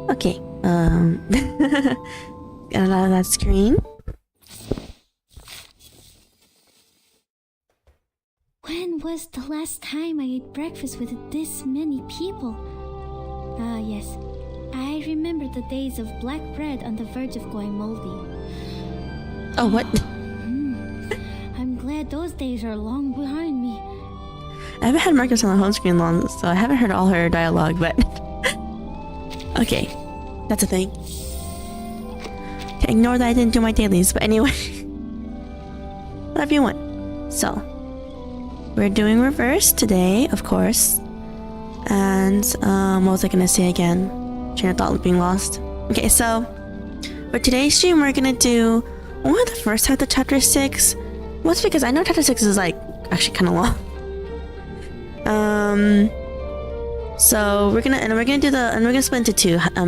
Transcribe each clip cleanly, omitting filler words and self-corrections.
Okay, get out of that screen. When was the last time I ate breakfast with this many people? Ah, yes. I remember the days of black bread on the verge of going moldy. Oh, what? I'm glad those days are long behind me. I haven't had Marcus on the home screen long, so I haven't heard all her dialogue, but... Okay, that's a thing. Okay, ignore that I didn't do my dailies, but anyway. Whatever you want. So, we're doing reverse today, of course. And, what was I gonna say again? Train of thought being lost. Okay, so, for today's stream, we're gonna do one of the first half of chapter 6. Mostly because I know chapter 6 is, like, actually kind of long. So we're gonna split into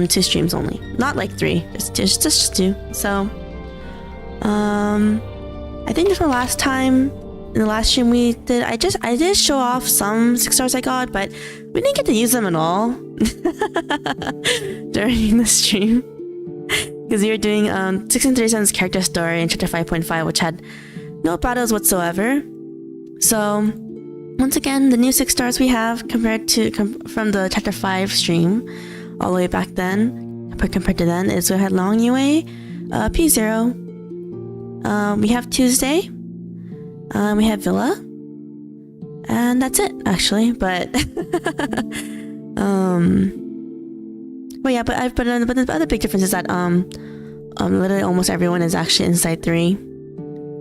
two streams only, not like 3, just 2. So, I think this was the last time in the last stream we did. I did show off some 6 stars I got, but we didn't get to use them at all during the stream because we were doing 1637's character story in chapter 5.5, which had no battles whatsoever. So. Once again, the new 6 stars we have compared to from the chapter 5 stream all the way back then, compared to then, is we had Long Yue, P0, we have Tuesday, we have Villa, and that's it actually. But but yeah, but the other big difference is that literally almost everyone is actually inside 3.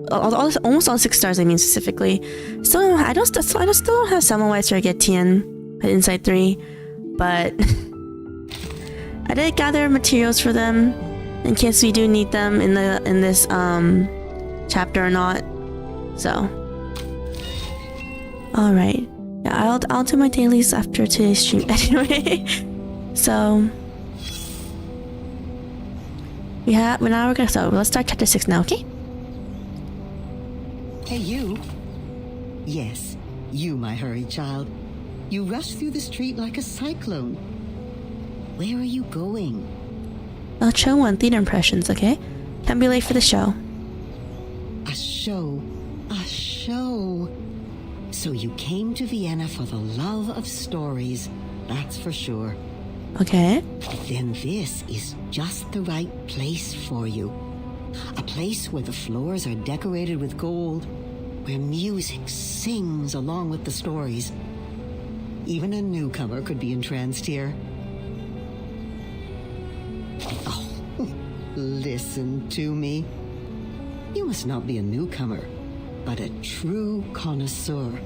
Almost all 6 stars, I mean specifically. Still, I still don't have Semmelweis or Getian at Inside 3, but I did gather materials for them in case we do need them in this chapter or not. So, all right, yeah, I'll do my dailies after today's stream anyway. So, let's start chapter 6 now, okay? Hey, you. Yes, you, my hurried child. You rush through the street like a cyclone. Where are you going? I'll show one theater impressions, okay? Can't be late for the show. A show. A show. So you came to Vienna for the love of stories, that's for sure. Okay. Then this is just the right place for you. A place where the floors are decorated with gold, where music sings along with the stories. Even a newcomer could be entranced here. Oh, listen to me. You must not be a newcomer, but a true connoisseur.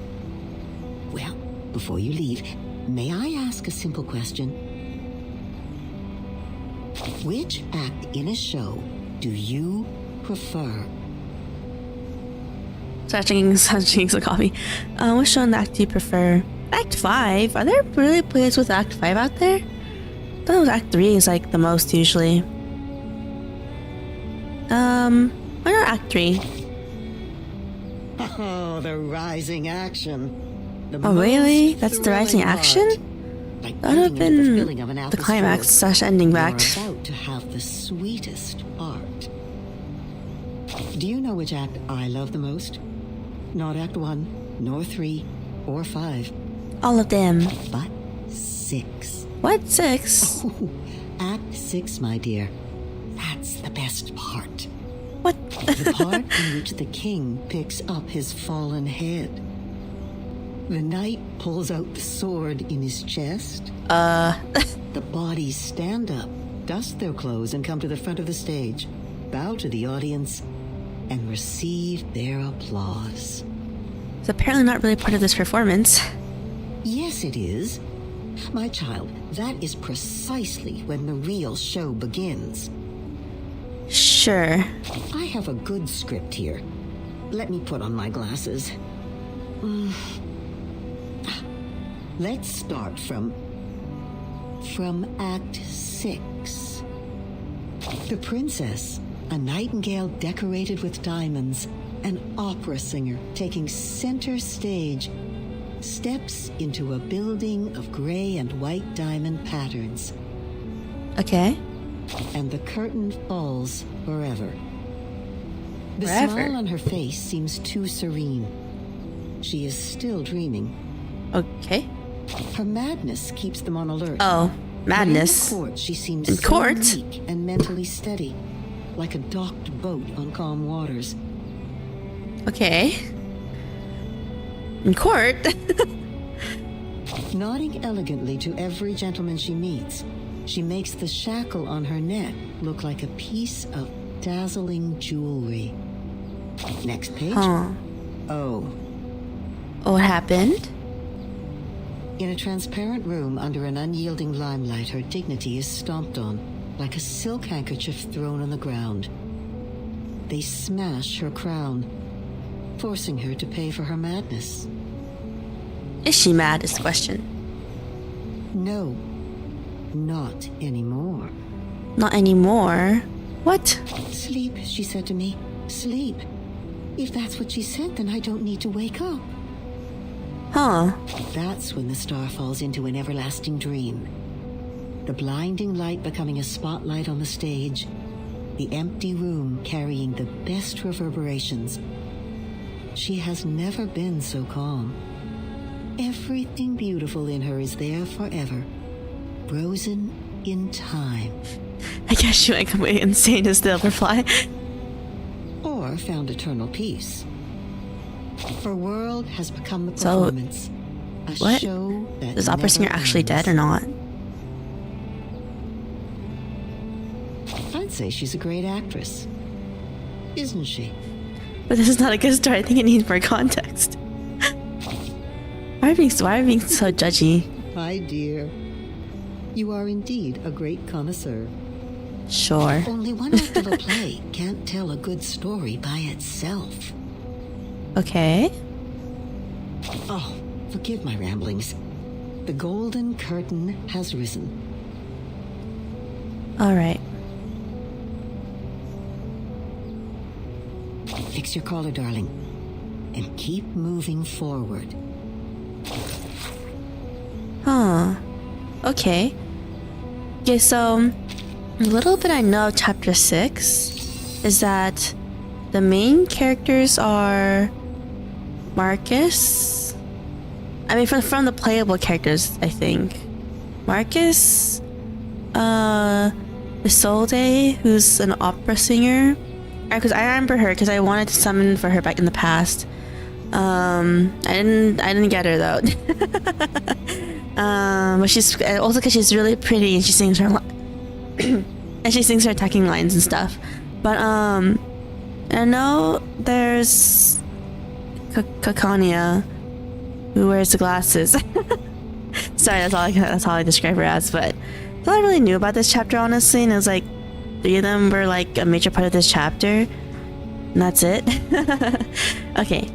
Well, before you leave, may I ask a simple question? Which act in a show do you prefer? Start drinking some coffee. Which show and act do you prefer? Act 5? Are there really plays with Act 5 out there? I thought it was Act 3 is like the most usually. Why not Act 3? Oh, the rising action. Oh really? That's the rising action? Like That would have been the climax / ending You're act. about to have the sweetest part. Do you know which act I love the most? Not Act 1, nor 3, or 5. All of them. But 6. What? 6? Oh, Act 6, my dear. That's the best part. What? The part in which the king picks up his fallen head. The knight pulls out the sword in his chest. The bodies stand up, dust their clothes, and come to the front of the stage, bow to the audience, and receive their applause. It's apparently not really part of this performance. Yes, it is. My child, that is precisely when the real show begins. Sure. I have a good script here. Let me put on my glasses. Let's start from Act 6. The princess, a nightingale decorated with diamonds, an opera singer taking center stage, steps into a building of gray and white diamond patterns. Okay. And the curtain falls forever. The Forever? smile on her face seems too serene. She is still dreaming. Okay. Her madness keeps them on alert. Oh, madness. But in court, she seems In so court? meek and mentally steady, like a docked boat on calm waters. Okay. In court? Nodding elegantly to every gentleman she meets, she makes the shackle on her neck look like a piece of dazzling jewelry. Next page. Huh. Oh. What happened? In a transparent room under an unyielding limelight, her dignity is stomped on, like a silk handkerchief thrown on the ground. They smash her crown, forcing her to pay for her madness. Is she mad is the question. No, not anymore. Not anymore. What? Sleep, she said to me. Sleep. If that's what she said, then I don't need to wake up. Huh. That's when the star falls into an everlasting dream. The blinding light becoming a spotlight on the stage. The empty room carrying the best reverberations. She has never been so calm. Everything beautiful in her is there forever, frozen in time. I guess she went completely insane as the reply. Or found eternal peace. Her world has become the So, performance. A what? show that Is the opera singer never actually ends. dead or not? I'd say she's a great actress. Isn't she? But this is not a good story. I think it needs more context. Why are you being so judgy? My dear, you are indeed a great connoisseur. Sure. Only one act of a play can't tell a good story by itself. Okay. Oh, forgive my ramblings. The golden curtain has risen. Alright. Fix your collar, darling, and keep moving forward. Huh. Okay. Okay, so a little bit I know of chapter 6 is that the main characters are Marcus. I mean, from the playable characters, I think. Marcus, Isolde, who's an opera singer. Because I remember her because I wanted to summon for her back in the past. I didn't get her though. But she's also because she's really pretty and she sings her and she sings her attacking lines and stuff. But I know there's Kakania, who wears the glasses. Sorry, that's all I describe her as. But that's all I really knew about this chapter, honestly. And it was like 3 of them were like a major part of this chapter, and that's it. Okay,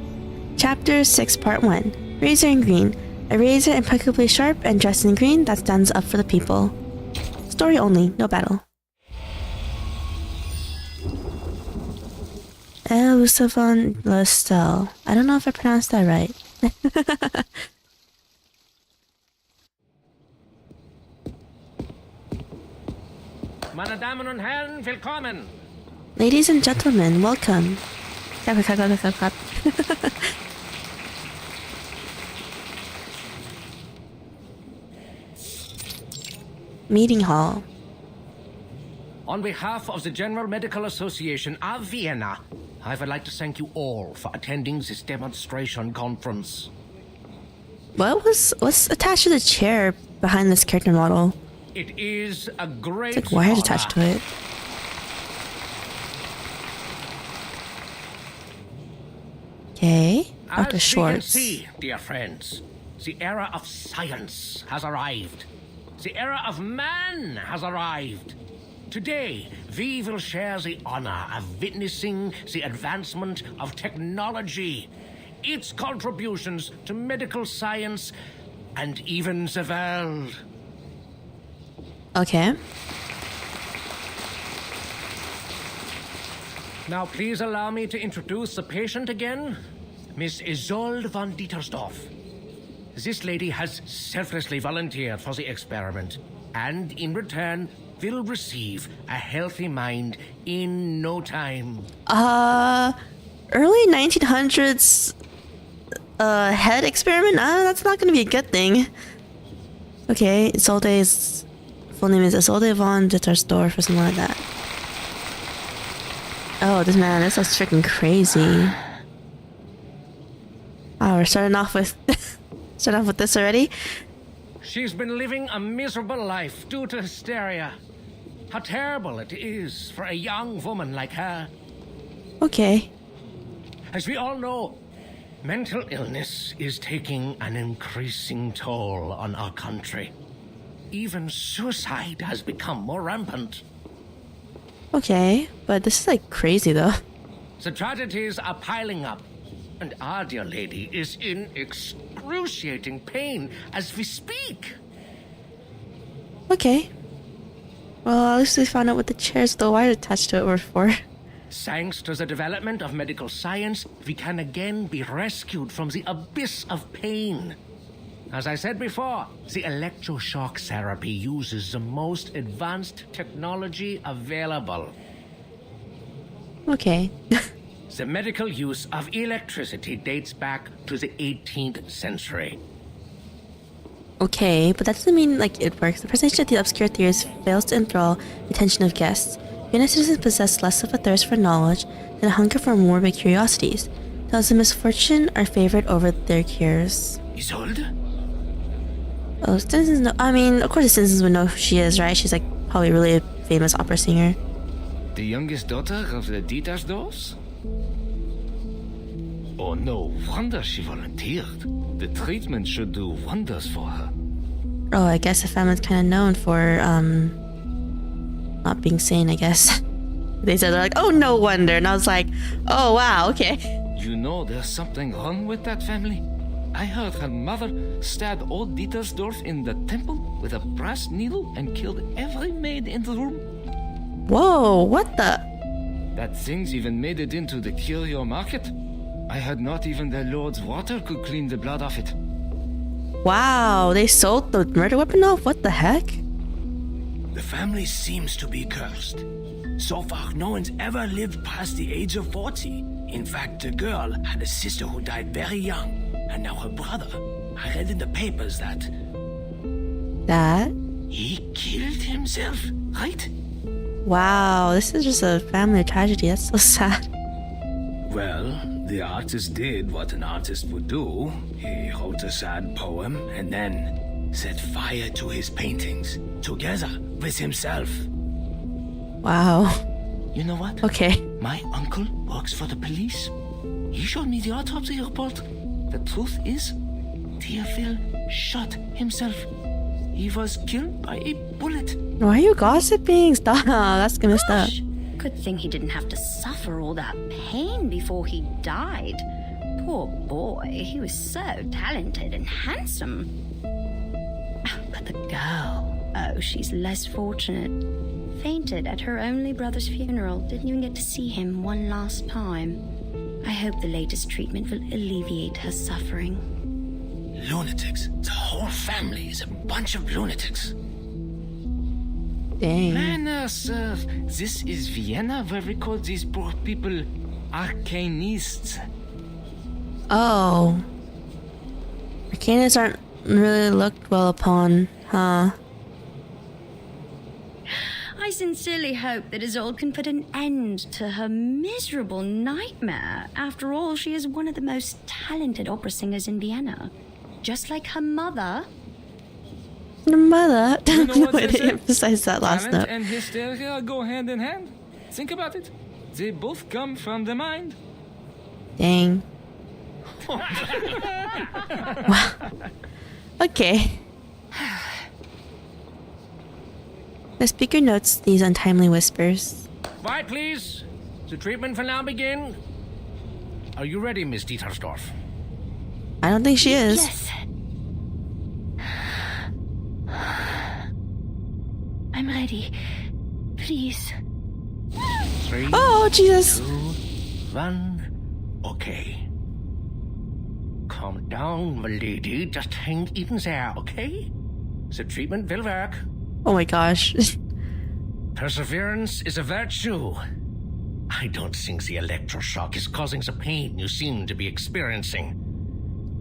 chapter 6, part 1. Razor in green. A razor impeccably sharp and dressed in green that stands up for the people. Story only, no battle. El Usavon Lastel. I don't know if I pronounced that right. Meine Damen und Herren, willkommen! Ladies and gentlemen, welcome. Clap, clap, clap, clap, clap. Meeting hall. On behalf of the General Medical Association of Vienna, I would like to thank you all for attending this demonstration conference. What's attached to the chair behind this character model? It is a great It's like wires honor. attached to it. Okay, Dr. As Schwartz. you can see, dear friends, the era of science has arrived. The era of man has arrived. Today, we will share the honor of witnessing the advancement of technology, its contributions to medical science, and even the world. Okay. Now, please allow me to introduce the patient again, Miss Isolde von Dittarsdorf. This lady has selflessly volunteered for the experiment, and in return, will receive a healthy mind in no time. Early 1900s head experiment? That's not gonna be a good thing. Okay, Isolde's full name is Isolde von Dittarsdorf or something like that. Oh, this sounds freaking crazy. Oh, we're starting off with this already? She's been living a miserable life due to hysteria. How terrible it is for a young woman like her. Okay. As we all know, mental illness is taking an increasing toll on our country. Even suicide has become more rampant. Okay, but this is like crazy though. The tragedies are piling up, and our dear lady is in excruciating pain as we speak. Okay. Well, at least we found out what the chairs with the wire attached to it were for. Thanks to the development of medical science, we can again be rescued from the abyss of pain. As I said before, the electroshock therapy uses the most advanced technology available. Okay. The medical use of electricity dates back to the 18th century. Okay, but that doesn't mean like it works. The presentation of the obscure theories fails to enthrall the attention of guests. Vienna citizens possess less of a thirst for knowledge than a hunger for morbid curiosities. Thus, the misfortune are favored over their cures. Isolde? Oh, citizens know. I mean, of course, the citizens would know who she is, right? She's like probably really a famous opera singer. The youngest daughter of the Dittarsdorfs? Oh, no wonder she volunteered. The treatment should do wonders for her. Oh, I guess the family's kind of known for, not being sane, I guess. They said, they're like, oh, no wonder. And I was like, oh, wow, okay. You know there's something wrong with that family? I heard her mother stabbed old Dittarsdorf in the temple with a brass needle and killed every maid in the room. Whoa, what the? That thing's even made it into the curio market. I heard not even the Lord's water could clean the blood off it. Wow, they sold the murder weapon off? What the heck? The family seems to be cursed. So far, no one's ever lived past the age of 40. In fact, the girl had a sister who died very young, and now her brother. I read in the papers that... That? he killed himself, right? Wow, this is just a family tragedy. That's so sad. Well, the artist did what an artist would do. He wrote a sad poem and then set fire to his paintings, together with himself. Wow. You know what? Okay. My uncle works for the police. He showed me the autopsy report. The truth is, Theophil shot himself. He was killed by a bullet. Why are you gossiping? Stop. That's messed up. Good thing he didn't have to suffer all that pain before he died. Poor boy, he was so talented and handsome. But the girl, oh, she's less fortunate. Fainted at her only brother's funeral. Didn't even get to see him one last time. I hope the latest treatment will alleviate her suffering. Lunatics. The whole family is a bunch of lunatics. Dang. Manner, sir. This is Vienna where we call these poor people arcanists. Oh. Arcanists aren't really looked well upon, huh? I sincerely hope that Isolde can put an end to her miserable nightmare. After all, she is one of the most talented opera singers in Vienna. Just like her mother. Your mother? You know what Why they they say? emphasize that last Talent note? and hysteria go hand in hand. Think about it. They both come from the mind. Dang. Wow. Okay. The speaker notes these untimely whispers. Quiet, please. The treatment will now begin. Are you ready, Miss Dittarsdorf? I don't think she is. Yes. I'm ready. Please. 3, Oh, Jesus. 2, 1. Okay. Calm down, my lady. Just hang in there, okay? The treatment will work. Oh my gosh. Perseverance is a virtue. I don't think the electroshock is causing the pain you seem to be experiencing.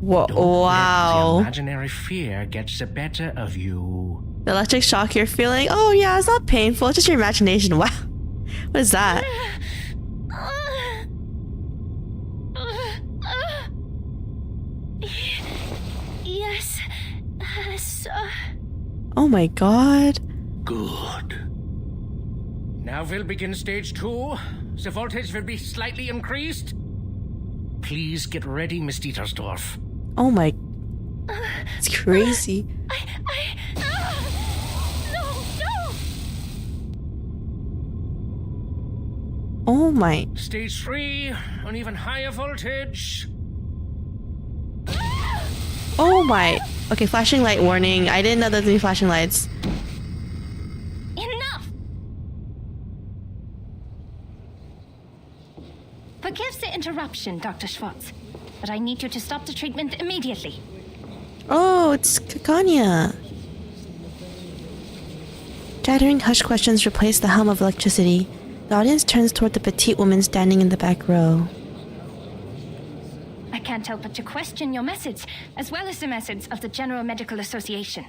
Whoa, Don't let wow. the imaginary fear gets the better of you. The electric shock you're feeling? Oh yeah, it's not painful. It's just your imagination. Wow. What is that? Yes, sir. Oh my god. Good. Now we'll begin stage 2. The voltage will be slightly increased. Please get ready, Miss Dittarsdorf. Oh my. It's crazy. No. Oh my. Stage 3, an even higher voltage. Oh my. Okay, flashing light warning. I didn't know there was any flashing lights. Enough! Forgive the interruption, Dr. Schwartz, but I need you to stop the treatment immediately. Oh, it's Kakanya. Chattering hush questions replace the hum of electricity. The audience turns toward the petite woman standing in the back row. I can't help but to question your methods, as well as the methods of the General Medical Association.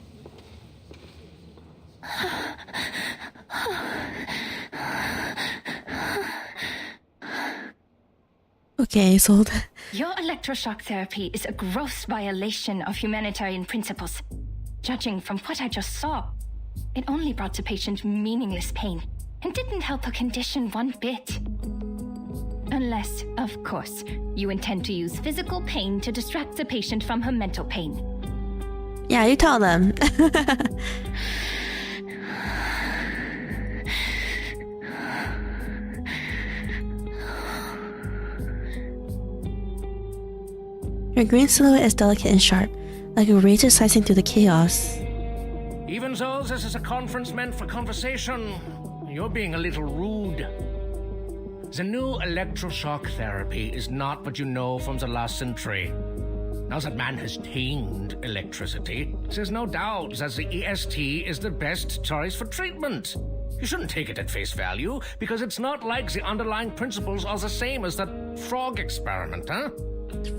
Okay, sold. Your electroshock therapy is a gross violation of humanitarian principles. Judging from what I just saw, it only brought the patient meaningless pain and didn't help her condition one bit. Unless, of course, you intend to use physical pain to distract the patient from her mental pain. Yeah, you tell them. Your green silhouette is delicate and sharp, like a razor slicing through the chaos. Even though this is a conference meant for conversation, you're being a little rude. The new electroshock therapy is not what you know from the last century. Now that man has tamed electricity, there's no doubt that the EST is the best choice for treatment. You shouldn't take it at face value, because it's not like the underlying principles are the same as that frog experiment, huh?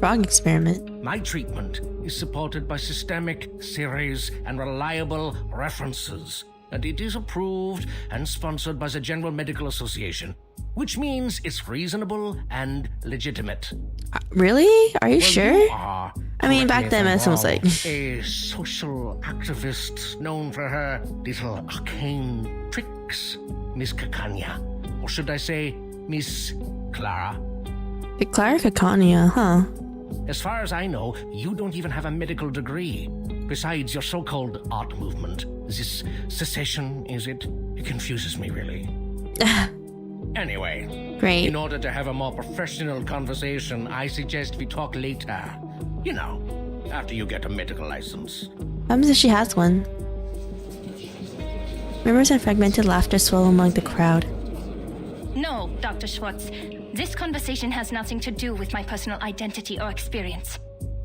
Frog experiment. My treatment is supported by systemic theories and reliable references, and it is approved and sponsored by the General Medical Association, which means it's reasonable and legitimate. Really? Are you sure? You are, I mean, back correct me then if I'm it seems wrong, like... a social activist known for her little arcane tricks, Miss Kakanya. Or should I say, Miss Clara? Clara Kakanya, huh? As far as I know, you don't even have a medical degree. Besides your so-called art movement, this secession, is it? It confuses me, really. Anyway, Great. in order to have a more professional conversation, I suggest we talk later. You know, after you get a medical license. What happens if she has one? Murmurs and fragmented laughter swell among the crowd. No, Dr. Schwartz. This conversation has nothing to do with my personal identity or experience.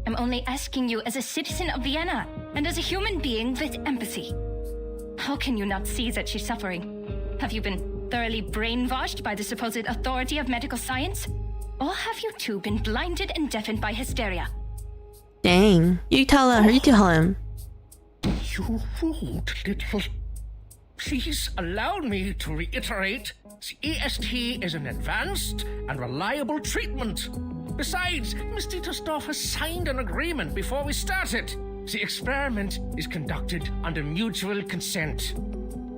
I'm only asking you as a citizen of Vienna and as a human being with empathy. How can you not see that she's suffering? Have you been thoroughly brainwashed by the supposed authority of medical science? Or have you two been blinded and deafened by hysteria? Dang. You tell her, you tell him. You rude little... Please allow me to reiterate, the EST is an advanced and reliable treatment. Besides, Miss Dittarsdorf has signed an agreement before we started. The experiment is conducted under mutual consent.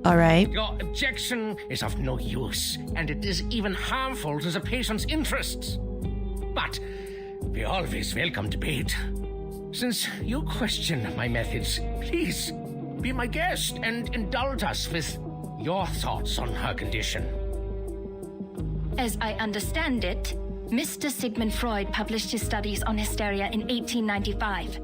Alright. Your objection is of no use, and it is even harmful to the patient's interests. But we always welcome debate. Since you question my methods, please be my guest and indulge us with your thoughts on her condition. As I understand it, Mr. Sigmund Freud published his studies on hysteria in 1895.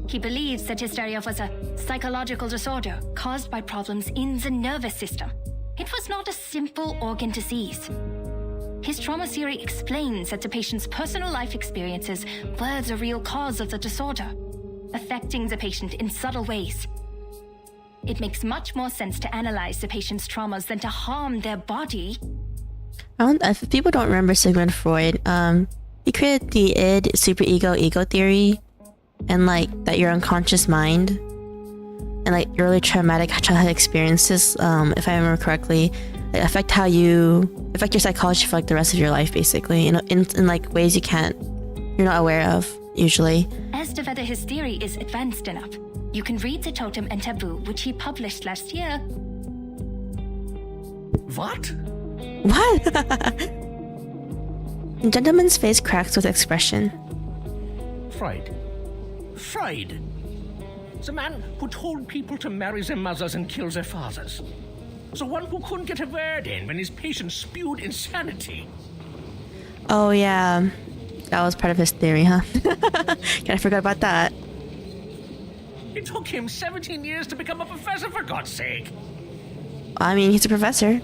He believes that hysteria was a psychological disorder caused by problems in the nervous system. It was not a simple organ disease. His trauma theory explains that the patient's personal life experiences were the real cause of the disorder, affecting the patient in subtle ways. It makes much more sense to analyze the patient's traumas than to harm their body. If people don't remember Sigmund Freud, he created the id, superego, ego theory, and like that your unconscious mind and like early traumatic childhood experiences, if I remember correctly, they affect your psychology for like the rest of your life, basically, in like ways you're not aware of usually. As to whether his theory is advanced enough, you can read The Totem and Taboo, which he published last year. What? What? The gentleman's face cracks with expression. Freud. The man who told people to marry their mothers and kill their fathers. The one who couldn't get a word in when his patients spewed insanity. Oh yeah, that was part of his theory, huh? I forgot about that. It took him 17 years to become a professor, for God's sake. I mean, he's a professor.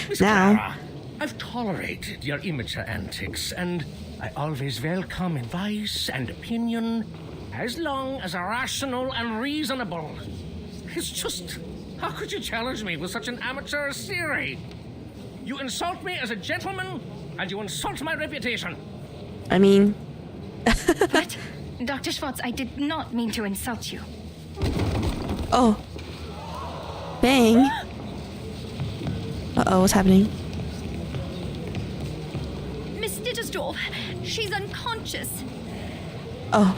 Miss Now. Clara, I've tolerated your immature antics, and I always welcome advice and opinion, as long as are rational and reasonable. It's just, how could you challenge me with such an amateur theory? You insult me as a gentleman, and you insult my reputation. I mean... What? Dr. Schwartz, I did not mean to insult you. Oh. Bang. Uh-oh, what's happening? Miss Dittarsdorf, she's unconscious. Oh.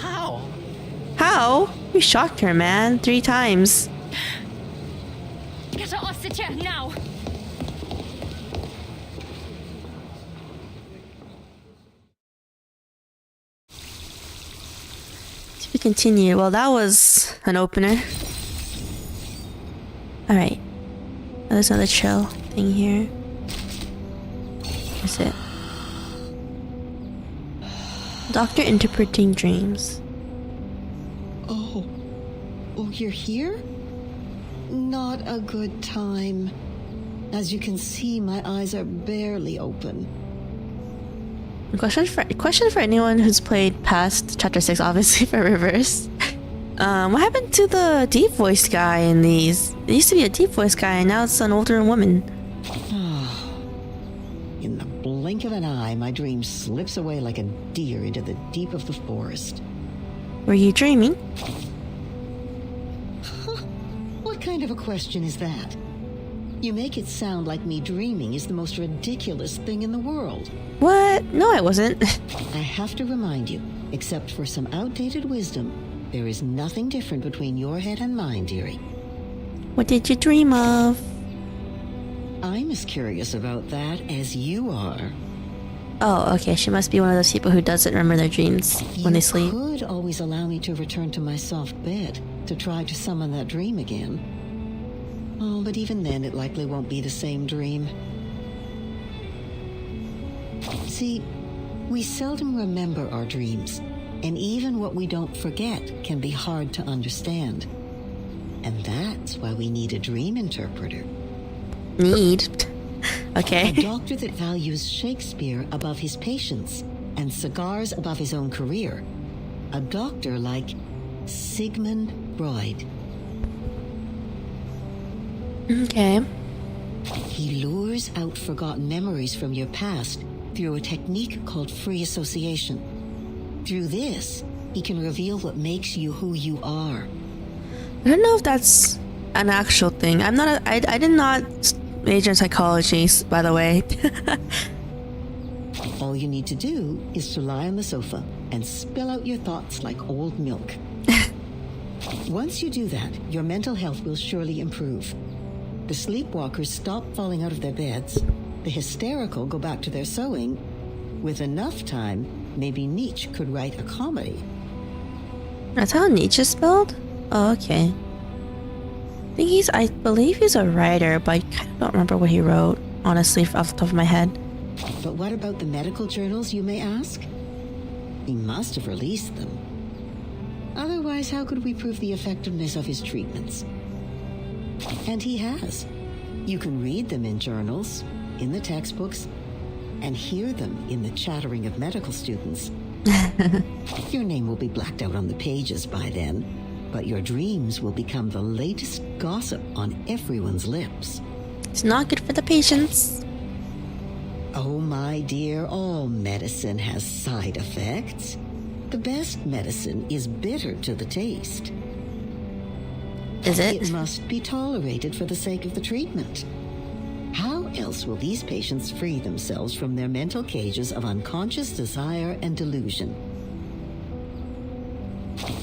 How? You shocked her, man. 3 times. Get her off the chair now. To continue. Well, that was an opener. Alright. There's another chill thing here. That's it. Doctor interpreting dreams. Oh, you're here? Not a good time. As you can see, my eyes are barely open. Question for anyone who's played past Chapter 6, obviously, for Reverse. What happened to the deep voiced guy in these? It used to be a deep voiced guy, and now it's an older woman. In the blink of an eye, my dream slips away like a deer into the deep of the forest. Were you dreaming? What kind of a question is that? You make it sound like me dreaming is the most ridiculous thing in the world. What? No, I wasn't. I have to remind you, except for some outdated wisdom, there is nothing different between your head and mine, dearie. What did you dream of? I'm as curious about that as you are. Oh, okay. She must be one of those people who doesn't remember their dreams when they sleep. You could always allow me to return to my soft bed to try to summon that dream again. Oh, but even then, it likely won't be the same dream. See, we seldom remember our dreams, and even what we don't forget can be hard to understand. And that's why we need a dream interpreter. Need? Okay. A doctor that values Shakespeare above his patients and cigars above his own career. A doctor like Sigmund Freud. Okay. He lures out forgotten memories from your past through a technique called free association. Through this, he can reveal what makes you who you are. I don't know if that's an actual thing. I did not major in psychology, by the way. All you need to do is to lie on the sofa and spill out your thoughts like old milk. Once you do that, your mental health will surely improve. The sleepwalkers stop falling out of their beds. The hysterical go back to their sewing. With enough time, maybe Nietzsche could write a comedy. That's how Nietzsche is spelled? Oh, okay. I believe he's a writer, but I kind of don't remember what he wrote, honestly, off the top of my head. But what about the medical journals, you may ask? He must have released them. Otherwise, how could we prove the effectiveness of his treatments? And he has. You can read them in journals, in the textbooks, and hear them in the chattering of medical students. Your name will be blacked out on the pages by then, But your dreams will become the latest gossip on everyone's lips. It's not good for the patients. Oh, my dear, all medicine has side effects. The best medicine is bitter to the taste. Is it? It must be tolerated for the sake of the treatment. How else will these patients free themselves from their mental cages of unconscious desire and delusion?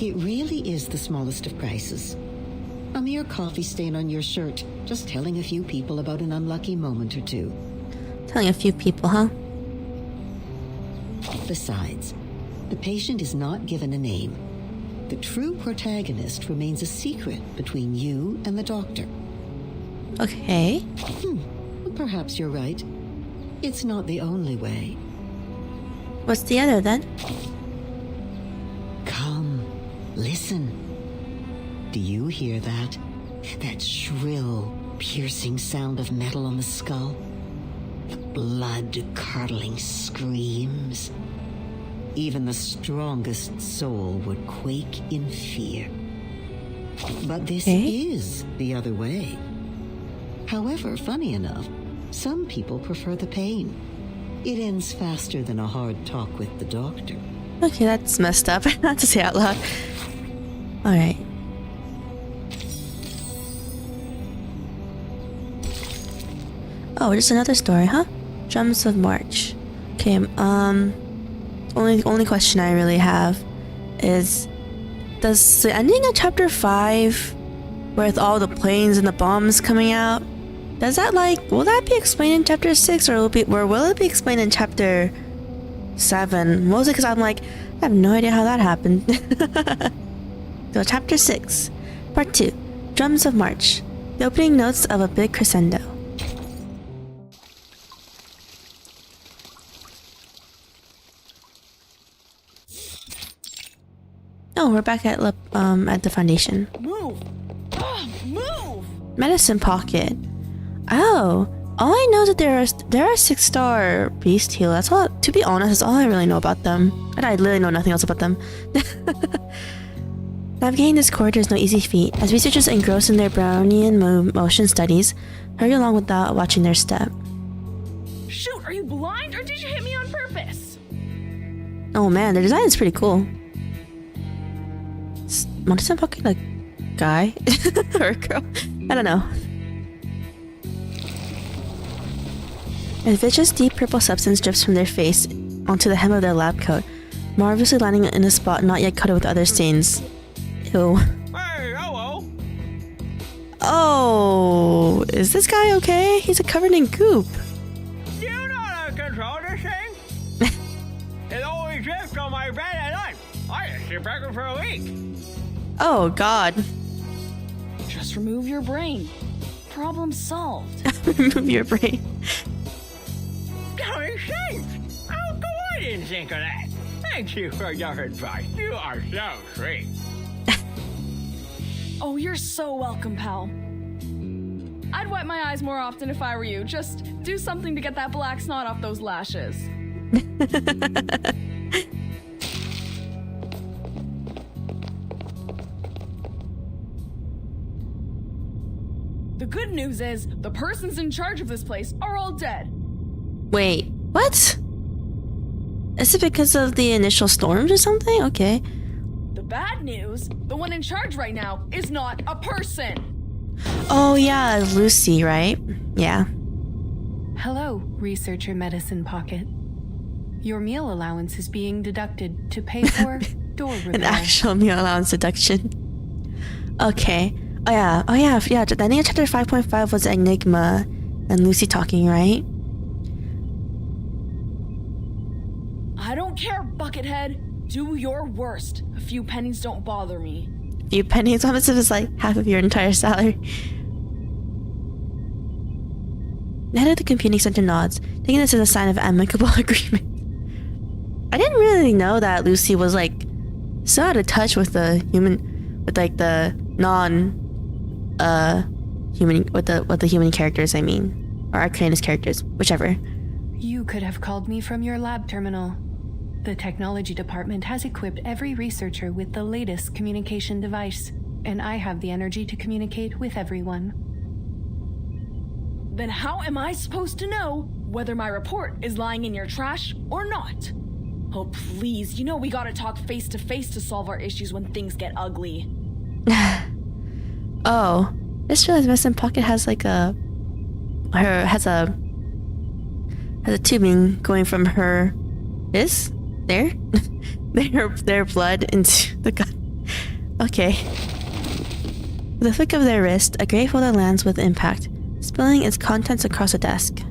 It really is the smallest of prices. A mere coffee stain on your shirt, just telling a few people about an unlucky moment or two. Telling a few people, huh? Besides, the patient is not given a name. The true protagonist remains a secret between you and the doctor. Okay. Perhaps you're right. It's not the only way. What's the other then? Come, listen. Do you hear that? That shrill, piercing sound of metal on the skull? The blood-curdling screams. Even the strongest soul would quake in fear. But this is the other way. However, funny enough, some people prefer the pain. It ends faster than a hard talk with the doctor. Okay, that's messed up. Not to say out loud. Alright. Oh, just another story, huh? Drums of March. Okay, only question I really have is, does the ending of chapter 5 with all the planes and the bombs coming out, does that will that be explained in chapter 6 or will it be explained in chapter 7? Mostly because I'm I have no idea how that happened. So chapter 6, part 2, Drums of March, the opening notes of a big crescendo. Oh, we're back at the foundation. Move! Move! Medicine pocket. Oh, all I know is that there are 6-star beast heal. That's all. To be honest, that's all I really know about them. And I literally know nothing else about them. Navigating this corridor is no easy feat, as researchers engrossed in their Brownian motion studies hurry along without watching their step. Shoot, are you blind or did you hit me on purpose? Oh man, their design is pretty cool. Medicine pocket, guy or a girl? I don't know. A viscous, deep purple substance drips from their face onto the hem of their lab coat, marvelously landing in a spot not yet coated with other stains. Ew. Hey, hello. Oh, is this guy okay? He's covered in goop. You know how to control this thing? It always drips on my bed at night. I didn't sleep record for a week. Oh, God. Just remove your brain. Problem solved. Remove your brain. That makes sense. How come I didn't think of that? Thank you for your advice. You are so sweet. Oh, you're so welcome, pal. I'd wipe my eyes more often if I were you. Just do something to get that black snot off those lashes. The good news is, the persons in charge of this place are all dead. Wait, what? Is it because of the initial storms or something? Okay. The bad news, the one in charge right now is not a person. Oh yeah, Lucy, right? Yeah. Hello, researcher Medicine Pocket. Your meal allowance is being deducted to pay for door repair. An actual meal allowance deduction. Okay. Oh yeah. The ending of chapter 5.5 was Enigma and Lucy talking, right? I don't care, Buckethead. Do your worst. A few pennies don't bother me. A few pennies? What if it's half of your entire salary? The head of the computing center nods, taking this as a sign of amicable agreement. I didn't really know that Lucy was so out of touch with the human, with the non-human, with the human characters. I mean, or Arcana's characters, whichever. You could have called me from your lab terminal. The technology department has equipped every researcher with the latest communication device. and I have the energy to communicate with everyone. Then how am I supposed to know whether my report is lying in your trash or not? Oh, please, you know we gotta talk face to face to solve our issues when things get ugly. Oh, just realized Medicine Pocket has like a tubing going from their blood into the gun. Okay. With a flick of their wrist, a gray folder lands with impact, spilling its contents across a desk.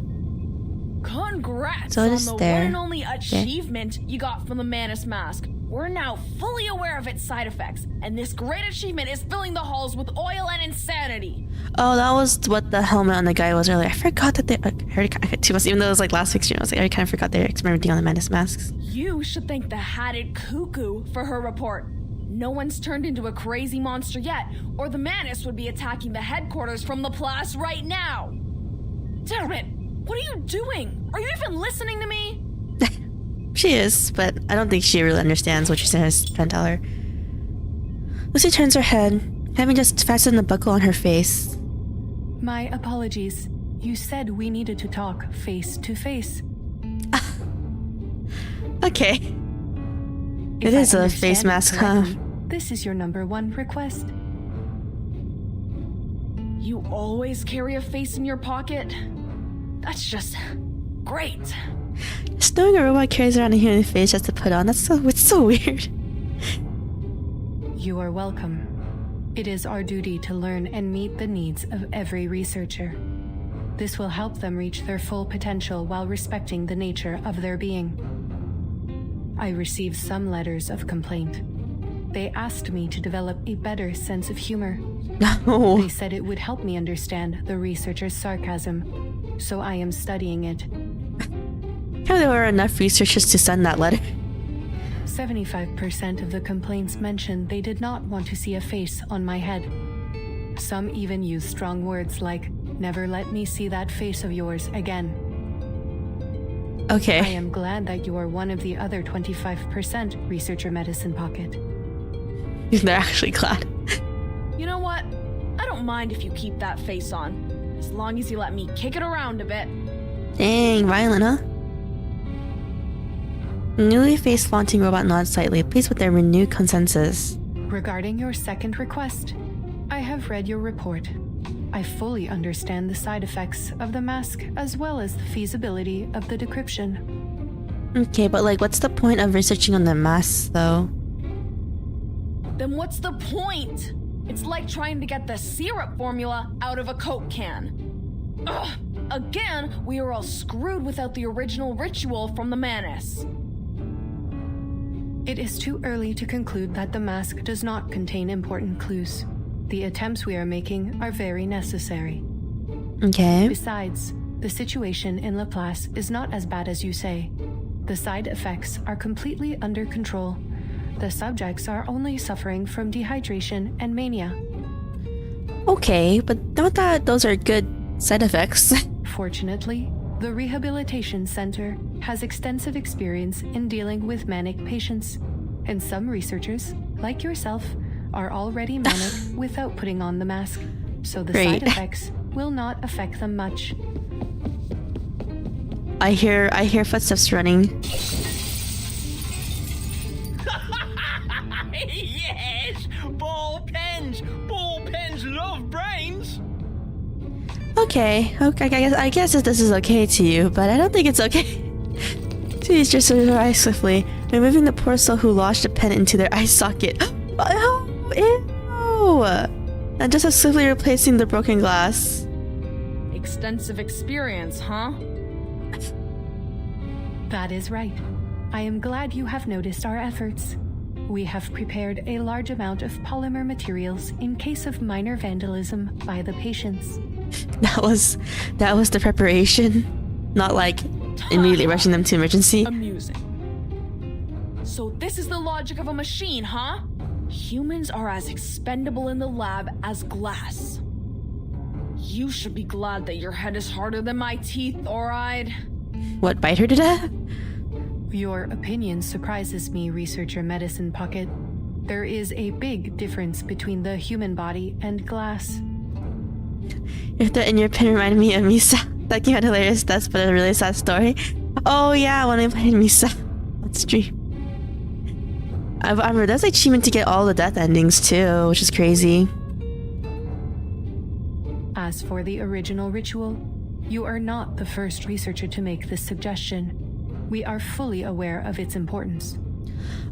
Congrats So on it is the there. one and only achievement you got from the Manus mask. We're now fully aware of its side effects, and this great achievement is filling the halls with oil and insanity. Oh, that was what the helmet on the guy was earlier. I forgot that they... I heard it too much, even though it was like last week's stream. I was like, I kind of forgot they were experimenting on the Manus masks. You should thank the hatted cuckoo for her report. No one's turned into a crazy monster yet, or the Manus would be attacking the headquarters from the place right now. Damn it! What are you doing? Are you even listening to me? She is, but I don't think she really understands what she's trying to tell her. Lucy turns her head, having just fastened the buckle on her face. My apologies. You said we needed to talk face to face. Okay. If It is I a face understand mask, huh? correctly, This is your #1 request. You always carry a face in your pocket? That's just great. Just knowing a robot carries around a human face just to put on, it's so weird. You are welcome. It is our duty to learn and meet the needs of every researcher. This will help them reach their full potential while respecting the nature of their being. I received some letters of complaint. They asked me to develop a better sense of humor. No. They said it would help me understand the researcher's sarcasm, so I am studying it. How there were enough researchers to send that letter. 75% of the complaints mentioned they did not want to see a face on my head. Some even used strong words like, "Never let me see that face of yours again." Okay. I am glad that you are one of the other 25%, Researcher Medicine Pocket. They're actually glad. You know what? I don't mind if you keep that face on, as long as you let me kick it around a bit. Dang, violent, huh? Newly face flaunting robot nods slightly, pleased with their renewed consensus. Regarding your second request, I have read your report. I fully understand the side effects of the mask as well as the feasibility of the decryption. Okay, but like, what's the point of researching on the masks, though? Then what's the point? It's like trying to get the syrup formula out of a Coke can. Ugh! Again, we are all screwed without the original ritual from the Manus. It is too early to conclude that the mask does not contain important clues. The attempts we are making are very necessary. Okay. Besides, the situation in Laplace is not as bad as you say. The side effects are completely under control. The subjects are only suffering from dehydration and mania. Okay, but not that those are good side effects. Fortunately, the Rehabilitation Center has extensive experience in dealing with manic patients, and some researchers, like yourself, are already manic without putting on the mask, so the Great. side effects will not affect them much. I hear footsteps running. Yes! Ball pens! Ball pens love brains! Okay, I guess that this is okay to you, but I don't think it's okay. Please just her eyes swiftly, removing the poor soul who lodged a pen into their eye socket. Oh, ew! And just as swiftly replacing the broken glass. Extensive experience, huh? That is right. I am glad you have noticed our efforts. We have prepared a large amount of polymer materials in case of minor vandalism by the patients. That was the preparation, not like immediately rushing them to emergency. Amusing. So this is the logic of a machine, huh? Humans are as expendable in the lab as glass. You should be glad that your head is harder than my teeth, alright? What, bite her to death? Your opinion surprises me, Researcher Medicine Pocket. there is a big difference between the human body and glass. Your pin reminded me of Misa. That came out hilarious. That's but a really sad story. Oh yeah, when I played Misa on stream. I remember that's like achievement to get all the death endings too, which is crazy. As for the original ritual, you are not the first researcher to make this suggestion. We are fully aware of its importance.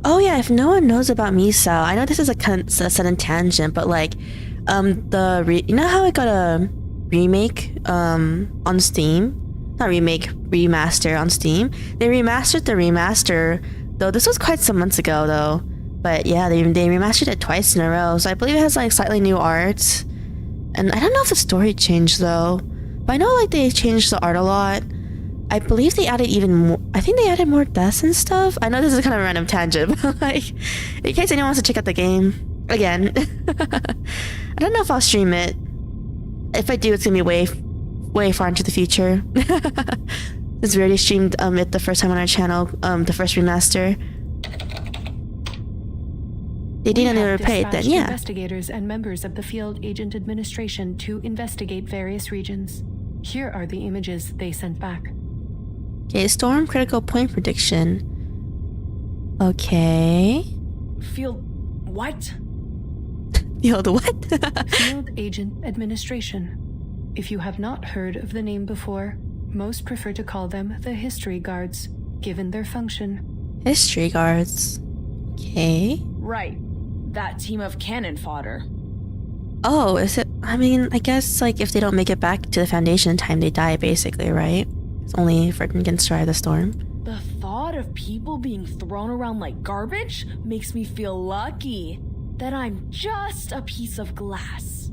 Oh yeah, if no one knows about Misa, I know this is a sudden tangent, but like, you know how it got a remake on Steam? Not remake, remaster on Steam. They remastered the remaster, though this was quite some months ago though. But yeah, they remastered it twice in a row, so I believe it has like slightly new art. And I don't know if the story changed though, but I know like they changed the art a lot. I believe they added even more. I think they added more deaths and stuff. I know this is kind of a random tangent, but like, in case anyone wants to check out the game again, I don't know if I'll stream it. If I do, it's gonna be way far into the future. Since we already streamed it the first time on our channel, the first remaster. They didn't replay it then, yeah. Investigators and members of the Field Agent Administration to investigate various regions. Here are the images they sent back. Okay, storm critical point prediction. Okay. Field what? Field what? Field Agent Administration. If you have not heard of the name before, most prefer to call them the History Guards, given their function. History Guards. Okay. Right. That team of cannon fodder. Oh, is it? I mean, I guess like if they don't make it back to the Foundation in time, they die basically, right? It's only if Britain can survive the storm. The thought of people being thrown around like garbage makes me feel lucky that I'm just a piece of glass.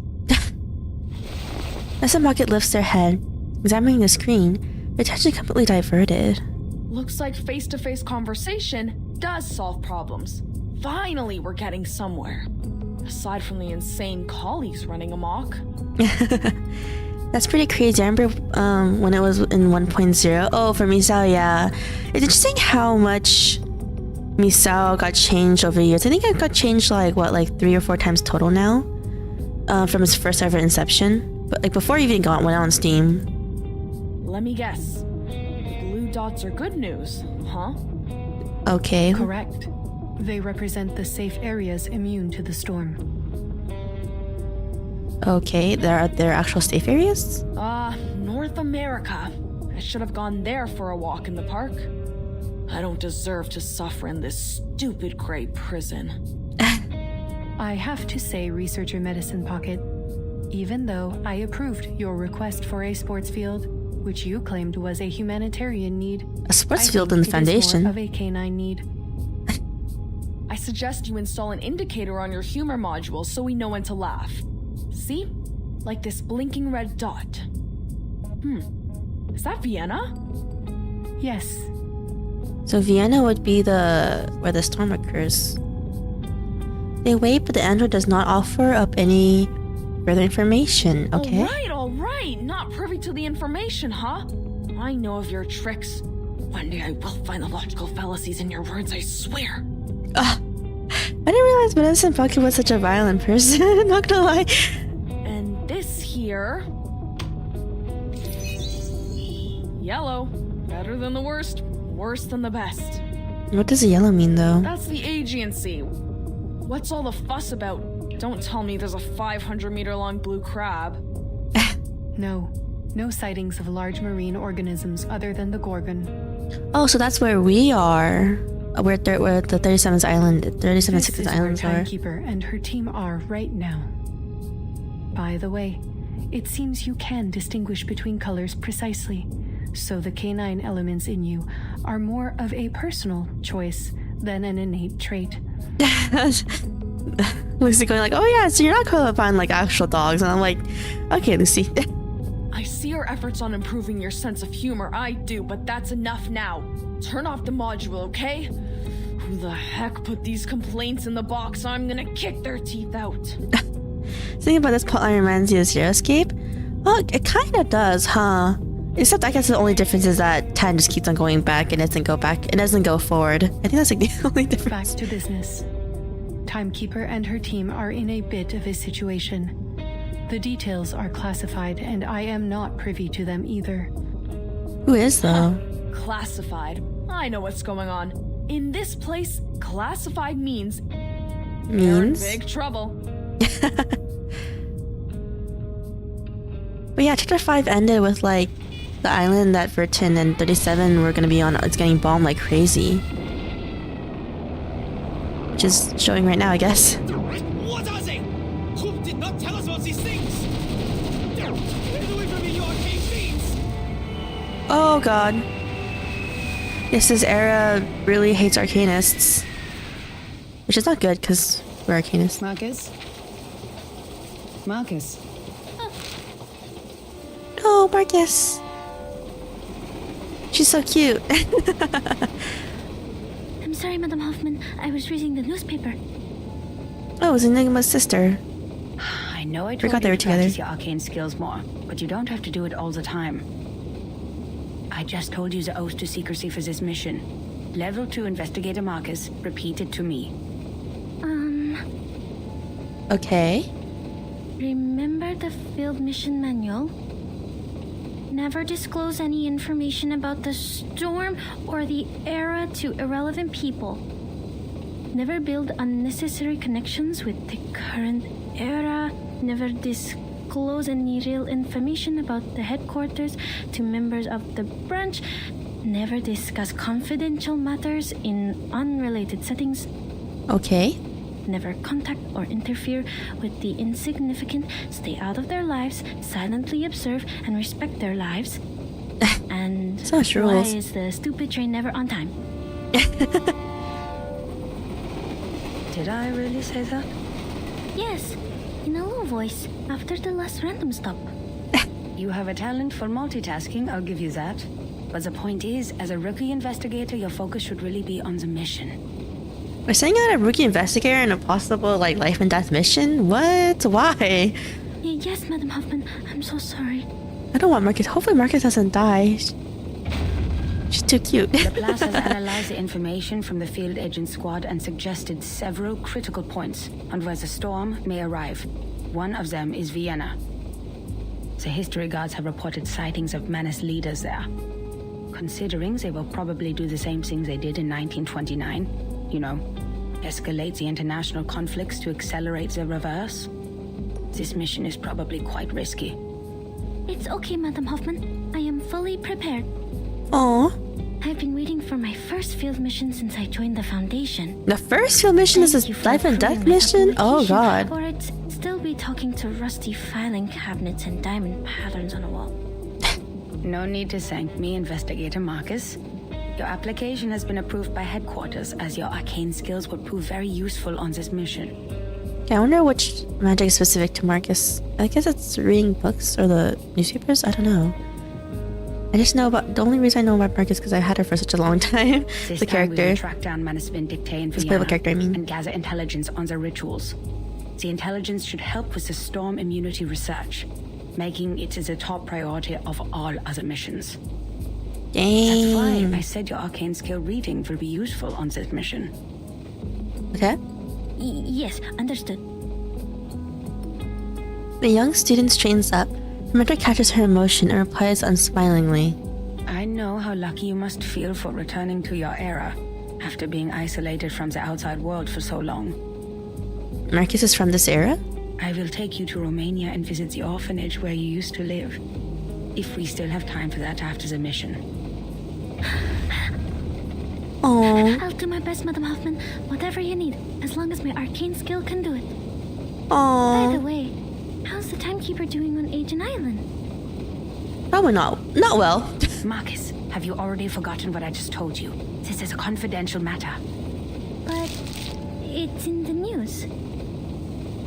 As the bucket lifts their head, examining the screen, their attention completely diverted. Looks like face-to-face conversation does solve problems. Finally, we're getting somewhere. Aside from the insane colleagues running amok. That's pretty crazy. I remember when it was in 1.0. Oh, for Misao, yeah. It's interesting how much Misao got changed over the years. I think it got changed like 3 or 4 times total now. From its first ever inception. But like before it even went on Steam. Let me guess. Blue dots are good news, huh? Okay. Correct. They represent the safe areas immune to the storm. Okay, there are actual safe areas? North America. I should have gone there for a walk in the park. I don't deserve to suffer in this stupid gray prison. I have to say, Researcher Medicine Pocket, even though I approved your request for a sports field, which you claimed was a humanitarian need, a sports field in the Foundation? More of a canine need. I suggest you install an indicator on your humor module so we know when to laugh. See? Like this blinking red dot. Is that Vienna? Yes. So Vienna would be where the storm occurs. They wait, but the android does not offer up any further information. Okay. All right. Not privy to the information, huh? I know of your tricks. One day I will find the logical fallacies in your words, I swear. I didn't realize Medicine Pocket was such a violent person. Not gonna lie. And this here... Yellow. Better than the worst. Worse than the best. What does the yellow mean, though? That's the agency. What's all the fuss about? Don't tell me there's a 500-meter-long blue crab. No sightings of large marine organisms other than the Gorgon. Oh, so that's where we are. Where the 37th Island, 37th Islands are. Timekeeper and her team are right now. By the way, it seems you can distinguish between colors precisely, so the canine elements in you are more of a personal choice than an innate trait. Lucy going like, oh yeah, so you're not qualifying like actual dogs. And I'm like, okay, Lucy. I see your efforts on improving your sense of humor, I do, but that's enough now. Turn off the module, okay? Who the heck put these complaints in the box? I'm gonna kick their teeth out. Thinking about this plotline reminds you of Zero Escape? Well, it kind of does, huh? Except I guess the only difference is that time just keeps on going back and doesn't go back. It doesn't go forward. I think that's like the only difference. Back to business. Timekeeper and her team are in a bit of a situation. The details are classified, and I am not privy to them either. Who is, though? Classified. I know what's going on. In this place, classified means you're in big trouble. But yeah, chapter 5 ended with like the island that Vertin and 37 were gonna be on. It's getting bombed like crazy, which is showing right now, I guess. What are they? Hope did not tell us about these things. Get away from me, you arcane fiends! Oh god. Yes, this era really hates arcanists, which is not good because we're arcanists. Marcus. Oh, Marcus. She's so cute. I'm sorry, Madam Hoffman. I was reading the newspaper. Oh, it's Enigma's sister. I know I told Forgot they you were to together. practice your arcane skills more, but you don't have to do it all the time. I just told you the oath to secrecy for this mission. Level 2 Investigator Marcus, repeat it to me. Okay. Remember the field mission manual? Never disclose any information about the storm or the era to irrelevant people. Never build unnecessary connections with the current era. Never disclose any real information about the headquarters to members of the branch. Never discuss confidential matters in unrelated settings. Okay. Never contact or interfere with the insignificant. Stay out of their lives. Silently observe and respect their lives. And So much why rules. is the stupid train never on time? Did I really say that? Yes, in a low voice after the last random stop. You have a talent for multitasking, I'll give you that. But the point is, as a rookie investigator, your focus should really be on the mission. We're sending out a rookie investigator in a possible like life and death mission? What? Why? Yes, Madam Hoffman. I'm so sorry. I don't want Marcus. Hopefully Marcus doesn't die. She's too cute. Laplace has analyzed the information from the field agent squad and suggested several critical points on where the storm may arrive. One of them is Vienna. The history guards have reported sightings of menace leaders there. Considering they will probably do the same things they did in 1929, you know, escalate the international conflicts to accelerate the reverse, this mission is probably quite risky. It's okay, Madam Hoffman. I am fully prepared. Aww. I've been waiting for my first field mission since I joined the Foundation. The first field mission is Thank a you for life and death approving my mission? Oh application, god. Or I'd still be talking to rusty filing cabinets and diamond patterns on a wall. No need to thank me, Investigator Marcus. Your application has been approved by headquarters, as your arcane skills would prove very useful on this mission. Yeah, I wonder which magic is specific to Marcus. I guess it's reading books or the newspapers? I don't know. I just know about... The only reason I know about Marcus is because I had her for such a long time. This The time we will character. track down Menace Vindictae in This playable Vienna character, I mean. and gather intelligence on their rituals. The intelligence should help with the storm immunity research, making it the top priority of all other missions. That's why Dang. I said your arcane skill reading will be useful on this mission. Okay. Yes, understood. The young student straightens up. The mentor catches her emotion and replies unsmilingly. I know how lucky you must feel for returning to your era, after being isolated from the outside world for so long. Marcus is from this era? I will take you to Romania and visit the orphanage where you used to live. If we still have time for that after the mission. Aww. I'll do my best, Madam Hoffman. Whatever you need, as long as my arcane skill can do it. By the Aww. way, how's the timekeeper doing on Agent Island? Probably not. Not well. Marcus, have you already forgotten what I just told you? This is a confidential matter. But it's in the news.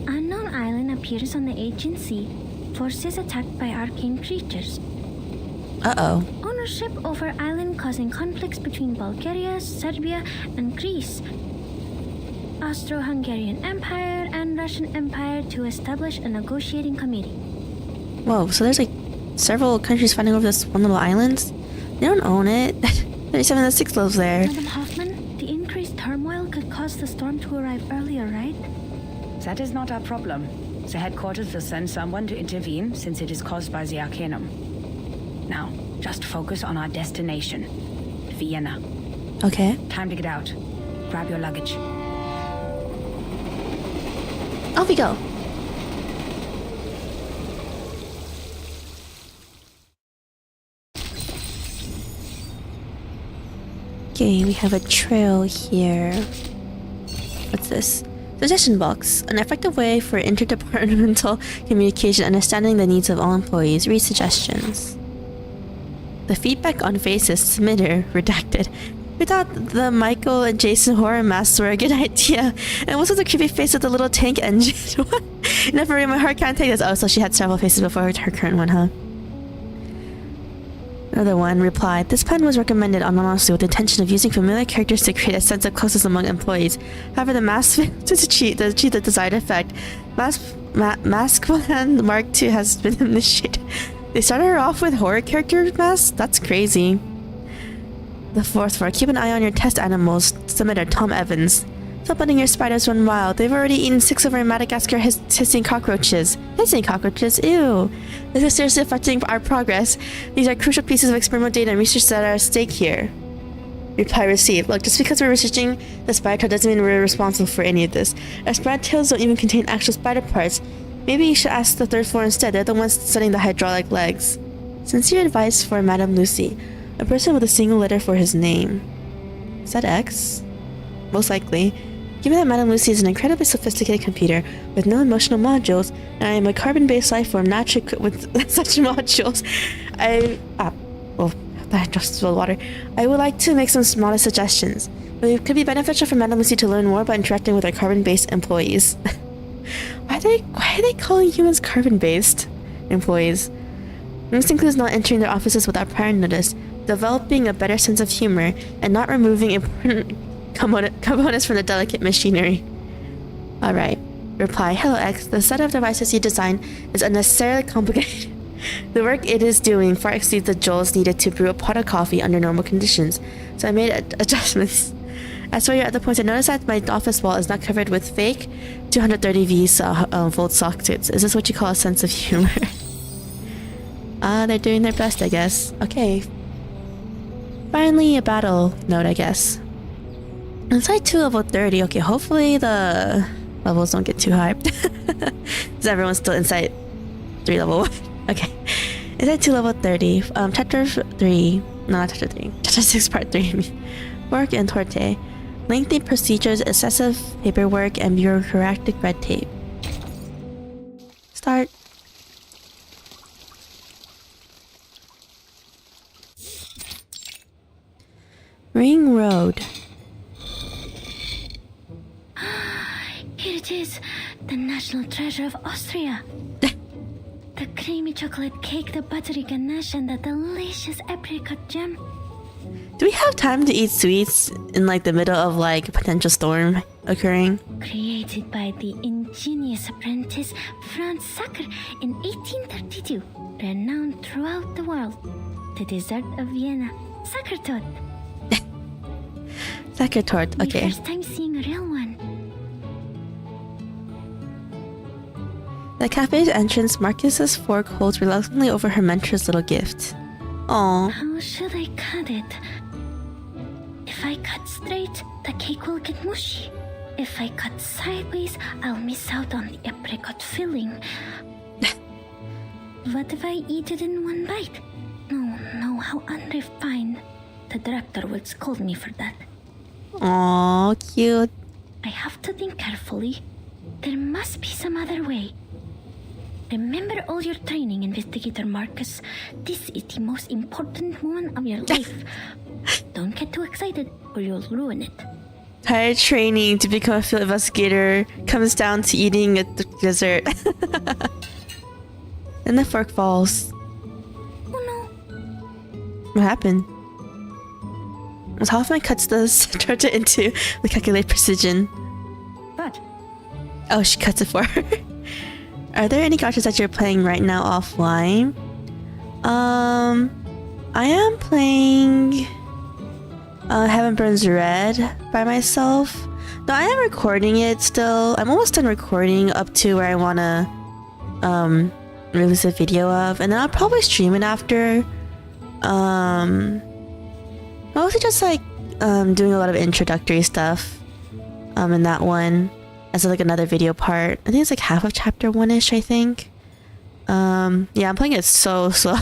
Unknown island appears on the Aegean Sea. Forces attacked by arcane creatures. Uh-oh. Ownership over island causing conflicts between Bulgaria, Serbia, and Greece. Austro-Hungarian Empire and Russian Empire to establish a negotiating committee. Whoa, so there's like several countries fighting over this one little island? They don't own it. 37 and 6 lives there. Madam Hoffman, the increased turmoil could cause the storm time to arrive earlier, right? That is not our problem. The headquarters will send someone to intervene since it is caused by the Arcanum. Now, just focus on our destination, Vienna. Okay. Time to get out. Grab your luggage. Off we go. Okay, we have a trail here. What's this? Suggestion box. An effective way for interdepartmental communication, understanding the needs of all employees. Read suggestions. The feedback on faces submitted redacted. We thought the Michael and Jason horror masks were a good idea. And what's with the creepy face with the little tank engine? What? Never, my heart can't take this. Oh, so she had several faces before her current one, huh? Another one replied, this plan was recommended anonymously with the intention of using familiar characters to create a sense of closeness among employees. However, the mask failed to achieve the desired effect. Mask plan Mark II has been initiated. They started her off with horror character masks? That's crazy. The fourth floor. Keep an eye on your test animals. Submitter Tom Evans. Stop letting your spiders run wild. They've already eaten 6 of our Madagascar hissing cockroaches. Hissing cockroaches? Ew. This is seriously affecting our progress. These are crucial pieces of experimental data and research that are at stake here. Reply received. Look, just because we're researching the spider tail doesn't mean we're responsible for any of this. Our spider tails don't even contain actual spider parts. Maybe you should ask the third floor instead. They're the ones studying the hydraulic legs. Sincere advice for Madame Lucy. A person with a single letter for his name. Is that X? Most likely. Given that Madame Lucy is an incredibly sophisticated computer with no emotional modules, and I am a carbon-based life form naturally equipped with such modules, that just spilled water. I would like to make some modest suggestions. It could be beneficial for Madame Lucy to learn more about interacting with our carbon-based employees. Why are they calling humans carbon-based employees? This includes not entering their offices without prior notice, developing a better sense of humor, and not removing important components from the delicate machinery. Alright. Reply. Hello X. The set of devices you designed is unnecessarily complicated. The work it is doing far exceeds the joules needed to brew a pot of coffee under normal conditions, so I made adjustments. As for your other points, I noticed that my office wall is not covered with fake 230V volt sockets. Is this what you call a sense of humor? They're doing their best, I guess. Okay. Finally, a battle note, I guess. Inside 2 level 30. Okay, hopefully the levels don't get too high. Because everyone's still inside 3 level 1. Okay. Inside 2 level 30. Chapter 3. No, not Chapter 3. Chapter 6 part 3. Work and Torte. Lengthy procedures, excessive paperwork, and bureaucratic red tape. Start. Ring Road. Here it is, the national treasure of Austria. The creamy chocolate cake, the buttery ganache, and the delicious apricot jam. Do we have time to eat sweets in like the middle of like a potential storm occurring? Created by the ingenious apprentice Franz Sacker in 1832, renowned throughout the world. The dessert of Vienna, Sackertorte. Sackertorte, okay. My first time seeing a real one. The cafe's entrance, Marcus's fork holds reluctantly over her mentor's little gift. Aww. How should I cut it? If I cut straight, the cake will get mushy. If I cut sideways, I'll miss out on the apricot filling. What if I eat it in one bite? No, how unrefined. The director will scold me for that. Aww, cute. I have to think carefully. There must be some other way. Remember all your training, Investigator Marcus. This is the most important moment of your life. Don't get too excited or you'll ruin it. Her training to become a field investigator comes down to eating a dessert. And the fork falls. Oh no. What happened? As Hoffman cuts the torta into with calculated precision. What? Oh, she cuts it for her. Are there any gachas that you're playing right now offline? I am playing Heaven Burns Red by myself. No, I am recording it still. I'm almost done recording up to where I want to release a video of, and then I'll probably stream it after. Mostly just like doing a lot of introductory stuff in that one as like another video part. I think it's like half of chapter 1-ish, I think. Yeah, I'm playing it so slow.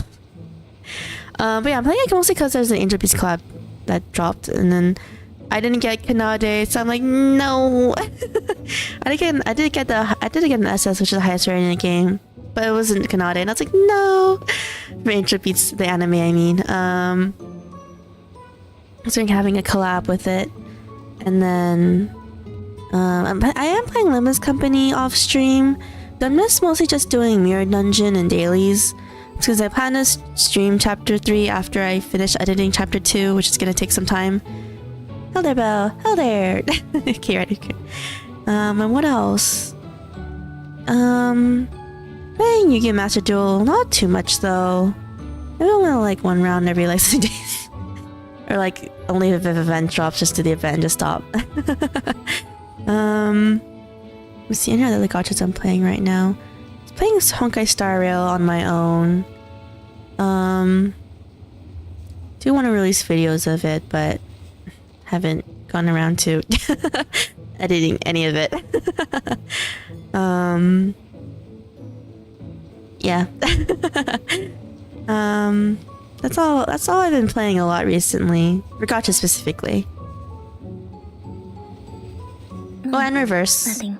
But yeah, I'm playing it mostly because there's an Angel Beast collab that dropped, and then I didn't get Kanade, so I'm like, no. I did get an SS, which is the highest rating in the game, but it wasn't Kanade, and I was like, no. For Angel Beats, the anime, I mean. Considering having a collab with it, and then I am playing Lemma's Company off stream. I'm mostly just doing Mirror Dungeon and dailies, because I plan to stream chapter 3 after I finish editing chapter 2, which is gonna take some time. Hello there, Belle. Hello there. Okay, right. Okay. And what else? Playing Yu-Gi-Oh! Master Duel. Not too much though. Maybe only like one round every like 6 days, or like only if an event drops, just do the event and just stop. Let's see any other gachas I'm playing right now. I'm playing Honkai Star Rail on my own. Do want to release videos of it, but haven't gone around to editing any of it. Yeah. That's all I've been playing a lot recently. For gacha specifically. Oh, and reverse. Nothing.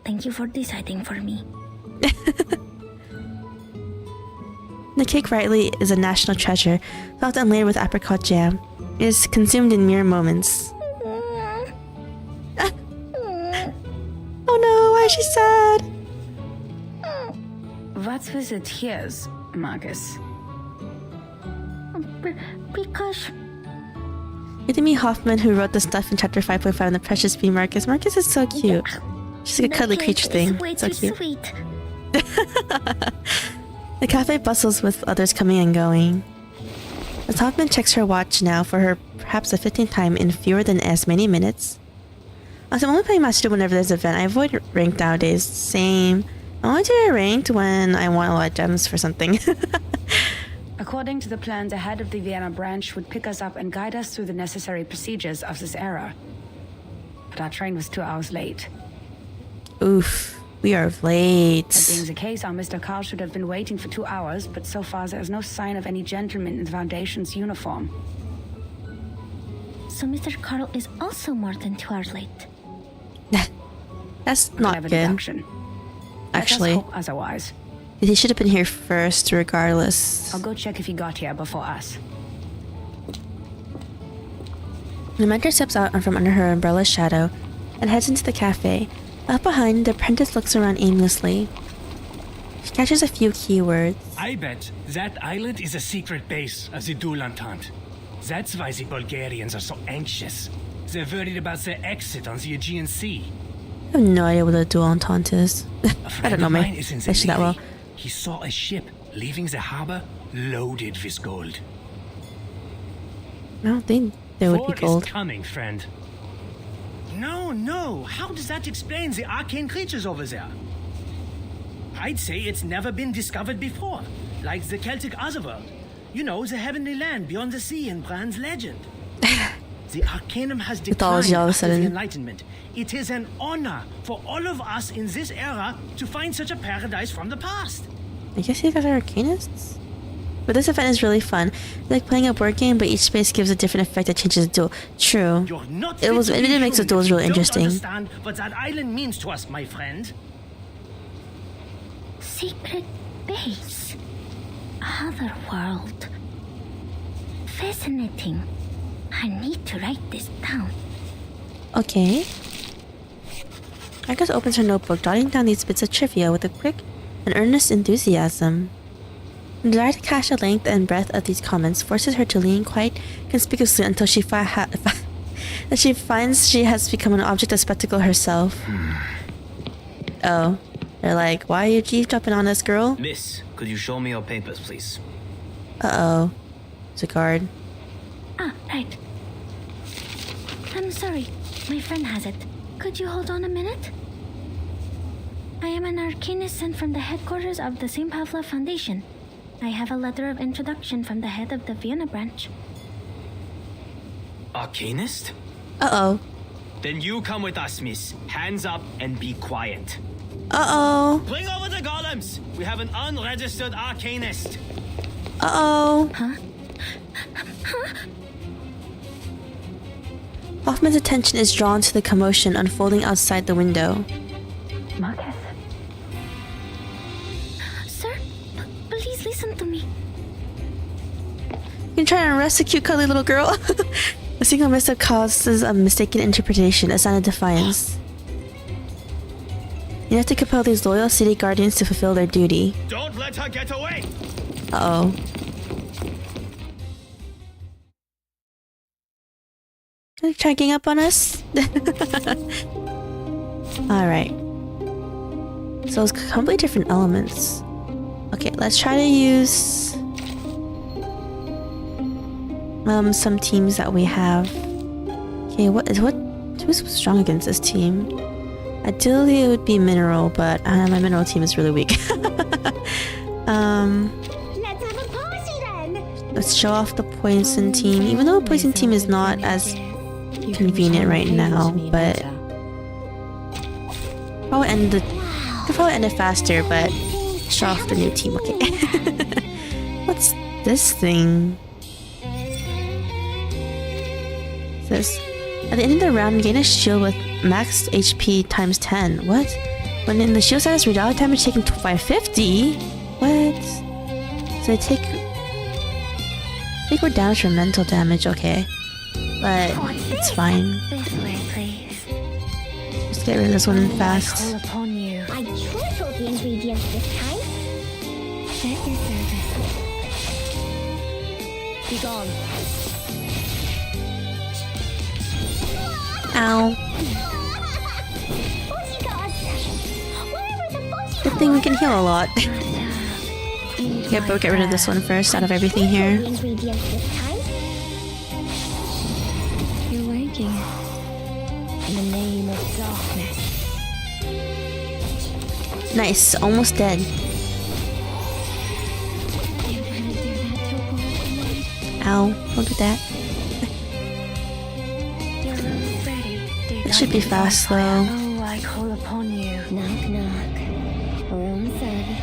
Thank you for deciding for me. The cake rightly is a national treasure, soft and layered with apricot jam. It is consumed in mere moments. Oh no, why is she sad? What's with the tears, Marcus? Because... Amy Hoffman, who wrote the stuff in chapter 5.5 in the Precious Bee Marcus. Marcus is so cute. She's like a cuddly creature thing. Way so too cute. Sweet. The cafe bustles with others coming and going. As Hoffman checks her watch now for her perhaps the 15th time in fewer than as many minutes. Also, I'm only playing Master Duel whenever there's an event. I avoid ranked nowadays. Same. I only do it ranked when I want a lot of gems for something. According to the plan, the head of the Vienna branch would pick us up and guide us through the necessary procedures of this era. But our train was 2 hours late. Oof, we are late. That being the case, our Mr. Carl should have been waiting for 2 hours, but so far there is no sign of any gentleman in the Foundation's uniform. So Mr. Carl is also more than 2 hours late. That's not good. Deduction. Actually, Let us hope otherwise. He should have been here first, regardless. I'll go check if he got here before us. The mentor steps out from under her umbrella's shadow and heads into the cafe. Up behind, the apprentice looks around aimlessly. She catches a few keywords. I bet that island is a secret base of the Duel Entente. That's why the Bulgarians are so anxious. They're worried about their exit on the Aegean Sea. I have no idea what a Duel Entente is. I don't know me. Actually that well. He saw a ship leaving the harbor loaded with gold. I don't think there would be gold. Is coming, friend. No. How does that explain the arcane creatures over there? I'd say it's never been discovered before, like the Celtic Otherworld. You know, the heavenly land beyond the sea in Bran's legend. The Arcanum has declined after the Enlightenment. It is an honor for all of us in this era to find such a paradise from the past. I guess you guys are arcanists? But this event is really fun. It's like playing a board game, but each space gives a different effect that changes the duel. True. It makes the duels really interesting. Don't understand what that island means to us, my friend. Secret base. Other world. Fascinating. I need to write this down. Okay. Marcus opens her notebook, jotting down these bits of trivia with a quick and earnest enthusiasm. The desire to catch the length and breadth of these comments forces her to lean quite conspicuously until she finds she has become an object of spectacle herself. Oh. They're like, why are you eavesdropping on us, girl? Miss, could you show me your papers, please? Uh-oh. It's a guard. Ah, right. I'm sorry. My friend has it. Could you hold on a minute? I am an arcanist sent from the headquarters of the St. Pavlov Foundation. I have a letter of introduction from the head of the Vienna branch. Arcanist? Uh-oh. Then you come with us, miss. Hands up and be quiet. Uh-oh. Bring over the golems! We have an unregistered arcanist. Uh-oh. Huh? Hoffman's attention is drawn to the commotion unfolding outside the window. Marcus. Sir, please listen to me. You can try and arrest a cute cuddly little girl. A single mishap causes a mistaken interpretation, a sign of defiance. You have to compel these loyal city guardians to fulfill their duty. Don't let her get away! Uh-oh. Are they trying up on us? Alright. So it's completely different elements. Okay, let's try to use some teams that we have. Okay, who's strong against this team? Ideally it would be mineral, but my mineral team is really weak. Let's have a party then. Let's show off the poison team, even though the poison team is not as convenient right now, but could probably end it faster, but show off the new team, okay. What's this thing? This at the end of the round, gain a shield with max HP times 10. What? When in the shield status, reduction damage taken by 50? What? So I think we're damaged from mental damage, okay. But it's fine. This way, please. Just get rid of this one fast. I call upon you. I tripled the ingredients this time. At your service. Be gone. Ow. Good thing we can heal a lot. Get rid of this one first out of everything here. You're waking. In the name of darkness. Nice, almost dead. Ow, don't do that. It should be fast though. Oh, I call upon you. Knock, knock. Room service.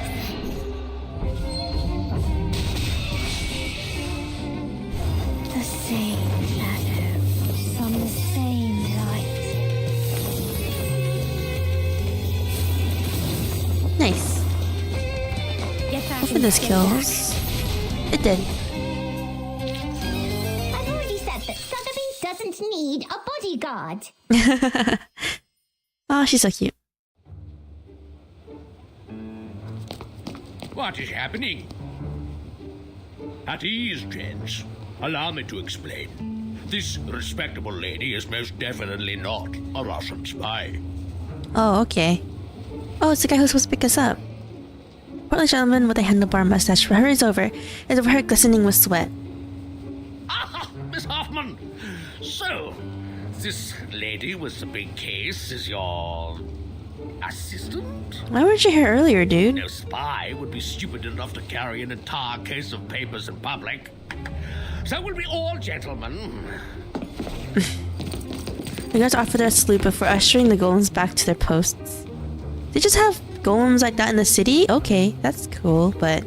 The same shadow from the same light. Nice. Hopefully this kills. It did. I've already said that Sotheby doesn't need a bodyguard. Oh, she's so cute. What is happening? At ease, gents. Allow me to explain. This respectable lady is most definitely not a Russian spy. Oh, okay. Oh, it's the guy who's supposed to pick us up. Portly gentleman with a handlebar mustache hurries over, his hair glistening with sweat. Ah, Miss Hoffman! So, this lady with the big case is your assistant? Why weren't you here earlier, dude? No spy would be stupid enough to carry an entire case of papers in public. So we'll be all gentlemen. The guards offer their salute before ushering the golems back to their posts. They just have golems like that in the city? Okay, that's cool, but...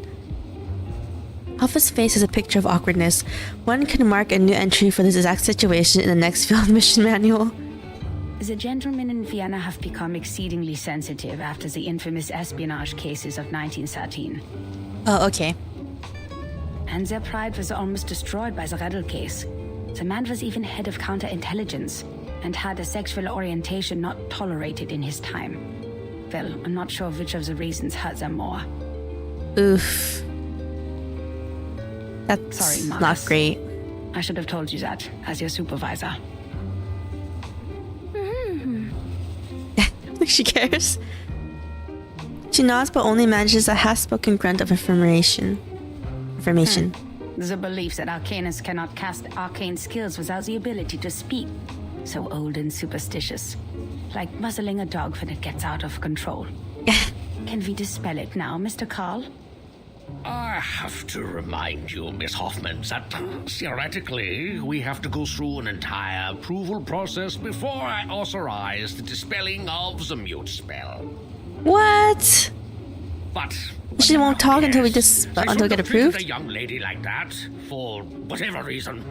Alpha's face is a picture of awkwardness. One can mark a new entry for this exact situation in the next field mission manual. The gentlemen in Vienna have become exceedingly sensitive after the infamous espionage cases of 1913. Oh, okay. And their pride was almost destroyed by the Redl case. The man was even head of counterintelligence and had a sexual orientation not tolerated in his time. Well, I'm not sure which of the reasons hurt them more. Oof. That's sorry, Marcus. Not great. I should have told you that, as your supervisor. She cares. She nods but only manages a half-spoken grunt of information. The belief that arcanists cannot cast arcane skills without the ability to speak. So old and superstitious. Like muzzling a dog when it gets out of control. Can we dispel it now, Mr. Carl? I have to remind you, Miss Hoffman, that theoretically we have to go through an entire approval process before I authorize the dispelling of the mute spell. What? But she won't talk until we until we get approved. A young lady like that for whatever reason.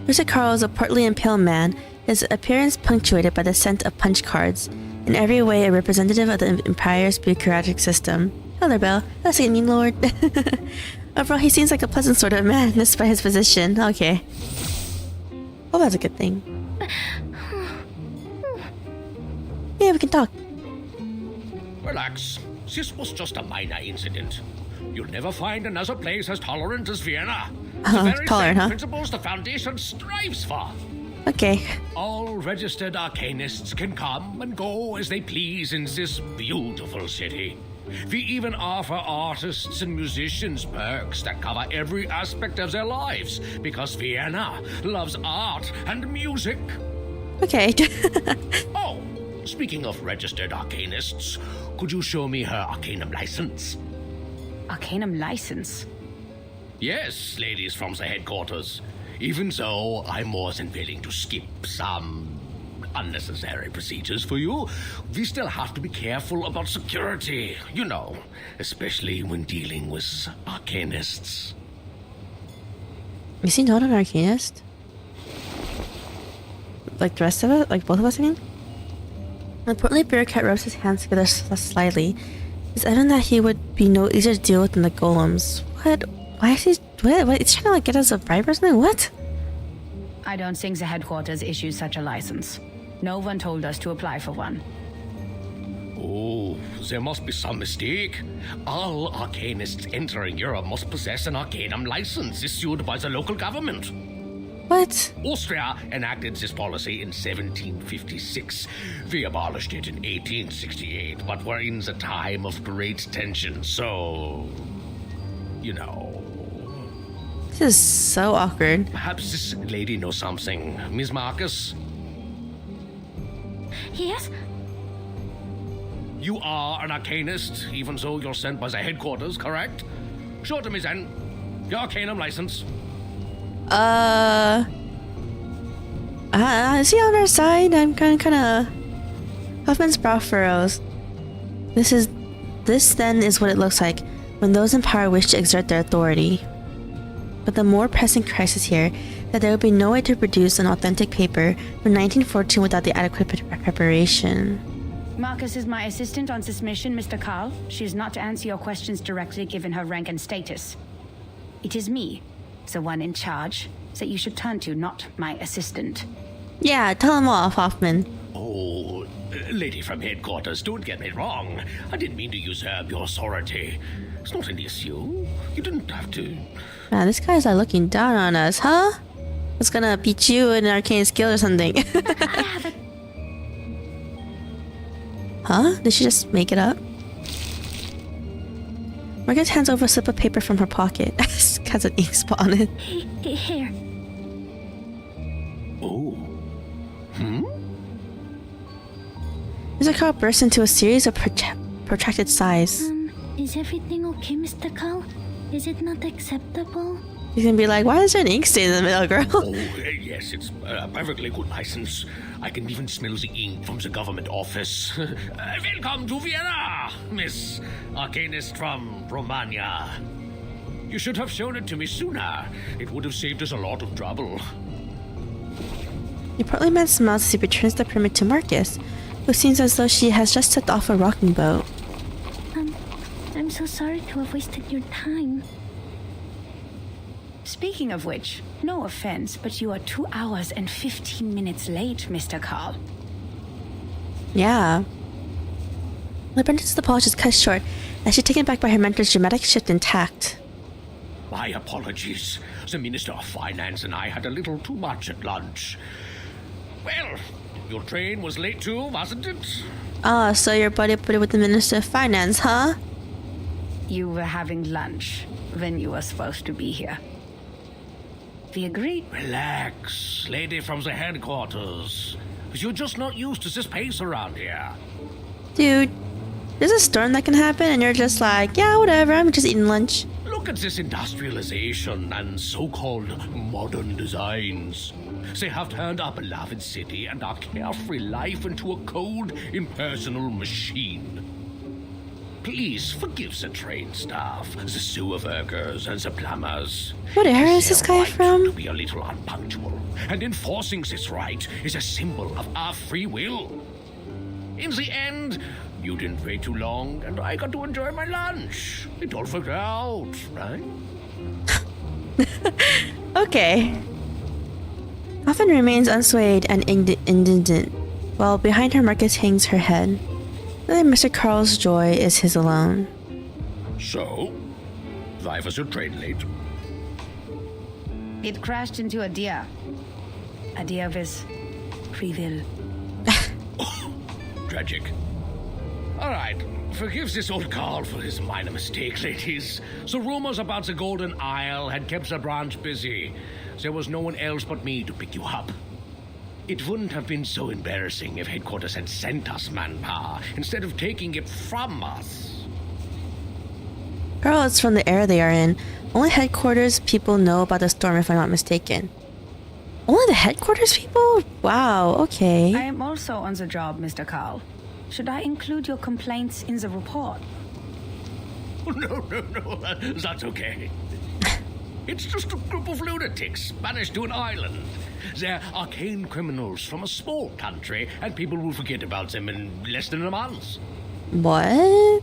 Mr. Carl is a portly and pale man, his appearance punctuated by the scent of punch cards, in every way a representative of the Empire's bureaucratic system. Hello, Belle. That's a mean lord. Overall, he seems like a pleasant sort of man, despite his position. Okay. Well, that's a good thing. Yeah, we can talk. Relax. This was just a minor incident. You'll never find another place as tolerant as Vienna. The very tolerant, same huh? principles the Foundation strives for. Okay. All registered arcanists can come and go as they please in this beautiful city. We even offer artists and musicians perks that cover every aspect of their lives, because Vienna loves art and music. Okay. Oh, speaking of registered arcanists, could you show me her arcanum license? Arcanum license? Yes, ladies from the headquarters. Even so, I'm more than willing to skip some unnecessary procedures for you. We still have to be careful about security, you know, especially when dealing with arcanists. Is he not an arcanist? Like the rest of it? Like both of us, I mean? The portly bureaucrat rubs his hands together slightly. It's evident that he would be no easier to deal with than the golems. What? Why is he... What? It's trying to like get us a bribe or something? What? I don't think the headquarters issues such a license. No one told us to apply for one. Oh, there must be some mistake. All arcanists entering Europe must possess an arcanum license issued by the local government. What? Austria enacted this policy in 1756. We abolished it in 1868, but we're in the time of great tension, so... you know... This is so awkward. Perhaps this lady knows something. Miss Marcus? Yes? You are an arcanist, even though you're sent by the headquarters, correct? Show to me then. Your arcanum license. Is he on our side? I'm kind of... Huffman's brow furrows. This then is what it looks like when those in power wish to exert their authority. But the more pressing crisis here, that there would be no way to produce an authentic paper from 1914 without the adequate preparation. Marcus is my assistant on this mission, Mr. Carl. She is not to answer your questions directly given her rank and status. It is me, the one in charge, that you should turn to, not my assistant. Yeah, tell him off, Hoffman. Oh, lady from headquarters, don't get me wrong. I didn't mean to usurp your authority. It's not an issue. You didn't have to. Man, this guy's looking down on us, huh? It's gonna beat you in an arcane skill or something. I have it. Huh? Did she just make it up? Margaret hands over a slip of paper from her pocket. It has an ink spot on it. Here. Oh. Mr. Carl bursts into a series of protracted sighs. Is everything okay, Mr. Carl? Is it not acceptable? He's gonna be like, why is there an ink stain in the middle, girl? Oh, yes, it's a perfectly good license. I can even smell the ink from the government office. Welcome to Vienna, Miss Arcanist from Romania. You should have shown it to me sooner. It would have saved us a lot of trouble. The portly man smiles as he returns the permit to Marcus, who seems as though she has just stepped off a rocking boat. I'm so sorry to have wasted your time. Speaking of which, no offense, but you are 2 hours and 15 minutes late, Mr. Carl. Yeah. The apprentice's apology is cut short as she's taken back by her mentor's dramatic shift in tact. My apologies. The Minister of Finance and I had a little too much at lunch. Well, your train was late too, wasn't it? Ah, so you're buddy with the Minister of Finance, huh? You were having lunch when you were supposed to be here. We agree. Relax, lady from the headquarters. You're just not used to this pace around here. Dude, there's a storm that can happen and you're just like, yeah, whatever, I'm just eating lunch. Look at this industrialization and so-called modern designs. They have turned our beloved city and our carefree life into a cold, impersonal machine. Please forgive the train staff, the sewer workers, and the plumbers. What era is this guy from? To be a little unpunctual, and enforcing this right is a symbol of our free will. In the end, you didn't wait too long, and I got to enjoy my lunch. It all worked out, right? Okay. Often remains unswayed and indignant, while behind her Marcus hangs her head. Really, Mr. Carl's joy is his alone. So, why was your train late? It crashed into a deer. A deer with free will. Tragic. All right, forgive this old Carl for his minor mistake, ladies. The rumors about the Golden Isle had kept the branch busy. There was no one else but me to pick you up. It wouldn't have been so embarrassing if headquarters had sent us manpower instead of taking it from us. Girl, it's from the era they are in. Only headquarters people know about the storm, if I'm not mistaken. Only the headquarters people? Wow, okay. I am also on the job, Mr. Carl. Should I include your complaints in the report? No, that's okay. It's just a group of lunatics banished to an island. They're arcane criminals from a small country, and people will forget about them in less than a month. What?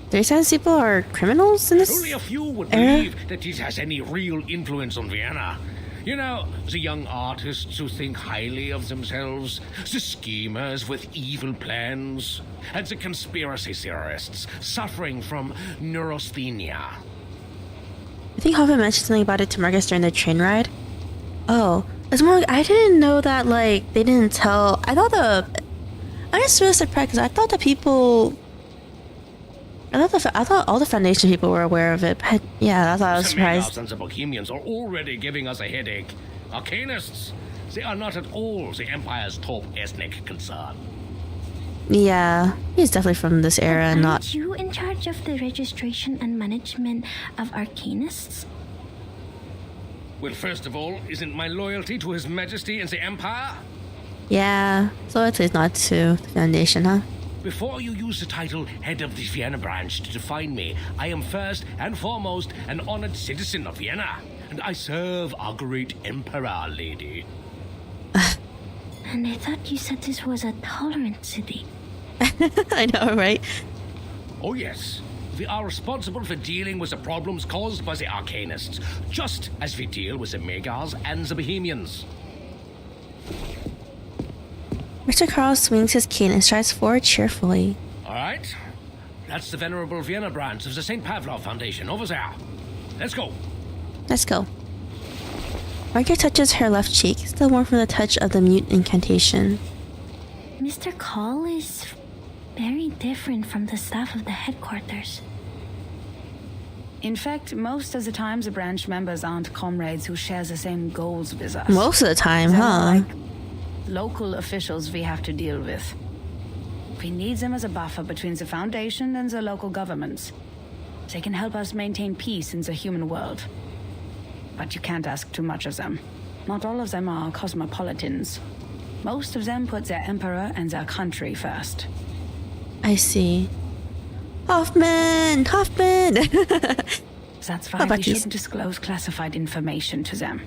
37 people are criminals in this Only a few would era? believe that it has any real influence on Vienna. You know, the young artists who think highly of themselves, the schemers with evil plans, and the conspiracy theorists suffering from neurasthenia. I think Hoffman mentioned something about it to Marcus during the train ride. Oh, it's more like I didn't know that, like, they didn't tell. I'm just really surprised because I thought all the Foundation people were aware of it, but yeah, I was surprised. The Bohemians are already giving us a headache. Arcanists, they are not at all the Empire's top ethnic concern. Yeah, he's definitely from this era and not... Aren't you in charge of the registration and management of Arcanists? Well, first of all, isn't my loyalty to His Majesty and the Empire? Yeah, so it's not to the Foundation, huh? Before you use the title Head of the Vienna Branch to define me, I am first and foremost an honored citizen of Vienna, and I serve our great Emperor, lady. And I thought you said this was a tolerant city. I know, right? Oh yes, we are responsible for dealing with the problems caused by the Arcanists, just as we deal with the Megars and the Bohemians. Mr. Carl swings his cane and strides forward cheerfully. All right, that's the venerable Vienna branch of the St. Pavlov Foundation over there. Let's go. Let's go. Margaret touches her left cheek, still warm from the touch of the mute incantation. Mr. Carl is very different from the staff of the headquarters. In fact, most of the time the branch members aren't comrades who share the same goals with us. Most of the time, They're huh? like local officials we have to deal with. We need them as a buffer between the Foundation and the local governments. They can help us maintain peace in the human world. But you can't ask too much of them. Not all of them are cosmopolitans. Most of them put their emperor and their country first. I see. Hoffman! That's why we shouldn't disclose classified information to them.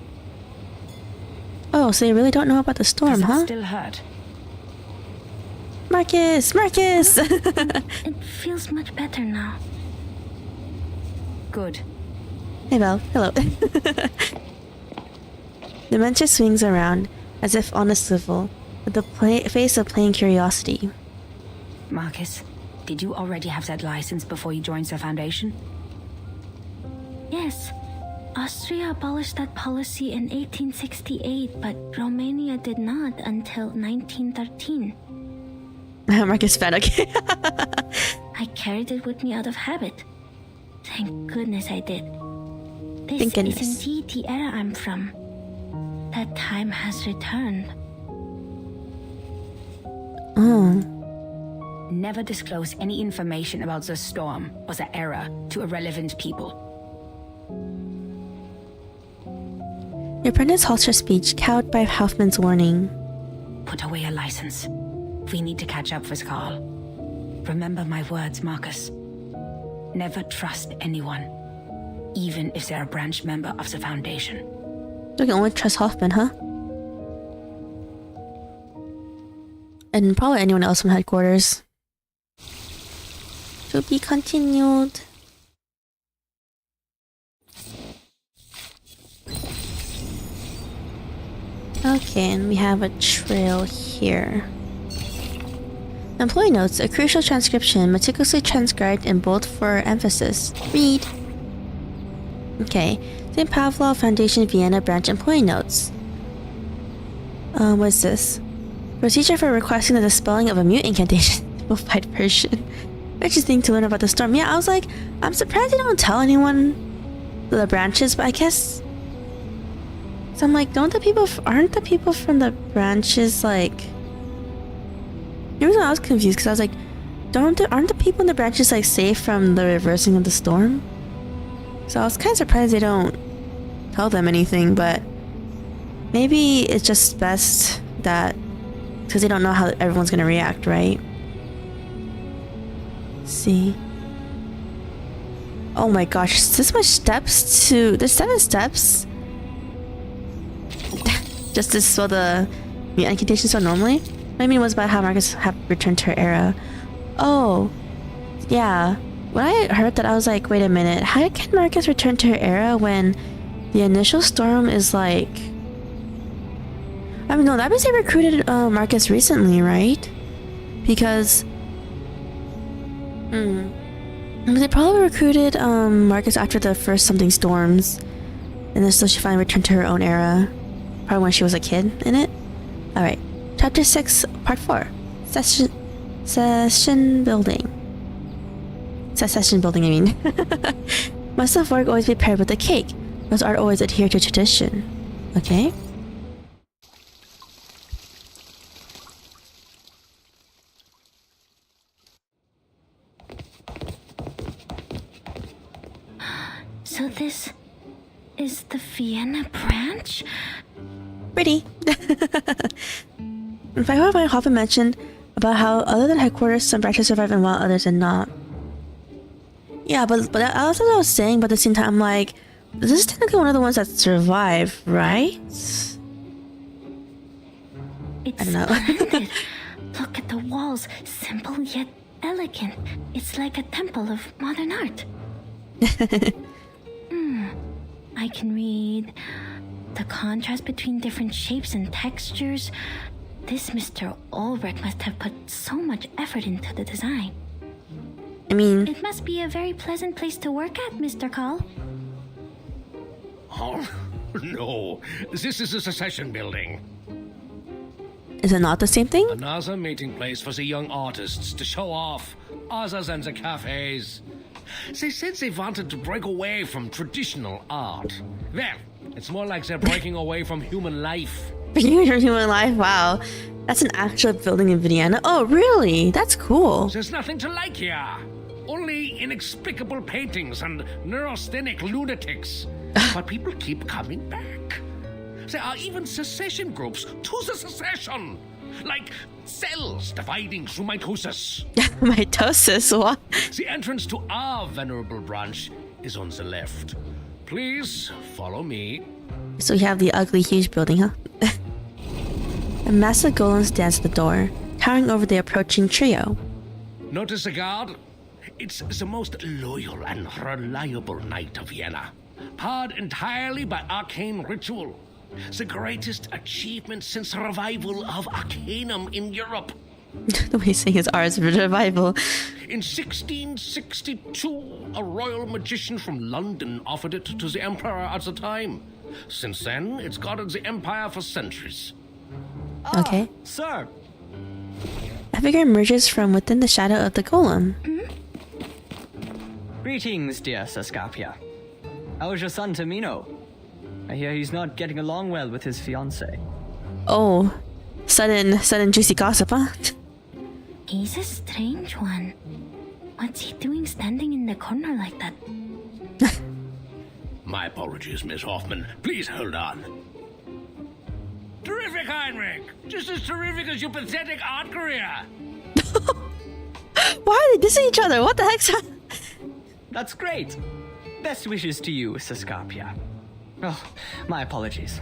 Oh, so you really don't know about the storm, huh? Still hurt. Marcus! It feels much better now. Good. Hey, Belle. Hello. Dementia swings around, as if on a swivel, with the face of plain curiosity. Marcus, did you already have that license before you joined the Foundation? Yes. Austria abolished that policy in 1868, but Romania did not until 1913. Marcus fed, okay. I carried it with me out of habit. Thank goodness I did. This Thank goodness. is indeed the era I'm from. That time has returned. Oh. Never disclose any information about the storm or the era to irrelevant people. Your apprentice halts her speech, cowed by Hoffman's warning. Put away your license. We need to catch up with Carl. Remember my words, Marcus. Never trust anyone, even if they're a branch member of the Foundation. You can only trust Hoffman, huh? And probably anyone else from headquarters. To be continued. Okay, and we have a trail here. Employee notes, a crucial transcription, meticulously transcribed in bold for emphasis. Read. Okay, St. Pavlov Foundation Vienna branch employee notes. What's this? Procedure for requesting the dispelling of a mute incantation. Simplified version. Interesting to learn about the storm. Yeah, I was like, I'm surprised they don't tell anyone the branches, but I guess. So I'm like, aren't the people from the branches like? The reason I was confused because I was like, aren't the people in the branches like safe from the reversing of the storm? So I was kind of surprised they don't tell them anything, but maybe it's just best that because they don't know how everyone's gonna react, right? Let's see. Oh my gosh, this much steps to there's 7 steps. Just to spell the incantation so normally. I mean, it was about how Marcus had returned to her era. Oh, yeah. When I heard that, I was like, wait a minute. How can Marcus return to her era when the initial storm is like... I mean, no, that means they recruited Marcus recently, right? Because... They probably recruited Marcus after the first something storms. And then still she finally returned to her own era. Probably when she was a kid in it. Alright. Chapter 6, Part 4. Session building. Secession building, I mean. Must the fork always be paired with the cake? Must art always adhere to tradition? Okay. So this is the Vienna branch? Pretty. In fact, what Hoffman mentioned about how other than headquarters, some branches survive and while others did not. Yeah, but that's what I was saying, but at the same time, I'm like, this is technically one of the ones that survive, right? It's I don't know. splendid. Look at the walls, simple yet elegant. It's like a temple of modern art. I can read the contrast between different shapes and textures. This Mr. Ulrich must have put so much effort into the design. I mean... It must be a very pleasant place to work at, Mr. Call. Oh, no. This is a secession building. Is it not the same thing? Another meeting place for the young artists to show off, other than the cafes. They said they wanted to break away from traditional art. Well, it's more like they're breaking away from human life. Human life? Wow. That's an actual building in Vienna? Oh, really? That's cool. There's nothing to like here. Only inexplicable paintings and neurasthenic lunatics. But people keep coming back. There are even secession groups to the secession. Like cells dividing through mitosis. Mitosis? What? The entrance to our venerable branch is on the left. Please follow me. So we have the ugly, huge building, huh? A massive golem stands at the door, towering over the approaching trio. Notice the guard? It's the most loyal and reliable knight of Vienna. Powered entirely by arcane ritual. The greatest achievement since the revival of Arcanum in Europe. The way he's saying his R is revival. In 1662, a royal magician from London offered it to the emperor at the time. Since then, it's guarded the empire for centuries. Okay. Sir! A figure emerges from within the shadow of the golem. Greetings, dear Saskapia. How is your son Tamino? I hear he's not getting along well with his fiancée. Oh, sudden juicy gossip, huh? He's a strange one. What's he doing standing in the corner like that? My apologies, Miss Hoffman. Please hold on. Terrific, Heinrich! Just as terrific as your pathetic art career! Why are they dissing each other? What the heck's that? That's great. Best wishes to you, Sascapia. Oh, my apologies.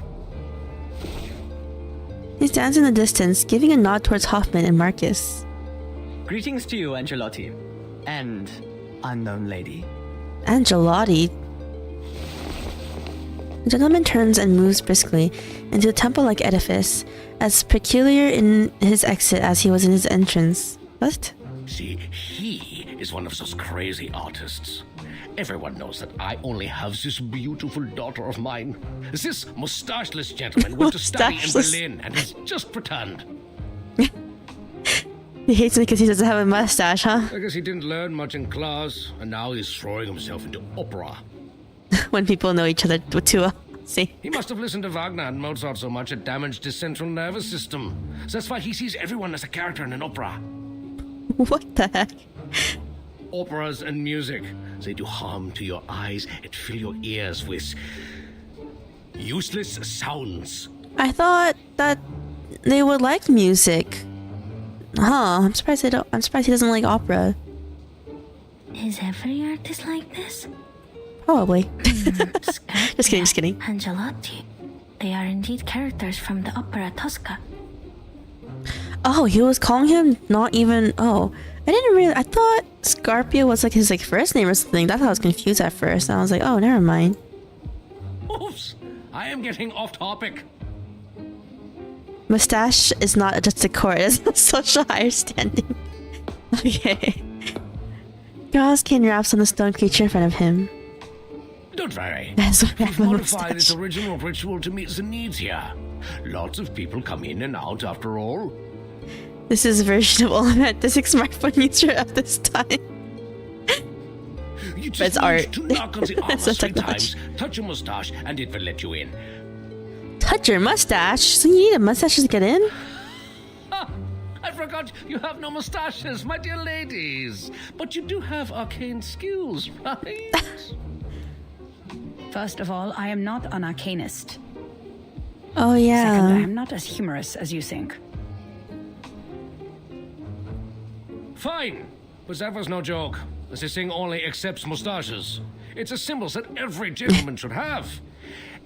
He stands in the distance, giving a nod towards Hoffman and Marcus. Greetings to you, Angelotti. And unknown lady. Angelotti? The gentleman turns and moves briskly into the temple-like edifice, as peculiar in his exit as he was in his entrance. What? See, he is one of those crazy artists. Everyone knows that I only have this beautiful daughter of mine. This mustacheless gentleman went to study in Berlin and has just pretend. He hates me because he doesn't have a mustache, huh? I guess he didn't learn much in class, and now he's throwing himself into opera. When people know each other too, see. He must have listened to Wagner and Mozart so much it damaged his central nervous system. So that's why he sees everyone as a character in an opera. What the heck? Operas and music, they do harm to your eyes and fill your ears with useless sounds. I thought that they would like music. Huh, I'm surprised he doesn't like opera. Is every artist like this? Probably. Just kidding. Angelotti. They are indeed characters from the opera Tosca. Oh, he was calling him not even... Oh, I thought Scarpia was like his first name or something. That's how I was confused at first. And I was like, oh, never mind. Oops, I am getting off topic. Mustache is not just decor, it is a social higher standing. Okay. Gausskin raps on the stone creature in front of him. Don't worry. We've We've modified its original ritual to meet the needs here. Lots of people come in and out after all. This is a version of all-romantic smartphone user at this time. You just it's art. To knock on the armor It's not 3 technology. times, touch your mustache, and it will let you in. Touch your mustache? So you need a mustache to get in? Ah, I forgot you have no mustaches, my dear ladies. But you do have arcane skills, right? First of all, I am not an arcanist. Oh, yeah. Second, I am not as humorous as you think. Fine, but that was no joke. This thing only accepts mustaches. It's a symbol that every gentleman should have.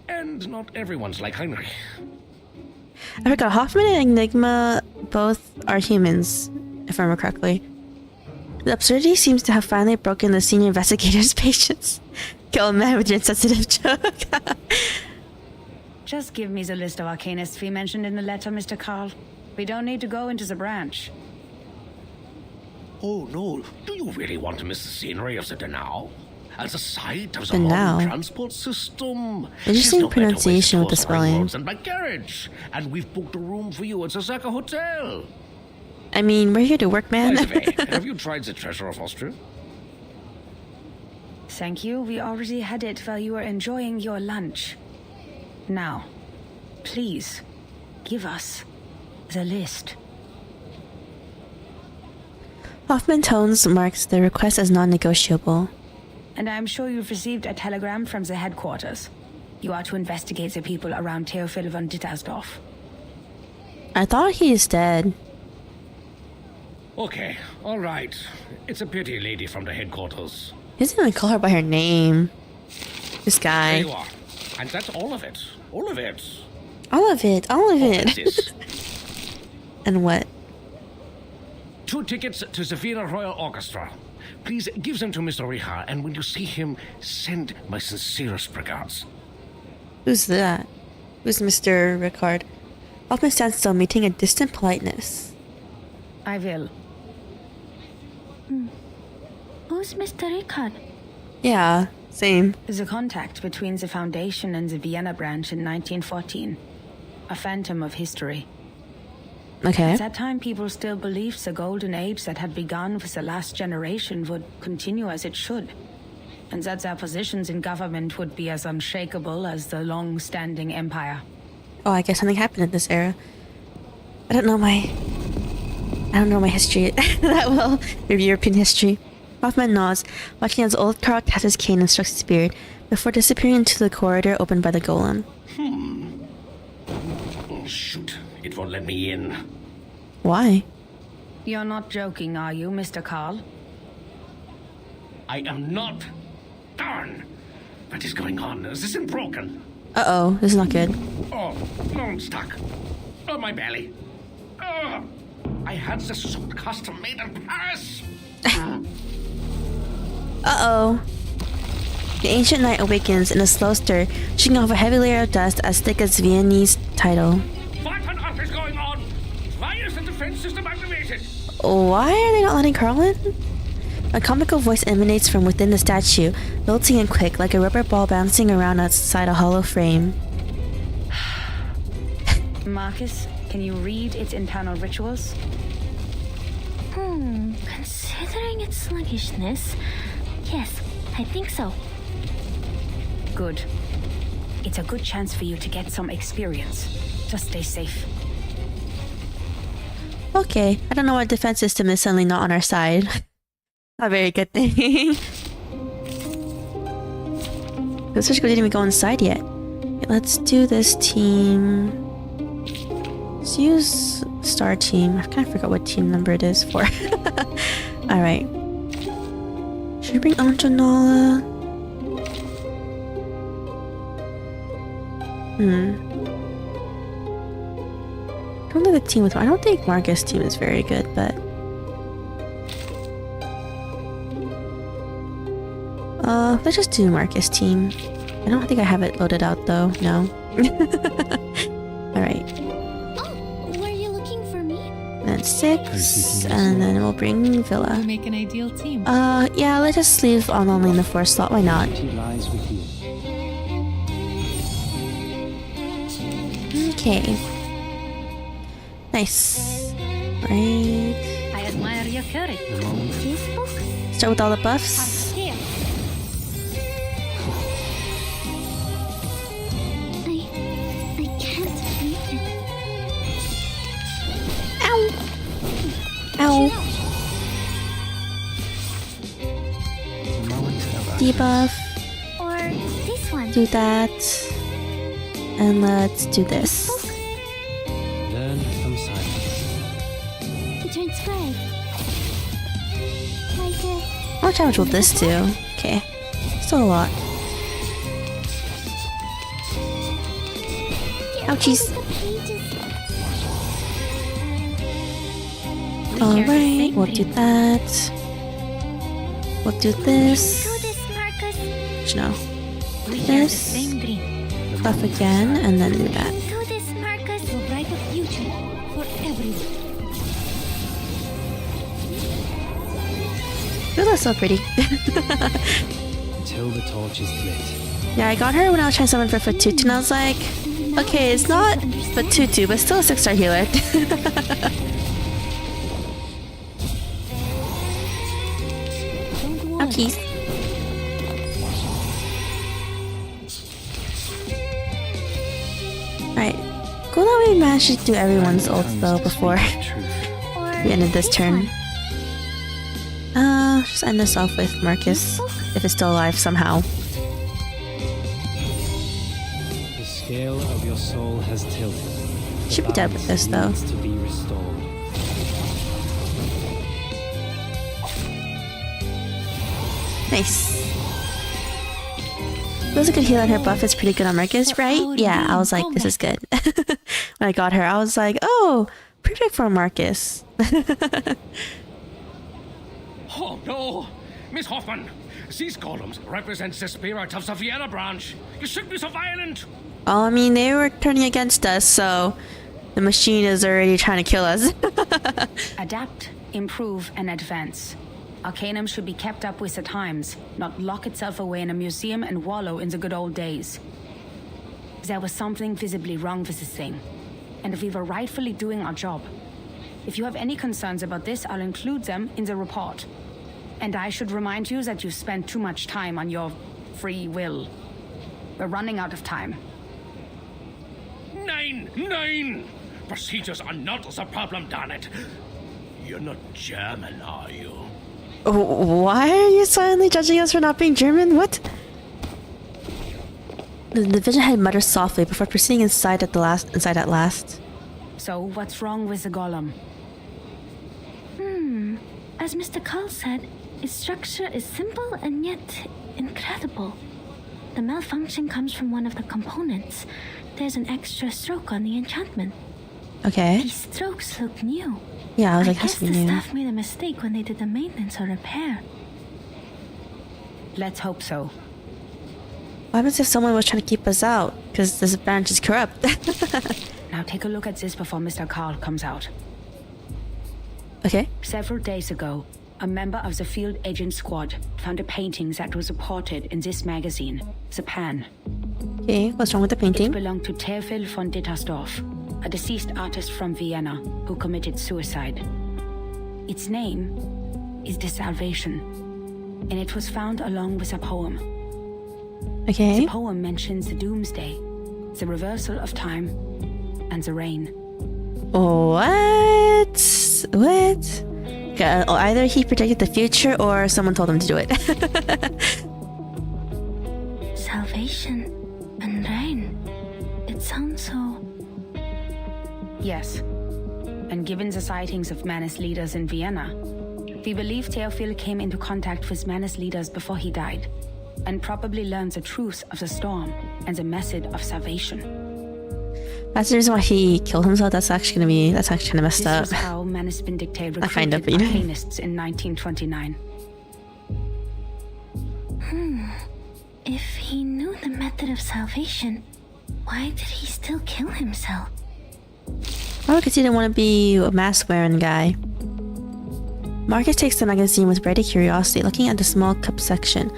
And not everyone's like Heinrich. I forgot, Hoffman and Enigma both are humans, if I remember correctly. The absurdity seems to have finally broken the senior investigator's patience. Kill a man with your insensitive joke. Just give me the list of arcanists we mentioned in the letter, Mr. Carl. We don't need to go into the branch. Oh, no. Do you really want to miss the scenery of the Danau? And the sight of the Danau? modern transport system? Interesting There's no better way to pronunciation with the cross our spelling. roads than by carriage. And we've booked a room for you at the Saka Hotel. I mean, we're here to work, man. By the way, have you tried the treasure of Austria? Thank you. We already had it while you were enjoying your lunch. Now, please, give us the list. Hoffman tones marks the request as non-negotiable. And I'm sure you've received a telegram from the headquarters. You are to investigate the people around Theophil von Dittarsdorf. I thought he is dead. Okay, all right. It's a pity, lady from the headquarters. He doesn't even call her by her name. This guy. There you are. And that's all of it. All of it. All of it. All of it. This. And what? 2 tickets to the Wiener Royal Orchestra. Please give them to Mr. Richard, and when you see him, send my sincerest regards. Who's that? Who's Mr. Ricard? Hoffman stands still, meeting a distant politeness. I will. Who's Mr. Ricard? Yeah, same. The contact between the Foundation and the Vienna branch in 1914. A phantom of history. Okay. At that time, people still believed the golden age that had begun with the last generation would continue as it should. and that their positions in government would be as unshakable as the long-standing empire. Oh, I guess something happened in this era. I don't know my history that well, of European history. Hoffman nods, watching as old Carl taps his cane and strokes his beard, before disappearing into the corridor opened by the golem. Shoot, it won't let me in. Why? You're not joking, are you, Mr. Carl? I am not. Darn! What is going on? Is this thing broken? Uh-oh, this is not good. Oh, no, I'm stuck. Oh, my belly. Oh, I had this suit custom made in Paris. Uh-oh. The ancient knight awakens in a slow stir, shaking off a heavy layer of dust as thick as Viennese title. What on earth is going on? Why is the defense system activated? Why are they not letting Carl in? A comical voice emanates from within the statue, lilting and quick, like a rubber ball bouncing around outside a hollow frame. Marcus, can you read its internal rituals? Considering its sluggishness, yes, I think so. Good. It's a good chance for you to get some experience. Just stay safe. Okay, I don't know why the defense system is suddenly not on our side. Not a very good thing. Especially we didn't even go inside yet. Okay, let's do this team. Let's use star team. I kind of forgot what team number it is for. Alright. Should we bring Anjanala? I don't think the team with... I don't think Marcus' team is very good, but... let's just do Marcus' team. I don't think I have it loaded out though. No. Alright. Oh, were you looking for me? And 6, and then we'll bring Villa. Make an ideal team. Yeah, let's just leave on only in the 4th slot. Why not? Okay. Nice. Right. I admire your courage. This book? Start with all the buffs. Here. I can't read it. Ow! Ow! Debuff. Or this one. Do that. And let's do this. Learn from silence. It turns gray. Like How much damage will this do? Okay. Still a lot. Ouchies. Alright, we'll do that. We'll do this. No. This. Buff again, and then do that. Do this, Marcus. The brighter future for everyone. Ooh, that's so pretty. Until the torch is lit. Yeah, I got her when I was trying to summon for Ftuber, and I was like, okay, it's not Ftuber, but still a 6-star healer. Ouchies. Alright. Cool that we managed to do everyone's ults though before we ended this turn. Just end this off with Marcus, if it's still alive somehow. The scale of your soul has tilted. Should be dead with this though. To be restored. Nice. It was a good heal and her buff is pretty good on Marcus, right? Yeah, I was like, this is good. When I got her, I was like, oh, perfect for Marcus. Oh no! Miss Hoffman! These golems represent the spirit of the Vienna branch. You shouldn't be so violent! Well, I mean, they were turning against us, so the machine is already trying to kill us. Adapt, improve, and advance. Arcanum should be kept up with the times, not lock itself away in a museum and wallow in the good old days. There was something visibly wrong with this thing, and we were rightfully doing our job. If you have any concerns about this, I'll include them in the report. And I should remind you that you spend too much time on your free will. We're running out of time. Nein! Procedures are not the problem, darn it. You're not German, are you? Why are you silently judging us for not being German? What? The vision head mutters softly before proceeding inside at last. So, what's wrong with the golem? As Mr. Carl said, its structure is simple and yet incredible. The malfunction comes from one of the components. There's an extra stroke on the enchantment. Okay. These strokes look new. Yeah, I was I like, has guess to be the new. staff made a mistake when they did the maintenance or repair. Let's hope so. What happens if someone was trying to keep us out? Because this branch is corrupt. Now take a look at this before Mr. Carl comes out. Okay. Several days ago, a member of the field agent squad found a painting that was reported in this magazine, The Pan. Okay, what's wrong with the painting? It belonged to Teofil von Dittarsdorf, a deceased artist from Vienna who committed suicide. Its name is The Salvation, and it was found along with a poem. Okay. The poem mentions the doomsday, the reversal of time, and the rain. What? What? Okay, either he predicted the future or someone told him to do it. Salvation and rain. It sounds so... Yes. And given the sightings of Manus leaders in Vienna, we believe Teofil came into contact with Manus leaders before he died, and probably learned the truth of the storm and the method of salvation. That's the reason why he killed himself. That's actually kind of messed up. This was how Manus Vindicte recruited kind of, you know. arcanists in 1929. If he knew the method of salvation, why did he still kill himself? Oh, because he didn't want to be a mask-wearing guy. Marcus takes the magazine with ready curiosity, looking at the small cup section.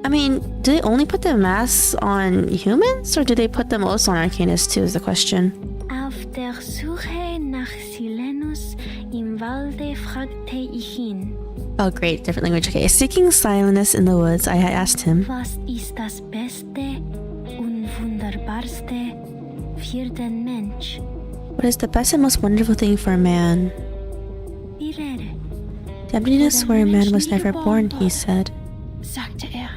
I mean, do they only put the masks on humans, or do they put them also on arcanists too, is the question. Auf der Suche nach Silenus im Walde fragte ich ihn. Oh great, different language. Okay, seeking silence in the woods, I asked him. Was ist das Beste und Wunderbarste für den Mensch? What is the best and most wonderful thing for a man? Die Leere. The emptiness where a man was never born, he said. Sagte er.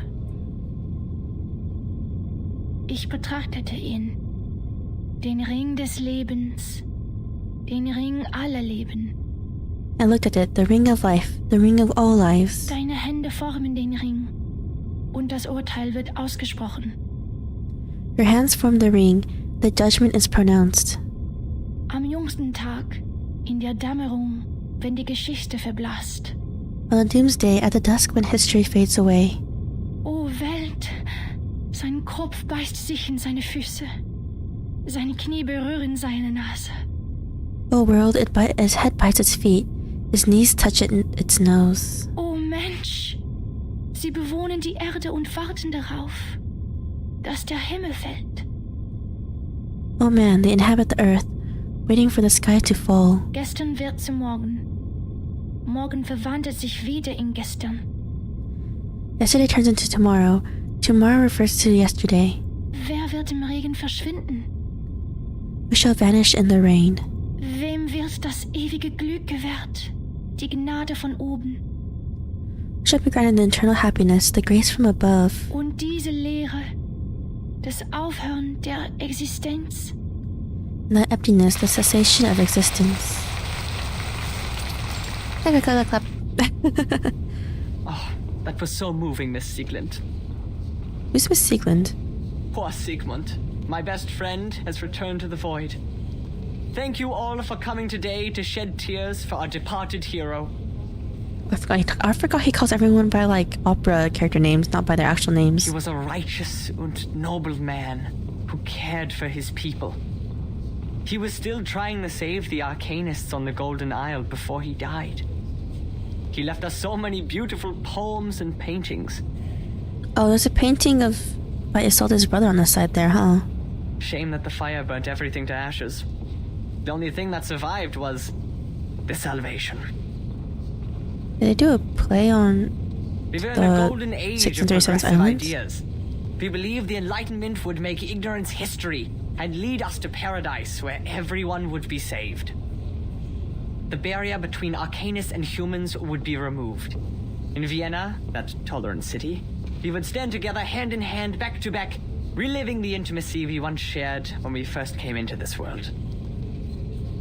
Ich betrachtete ihn, den Ring des Lebens, den Ring aller Leben. I looked at it, the ring of life, the ring of all lives. Deine Hände formen den Ring, und das Urteil wird ausgesprochen. Your hands form the ring, the judgment is pronounced. Am jüngsten Tag, in der Dämmerung, wenn die Geschichte verblasst. On the doomsday, at the dusk when history fades away. O Welt, sein Kopf beißt sich in seine Füße. Seine Knie berühren seine Nase. O world, its head bites its feet. His knees touch its nose. O Mensch, sie bewohnen die Erde und warten darauf, dass der Himmel fällt. O man, they inhabit the earth, waiting for the sky to fall. Gestern wird zum Morgen. Morgen verwandelt sich wieder in gestern. Yesterday turns into tomorrow. Tomorrow refers to yesterday. Wer wird im Regen verschwinden? We shall vanish in the rain. Wem wird das ewige Glück gewährt? Die Gnade von oben. We shall be granted the eternal happiness, the grace from above. Und diese Leere, das Aufhören der Existenz. And that emptiness, the cessation of existence. Clap. Oh, that was so moving, Miss Siegland. Who's Miss Siegland? Poor Sigmund. My best friend has returned to the void. Thank you all for coming today to shed tears for our departed hero. I forgot he calls everyone by like opera character names, not by their actual names. He was a righteous and noble man who cared for his people. He was still trying to save the Arcanists on the Golden Isle before he died. He left us so many beautiful poems and paintings. Oh, there's a painting of by Isolde's brother on the side there, huh? Shame that the fire burnt everything to ashes. The only thing that survived was the salvation. Did they do a play on We were in a golden age of 637 progressive islands? ideas. We believed the Enlightenment would make ignorance history and lead us to paradise where everyone would be saved. The barrier between Arcanists and humans would be removed. In Vienna, that tolerant city, we would stand together hand in hand, back to back, reliving the intimacy we once shared when we first came into this world.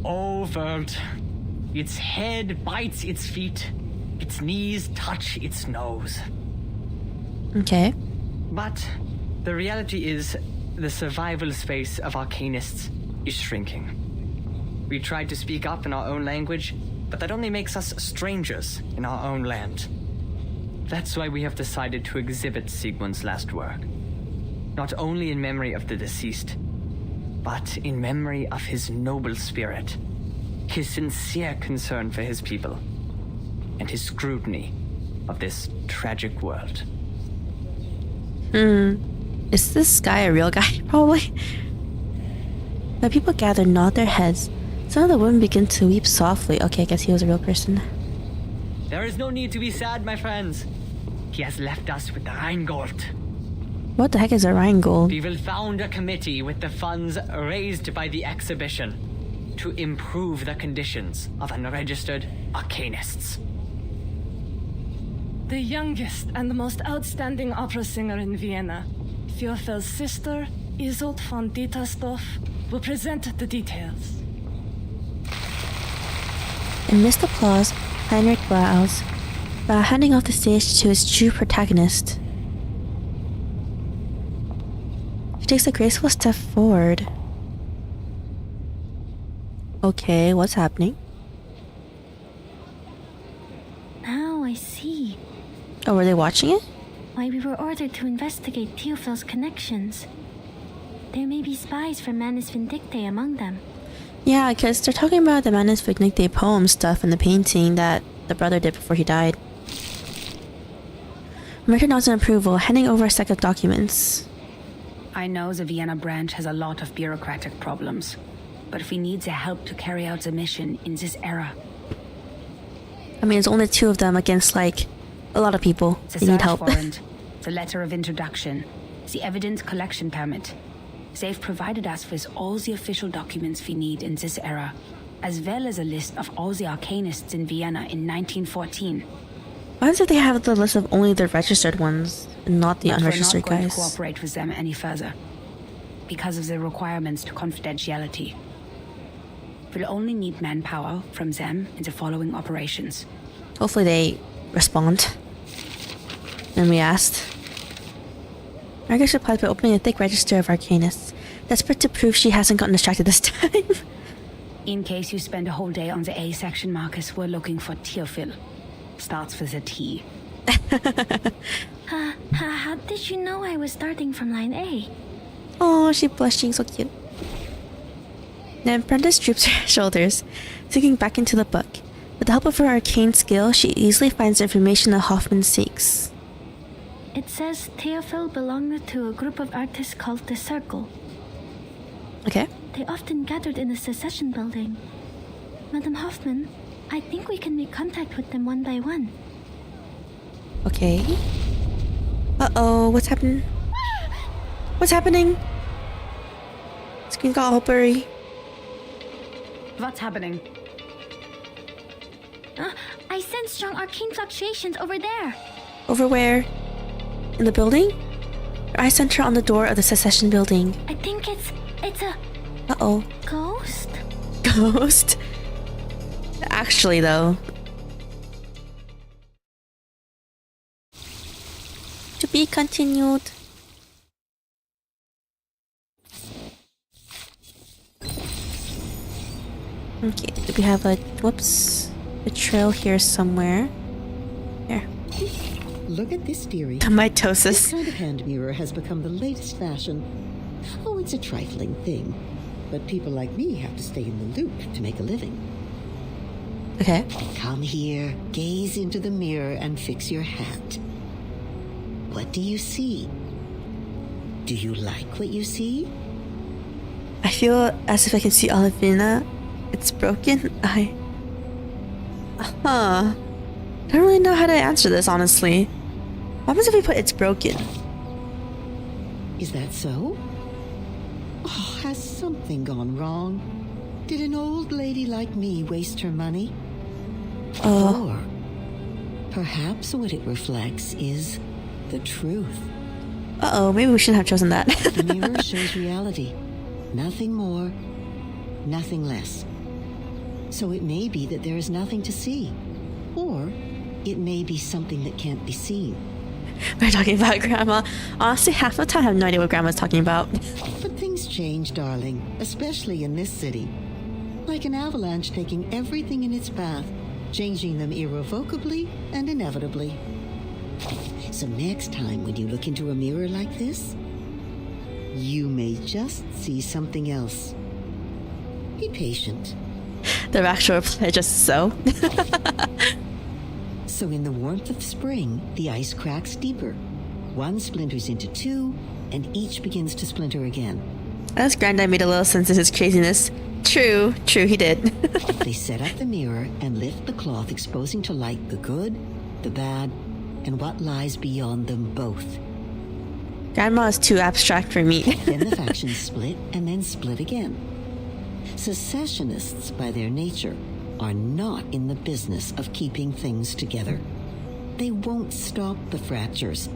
Oh, world. Its head bites its feet. Its knees touch its nose. Okay. But the reality is, the survival space of Arcanists is shrinking. We tried to speak up in our own language, but that only makes us strangers in our own land. That's why we have decided to exhibit Sigmund's last work. Not only in memory of the deceased, but in memory of his noble spirit, his sincere concern for his people, and his scrutiny of this tragic world. Is this guy a real guy? Probably. The people gather, nod their heads. Some of the women begin to weep softly. Okay, I guess he was a real person. There is no need to be sad, my friends. He has left us with the Rheingold. What the heck is a Rheingold? We will found a committee with the funds raised by the exhibition to improve the conditions of unregistered Arcanists. The youngest and the most outstanding opera singer in Vienna, Theophel's sister, Isolde von Dittarsdorf, will present the details. Amidst applause, Heinrich bows, handing off the stage to his true protagonist. She takes a graceful step forward. Okay, what's happening? Now I see Oh, were they watching it? why we were ordered to investigate Theophel's connections. There may be spies from Manus Vindictae among them. Yeah, because they're talking about the Manus Vindictae poem stuff in the painting that the brother did before he died. Merton nods in approval, handing over a stack of documents. I know the Vienna branch has a lot of bureaucratic problems, but if we need their help to carry out the mission in this era. I mean, it's only two of them against, like, a lot of people. The They need search help. warrant, the letter of introduction, the evidence collection permit. They've provided us with all the official documents we need in this era, as well as a list of all the Arcanists in Vienna in 1914. Why do they have the list of only the registered ones and not the But unregistered we're not going guys? to cooperate with them any further, because of the requirements to confidentiality. We'll only need manpower from them in the following operations. Hopefully they respond. Then we asked. Marcus replies by opening a thick register of Arcanists, desperate to prove she hasn't gotten distracted this time. In case you spend a whole day on the A section, Marcus, we're looking for Theophil. Starts with a T. How did you know I was starting from line A? Oh, she's blushing, so cute. The apprentice droops her shoulders, sinking back into the book. With the help of her arcane skill, she easily finds the information that Hoffman seeks. It says Theophil belonged to a group of artists called the Circle. Okay. They often gathered in the Secession building. Madam Hoffman, I think we can make contact with them one by one. Okay. Uh-oh, what's happening? What's happening? Screen got all blurry. What's happening? I sense strong arcane fluctuations over there. Over where? In the building? Her eye center on the door of the Secession building. I think it's a Uh-oh. ghost? Ghost? Actually, though. To be continued. Okay, do we have a... Whoops. A trail here somewhere. Here. Look at this, dearie. The mitosis. This kind of hand mirror has become the latest fashion. Oh, it's a trifling thing. But people like me have to stay in the loop to make a living. Okay. Come here, gaze into the mirror and fix your hat. What do you see? Do you like what you see? I feel as if I can see Olivina. It's broken. I don't really know how to answer this, honestly. What happens if we put it's broken? Is that so? Oh, has something gone wrong? Did an old lady like me waste her money? Or perhaps what it reflects is the truth. Uh-oh, maybe we shouldn't have chosen that. The mirror shows reality. Nothing more, nothing less. So it may be that there is nothing to see. Or it may be something that can't be seen. We're talking about Grandma. Honestly, half the time I have no idea what Grandma's talking about. But things change, darling, especially in this city. Like an avalanche taking everything in its path, changing them irrevocably and inevitably. So next time when you look into a mirror like this, you may just see something else. Be patient. The actual reply just so. So in the warmth of spring, the ice cracks deeper. One splinters into two, and each begins to splinter again. As Granddad made a little sense of his craziness. True, he did. They set up the mirror and lift the cloth, exposing to light the good, the bad, and what lies beyond them both. Grandma is too abstract for me. Then the factions split and then split again. Secessionists, by their nature, are not in the business of keeping things together. They won't stop the fractures.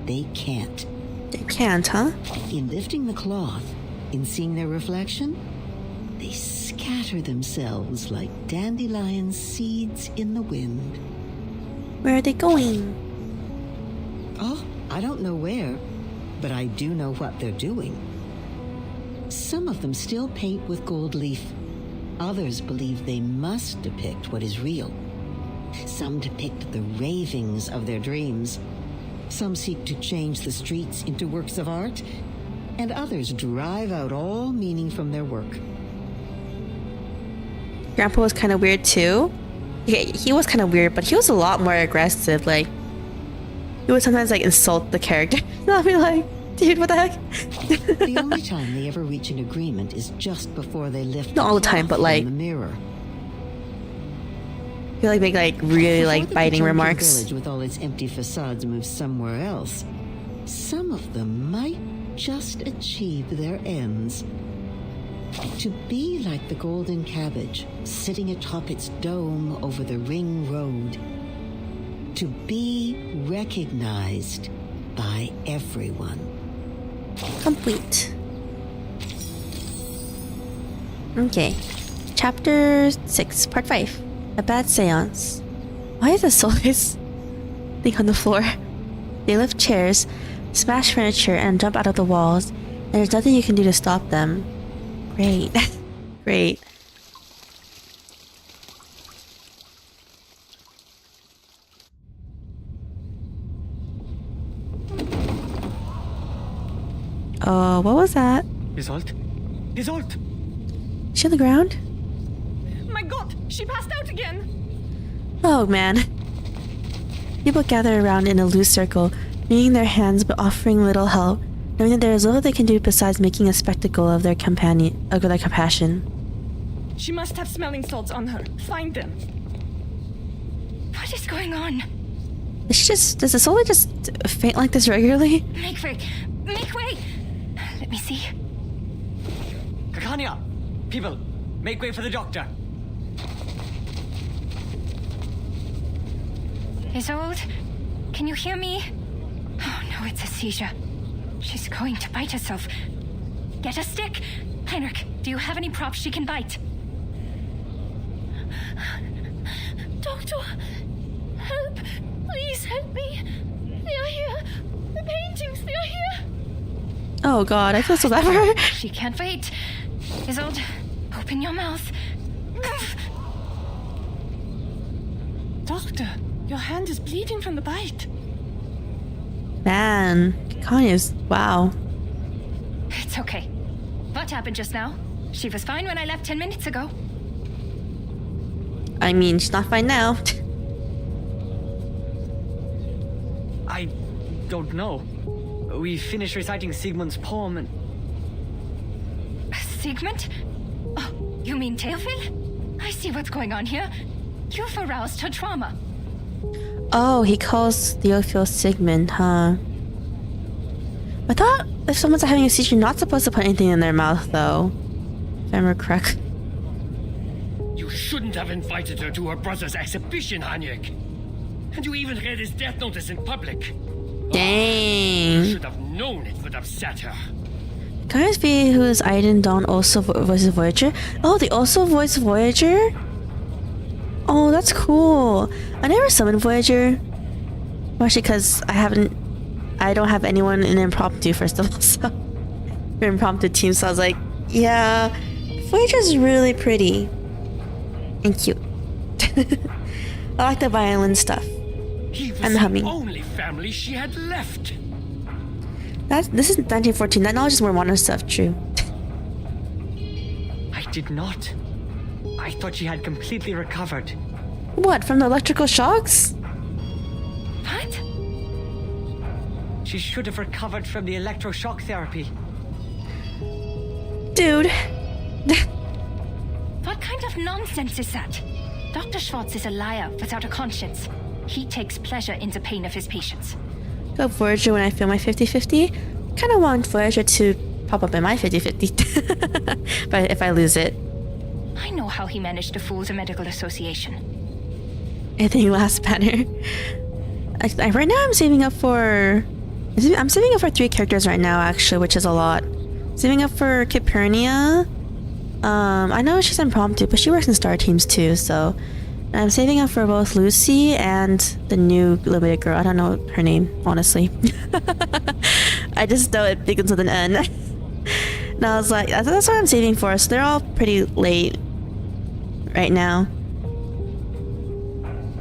They can't. They can't, huh? In lifting the cloth, in seeing their reflection, they scatter themselves like dandelion seeds in the wind. Where are they going? Oh, I don't know where, but I do know what they're doing. Some of them still paint with gold leaf. Others believe they must depict what is real. Some depict the ravings of their dreams. Some seek to change the streets into works of art, and others drive out all meaning from their work. Grandpa was kind of weird too. Okay, he was kind of weird, but he was a lot more aggressive. Like, he would sometimes like insult the character. And I'll be like, dude, what the heck? The only time they ever reach an agreement is just before they lift not all the time, but like the mirror. You like make like really like Before biting the remarks. Village with all its empty facades moves somewhere else, some of them might just achieve their ends. To be like the golden cabbage, sitting atop its dome over the ring road. To be recognized by everyone. Complete. Okay. Chapter 6, Part 5. A bad seance. Why is the soulless thing on the floor? They lift chairs, smash furniture, and jump out of the walls, and there's nothing you can do to stop them. Great. Great. What was that? Isolde? Isolde! Is she on the ground? My god, she passed out again! Oh man. People gather around in a loose circle, wringing their hands but offering little help, knowing that there is little they can do besides making a spectacle of their compassion. She must have smelling salts on her. Find them. What is going on? Does the soul just faint like this regularly? Make way! Make way! Let me see. Kakanya! People, make way for the doctor. Isolde, can you hear me? Oh no, it's a seizure. She's going to bite herself. Get a stick! Heinrich, do you have any props she can bite? Doctor, help! Please help me! They are here! The paintings, they are here! Oh god, I feel so bad for her. She can't wait. Isolde, open your mouth. Doctor, your hand is bleeding from the bite. Man, Kanye's wow. It's okay. What happened just now? She was fine when I left 10 minutes ago. I mean, she's not fine now. I don't know. We finished reciting Sigmund's poem and... Sigmund? Oh, you mean Theophil? I see what's going on here. You've aroused her trauma. Oh, he calls Theophil Sigmund, huh? I thought if someone's having a seizure, you're not supposed to put anything in their mouth, though. If I remember correct. You shouldn't have invited her to her brother's exhibition, Maniac. And you even read his death notice in public. Dang. You should have known it would upset her. Can I be who is Aiden Dawn also voices Voyager? Oh, they also voice Voyager? Oh, that's cool. I never summoned Voyager. Actually, because I don't have anyone in impromptu, first of all, so impromptu team, so I was like, yeah, Voyager's really pretty and cute. I like the violin stuff. He was and the humming. The only family she had left. This is 1914. That knowledge is more modern stuff, true. I did not. I thought she had completely recovered. What, from the electrical shocks? What? She should have recovered from the electroshock therapy. Dude. What kind of nonsense is that? Dr. Schwartz is a liar without a conscience. He takes pleasure in the pain of his patients. Go Voyager when I feel my 50-50. Kind of want Voyager to pop up in my 50-50. But if I lose it. I know how he managed to fool the medical association. Anything last banner. Right now I'm saving up for 3 characters right now, actually, which is a lot. Saving up for Capernia. I know she's impromptu, but she works in Star Teams too, so I'm saving up for both Lucy and the new limited girl. I don't know her name, honestly. I just know it begins with an N. And I was like, that's what I'm saving for, so they're all pretty late right now.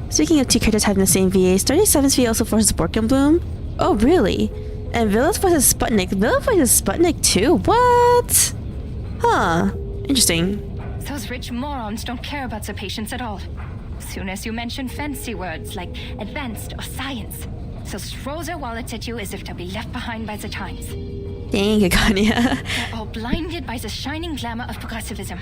Speaking of 2 characters having the same VAs, 37's VA also forces Borkenbloom. Oh, really? And Villa's voices Sputnik. Villa voices Sputnik too? What? Huh. Interesting. Those rich morons don't care about the patients at all. As soon as you mention fancy words like advanced or science, they'll throw their wallets at you as if they'll be left behind by the times. Dang, Agania. They're all blinded by the shining glamour of progressivism.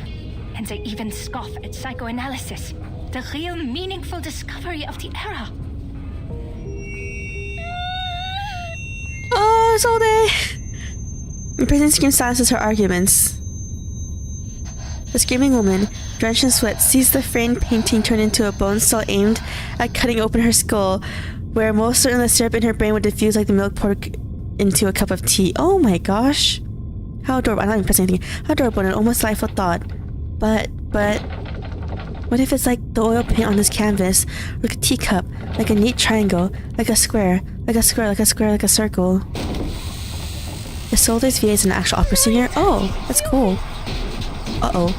And they even scoff at psychoanalysis, the real meaningful discovery of the era. Oh, Solde! The prison scream silences her arguments. The screaming woman, drenched in sweat, sees the framed painting turn into a bone saw aimed at cutting open her skull, where most certainly the syrup in her brain would diffuse like the milk poured into a cup of tea. Oh my gosh. How adorable. I'm not even pressing anything. How adorable and an almost lifeless thought. But, what if it's like the oil paint on this canvas, like a teacup, like a neat triangle, like a square, like a square, like a square, like a circle? Isolde's VA is an actual opera singer? Oh, that's cool. Uh-oh.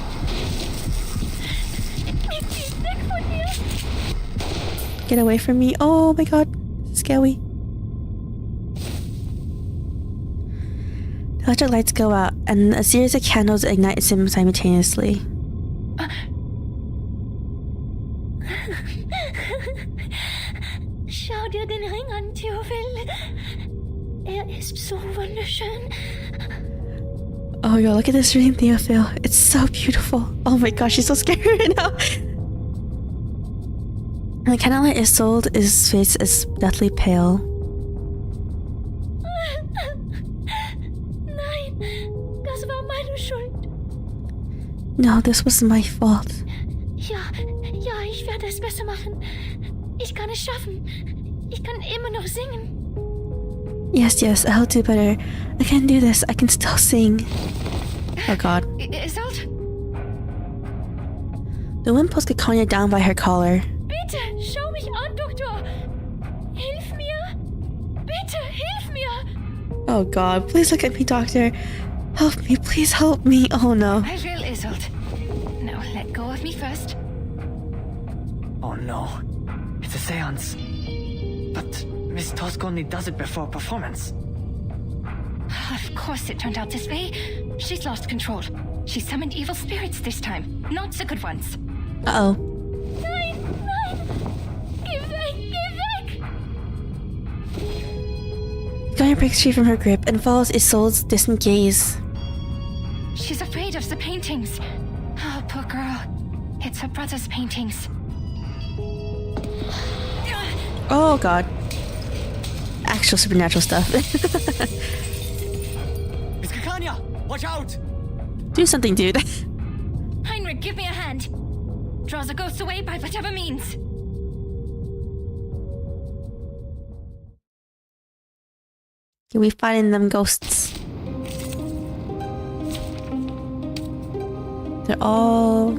Get away from me. Oh my god. Scary. The electric lights go out, and a series of candles ignite simultaneously. Schau dir den Ring an, Theophil. Ist so wunderschön. Oh, yo, look at this ring, Theophil. It's so beautiful. Oh my gosh, she's so scared right now. And the candlelight Isolde's face is deathly pale. Nein, das war meine Schuld. No, this was my fault. Ja, ich werde es besser machen. Ich kann es schaffen. Ich kann immer noch singen. Yes, I'll do better. I can do this. I can still sing. Oh god. Isolde? The wind pulls Caconia down by her collar. Bitte, schau mich an, Doktor. Hilf mir. Bitte, hilf mir. Oh god, please look at me, doctor. Help me, please help me. Oh no. I will, Isolde. Now let go of me first. Oh no. It's a seance. But Miss Tosk only does it before performance. Of course it turned out this way. She's lost control. She summoned evil spirits this time, not the good ones. Uh-oh. Nein. Geh weg. Caconia breaks free from her grip and follows Isolde's distant gaze. She's afraid of the paintings. Oh, poor girl. It's her brother's paintings. Oh god. Actual supernatural stuff. It's Kakanya! Watch out! Do something, dude. Heinrich, give me a hand. Draws the ghosts away by whatever means. Can we find them ghosts? They're all...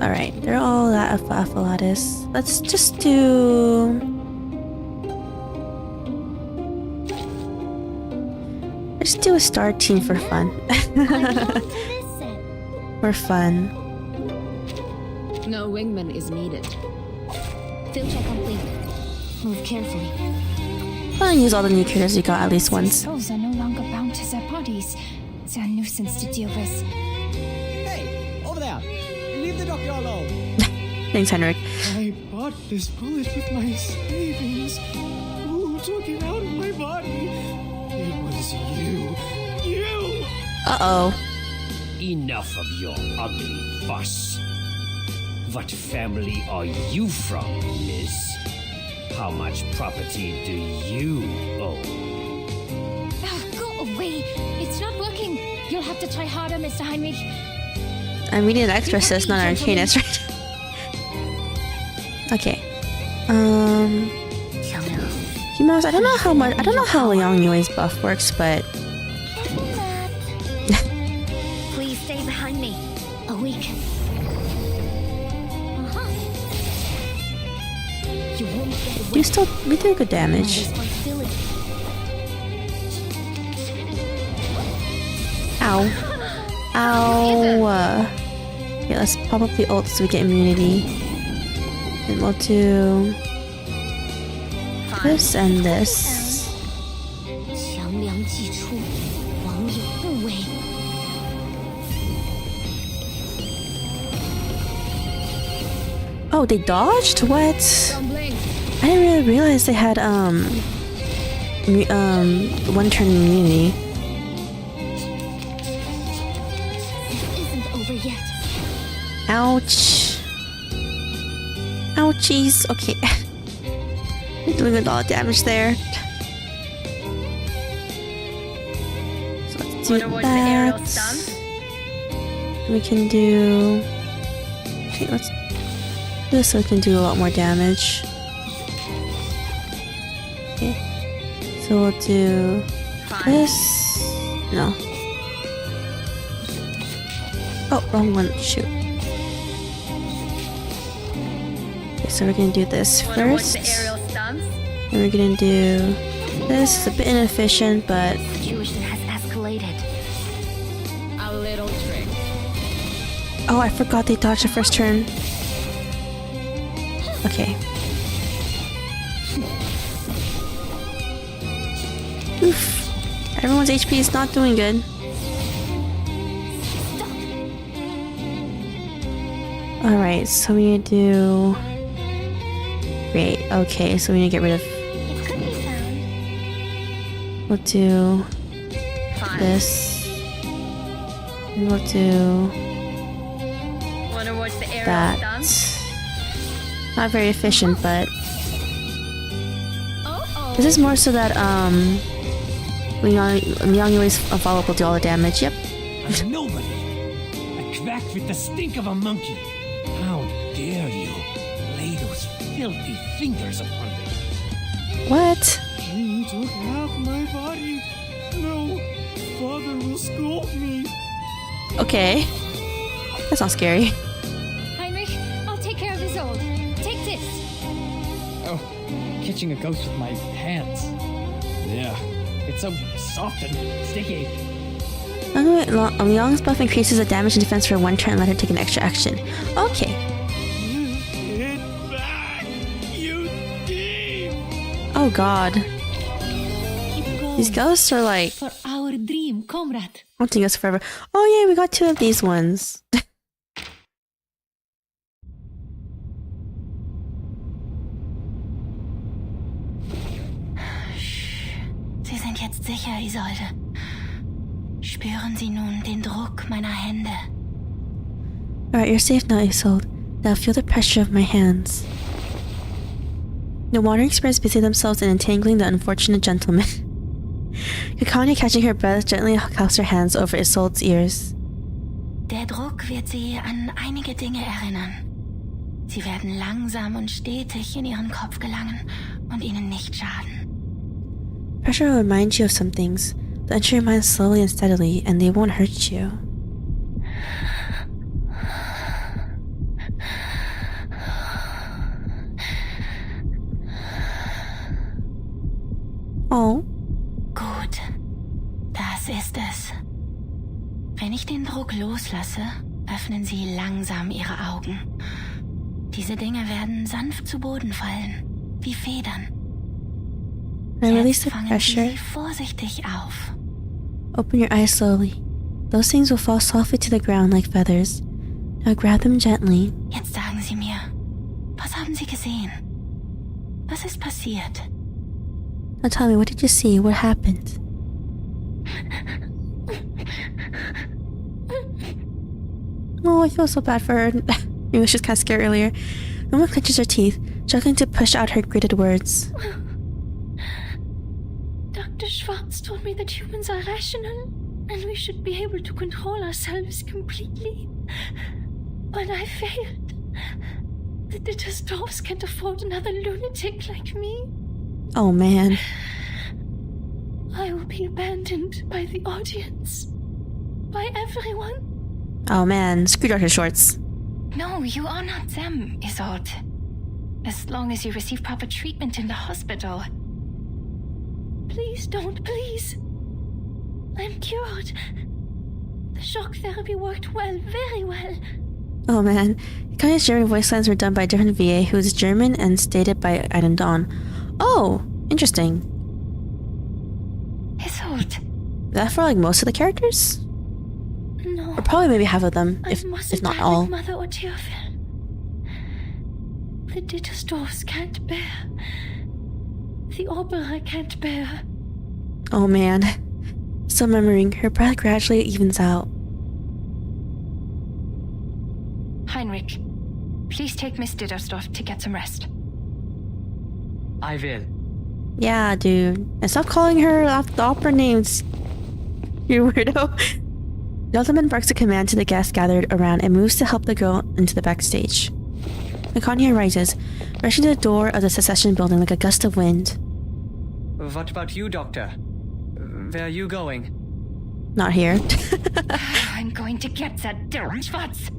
Alright, they're all that Affalatus. Let's just do... Let's do a star team for fun. For fun. No wingman is needed. Field check complete. Move carefully. I'll use all the new characters we got at least once. Souls are no longer bound to their bodies. They're a nuisance to deal with. Hey, over there! Leave the doctor alone! Thanks, Henrik. I bought this bullet with my savings. Who took it out of my body? It was you. You! Uh-oh. Enough of your ugly fuss. What family are you from, miss? How much property do you own? Oh, go away. It's not working. You'll have to try harder, Mr. Heinrich. I'm reading an exorcist, not an arcanist, right? Okay. Humans, I don't know how much, I don't know how Yang Yui's buff works, but... Please stay behind me. A week. You won't get away. We do good damage. Ow. Ow. Yeah, let's pop up the ult so we get immunity. And we'll do this and this. Oh, they dodged? What? I didn't really realize they had one turn immunity. Ouch. Ouchies. Okay. You're doing a lot of damage there. So let's do that. We can do... Okay, let's do this so we can do a lot more damage. Okay. So we'll do this. No. Oh, wrong one. Shoot. So we're gonna do this first, and we're gonna do this. It's a bit inefficient, but Situation has escalated. A little trick. oh, I forgot they dodged the first turn. Okay. Oof. Everyone's HP is not doing good. All right, so we need to do. Great. Okay, so we need to get rid of. We'll do this. And we'll do that. Not very efficient, but this is more so that Yang Yui's follow-up will do all the damage. Yep. I'm nobody. A quack with the stink of a monkey. How dare you lay those filthy fingers upon me? What? He took half my body. No, father will scold me. Okay. That's not scary. Heinrich, I'll take care of his old. Take this. Oh, catching a ghost with my hands. Yeah, it's so soft and sticky. Yang's buff increases the damage and defense for one turn and let her take an extra action. Okay. Get back, you thief! Oh god. These ghosts are like For our dream, comrade. haunting us forever. Oh yeah, we got two of these ones. Sie sind jetzt sicher, Isolde. Spüren Sie nun den Druck meiner Hände. Alright, you're safe now, Isolde. Now feel the pressure of my hands. The wandering spirits busy themselves in entangling the unfortunate gentleman. Kakanya, catching her breath, gently clasps her hands over Isolde's ears. Der Druck wird sie an einige Dinge erinnern. Sie werden langsam und stetig in ihren Kopf gelangen und ihnen nicht schaden. Pressure will remind you of some things. They'll enter your mind slowly and steadily, and they won't hurt you. Oh. Gut. Das ist es. Wenn ich den Druck loslasse, öffnen sie langsam ihre Augen. Diese Dinge werden sanft zu Boden fallen, wie Federn. When I release the Fangen pressure, sie vorsichtig auf. open your eyes slowly. Those things will fall softly to the ground like feathers. Now grab them gently. Jetzt sagen Sie mir, was haben Sie gesehen? Was ist passiert? Now tell me, what did you see? What happened? Oh, I feel so bad for her. Maybe she was kind of scared earlier. Norma clenches her teeth, struggling to push out her gritted words. Dr. Schwartz told me that humans are rational and we should be able to control ourselves completely. But I failed. The Dittarsdorfs can't afford another lunatic like me. Oh man. I will be abandoned by the audience. By everyone. Oh man, screw Dr. Schwartz. No, you are not them, Isolde. As long as you receive proper treatment in the hospital. Please don't, please. I'm cured. The shock therapy worked well, very well. Oh man. Kanya's German voice lines were done by a different VA who is German and stated by Iden Dawn. Oh, interesting. Isolde. Is that for like most of the characters? No. Or probably maybe half of them, I if mustn't not die all. with Mother or Teofil. The Dittarsdorfs can't bear. The opera can't bear. Oh man. Still remembering, her breath gradually evens out. Heinrich, please take Miss Dittarsdorf to get some rest. I will. Yeah, dude. And stop calling her off the opera names. You weirdo. The Ultimate barks a command to the guests gathered around and moves to help the girl into the backstage. Nakanya rises, rushing to the door of the Secession building like a gust of wind. What about you, Doctor? Where are you going? Not here. I'm going to get that Dr. Schwartz.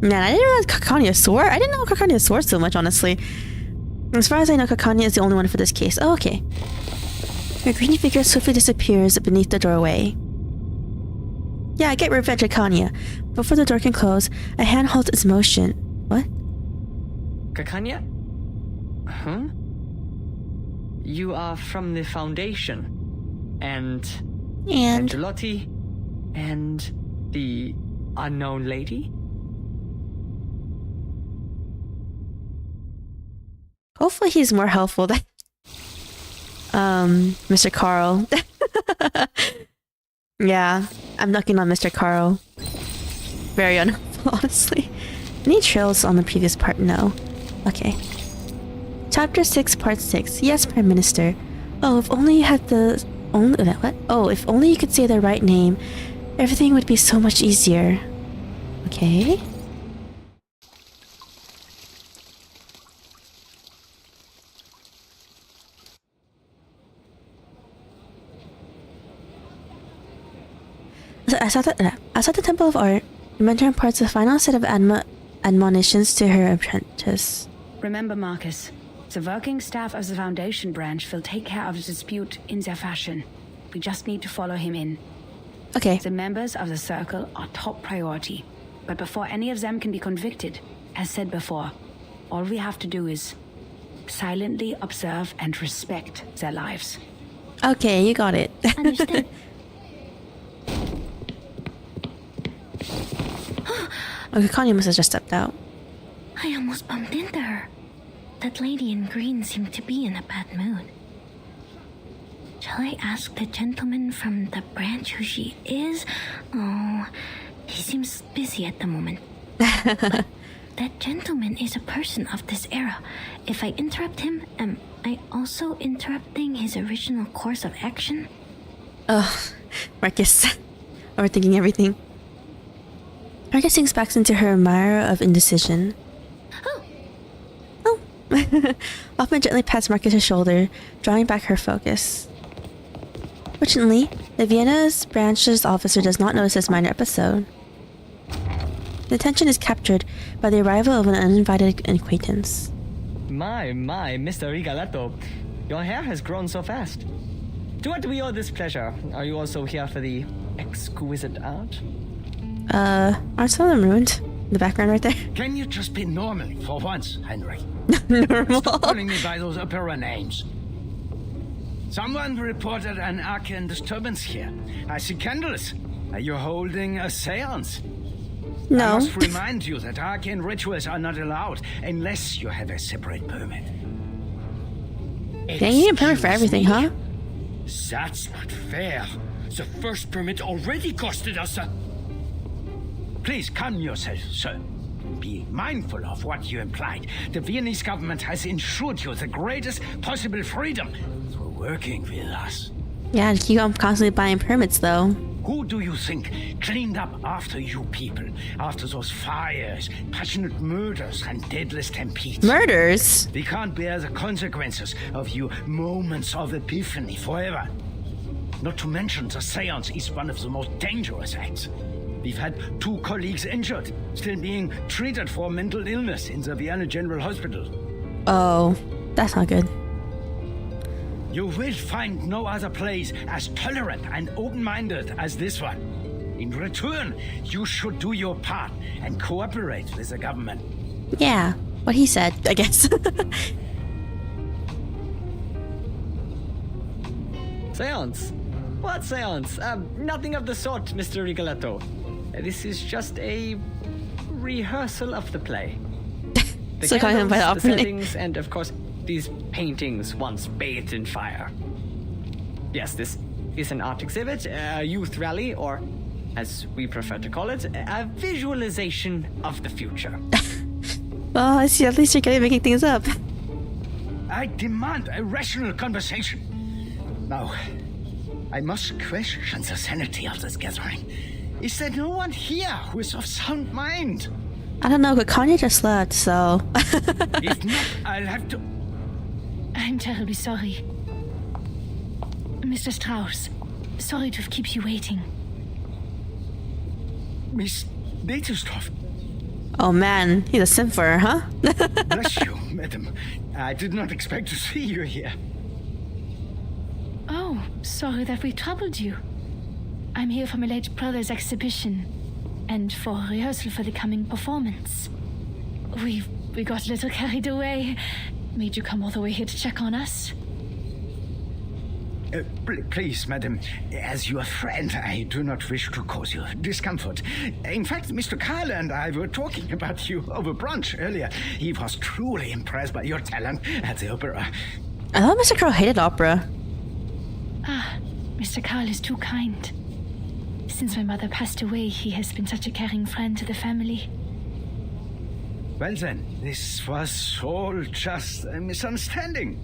Man, I didn't realize Kakanya swore. I didn't know Kakanya swore so much, honestly. As far as I know, Kakanya is the only one for this case. Oh, okay. Her green figure swiftly disappears beneath the doorway. Yeah, get revenge, Kakanya. Before the door can close, a hand halts its motion. What? Kakanya? Huh? You are from the Foundation. And Angelotti. And the unknown lady? Hopefully he's more helpful than Mr. Carl. Yeah, I'm knocking on Mr. Carl. Very unhelpful, honestly. Any trails on the previous part? No. Okay. Chapter 6, Part 6. Yes, Prime Minister. Oh, if only you had the... What? Oh, if only you could say the right name, everything would be so much easier. Okay. Outside the Temple of Art, the mentor imparts the final set of admonitions to her apprentice. Remember, Marcus, the working staff of the Foundation branch will take care of the dispute in their fashion. We just need to follow him in. Okay. The members of the Circle are top priority. But before any of them can be convicted, as said before, all we have to do is silently observe and respect their lives. Okay, you got it. Understood. Okay, Kanye must have just stepped out. I almost bumped into her. That lady in green seemed to be in a bad mood. Shall I ask the gentleman from the branch who she is? Oh, he seems busy at the moment. that gentleman is a person of this era. If I interrupt him, am I also interrupting his original course of action? Ugh, Marcus. Overthinking everything. Marcus sinks back into her mire of indecision. Oh! Hoffman gently pats Marcus's shoulder, drawing back her focus. Fortunately, the Vienna's branch's officer does not notice this minor episode. The attention is captured by the arrival of an uninvited acquaintance. My, Mr. Rigoletto. Your hair has grown so fast. To what do we owe this pleasure? Are you also here for the exquisite art? Aren't some of them ruined? The background right there? Can you just be normal for once, Henry? Normal? Stop calling me by those opera names. Someone reported an arcane disturbance here. I see candles. Are you holding a seance? No. I must remind you that arcane rituals are not allowed unless you have a separate permit. Dang, you need a permit for everything, huh? That's not fair. The first permit already costed us a... Please calm yourself, sir. Be mindful of what you implied. The Viennese government has ensured you the greatest possible freedom through working with us. Yeah, to keep on constantly buying permits, though. Who do you think cleaned up after you people? After those fires, passionate murders, and deadless stampedes? Murders? We can't bear the consequences of your moments of epiphany forever. Not to mention, the seance is one of the most dangerous acts. We've had 2 colleagues injured, still being treated for mental illness in the Vienna General Hospital. Oh, that's not good. You will find no other place as tolerant and open-minded as this one. In return, you should do your part and cooperate with the government. Yeah, what he said, I guess. Seance? What seance? Nothing of the sort, Mr. Rigoletto. This is just a rehearsal of the play. The So calling him by the candles, opera the name. settings, and of course, these paintings once bathed in fire. Yes, this is an art exhibit, a youth rally, or, as we prefer to call it, a visualization of the future. Well, I see, at least you're good at making things up. I demand a rational conversation. Now, I must question the sanity of this gathering. Is there no one here who is of sound mind? I don't know, but Kanye just left, so... If not, I'll have to... I'm terribly sorry. Mr. Strauss, sorry to have kept you waiting. Miss Dittarsdorf. Oh man, he's a simp for her, huh? Bless you, madam. I did not expect to see you here. Oh, sorry that we troubled you. I'm here for my late brother's exhibition and for rehearsal for the coming performance. We got a little carried away. Made you come all the way here to check on us. Please, madam, as your friend, I do not wish to cause you discomfort. In fact, Mr. Kyle and I were talking about you over brunch earlier. He was truly impressed by your talent at the opera. I thought Mr. Crow hated opera. Ah, Mr. Carl is too kind. Since my mother passed away, he has been such a caring friend to the family. Well then, this was all just a misunderstanding.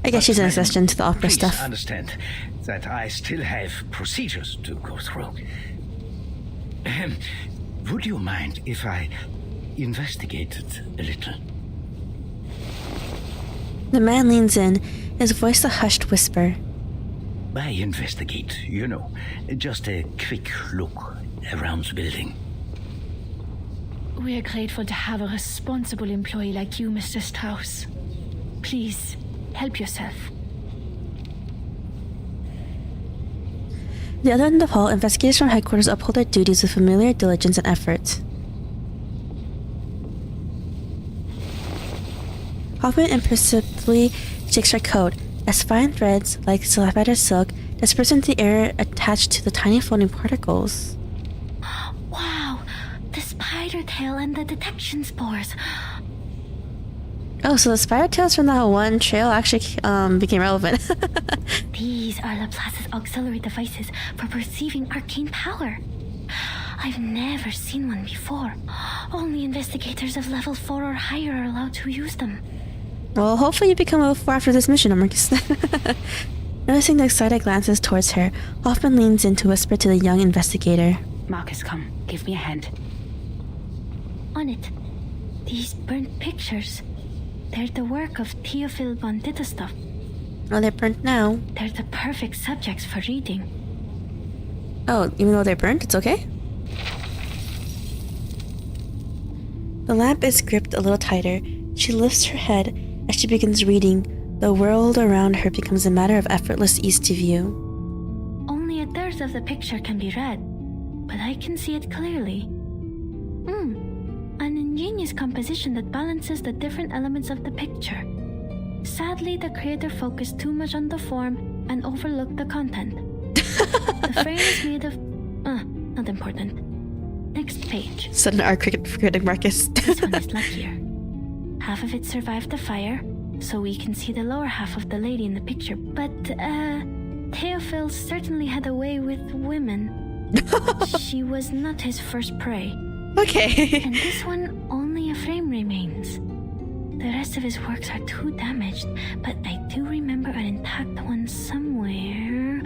I guess she's an assistant to the opera Please stuff. understand that I still have procedures to go through. Would you mind if I investigated a little? The man leans in, his voice a hushed whisper. I investigate, you know, just a quick look around the building. We are grateful to have a responsible employee like you, Mr. Strauss. Please, help yourself. The other end of the hall, investigators from headquarters uphold their duties with familiar diligence and effort. Hoffman imperceptibly shakes her coat, as fine threads, like sapphire silk, disperse into the air attached to the tiny floating particles. Wow, the spider tail and the detection spores. Oh, so the spider tails from that one trail actually became relevant. These are Laplace's auxiliary devices for perceiving arcane power. I've never seen one before. Only investigators of level 4 or higher are allowed to use them. Well, hopefully you become level 4 after this mission, Marcus. Noticing the excited glances towards her, Hoffman leans in to whisper to the young investigator. Marcus, come. Give me a hand. On it, these burnt pictures. They're the work of Theophil von Dittarsdorf. Oh, they're burnt now. They're the perfect subjects for reading. Oh, even though they're burnt, it's okay? The lamp is gripped a little tighter. She lifts her head as she begins reading. The world around her becomes a matter of effortless ease to view. Only a third of the picture can be read, but I can see it clearly. An ingenious composition that balances the different elements of the picture. Sadly, the creator focused too much on the form and overlooked the content. The frame is made of... not important. Next page. Sudden art critic Marcus. This one is luckier. Half of it survived the fire, so we can see the lower half of the lady in the picture. But, Theophil certainly had a way with women. She was not his first prey. Okay. And this one, only a frame remains. The rest of his works are too damaged, but I do remember an intact one somewhere.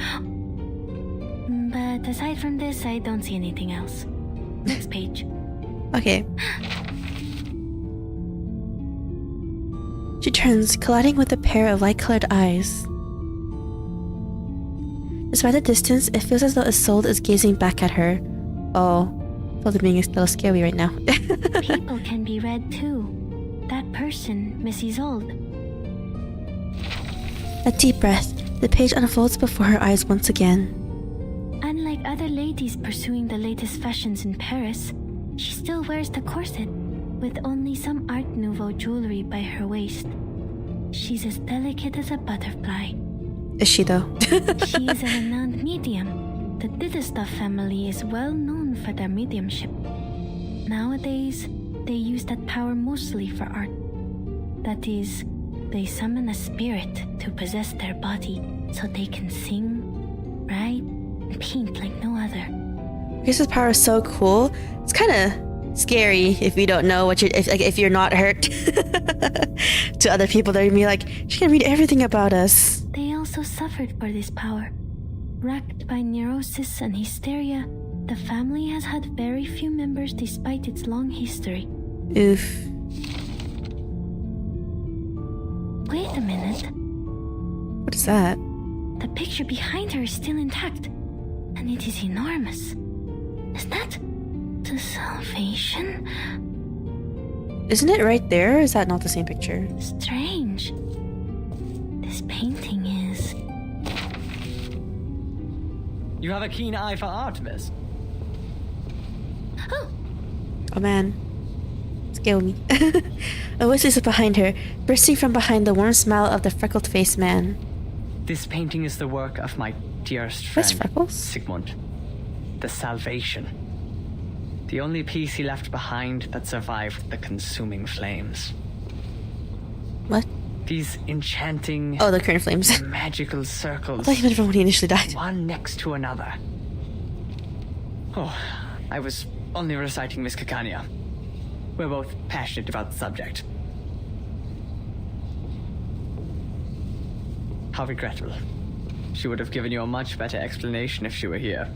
But aside from this, I don't see anything else. Next page. Okay. She turns, colliding with a pair of light-colored eyes. Despite the distance, it feels as though a soul is gazing back at her. Oh, I feel being a little scary right now. People can be read too. That person, Mrs. Old. A deep breath. The page unfolds before her eyes once again. Unlike other ladies pursuing the latest fashions in Paris, she still wears the corset, with only some Art Nouveau jewelry by her waist. She's as delicate as a butterfly. Is she though? She is a renowned medium. The Dittarsdorf family is well known for their mediumship. Nowadays, they use that power mostly for art. That is, they summon a spirit to possess their body so they can sing, write, and paint like no other. Grace's power is so cool. It's kind of scary if you don't know what if you're not hurt. To other people, they're gonna be like, she can read everything about us. They also suffered for this power. Racked by neurosis and hysteria, the family has had very few members despite its long history. Oof. Wait a minute. What is that? The picture behind her is still intact, and it is enormous. Is that the salvation? Isn't it right there, or is that not the same picture? Strange. This painting is... You have a keen eye for art, miss. Oh man. Scale me. A voice is behind her, bursting from behind the warm smile of the freckled-faced man. This painting is the work of my dearest friend, That's Freckles? Sigmund. The Salvation. The only piece he left behind that survived the consuming flames. What? These enchanting... Oh, the current flames. Magical circles. I thought you meant from when he initially died. One next to another. Oh, I was only reciting Miss Kakania. We're both passionate about the subject. How regrettable. She would have given you a much better explanation if she were here.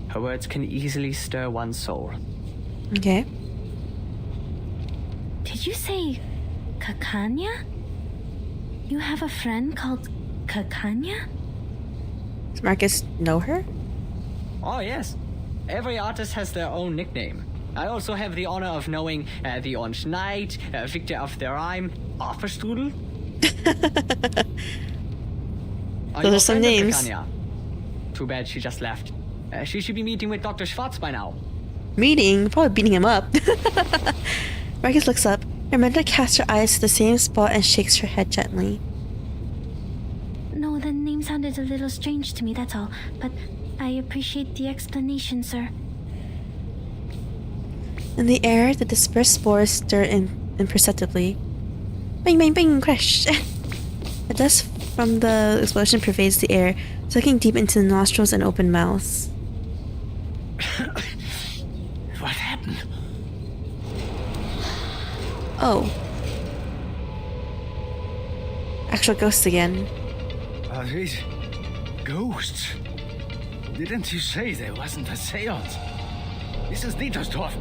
Her words can easily stir one's soul. Okay. Did you say Kakania? You have a friend called Kakania? Does Marcus know her? Oh, yes. Every artist has their own nickname. I also have the honor of knowing the Orange Knight, Victor of the Rhyme, Offerstrudel. Those are some names. Kakania? Too bad she just left. She should be meeting with Dr. Schwartz by now. Meeting? Probably beating him up. Marcus looks up. Amanda casts her eyes to the same spot and shakes her head gently. No, the name sounded a little strange to me, that's all. But I appreciate the explanation, sir. In the air, the dispersed spores stir imperceptibly. Bang, bang, bang, crash! The dust from the explosion pervades the air, soaking deep into the nostrils and open mouths. What happened? Oh. Actual ghosts again. Are these ghosts? Didn't you say there wasn't a seance? This is Dittarsdorf.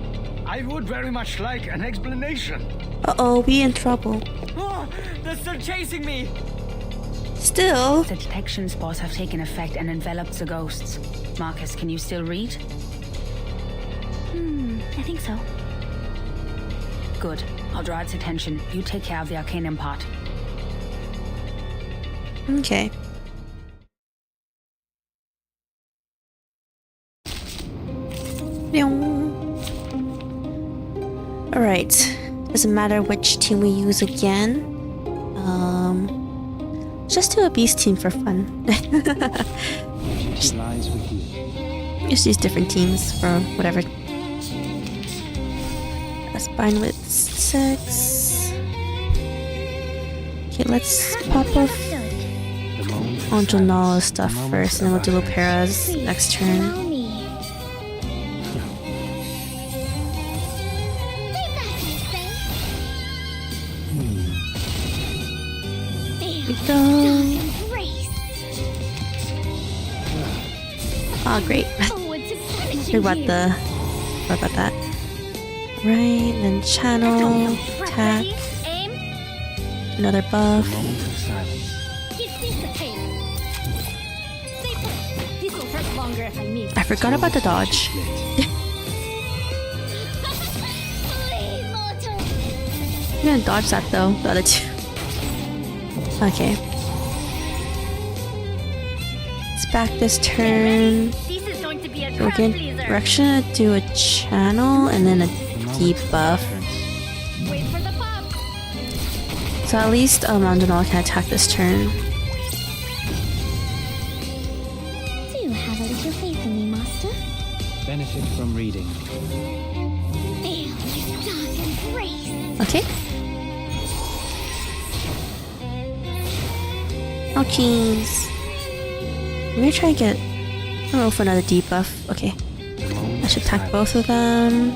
I would very much like an explanation. Uh-oh, we in trouble. Oh, they're still chasing me! Still? The detection spores have taken effect and enveloped the ghosts. Marcus, can you still read? I think so. Good. I'll draw its attention. You take care of the arcanum part. Okay. Alright. Doesn't matter which team we use again. Just do a beast team for fun. Just use different teams for whatever. Let's bind with 6. Okay, let's pop off Angelnala stuff first, and then we'll do Lopera's next turn. Oh, great. What about that? Right, then channel, attack, another buff. I forgot about the dodge. I'm gonna dodge that though, the other two. Okay. Let's back this turn. We're actually gonna do a channel and then a debuff. So at least Angelnala can attack this turn. Do you have a little faith in me, Master? Benefit from reading. Okay. Oh jeez. I'm gonna try and get roll for another debuff. Okay. I should attack both of them.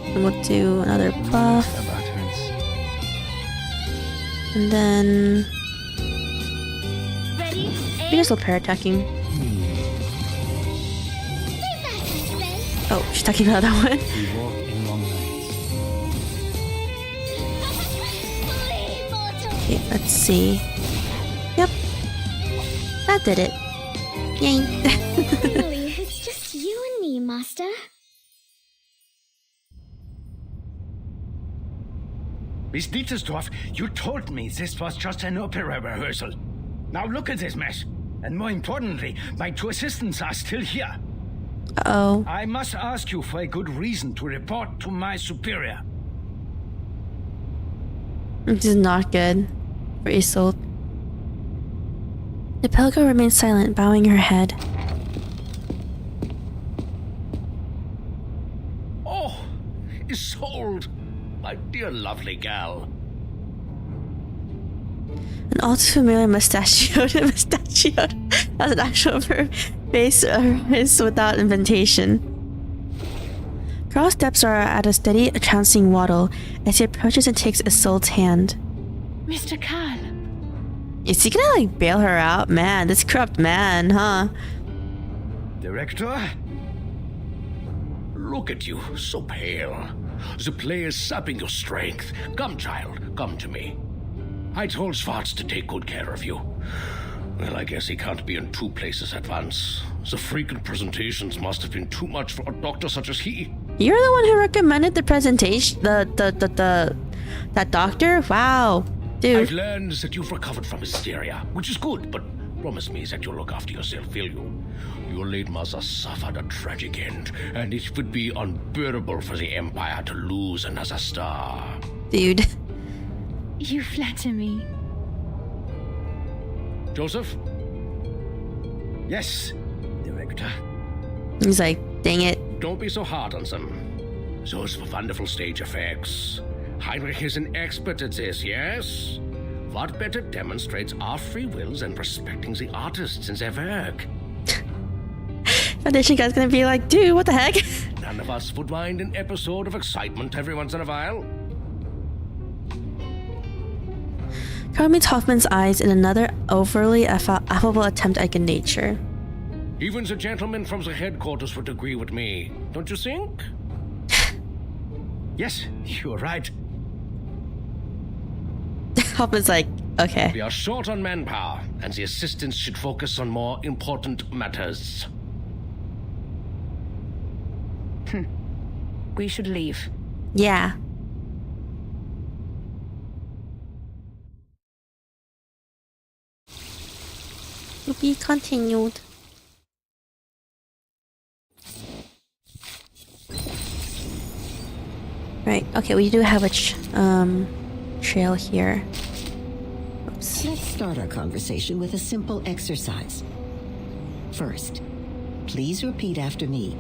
And we'll do another buff. And then we just will pair attacking. Oh, she's attacking the other one. Okay, let's see. Yep. That did it. Yay. Finally, it's just you and me, Master. Miss Dittarsdorf, you told me this was just an opera rehearsal. Now look at this mess. And more importantly, my 2 assistants are still here. Uh-oh. I must ask you for a good reason to report to my superior. This is not good for Isolde. The Pelgo remains silent, bowing her head. Oh, Isolde, my dear lovely gal. An all too familiar mustachioed. That's an actual face without inventation. Carl's steps are at a steady, trouncing waddle as he approaches and takes Isolde's hand. Mr. Carl. Is he gonna like bail her out? Man, this corrupt man, huh? Director? Look at you, so pale. The play is sapping your strength. Come, child, come to me. I told Schwartz to take good care of you. Well, I guess he can't be in 2 places at once. The frequent presentations must have been too much for a doctor such as he. You're the one who recommended the presentation, that doctor? Wow, dude. I've learned that you've recovered from hysteria, which is good, but promise me that you'll look after yourself, will you? Your late mother suffered a tragic end, and it would be unbearable for the Empire to lose another star. Dude. You flatter me. Joseph? Yes, Director. He's like, dang it. Don't be so hard on them. Those were wonderful stage effects. Heinrich is an expert at this, yes? What better demonstrates our free wills and respecting the artists in their work? Foundation guy's gonna be like, dude, what the heck? Now None of us would mind an episode of excitement every once in a while. Carl meets Hoffman's eyes in another overly affable attempt at good nature. Even the gentleman from the headquarters would agree with me, don't you think? Yes, you're right. Hoffman's like, okay. We are short on manpower, and the assistants should focus on more important matters. We should leave. Yeah. To be continued. Right, okay, we do have a trail here. Oops. Let's start our conversation with a simple exercise. First, please repeat after me.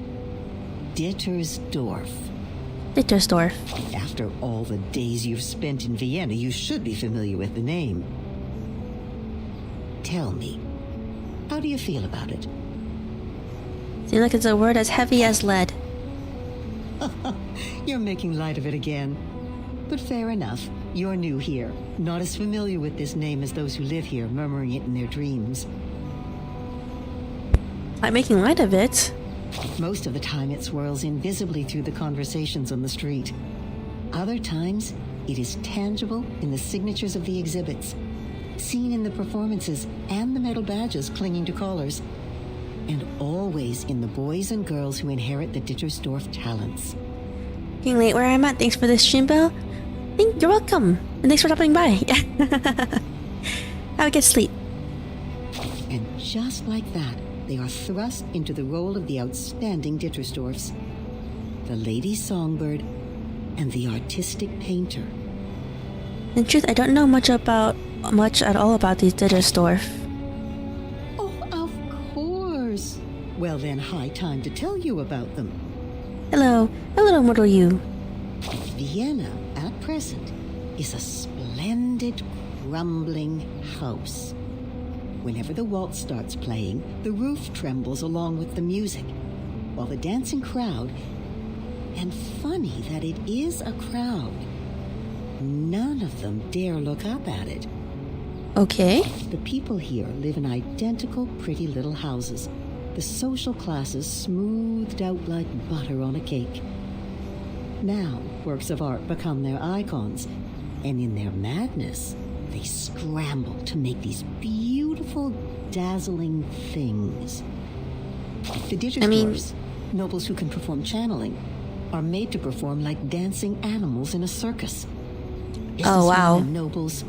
Dittarsdorf. Dittarsdorf. After all the days you've spent in Vienna, you should be familiar with the name. Tell me, how do you feel about it? Seems like it's a word as heavy as lead. You're making light of it again. But fair enough. You're new here, not as familiar with this name as those who live here, murmuring it in their dreams. I'm making light of it. Most of the time it swirls invisibly through the conversations on the street. Other times, it is tangible in the signatures of the exhibits, seen in the performances and the metal badges clinging to collars, and always in the boys and girls who inherit the Dittarsdorf talents. Getting late where I'm at. Thanks for this stream, Belle. You're welcome. And thanks for stopping by. Have a good sleep. And just like that, they are thrust into the role of the outstanding Dittarsdorfs, the lady songbird, and the artistic painter. In truth, I don't know much at all about these Dittarsdorf. Oh, of course. Well then, high time to tell you about them. Hello, mortal you. Vienna, at present, is a splendid, crumbling house. Whenever the waltz starts playing, the roof trembles along with the music, while the dancing crowd, and funny that it is a crowd, none of them dare look up at it. Okay. The people here live in identical pretty little houses, the social classes smoothed out like butter on a cake. Now, works of art become their icons, and in their madness, they scramble to make these beautiful, dazzling things. The Dittarsdorfs, nobles who can perform channeling, are made to perform like dancing animals in a circus. Oh, wow. Nobles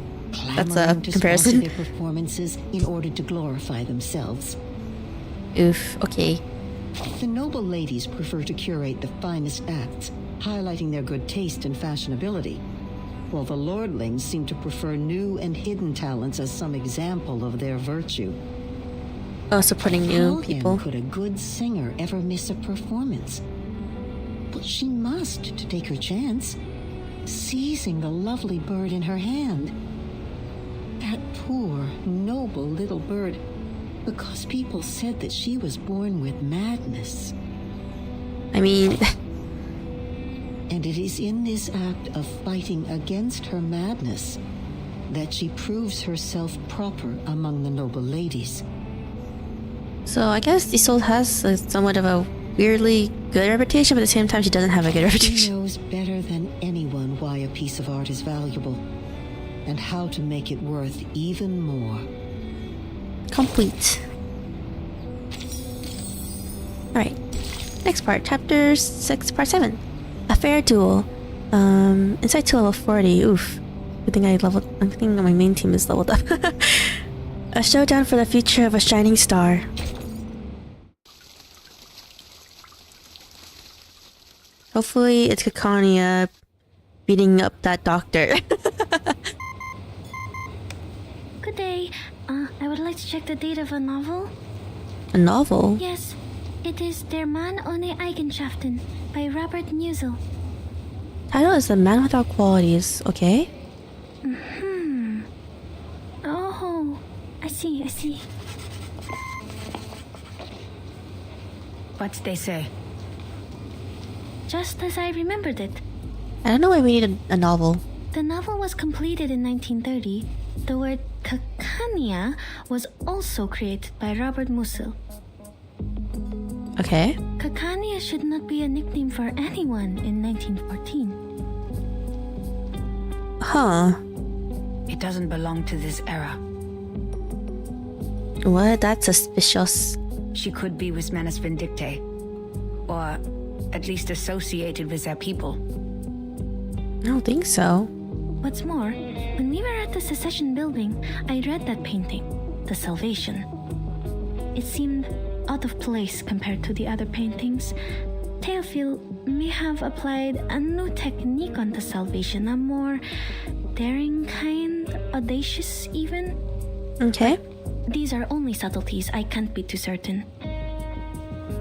that's a comparison. Their performances in order to glorify themselves. Oof, okay. The noble ladies prefer to curate the finest acts, highlighting their good taste and fashionability, while the lordlings seem to prefer new and hidden talents as some example of their virtue. Oh, supporting new people. How could a good singer ever miss a performance? But she must to take her chance, seizing the lovely bird in her hand. That poor, noble little bird, because people said that she was born with madness. I mean... And it is in this act of fighting against her madness that she proves herself proper among the noble ladies. So I guess Isolde has somewhat of a weirdly good reputation, but at the same time she doesn't have a good reputation. She knows better than anyone why a piece of art is valuable, and how to make it worth even more. Complete. Alright. Next part, chapter 6, part 7. A fair duel. Insight to level 40. Oof. I think my main team is leveled up. A showdown for the future of a shining star. Hopefully it's Caconia beating up that doctor. Good day. I would like to check the date of a novel. A novel? Yes. It is Der Mann ohne Eigenschaften by Robert Musil. Title is The Man Without Qualities, okay? Oh, I see. What they say? just as I remembered it. I don't know why we need a novel. The novel was completed in 1930. The word Kakania was also created by Robert Musil. Okay. Kakania should not be a nickname for anyone in 1914. Huh. It doesn't belong to this era. What? That's suspicious. She could be with Manus Vindictae, or at least associated with their people. I don't think so. What's more, when we were at the Secession building, I read that painting, The Salvation. It seemed out of place compared to the other paintings. Theophile may have applied a new technique on The Salvation, a more daring kind, audacious even. Okay. These are only subtleties, I can't be too certain.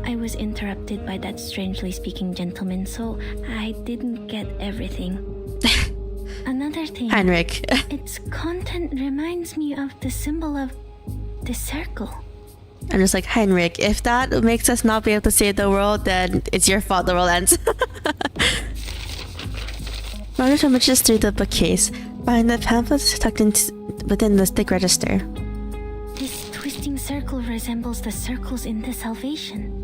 I was interrupted by that strangely speaking gentleman, so I didn't get everything. Another thing. Heinrich. Its content reminds me of the symbol of the circle. I'm just like, Heinrich, if that makes us not be able to save the world, then it's your fault the world ends. Margaret rummages through the bookcase, find the pamphlets tucked within the stick register. This twisting circle resembles the circles in The Salvation.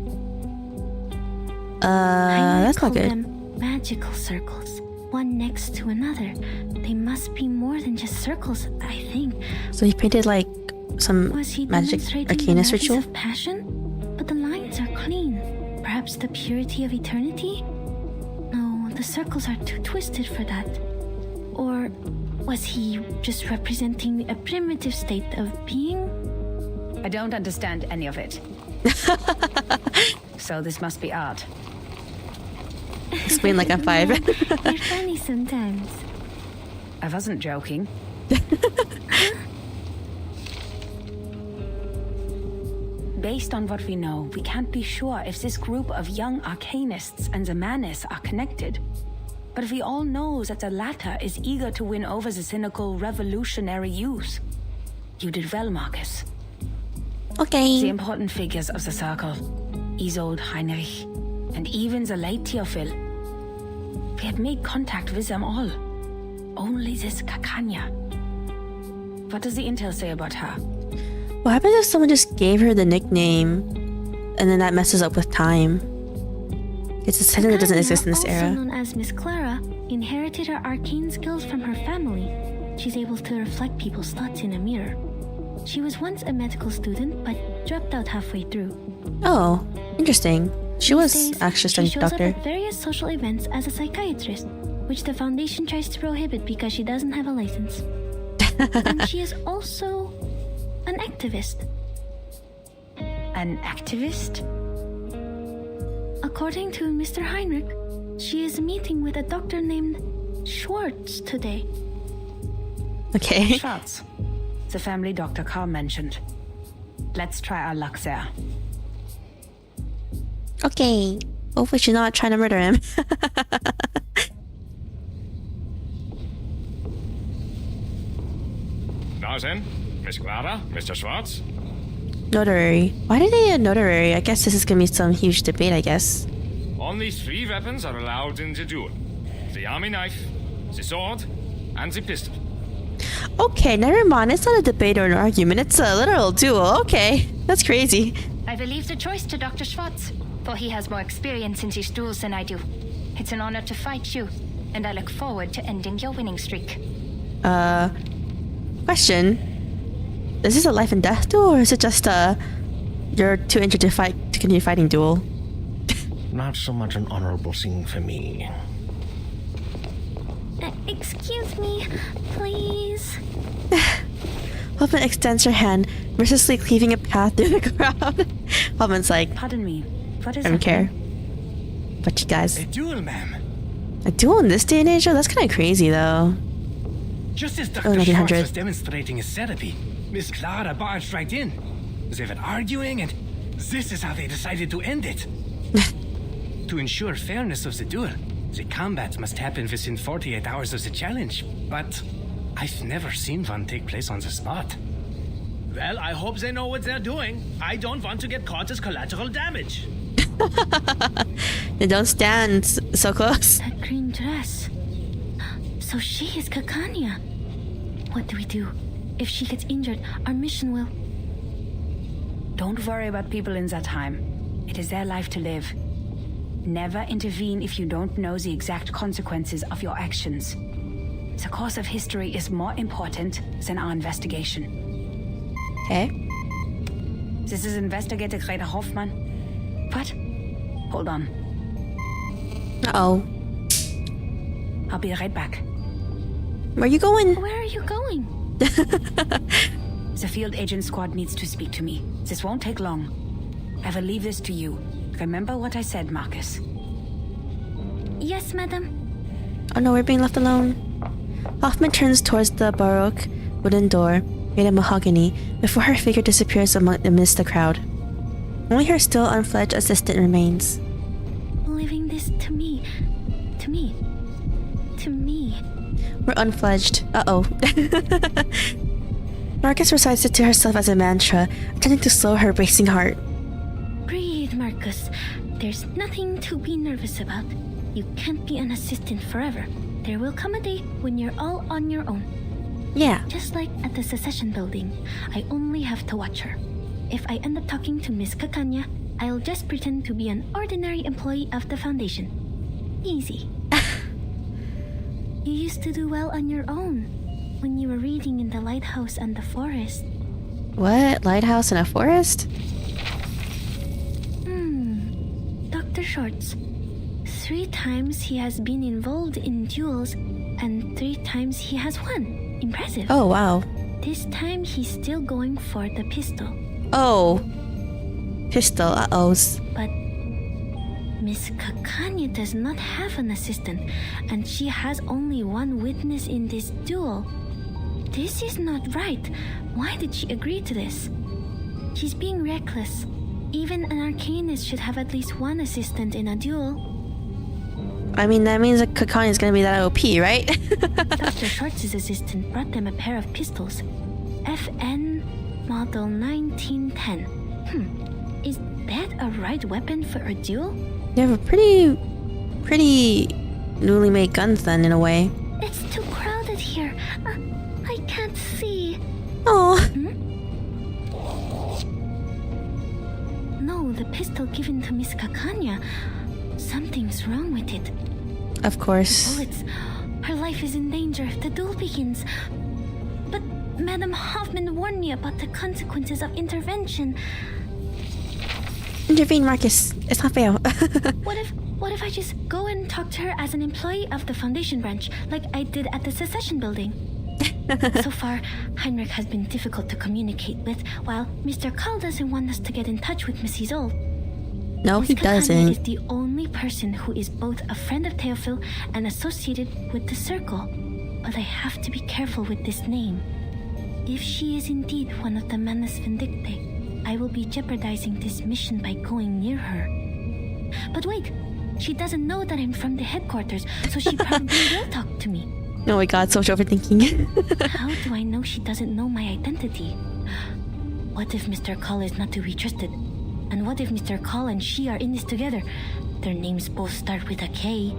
That's not good. Them magical circles, one next to another. They must be more than just circles, I think. So he painted like some Was he magic demonstrating arcanist the ritual? of passion? But the lines are clean. Perhaps the purity of eternity? No, the circles are too twisted for that. Or was he just representing a primitive state of being? I don't understand any of it. So this must be art. Explain like I'm 5. You're funny sometimes. I wasn't joking. Based on what we know, we can't be sure if this group of young arcanists and the Manus are connected. But we all know that the latter is eager to win over the cynical revolutionary youth. You did well, Marcus. Okay. The important figures of the circle, Isolde, Heinrich, and even the late Theophile. We had made contact with them all. Only this Kakanya. What does the intel say about her? What happens if someone just gave her the nickname and then that messes up with time? It's a sentence that doesn't exist in this era. Also known as Miss Clara, inherited her arcane skills from her family. She's able to reflect people's thoughts in a mirror. She was once a medical student, but dropped out halfway through. Oh, interesting. She was actually a She shows doctor. up at various social events as a psychiatrist, which the Foundation tries to prohibit because she doesn't have a license. And she is also an activist. An activist? According to Mr. Heinrich, she is meeting with a doctor named Schwartz today. Okay. Schwartz. The family doctor Carl mentioned. Let's try our luck there. Okay. Hopefully she's not trying to murder him. Now then, Miss Clara, Mr. Schwartz. Notary. Why did they need a notary? I guess this is gonna be some huge debate, I guess. Only 3 weapons are allowed in the duel. The army knife, the sword, and the pistol. Okay, never mind. It's not a debate or an argument. It's a literal duel. Okay. That's crazy. I will leave the choice to Dr. Schwartz, for he has more experience in these duels than I do. It's an honor to fight you, and I look forward to ending your winning streak. Question. Is this a life and death duel, or is it just you're too injured to fight to continue fighting duel? Not so much an honorable thing for me. Excuse me, please. Hoffman extends her hand, mercilessly cleaving a path through the crowd. Hoffman's like, pardon me, what is I don't happening? care. But you guys. A duel, ma'am. A duel in this day and age? Oh, that's kind of crazy, though. Just as Dr. Oh, Schwartz 1900. was demonstrating his therapy, Miss Clara barged right in. They were arguing, and this is how they decided to end it. To ensure fairness of the duel, the combat must happen within 48 hours of the challenge. But I've never seen one take place on the spot. Well, I hope they know what they're doing. I don't want to get caught as collateral damage. They don't stand so close. That green dress. So she is Kakanya. What do we do? If she gets injured, our mission will... Don't worry about people in that time. It is their life to live. Never intervene if you don't know the exact consequences of your actions. The course of history is more important than our investigation. Okay. This is Investigator Greta Hoffman. What? Hold on. Uh-oh. I'll be right back. Where are you going? Where are you going? The field agent squad needs to speak to me. This won't take long. I will leave this to you. Remember what I said, Marcus. Yes, madam. Oh no, we're being left alone. Hoffman turns towards the Baroque wooden door, made of mahogany, before her figure disappears amidst the crowd. Only her still unfledged assistant remains. Leaving this to me. To me. To me. We're unfledged. Uh-oh. Marcus recites it to herself as a mantra, attempting to slow her racing heart. Breathe, Marcus. There's nothing to be nervous about. You can't be an assistant forever. There will come a day when you're all on your own. Yeah. Just like at the Secession building, I only have to watch her. If I end up talking to Miss Kakanya, I'll just pretend to be an ordinary employee of the Foundation. Easy. You used to do well on your own when you were reading in the lighthouse and the forest. What? Lighthouse in a forest? Dr. Shorts. 3 times he has been involved in duels, and 3 times he has won. Impressive. Oh, wow. This time he's still going for the pistol. Oh. Pistol, uh-ohs. But Miss Kakanya does not have an assistant, and she has only one witness in this duel. This is not right. Why did she agree to this? She's being reckless. Even an arcanist should have at least one assistant in a duel. I mean, that means that Kakanya is gonna be that OP, right? Dr. Schwartz's assistant brought them a pair of pistols. FN Model 1910. Is that a right weapon for a duel? They have a pretty newly made guns then, in a way. It's too crowded here. I can't see. Oh. No, the pistol given to Miss Kakanya. Something's wrong with it. Of course. The bullets. Her life is in danger if the duel begins. But Madam Hoffman warned me about the consequences of intervention. Intervene, Marcus. It's not fair. What if I just go and talk to her as an employee of the Foundation branch, like I did at the Secession building? So far, Heinrich has been difficult to communicate with, while Mr. Carl doesn't want us to get in touch with Mrs. Old. No, he doesn't. Is the only person who is both a friend of Theophil and associated with the Circle. But I have to be careful with this name. If she is indeed one of the Manus Vindictae, I will be jeopardizing this mission by going near her. But wait, she doesn't know that I'm from the headquarters, so she probably will talk to me. Oh my god, so much overthinking. How do I know she doesn't know my identity? What if Mr. Call is not to be trusted? And what if Mr. Call and she are in this together? Their names both start with a K.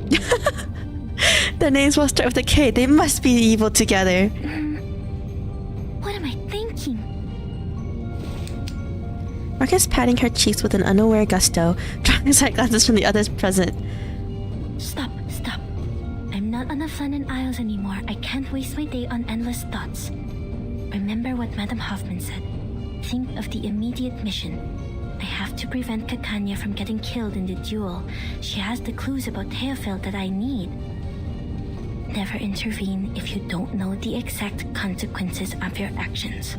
The names both start with a K. They must be evil together. What am I thinking? Marcus patting her cheeks with an unaware gusto, drawing side glances from the others present. Stop. I'm not on the Flannan Isles anymore. I can't waste my day on endless thoughts. Remember what Madame Hoffman said. Think of the immediate mission. I have to prevent Kakanya from getting killed in the duel. She has the clues about Theophil that I need. Never intervene if you don't know the exact consequences of your actions.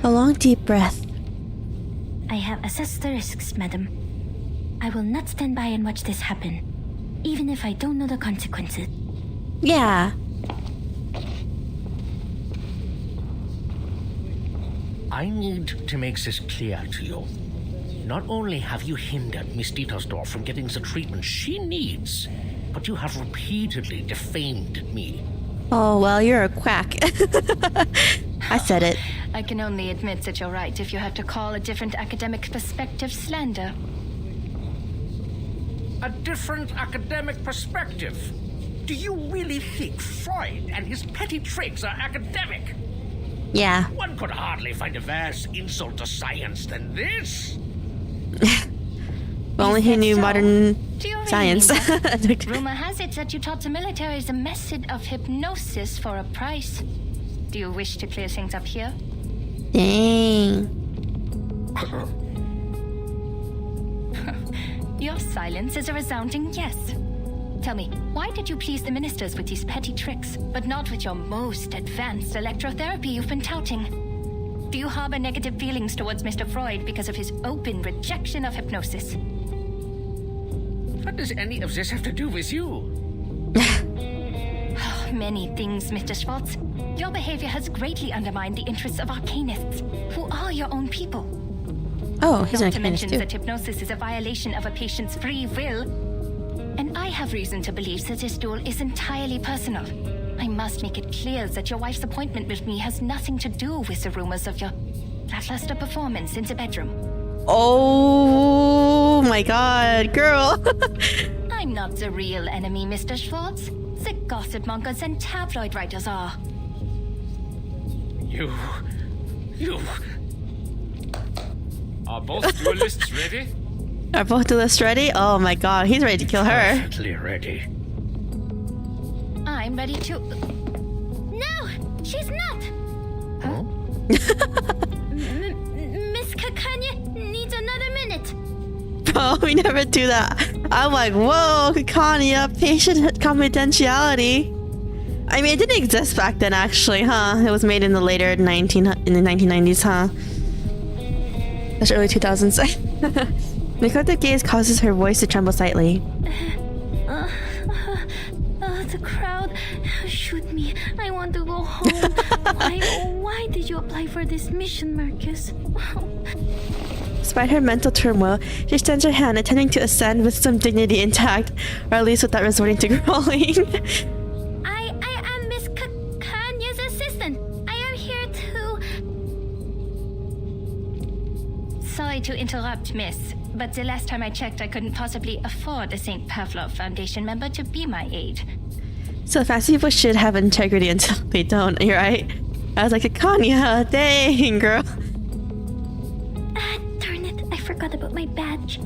A long, deep breath. I have assessed the risks, madam. I will not stand by and watch this happen, even if I don't know the consequences. Yeah. I need to make this clear to you. Not only have you hindered Miss Dittarsdorf from getting the treatment she needs, but you have repeatedly defamed me. Oh, well, you're a quack. I said it. I can only admit that you're right if you have to call a different academic perspective slander. A different academic perspective? Do you really think Freud and his petty tricks are academic? Yeah. One could hardly find a worse insult to science than this. If only he knew modern science. Rumor has it that you taught the military the method of hypnosis for a price. Do you wish to clear things up here? Dang. Your silence is a resounding yes. Tell me, why did you please the ministers with these petty tricks, but not with your most advanced electrotherapy you've been touting? Do you harbor negative feelings towards Mr. Freud because of his open rejection of hypnosis? What does any of this have to do with you? Many things, Mr. Schwartz. Your behavior has greatly undermined the interests of arcanists, who are your own people. Oh, he's not an to mention arcanist too. that hypnosis is a violation of a patient's free will. And I have reason to believe that this duel is entirely personal. I must make it clear that your wife's appointment with me has nothing to do with the rumors of your lackluster performance in the bedroom. Oh my god, girl. I'm not the real enemy, Mr. Schwartz. The gossip mongers and tabloid writers are. You... Are both duelists ready? Are both duelists ready? Oh my god, he's ready to kill her. Perfectly ready. I'm ready to... No! She's not! Huh? Miss Kakanya needs another minute. Oh, we never do that. I'm like, whoa, Kanya, patient confidentiality. I mean, it didn't exist back then, actually, huh? It was made in the later in the 1990s, huh? That's early 2000s. Neglected gaze causes her voice to tremble slightly. The crowd. Shoot me. I want to go home. Why did you apply for this mission, Marcus? Despite her mental turmoil, she extends her hand, attempting to ascend with some dignity intact, or at least without resorting to crawling. I am Miss Kanya's assistant. I am here to... Sorry to interrupt, miss, but the last time I checked, I couldn't possibly afford a St. Pavlov Foundation member to be my aide. So fancy people should have integrity until they don't, you're right? I was like, Kanya, dang, girl. Darn it, I forgot about my badge.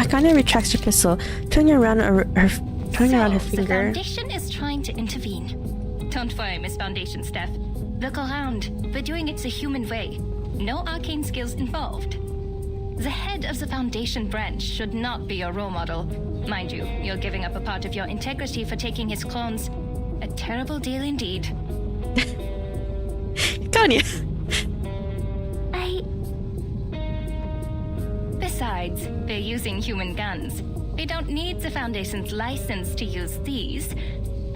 Kanya retracts her pistol, turning around her finger. The Foundation is trying to intervene. Don't worry, Miss Foundation staff. Look around. We're doing it the human way. No arcane skills involved. The head of the Foundation branch should not be your role model. Mind you, you're giving up a part of your integrity for taking his clones. A terrible deal indeed. Kanya! Besides, they're using human guns. They don't need the Foundation's license to use these.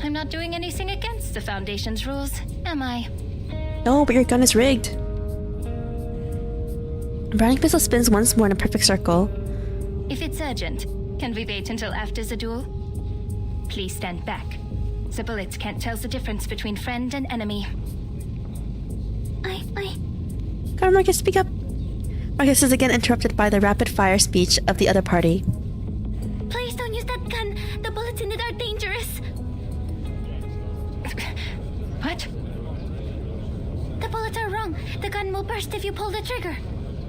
I'm not doing anything against the Foundation's rules, am I? No, but your gun is rigged. Browning pistol spins once more in a perfect circle. If it's urgent, can we wait until after the duel? Please stand back. The bullets can't tell the difference between friend and enemy. Come on, Marcus, speak up. Marcus is again interrupted by the rapid-fire speech of the other party. Please don't use that gun. The bullets in it are dangerous. What? The bullets are wrong. The gun will burst if you pull the trigger.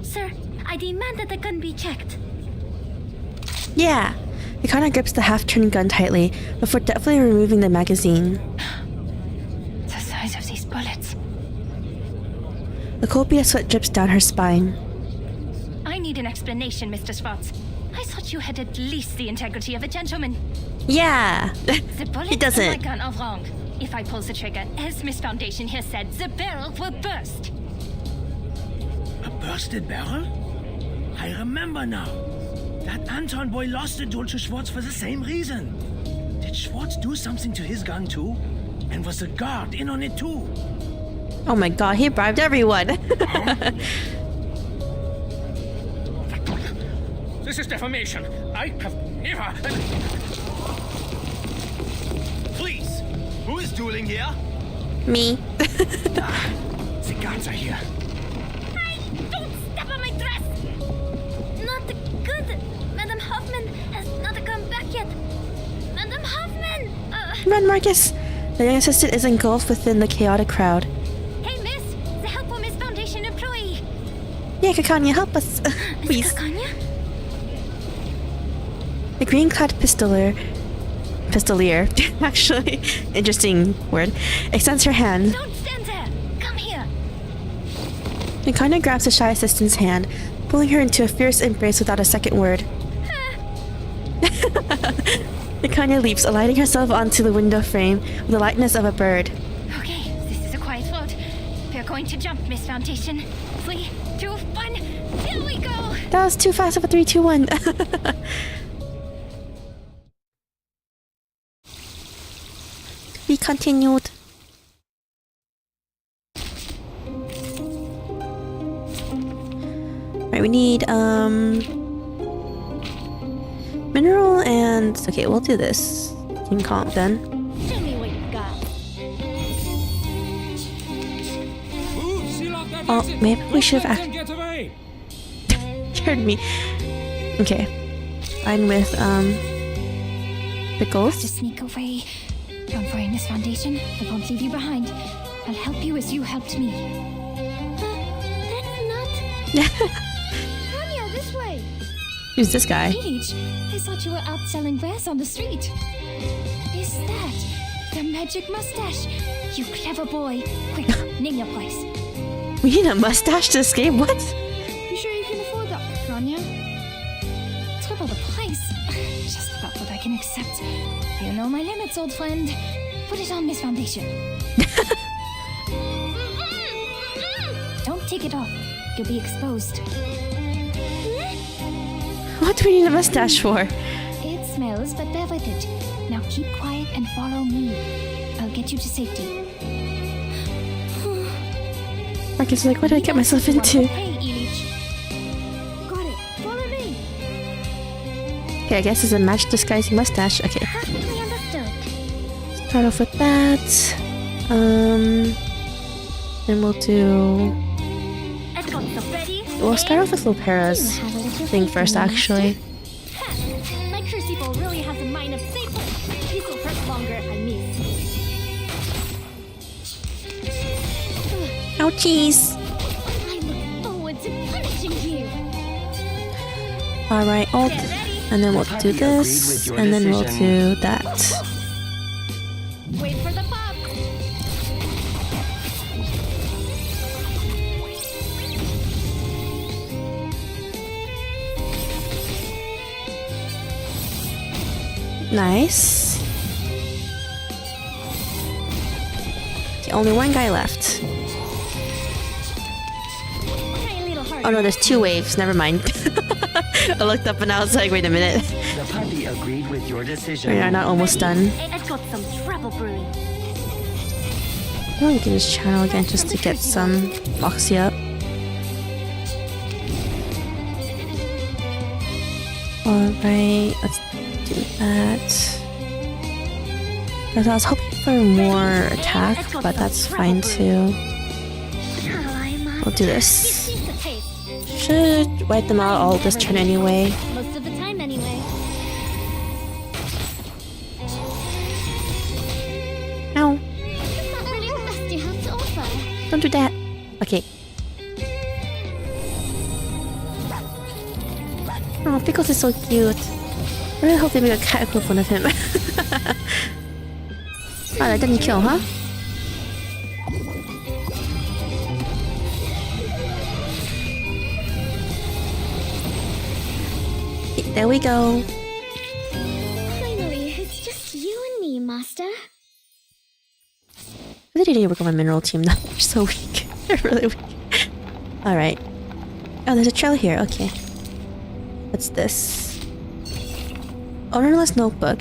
Sir, I demand that the gun be checked. Yeah. Ikana grips the half-turned gun tightly before deftly removing the magazine. The size of these bullets. The copious sweat drips down her spine. I need an explanation, Mr. Schwartz. I thought you had at least the integrity of a gentleman. Yeah. The bullets He doesn't. in my gun are wrong. If I pull the trigger, as Miss Foundation here said, the barrel will burst. A bursted barrel? I remember now. That Anton boy lost the duel to Schwartz for the same reason. Did Schwartz do something to his gun too? And was the guard in on it too? Oh my god, he bribed everyone. This is defamation. I have never... Please, who is dueling here? Me. The guards are here. Don't step on my dress! Not good. Madam Hoffman has not come back yet. Madam Hoffman! Run, Marcus! The young assistant is engulfed within the chaotic crowd. Hey, miss! The help for Miss Foundation employee! Yeah, Kakanya, help us. Please. Kakanya? The green-clad pistolier, actually, interesting word, extends her hand. Don't stand there! Come here! Kakanya grabs the shy assistant's hand, pulling her into a fierce embrace without a second word. Kakanya leaps, alighting herself onto the window frame with the lightness of a bird. Okay, this is a quiet float. We're going to jump, Miss Foundation. 3, 2, 1, here we go! That was too fast of a 3, 2, 1. Be continued. Alright, we need mineral and okay, we'll do this. Team comp then. Show me what you got. Oh, maybe we should have scared me. Okay. I'm with Pickles. Just sneak away. Don't worry, Miss Foundation. I won't leave you behind. I'll help you as you helped me. That's not... Tanya, this way! Who's this guy? Paige, I thought you were out selling wares on the street. Is that the magic mustache? You clever boy. Quick, name your price. We need a mustache to escape? What? You sure you can afford that, Tanya? Triple the price. Just about what I can accept. You know my limits, old friend. Put it on, Miss Foundation. Don't take it off. You'll be exposed. What do we need a mustache for? It smells, but bear with it. Now keep quiet and follow me. I'll get you to safety. Marcus is like, what did I get myself into? Hey, Illich. Got it. Follow me. Okay, I guess it's a match disguising mustache. Okay. Perfectly understood. Start off with that. Then we'll do... We'll start off with Lopera's thing first, actually. My crucible really has a mind of staples. These will hurt longer if I miss. Ouchies! I look forward to punishing you. Alright, alt. And then we'll do this. And then we'll do that. Wait for the pop. Nice. Okay, only one guy left. Oh no, there's 2 waves. Never mind. I looked up and I was like, wait a minute. The party agreed with your decision. We are not almost done. I've got some trouble brewing. Well, we can just channel again just to get some Moxie up. Alright, let's do that. Because I was hoping for more attack, but that's fine too. We'll do this. Should wipe them out all this turn anyway. Most of the time anyway. Ow. That's not really the best you have to offer. Don't do that. Okay. Oh, Pickles is so cute. I really hope they make a cat equivalent of him. Oh, that didn't kill, huh? There we go. Finally, it's just you and me, Master. I really need to work on my mineral team now. They're so weak. They're really weak. Alright. Oh, there's a trail here. Okay. What's this? Ownerless notebook.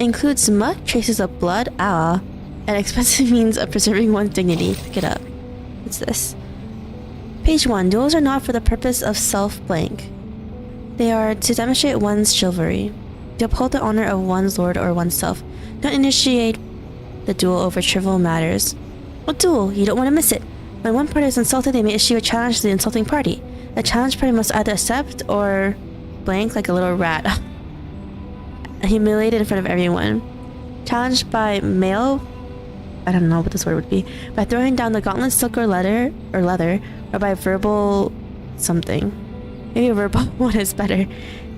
Includes muck, traces of blood, and expensive means of preserving one's dignity. Pick it up. What's this? Page 1. Duels are not for the purpose of self-blank. They are to demonstrate one's chivalry, to uphold the honor of one's lord or oneself, not initiate the duel over trivial matters. A duel, you don't want to miss it. When one party is insulted, they may issue a challenge to the insulting party. The challenge party must either accept or blank like a little rat. Humiliated in front of everyone. Challenged by mail, I don't know what this word would be, by throwing down the gauntlet, silk or leather, or by verbal something. Maybe a verbal one is better.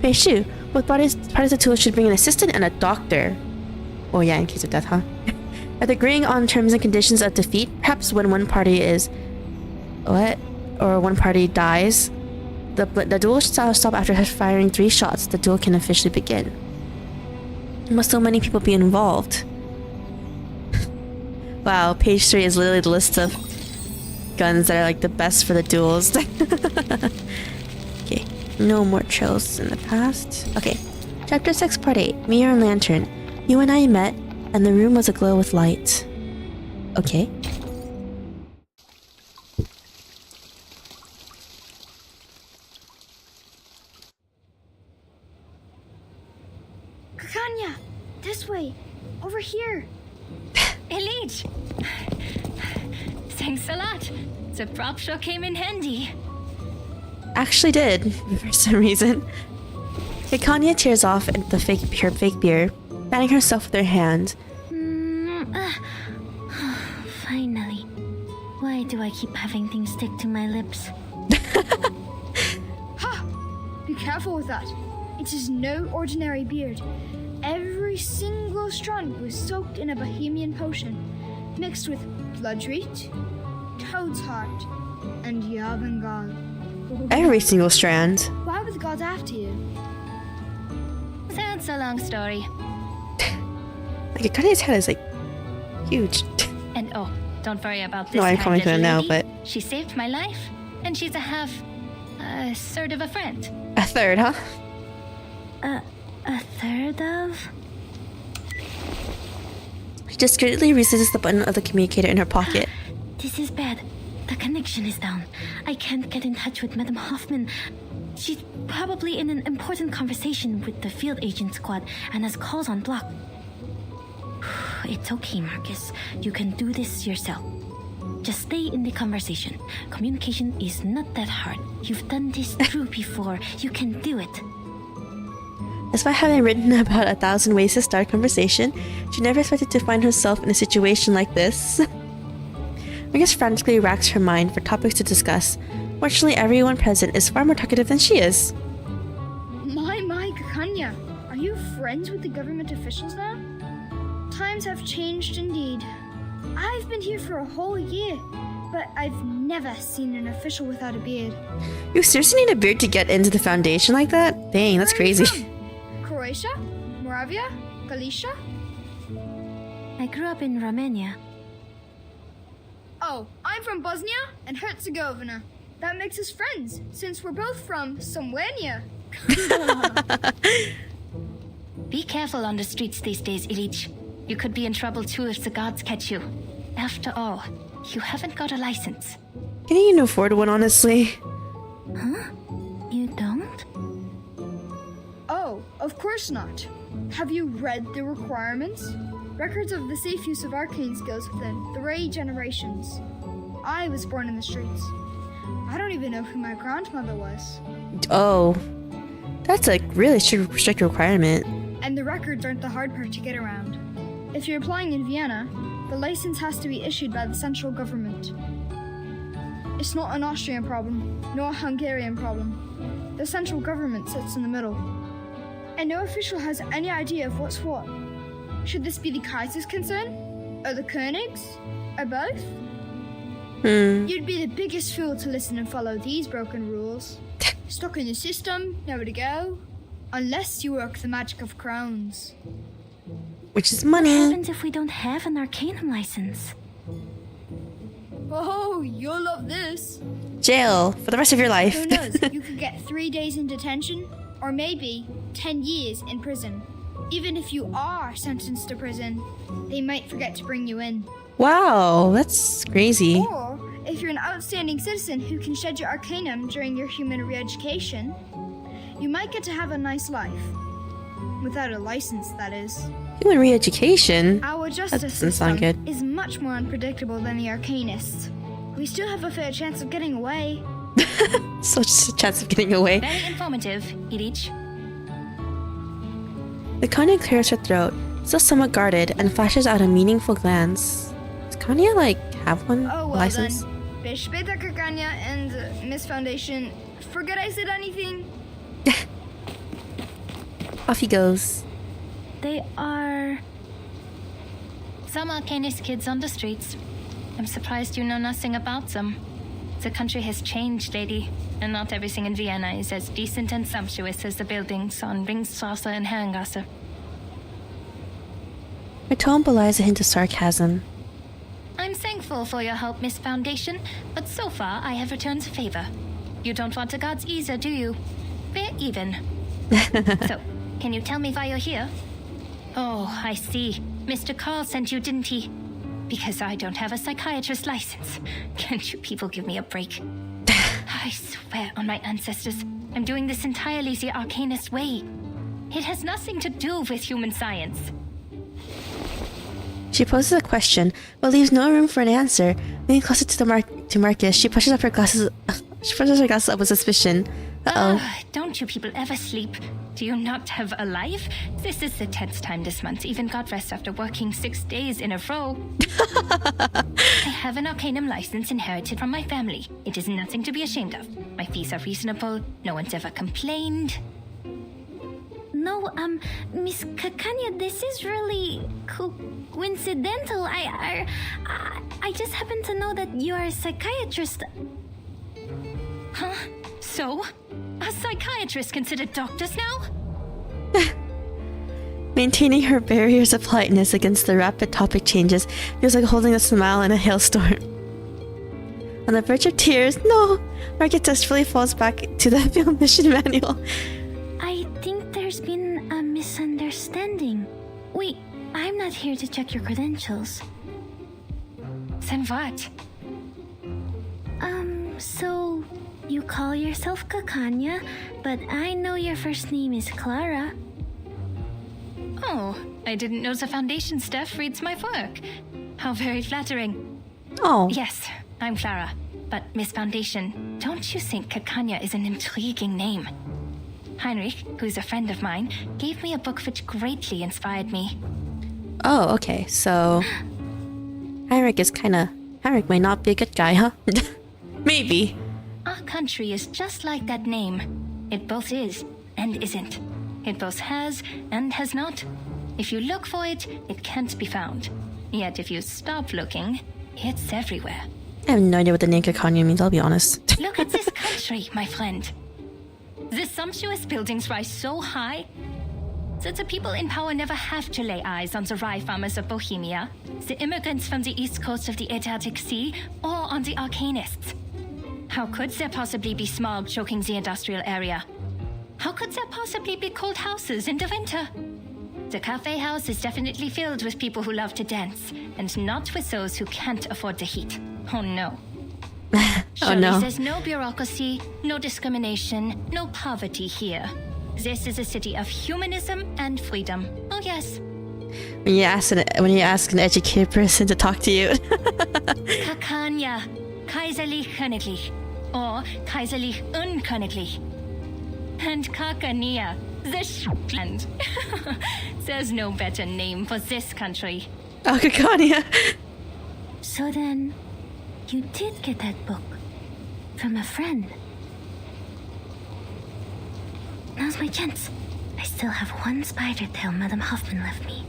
Peishu, both parties of Duels should bring an assistant and a doctor. Oh yeah, in case of death, huh? After agreeing on terms and conditions of defeat, perhaps when one party is... what? Or one party dies, the duel shall stop after firing 3 shots. The duel can officially begin. Must so many people be involved? Wow, page 3 is literally the list of guns that are like the best for the duels. Okay, no more trails in the past. Okay, chapter 6, part 8, Mirror and Lantern. You and I met, and the room was aglow with light. Okay. Kakanya! This way! Over here! Elite! Thanks a lot. The prop show came in handy. Actually did, for some reason. Kakanya tears off her fake beer, batting herself with her hand. Finally. Why do I keep having things stick to my lips? Ha! Be careful with that. It is no ordinary beard. Every single strand was soaked in a Bohemian potion, mixed with bloodroot, toad's heart, and Yabengal. Every single strand. Why were the gods after you? That's a long story. Like, Kakanya's head is like huge. And oh, don't worry about this. No, I'm kind commenting on it now, lady. but She saved my life, and she's a third of a friend. a third, huh? A third of? She discreetly releases the button of the communicator in her pocket. This is bad. The connection is down. I can't get in touch with Madame Hoffman. She's probably in an important conversation with the field agent squad and has calls on block. It's okay, Marcus. You can do this yourself. Just stay in the conversation. Communication is not that hard. You've done this through before. You can do it. Despite having written about 1,000 ways to start conversation, she never expected to find herself in a situation like this. Marcus frantically racks her mind for topics to discuss. Fortunately, everyone present is far more talkative than she is. My, Kakanya. Are you friends with the government officials now? Times have changed indeed. I've been here for a whole year, but I've never seen an official without a beard. You seriously need a beard to get into the Foundation like that? Dang, that's crazy. Croatia? Moravia? Galicia? I grew up in Romania. Oh, I'm from Bosnia and Herzegovina. That makes us friends, since we're both from somewhere near. Be careful on the streets these days, Ilich. You could be in trouble too if the gods catch you. After all, you haven't got a license. Can you even afford one, honestly? Huh? You don't? Oh, of course not. Have you read the requirements? Records of the safe use of arcane skills within 3 generations. I was born in the streets. I don't even know who my grandmother was. Oh, that's a really strict requirement. And the records aren't the hard part to get around. If you're applying in Vienna, the license has to be issued by the central government. It's not an Austrian problem, nor a Hungarian problem. The central government sits in the middle. And no official has any idea of what's what. Should this be the Kaiser's concern? Or the Königs? Or both? You'd be the biggest fool to listen and follow these broken rules. Stuck in the system, nowhere to go. Unless you work the magic of crowns. Which is money. What happens if we don't have an Arcanum license? Oh, you'll love this. Jail for the rest of your life. Who knows? You could get 3 days in detention, or maybe 10 years in prison. Even if you are sentenced to prison, they might forget to bring you in. Wow, that's crazy. Or, if you're an outstanding citizen who can shed your arcanum during your human re-education, you might get to have a nice life. Without a license, that is. Human re-education? Our That justice doesn't sound system good. is much more unpredictable than the Arcanists. We still have a fair chance of getting away. Such a chance of getting away. Very informative, Irich. The Kanya clears her throat, still somewhat guarded, and flashes out a meaningful glance. Does Kanya, like, have one Oh, well license? then. Beshbeta Kakanya and Miss Foundation, forget I said anything? Off he goes. They are... some Arcanist kids on the streets. I'm surprised you know nothing about them. The country has changed, lady, and not everything in Vienna is as decent and sumptuous as the buildings on Ringstrasse and Herrengasse. Her tone belies a hint of sarcasm. I'm thankful for your help, Miss Foundation, but so far I have returned the favor. You don't want the gods either, do you? We're even. So, can you tell me why you're here? Oh, I see. Mr. Carl sent you, didn't he? Because I don't have a psychiatrist license. Can't you people give me a break? I swear on my ancestors, I'm doing this entirely the Arcanist way. It has nothing to do with human science. She poses a question, but leaves no room for an answer. Leaning closer to Marcus, she pushes up her glasses. She pushes her glasses up with suspicion. Don't you people ever sleep? Do you not have a life? This is the 10th time this month. Even got rest after working 6 days in a row. I have an Arcanum license inherited from my family. It is nothing to be ashamed of. My fees are reasonable. No one's ever complained. No, Miss Kakanya, this is really coincidental. I just happen to know that you are a psychiatrist. Huh? So? Are psychiatrists considered doctors now? Maintaining her barriers of politeness against the rapid topic changes feels like holding a smile in a hailstorm. On the verge of tears, no! Marcus desperately falls back to the field mission manual. I think there's been a misunderstanding. Wait, I'm not here to check your credentials. Then what? So... you call yourself Kakanya, but I know your first name is Clara. Oh, I didn't know the Foundation staff reads my work. How very flattering. Oh. Yes, I'm Clara. But Miss Foundation, don't you think Kakanya is an intriguing name? Heinrich, who's a friend of mine, gave me a book which greatly inspired me. Oh, okay, so... Heinrich may not be a good guy, huh? Maybe. Our country is just like that name. It both is and isn't. It both has and has not. If you look for it, it can't be found. Yet if you stop looking, it's everywhere. I have no idea what the name Kakanya means, I'll be honest. Look at this country, my friend. The sumptuous buildings rise so high that the people in power never have to lay eyes on the rye farmers of Bohemia, the immigrants from the east coast of the Adriatic Sea, or on the Arcanists. How could there possibly be smog choking the industrial area? How could there possibly be cold houses in the winter? The cafe house is definitely filled with people who love to dance, and not with those who can't afford the heat. Oh no. Oh no. There's no bureaucracy, no discrimination, no poverty here. This is a city of humanism and freedom. Oh yes. When you ask an educated person to talk to you. Kakanya, kaiserlich königlich, or kaiserlich unköniglich. And Kakania, the land. There's no better name for this country. Oh, Kakania. So then, you did get that book from a friend. Now's my chance. I still have one spider tail Madame Hoffman left me.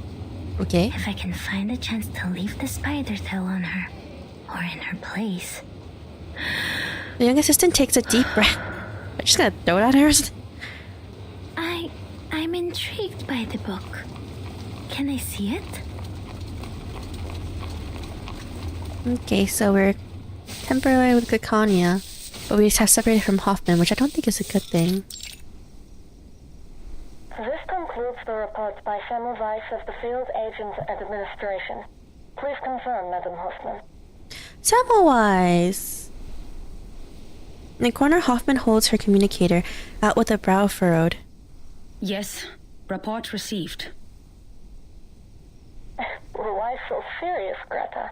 Okay. If I can find a chance to leave the spider tail on her, or in her place. The young assistant takes a deep breath. I'm just gonna throw it at her. I'm intrigued by the book. Can I see it? Okay, so we're temporarily with Kakanya, but we just have separated from Hoffman, which I don't think is a good thing. This concludes the report by Semmelweis of the Field Agents and Administration. Please confirm, Madam Hoffman. Semmelweis! In the corner, Hoffman holds her communicator out with a brow furrowed. Yes, report received. Why so serious, Greta?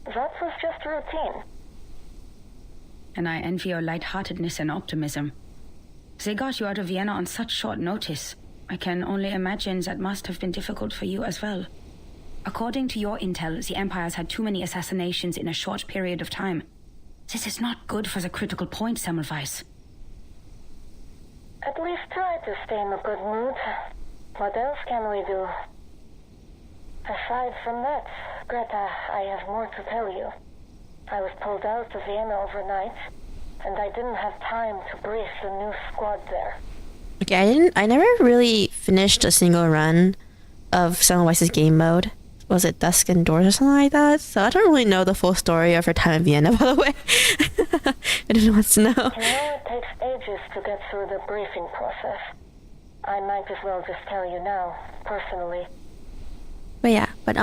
That was just routine. And I envy your lightheartedness and optimism. They got you out of Vienna on such short notice. I can only imagine that must have been difficult for you as well. According to your intel, the Empire's had too many assassinations in a short period of time. This is not good for the critical point, Semmelweis. At least try to stay in a good mood. What else can we do? Aside from that, Greta, I have more to tell you. I was pulled out of Vienna overnight, and I didn't have time to brief the new squad there. Okay, I never really finished a single run of Semmelweis's game mode. Was it Dusk and Doors or something like that? So I don't really know the full story of her time in Vienna, by the way. If anyone wants to know. You know, it takes ages to get through the briefing process. I might as well just tell you now, personally. But yeah, but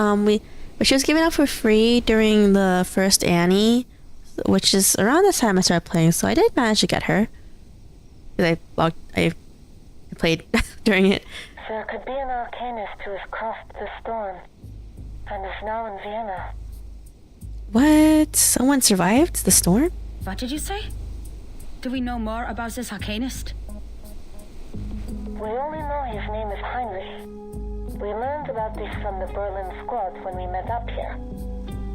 she was given out for free during the first Annie, which is around the time I started playing, so I did manage to get her. Because I played during it. There could be an arcanist who has crossed the storm, and is now in Vienna. What? Someone survived the storm? What did you say? Do we know more about this arcanist? We only know his name is Heinrich. We learned about this from the Berlin squad when we met up here,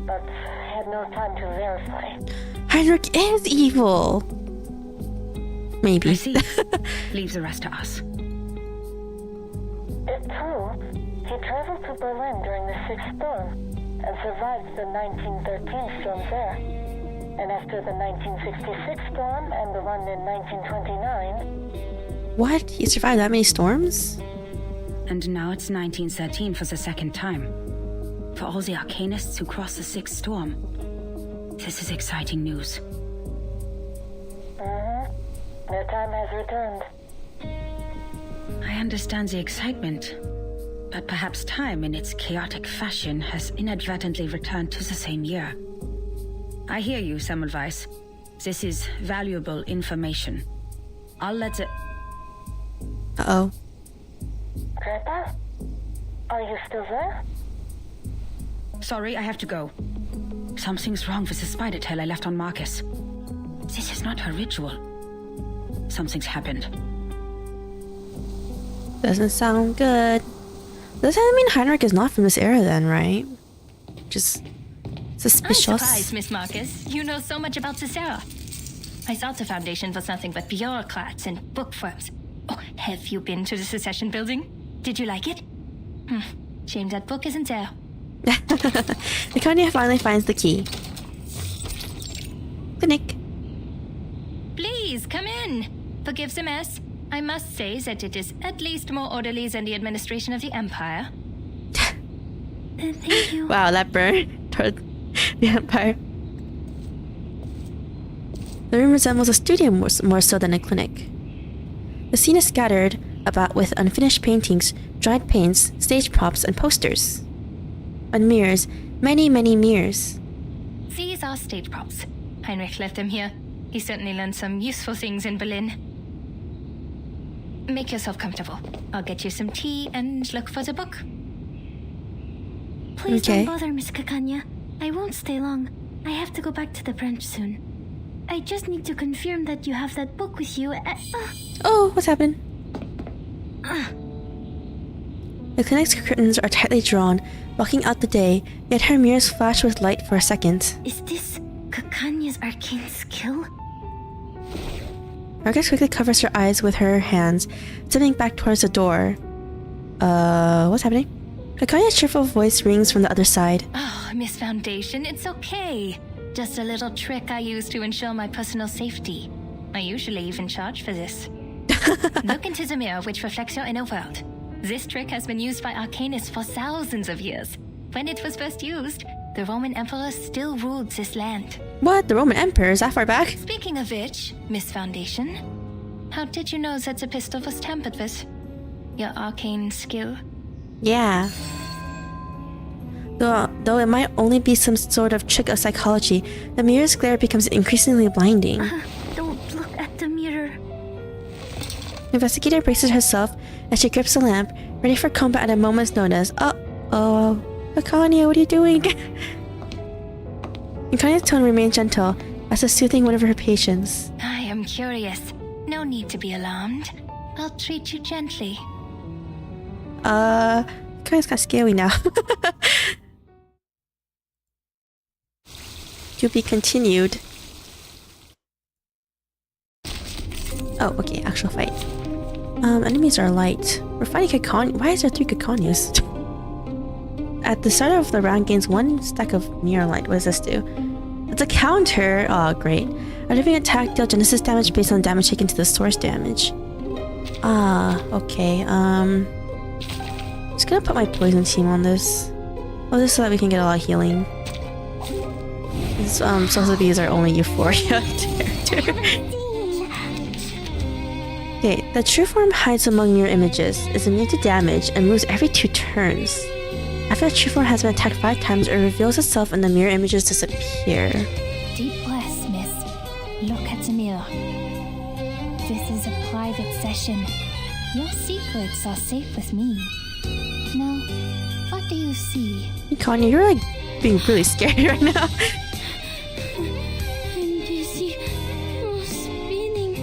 but had no time to verify. Heinrich is evil! Maybe. I see. Leave the rest to us. It's true. He traveled to Berlin during the Sixth Storm and survived the 1913 storm there. And after the 1966 storm and the one in 1929... What? He survived that many storms? And now it's 1913 for the second time. For all the arcanists who crossed the Sixth Storm. This is exciting news. Their time has returned. I understand the excitement, but perhaps time in its chaotic fashion has inadvertently returned to the same year. I hear you, Semmelweis. This is valuable information. I'll let it... Uh-oh. Greta? Are you still there? Sorry, I have to go. Something's wrong with the spider tail I left on Marcus. This is not her ritual. Something's happened. Doesn't sound good. Does that mean Heinrich is not from this era then, right? Just suspicious. I'm surprised, Miss Marcus. You know so much about this era. I thought the Foundation was nothing but bureaucrats and bookworms. Oh, have you been to the Secession building? Did you like it? Shame that book isn't there. Laconia finally finds the key. Clinic. Please, come in. Forgive the mess. I must say that it is at least more orderly than the administration of the Empire. Thank you. Wow, that burn toward the Empire. The room resembles a studio more so than a clinic. The scene is scattered about with unfinished paintings, dried paints, stage props, and posters. And mirrors, many, many mirrors. These are stage props. Heinrich left them here. He certainly learned some useful things in Berlin. Make yourself comfortable. I'll get you some tea and look for the book. Please don't bother, Miss Kakanya. I won't stay long. I have to go back to the branch soon. I just need to confirm that you have that book with you. Oh, what's happening? The clinic's curtains are tightly drawn, blocking out the day, yet her mirrors flash with light for a second. Is this Kakanya's arcane skill? Marcus quickly covers her eyes with her hands, stepping back towards the door. What's happening? Kakanya's cheerful voice rings from the other side. Oh, Miss Foundation, it's okay. Just a little trick I use to ensure my personal safety. I usually even charge for this. Look into the mirror which reflects your inner world. This trick has been used by arcanists for thousands of years. When it was first used, the Roman Emperor still ruled this land. What? The Roman Emperor? Is that far back? Speaking of which, Miss Foundation, how did you know that the pistol was tampered with? Your arcane skill? Yeah. Though it might only be some sort of trick of psychology, the mirror's glare becomes increasingly blinding. Don't look at the mirror. The investigator braces herself as she grips the lamp, ready for combat at a moment's notice. Oh. Akanya, what are you doing? Akanya's tone remained gentle, as if soothing one of her patients. I am curious. No need to be alarmed. I'll treat you gently. Akanya's kind of scary now. To be continued. Oh, okay, actual fight. Enemies are light. We're fighting Kakanya. Why is there 3 Kakanyas? At the start of the round gains 1 stack of mirror light. What does this do? It's a counter. Oh, great. A living attack deals Genesis damage based on damage taken to the source damage. Ah, okay. Just gonna put my poison team on this. Oh, this so that we can get a lot of healing. These supposed to be our only Euphoria character. Okay, the true form hides among mirror images, is immune to damage, and moves every 2 turns. After the true form has been attacked 5 times, it reveals itself and the mirror images disappear. Deep breaths, miss. Look at the mirror. This is a private session. Your secrets are safe with me. Now, what do you see? Kanye, you're like being really scary right now. I'm busy. Oh, spinning.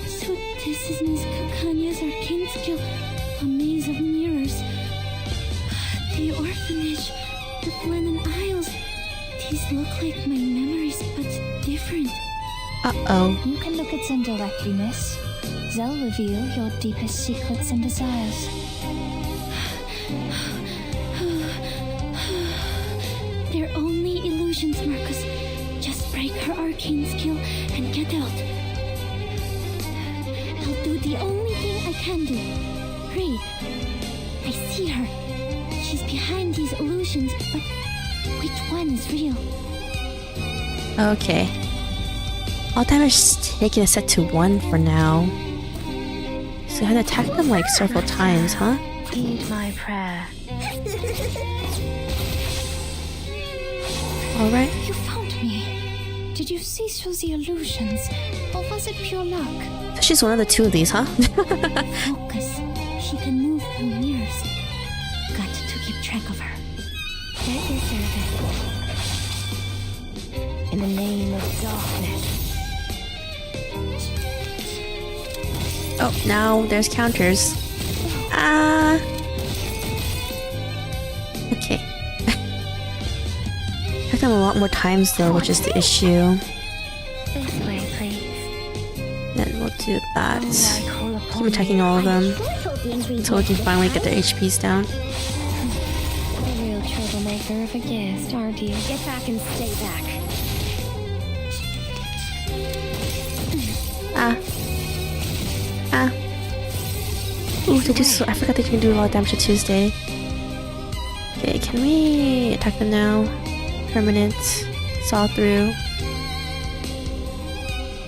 So this is Miss Kakanya's arcane skill. A maze of mirrors. The orphanage. The Flennon Isles. These look like my memories, but different. Uh-oh. You can look at them directly, miss. They'll reveal your deepest secrets and desires. They're only illusions, Marcus. Just break her arcane skill and get out. I'll do the only thing I can do. Read. I see her. She's behind these illusions, but which one is real? Okay. All damage taken is set to 1 for now. So I had to attack them like several times, huh? Heed my prayer. Alright. You found me. Did you see through the illusions, or was it pure luck? So she's one of the 2 of these, huh? Focus. She can move through mirrors. Got to keep track of her. At your service. In the name of darkness. Oh, now there's counters. Ah. Okay. I've done a lot more times though, which is the issue. This way, please. Then we'll do that. Keep attacking all of them until we can finally get their HPs down. A real troublemaker of a guest, aren't you? Get back and stay back. Ah. Ah. Ooh, they just. I forgot they can do a lot of damage to Tuesday. Okay, can we attack them now? Permanent. Saw through.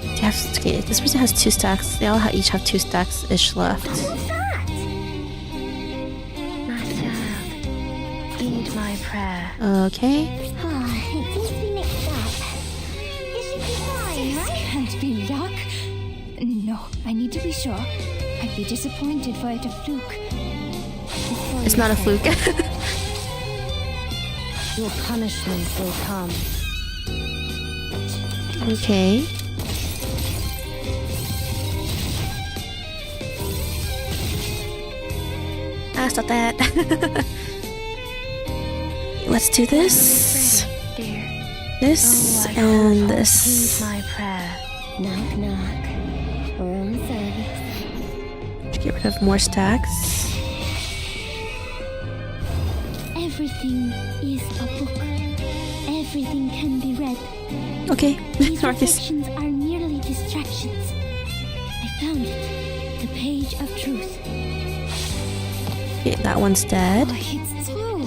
They have, okay, this person has 2 stacks. They all each have 2 stacks ish left. My child, heed my prayer. Okay. It seems to be mixed up. This should be fine, This can't be luck. No, I need to be sure. I'd be disappointed for it a fluke. It's not a fluke. Your punishment will come. Okay. Ah, stop that. Let's do this. This and this. My prayer. Knock, knock. Room service. Get rid of more stacks. Everything is a book. Everything can be read. Okay, These Marcus. reflections are merely distractions. I found it. The page of truth. Okay, that one's dead. Oh, it's true.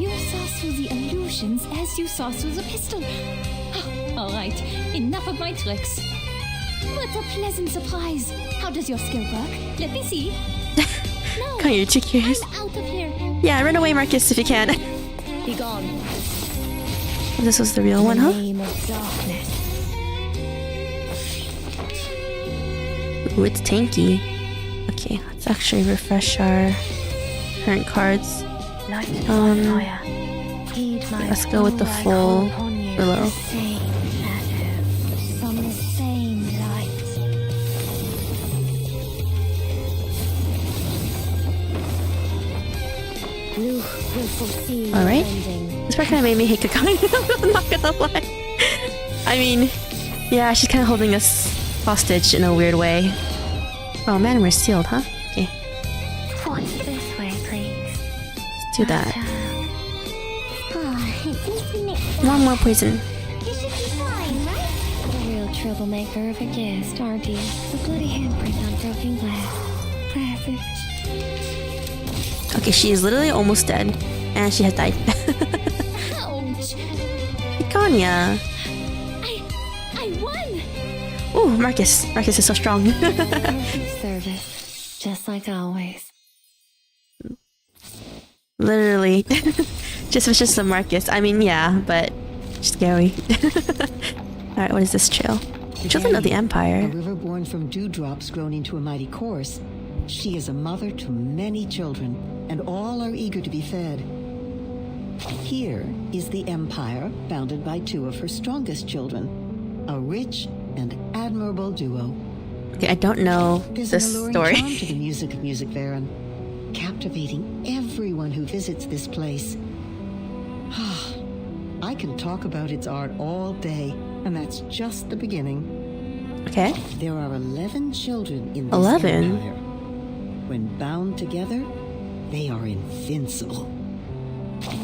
You saw through the illusions as you saw through the pistol. All right, enough of my tricks. What a pleasant surprise. How does your skill work? Let me see. No, Come here, too curious. I'm out of here. Yeah, run away, Marcus, if you can. Be gone. This was the real one, huh? Name of darkness. Ooh, it's tanky. Okay, let's actually refresh our current cards. Let's go with the full willow. From the same light. Alright. This part kind of made me hate Kakami. I'm not gonna lie. I mean, yeah, she's kind of holding us hostage in a weird way. Oh man, we're sealed, huh? Okay. What's this way, please? Let's do that. One more poison. You should be fine, right? The real troublemaker of a guest, aren't you? The bloody handprint on broken glass. Perfect. Okay, she is literally almost dead. And she has died. Ouch! Ikonia! I won! Ooh, Marcus. Marcus is so strong. Perfect service. Just like always. Literally. Just was just a Marcus. I mean, yeah, but scary. Alright, what is this trail? Children of the Empire. A river born from dewdrops grown into a mighty course. She is a mother to many children, and all are eager to be fed. Here is the Empire, founded by two of her strongest children. A rich and admirable duo. Okay, I don't know There's this an alluring story. charm to the music of Music Varen, captivating everyone who visits this place. I can talk about its art all day, and that's just the beginning. Okay. There are 11 children in this 11? empire. When bound together, they are invincible.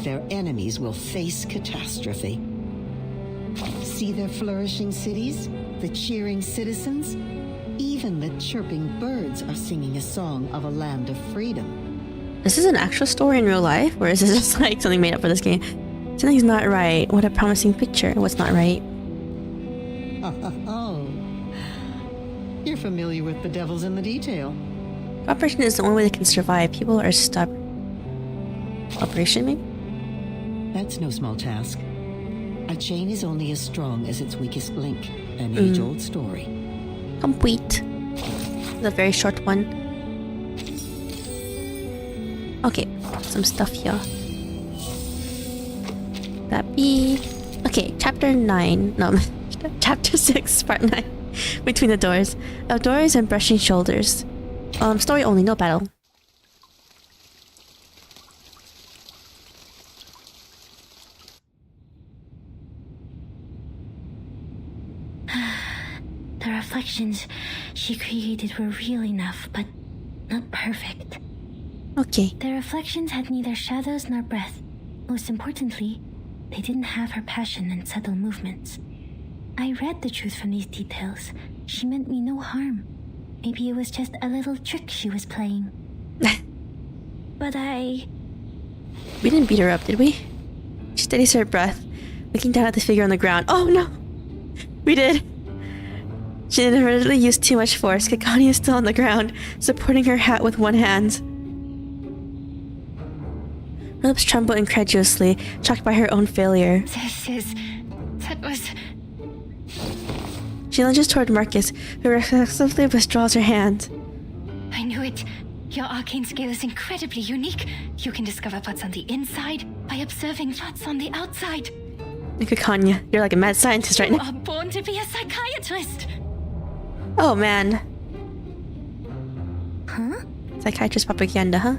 Their enemies will face catastrophe. See their flourishing cities, the cheering citizens? Even the chirping birds are singing a song of a land of freedom. Is this an actual story in real life, or is this just like something made up for this game? Something's not right. What a promising picture. What's not right? Oh. You're familiar with the devil's in the detail. Cooperation is the only way they can survive. People are stubborn. Operation, maybe? That's no small task. A chain is only as strong as its weakest link. An age-old story. Complete. The very short one. Okay, some stuff here. That be... Okay, chapter 9. No, chapter 6, part 9. Between the doors. Outdoors and brushing shoulders. Story only, no battle. The reflections she created were real enough, but not perfect. Okay. The reflections had neither shadows nor breath. Most importantly, they didn't have her passion and subtle movements. I read the truth from these details. She meant me no harm. Maybe it was just a little trick she was playing. But We didn't beat her up, did we? She steadies her breath, looking down at the figure on the ground. Oh no! We did! She inadvertently used too much force. Kakani is still on the ground, supporting her hat with one hand. Her lips tremble incredulously, shocked by her own failure. That was... She lunges toward Marcus, who reflexively withdraws her hand. I knew it. Your arcane scale is incredibly unique. You can discover what's on the inside by observing what's on the outside. Kakanya, you're like a mad scientist right You now. are born to be a psychiatrist. Oh man. Huh? Psychiatrist propaganda, huh?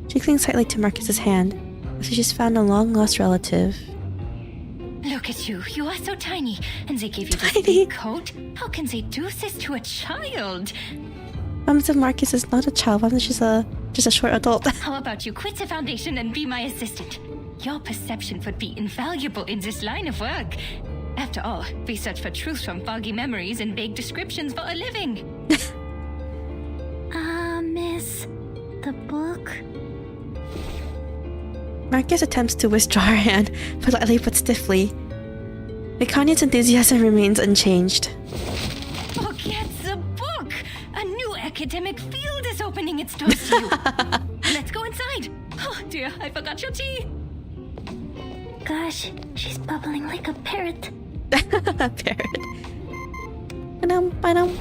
She clings tightly to Marcus's hand, as if she's found a long-lost relative. Look at you. You are so tiny. And they gave you this big coat? How can they do this to a child? Mom said Marcus is not a child. Mom said she's just a short adult. How about you quit the Foundation and be my assistant? Your perception would be invaluable in this line of work. After all, we search for truth from foggy memories and vague descriptions for a living. Miss, the book? Marcus attempts to withdraw her hand, politely but stiffly. Mikanya's enthusiasm remains unchanged. Forget the book! A new academic field is opening its doors to you. Let's go inside. Oh dear, I forgot your tea. Gosh, she's bubbling like a parrot. Parrot. Ba-dum, ba-dum.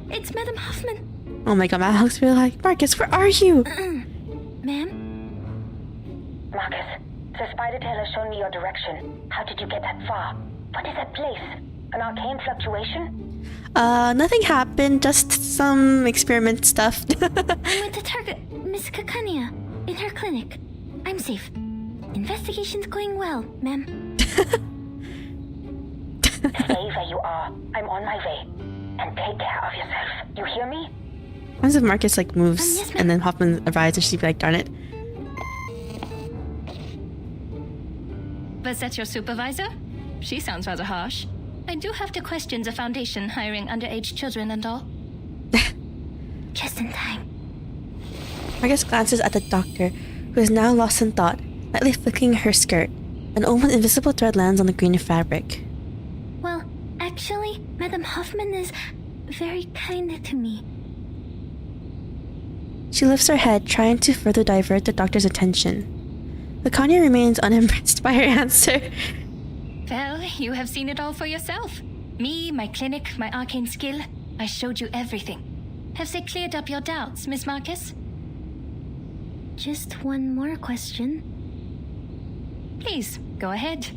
It's Madame Hoffman. Oh my god, my Alex will be like, Marcus, where are you? Ma'am? Marcus, the spider tail has shown me your direction. How did you get that far? What is that place? An arcane fluctuation? Nothing happened, just some experiment stuff. I'm with the target, Miss Kakania, in her clinic. I'm safe. Investigation's going well, ma'am. Stay where you are. I'm on my way. And take care of yourself. You hear me? What if Marcus like moves yes, and then Hoffman arrives and she'd be like, darn it. Was that your supervisor? She sounds rather harsh. I do have to question the Foundation hiring underage children and all. Just in time. Marcus glances at the doctor, who is now lost in thought, lightly flicking her skirt. An almost invisible thread lands on the green fabric. Well, actually, Madame Hoffman is very kind to me. She lifts her head, trying to further divert the doctor's attention. Lakanya remains unimpressed by her answer. Well, you have seen it all for yourself. Me, my clinic, my arcane skill. I showed you everything. Have they cleared up your doubts, Miss Marcus? Just one more question. Please, go ahead.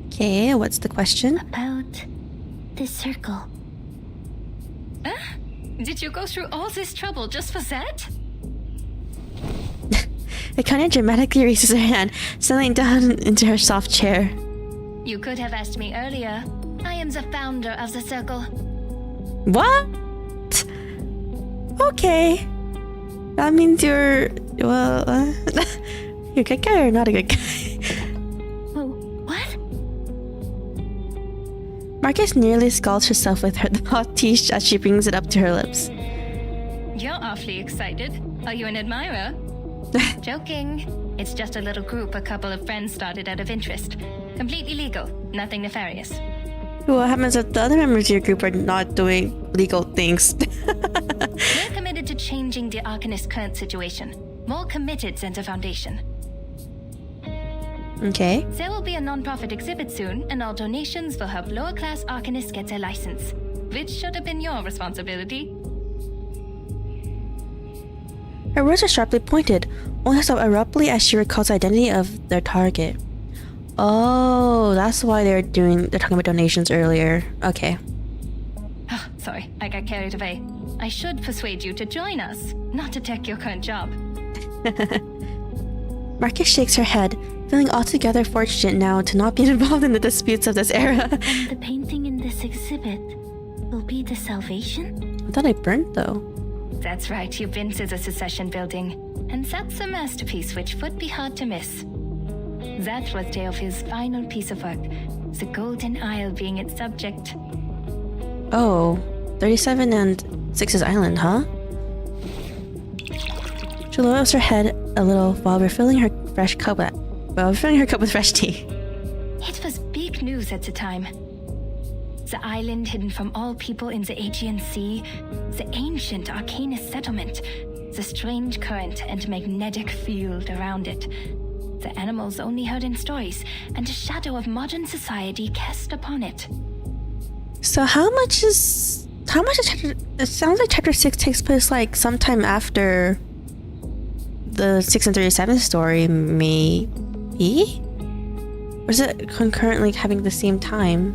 Okay, what's the question? About this circle. Did you go through all this trouble just for that? Lakanya dramatically raises her hand, settling down into her soft chair. You could have asked me earlier. I am the founder of the circle. What? Okay. That means you're... well, you're a good guy or not a good guy? What? Marcus nearly scalds herself with her hot tea as she brings it up to her lips. You're awfully excited. Are you an admirer? Joking. It's just a little group a couple of friends started out of interest. Completely legal. Nothing nefarious. What happens if the other members of your group are not doing legal things? We're committed to changing the Arcanist's current situation. More committed than the Foundation. Okay. There will be a non-profit exhibit soon, and all donations will help lower-class Arcanists get their license. Which should have been your responsibility. Her words are sharply pointed, only so abruptly as she recalls the identity of their target. Oh, that's why they're talking about donations earlier. Okay. Oh, sorry, I got carried away. I should persuade you to join us, not to take your current job. Marcus shakes her head, feeling altogether fortunate now to not be involved in the disputes of this era. And the painting in this exhibit will be the salvation? I thought I burnt though. That's right, you've been to the Secession building. And that's a masterpiece which would be hard to miss. That was Teofil's final piece of work, the Golden Isle being its subject. Oh, 37 and 6's Island, huh? She lowers her head a little while refilling her cup with fresh tea. It was big news at the time. The island hidden from all people in the Aegean Sea, the ancient Arcanist settlement, the strange current and magnetic field around it, the animals only heard in stories, and a shadow of modern society cast upon it. So how much is chapter... It sounds like chapter 6 takes place like sometime after the 6 and 37 story, maybe? Or is it concurrently having the same time?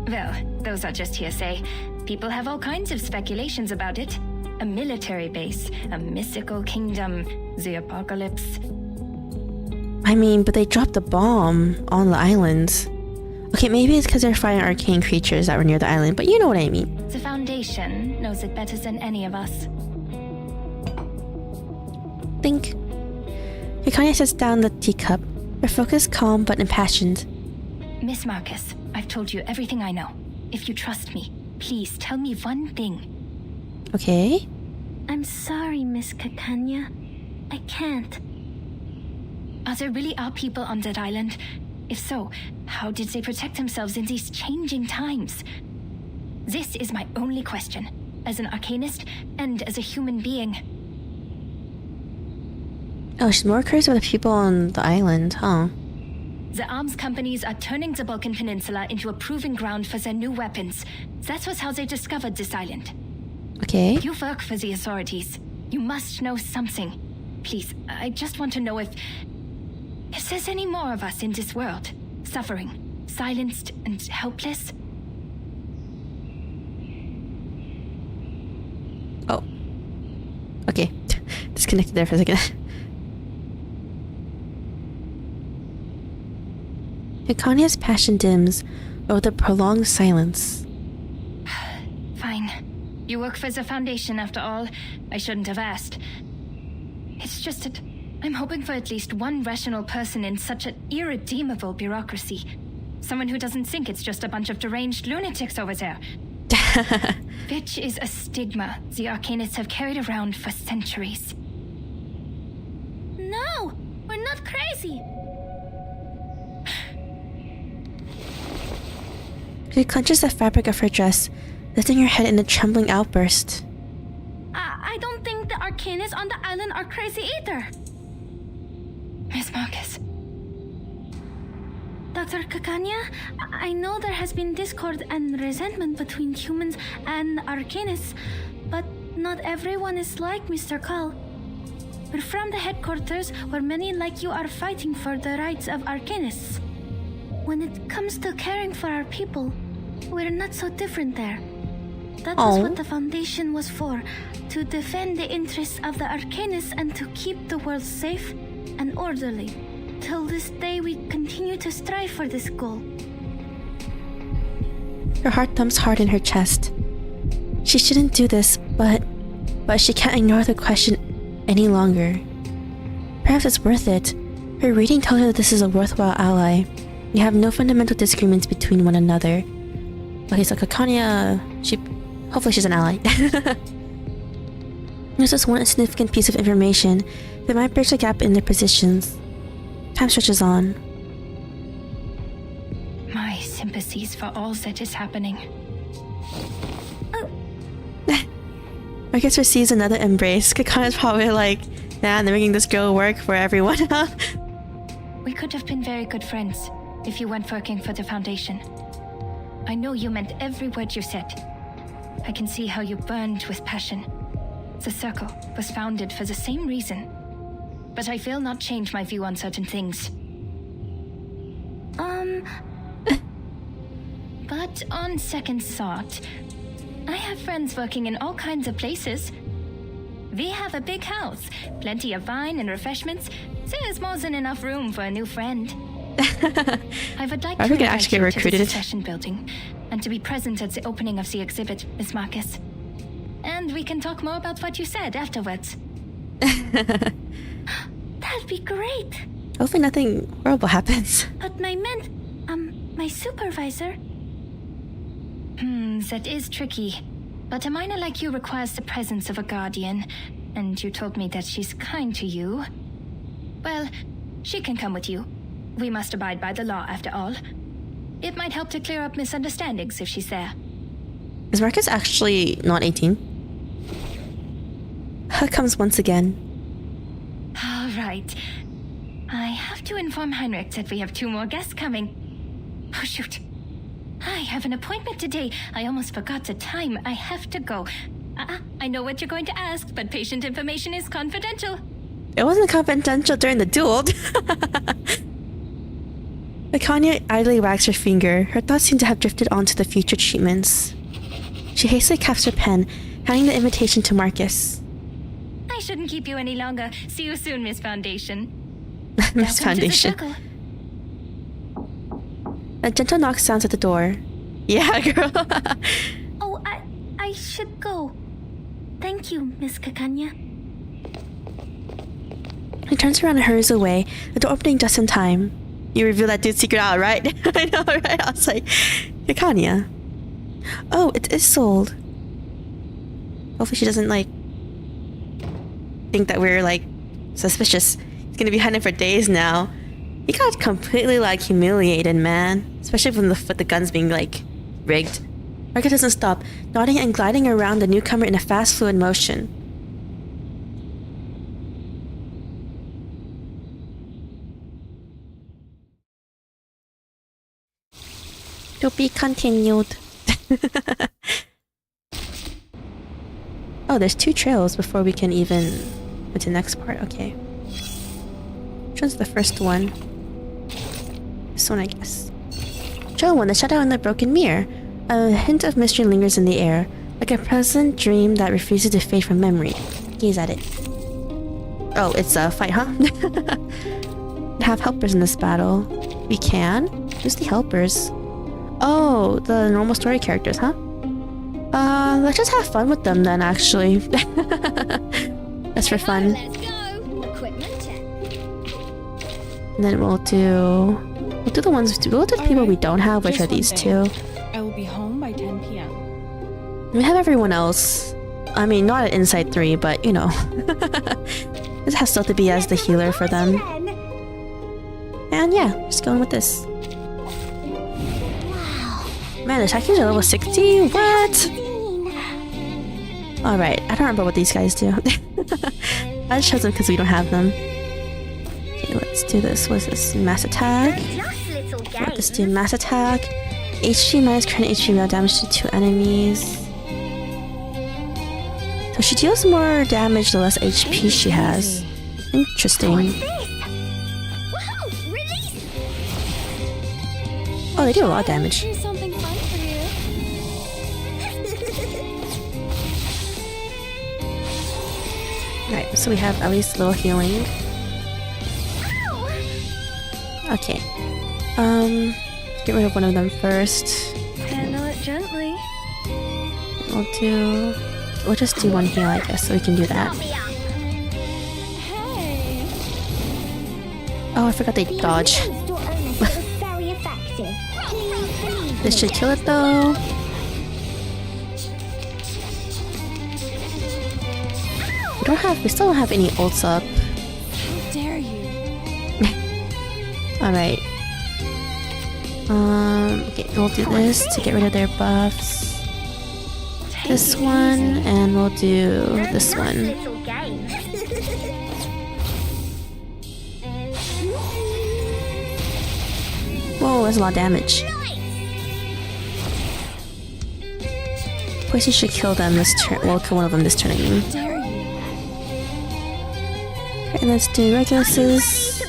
Well, those are just hearsay. People have all kinds of speculations about it. A military base, a mystical kingdom, the apocalypse. I mean, but they dropped the bomb on the island. Okay, maybe it's because they're fighting arcane creatures that were near the island, but you know what I mean. The Foundation knows it better than any of us. Think. Hikanya sets down the teacup, her focus calm but impassioned. Miss Marcus, I've told you everything I know. If you trust me, please tell me one thing. Okay. I'm sorry, Miss Kakanya. I can't. Are there really people on that island? If so, how did they protect themselves in these changing times? This is my only question, as an Arcanist and as a human being. Oh, she's more curious about the people on the island, huh? The arms companies are turning the Balkan Peninsula into a proving ground for their new weapons. That was how they discovered this island. Okay. You work for the authorities. You must know something. Please, I just want to know if there's any more of us in this world, suffering, silenced and helpless. Oh. Okay. Disconnected there for a second. Hikania's passion dims over the prolonged silence. Fine. You work for the Foundation after all. I shouldn't have asked. It's just that I'm hoping for at least one rational person in such an irredeemable bureaucracy. Someone who doesn't think it's just a bunch of deranged lunatics over there. Which is a stigma the Arcanists have carried around for centuries. No! We're not crazy! She clenches the fabric of her dress, lifting her head in a trembling outburst. I don't think the Arcanists on the island are crazy either. Miss Marcus. Dr. Kakanya, I know there has been discord and resentment between humans and Arcanists, but not everyone is like Mr. Call. We're from the headquarters where many like you are fighting for the rights of Arcanists. When it comes to caring for our people, we're not so different there. That was what the Foundation was for, to defend the interests of the Arcanists and to keep the world safe and orderly. Till this day, we continue to strive for this goal. Her heart thumps hard in her chest. She shouldn't do this, but she can't ignore the question any longer. Perhaps it's worth it. Her reading tells her that this is a worthwhile ally. You have no fundamental disagreements between one another. Okay, so Kakanya, hopefully she's an ally. There's just one significant piece of information that might bridge the gap in their positions. Time stretches on. My sympathies for all that is happening. Marcus receives another embrace. Kakanya's probably like, nah, they're making this girl work for everyone. We could have been very good friends if you weren't working for the Foundation. I know you meant every word you said. I can see how you burned with passion. The Circle was founded for the same reason. But I will not change my view on certain things. But on second thought, I have friends working in all kinds of places. We have a big house, plenty of wine and refreshments. There's more than enough room for a new friend. I would like to invite you to the session building and to be present at the opening of the exhibit, Miss Marcus. And we can talk more about what you said afterwards. That'd be great. Hopefully nothing horrible happens. But my supervisor... That is tricky. But a minor like you requires the presence of a guardian. And you told me that she's kind to you. Well, she can come with you. We must abide by the law, after all. It might help to clear up misunderstandings if she's there. Is Marcus actually not 18? Her comes once again. All right. I have to inform Heinrich that we have 2 more guests coming. Oh, shoot. I have an appointment today. I almost forgot the time. I have to go. I know what you're going to ask, but patient information is confidential. It wasn't confidential during the duel. Akanya idly wags her finger. Her thoughts seem to have drifted onto the future treatments. She hastily caps her pen, handing the invitation to Marcus. I shouldn't keep you any longer. See you soon, Miss Foundation. Miss Foundation. A gentle knock sounds at the door. Yeah, girl. Oh, I should go. Thank you, Miss Kakanya. He turns around and hurries away, the door opening just in time. You reveal that dude's secret out, right? I know, right? I was like, Kakanya. Oh, it is sold. Hopefully she doesn't, like, think that we're, like, suspicious. He's gonna be hiding for days now. He got completely, like, humiliated, man. Especially with the guns being, like, rigged. Marcus doesn't stop, nodding and gliding around the newcomer in a fast, fluid motion. To be continued. Oh, there's 2 trails before we can even go to the next part. Okay. Which one's the first one? This one, I guess. Trail 1, the shadow in the broken mirror. A hint of mystery lingers in the air, like a pleasant dream that refuses to fade from memory. Gaze at it. Oh, it's a fight, huh? Have helpers in this battle. We can? Who's the helpers? Oh, the normal story characters, huh? Let's just have fun with them then, actually. That's for fun. And then we'll do the ones, we'll do the people we don't have, which are these 2. I will be home by 10 p.m. We have everyone else. I mean, not at Inside 3, but you know. This has still to be as the healer for them. And yeah, just going with this. Man, the Takis are level 60? What? Alright, I don't remember what these guys do. I just chose them because we don't have them. Okay, let's do this. What is this? Mass attack. Let's do mass attack. HP minus current HP without damage to 2 enemies. So she deals more damage the less HP she has. Interesting. Oh, they do a lot of damage. Right, so we have at least a little healing. Okay. Get rid of one of them first. Handle it gently. We'll just do one heal, I guess, so we can do that. Oh, I forgot they dodge. This should kill it though. We still don't have any ults up. How dare you? Alright. Okay, we'll do this to get rid of their buffs. This one, and we'll do this one. Whoa, that's a lot of damage. Poison should kill them this turn. We'll kill one of them this turn, I mean. Okay, let's do Reguluses.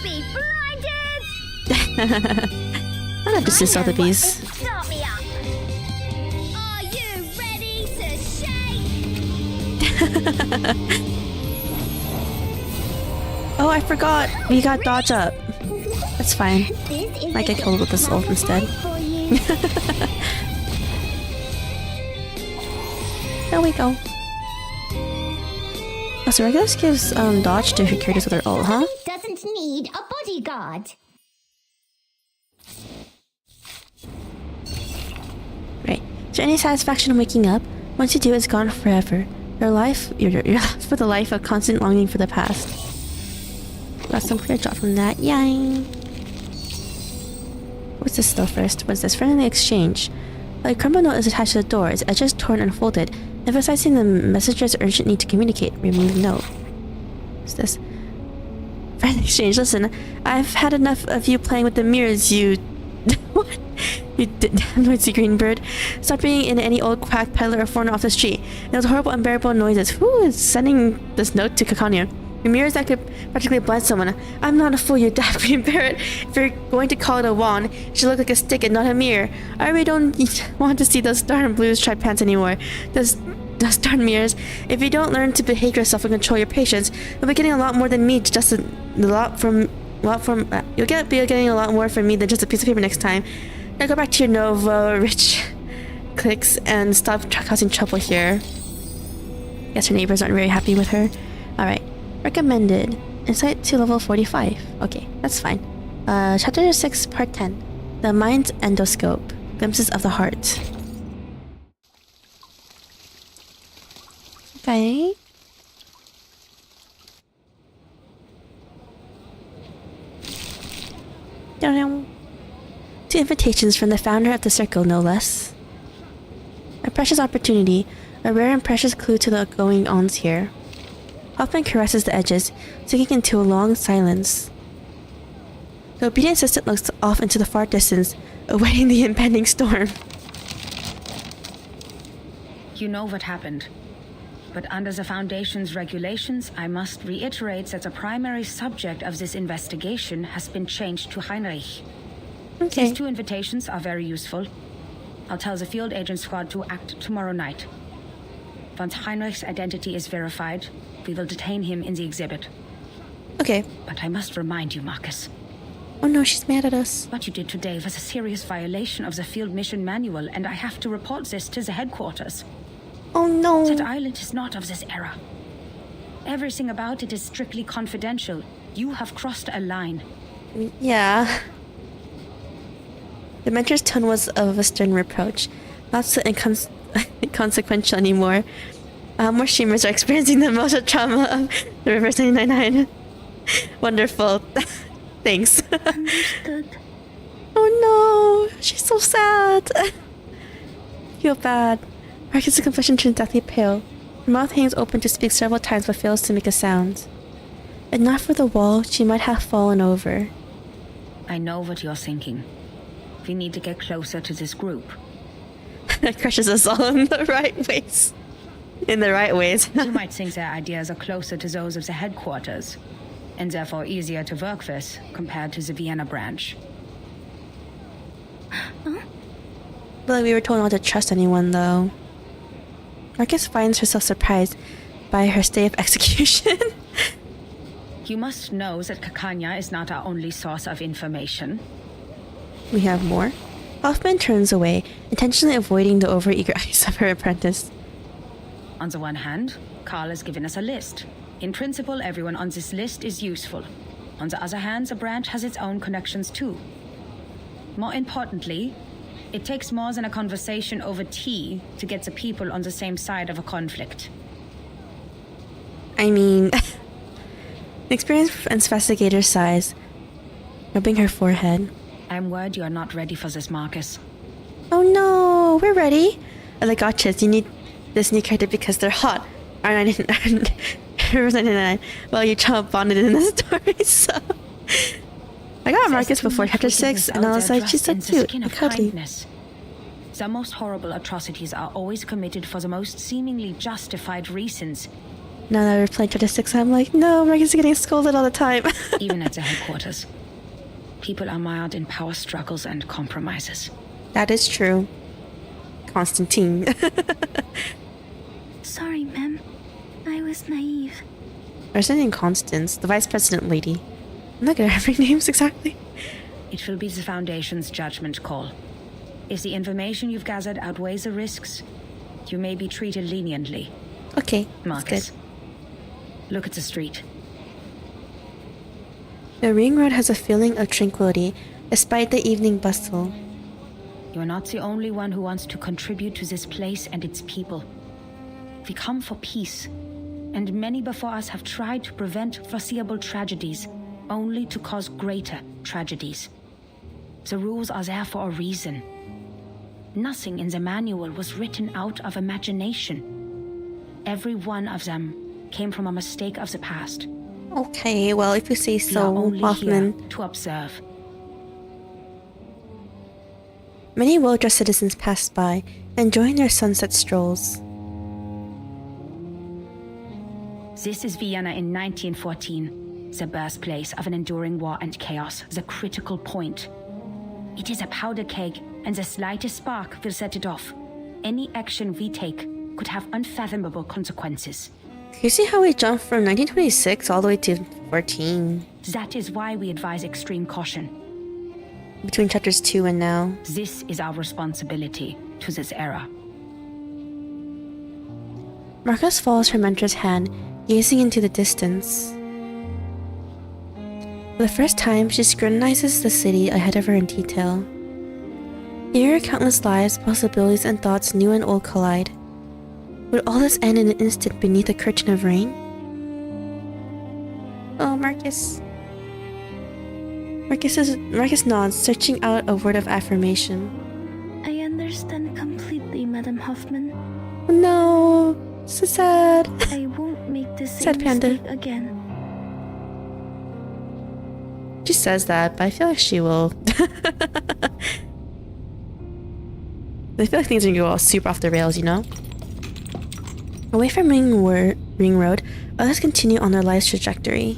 I'll have to see Sotheby's. Oh, I forgot. We got dodge up. That's fine. Might get killed with this ult instead. There we go. Oh, so Regulus gives dodge to characters with their ult, huh? Doesn't need a bodyguard. Right. Is there any satisfaction in waking up? Once you do, it's gone forever. You're left with a life of constant longing for the past. Got some clear drop from that. Yay! What's this though first? What's this? Friendly exchange. A crumble note is attached to the door. Its edges torn and folded, emphasizing the messenger's urgent need to communicate. Remove the note. What's this? Friendly exchange. Listen, I've had enough of you playing with the mirrors, you... What? You noisy green bird. Stop being in any old quack peddler or foreigner off the street. And those horrible, unbearable noises. Who is sending this note to Kakanya? The mirrors that could practically blind someone. I'm not a fool, you daft green parrot. If you're going to call it a wand, it should look like a stick and not a mirror. I really don't want to see those darn blue striped pants anymore. Those darn mirrors. If you don't learn to behave yourself and control your patience, you'll be getting a lot more than me. Just a lot from. You'll be getting a lot more from me than just a piece of paper next time. Now go back to your Nova rich clicks and stop causing trouble here. Guess her neighbors aren't very happy with her. Alright. Recommended. Insight to level 45. Okay, that's fine. Chapter 6, Part 10. The Mind's Endoscope. Glimpses of the Heart. Okay. Two invitations from the founder of the circle, no less. A precious opportunity, a rare and precious clue to the going-ons here. Hoffman caresses the edges, sinking into a long silence. The obedient assistant looks off into the far distance, awaiting the impending storm. You know what happened. But under the Foundation's regulations, I must reiterate that the primary subject of this investigation has been changed to Heinrich. Okay. These 2 invitations are very useful. I'll tell the field agent squad to act tomorrow night. Once Heinrich's identity is verified, we will detain him in the exhibit. Okay. But I must remind you, Marcus. Oh no, she's mad at us. What you did today was a serious violation of the field mission manual, and I have to report this to the headquarters. Oh no. That island is not of this era. Everything about it is strictly confidential. You have crossed a line. Yeah. The mentor's tone was of a stern reproach, not so inconsequential anymore. More streamers are experiencing the emotional trauma of the Reverse 999. Wonderful. Thanks. Understood. Oh no, she's so sad. Feel bad. Marcus' confession turns deathly pale. Her mouth hangs open to speak several times but fails to make a sound. If not for the wall, she might have fallen over. I know what you're thinking. We need to get closer to this group. That crushes us all in the right ways. In the right ways. You might think their ideas are closer to those of the headquarters, and therefore easier to work with compared to the Vienna branch. But we were told not to trust anyone, though. Marcus finds herself surprised by her stay of execution. You must know that Kakanya is not our only source of information. We have more. Hoffman turns away, intentionally avoiding the overeager eyes of her apprentice. On the one hand, Carl has given us a list. In principle, everyone on this list is useful. On the other hand, the branch has its own connections too. More importantly, it takes more than a conversation over tea to get the people on the same side of a conflict. I mean, the experienced investigator sighs, rubbing her forehead. I'm worried you're not ready for this, Marcus. Oh no, we're ready. I like gotchas. You need this new character because they're hot. R99. Well, you chomp bonded in the story, so. I got Marcus before chapter 6, and I was like, she's so cute and cuddly. The most horrible atrocities are always committed for the most seemingly justified reasons. Now that we're playing chapter 6, I'm like, no, Marcus is getting scolded all the time. Even at the headquarters. People are mired in power struggles and compromises. That is true. Constantine. Sorry, ma'am. I was naive. President Constance, the vice president lady. I'm not good at remembering names exactly. It will be the Foundation's judgment call. If the information you've gathered outweighs the risks, you may be treated leniently. Okay, Marcus, look at the street. The ring road has a feeling of tranquility, despite the evening bustle. You're not the only one who wants to contribute to this place and its people. We come for peace, and many before us have tried to prevent foreseeable tragedies, only to cause greater tragedies. The rules are there for a reason. Nothing in the manual was written out of imagination. Every one of them came from a mistake of the past. Okay, well, if you say so, Hoffman. Here to observe. Many well-dressed citizens passed by, enjoying their sunset strolls. This is Vienna in 1914, the birthplace of an enduring war and chaos, the critical point. It is a powder keg, and the slightest spark will set it off. Any action we take could have unfathomable consequences. You see how we jumped from 1926 all the way to 14? That is why we advise extreme caution. Between chapters 2 and now. This is our responsibility to this era. Marcus follows her mentor's hand, gazing into the distance. For the first time, she scrutinizes the city ahead of her in detail. Here, countless lives, possibilities, and thoughts new and old collide. Would all this end in an instant beneath a curtain of rain? Oh, Marcus. Marcus nods, searching out a word of affirmation. I understand completely, Madam Hoffman. Oh, no, so sad. I won't make the same sad panda. mistake again. She says that, but I feel like she will. I feel like things are gonna go all super off the rails, you know? Away from Ring Road, others continue on their life's trajectory.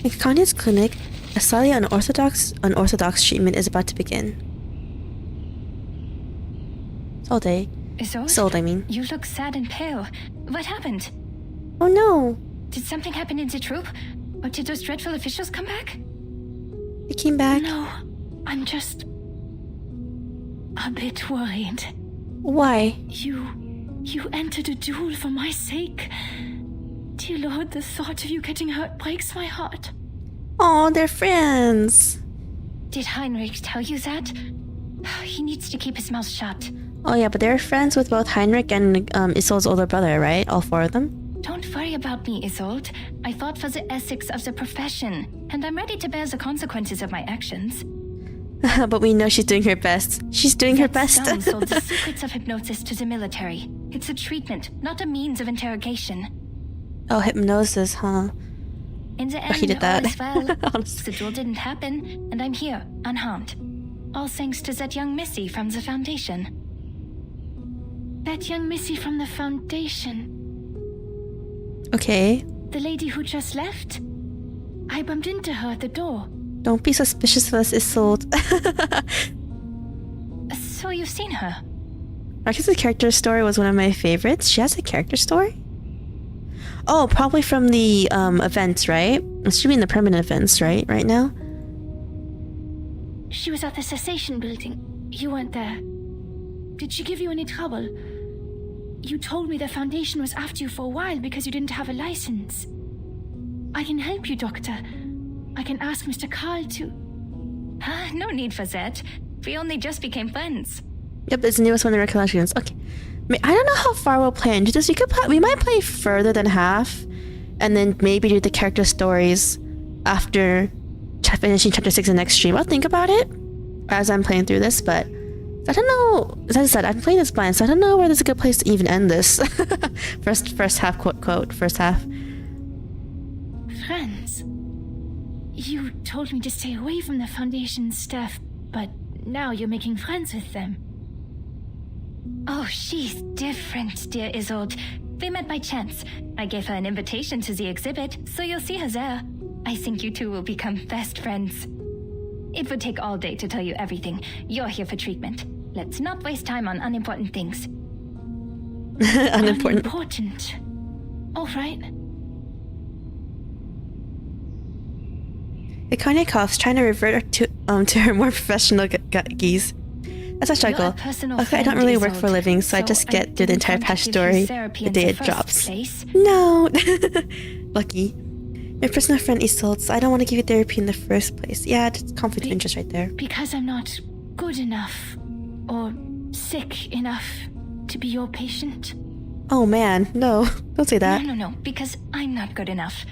In Kanye's clinic, a slightly unorthodox treatment is about to begin. Sold, I mean. You look sad and pale. What happened? Oh no! Did something happen in the troop? Or did those dreadful officials come back? They came back. No, I'm just a bit worried. Why? You entered a duel for my sake. Dear Lord, the thought of you getting hurt breaks my heart. Oh, they're friends. Did Heinrich tell you that? He needs to keep his mouth shut. Oh yeah, but they're friends with both Heinrich and Isolde's older brother, right? All four of them? Don't worry about me, Isolde. I fought for the ethics of the profession, and I'm ready to bear the consequences of my actions. But we know she's doing her best. She's doing her best. Stone sold the secrets of hypnosis to the military. It's a treatment, not a means of interrogation. Oh, hypnosis, huh? In the he did end, that. all is well. The duel didn't happen, and I'm here, unharmed. All thanks to that young missy from the Foundation. That young missy from the Foundation? Okay. The lady who just left? I bumped into her at the door. Don't be suspicious of us, Isolde. So you've seen her? Marcus's character story was one of my favorites. She has a character story? Oh, probably from the events, right? It should be in the permanent events, right? Right now? She was at the cessation building. You weren't there. Did she give you any trouble? You told me the Foundation was after you for a while because you didn't have a license. I can help you, Doctor. I can ask Mr. Carl to... No need for that. We only just became friends. Yep, it's the newest one in the recollections. Okay. I don't know how far we'll play into this. We might play further than half, and then maybe do the character stories after finishing chapter 6 in the next stream. I'll think about it as I'm playing through this, but I don't know. As I said, I'm playing this blind, so I don't know where there's a good place to even end this. first half, quote, first half. Friends? You told me to stay away from the Foundation staff, but now you're making friends with them. Oh, she's different, dear Isolde. We met by chance. I gave her an invitation to the exhibit, so you'll see her there. I think you two will become best friends. It would take all day to tell you everything. You're here for treatment. Let's not waste time on unimportant things. Unimportant. Unimportant. All right. Ikane coughs, trying to revert her to her more professional geese. That's a struggle. Okay, I don't really work for a living, so I just get through the entire patch story the day it drops. No! Lucky. My personal friend Isolde, so I don't want to give you therapy in the first place. Yeah, it's conflict of interest right there. Because I'm not good enough or sick enough to be your patient? Oh man, no. Don't say that. No, because I'm not good enough.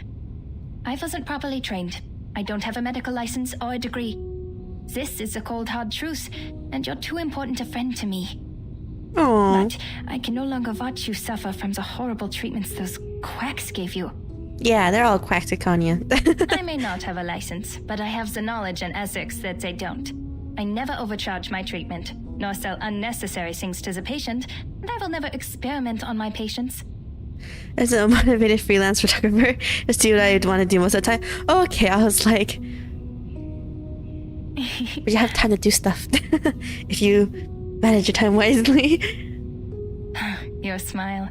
I wasn't properly trained. I don't have a medical license or a degree. This is the cold hard truth, and you're too important a friend to me. Aww. But I can no longer watch you suffer from the horrible treatments those quacks gave you. Yeah, they're all quacks to Kanya. I may not have a license, but I have the knowledge and ethics that they don't. I never overcharge my treatment, nor sell unnecessary things to the patient, and I will never experiment on my patients. As a motivated freelance photographer, just do what I want to do most of the time. Oh, okay, I was like... But you have time to do stuff if you manage your time wisely. Your smile.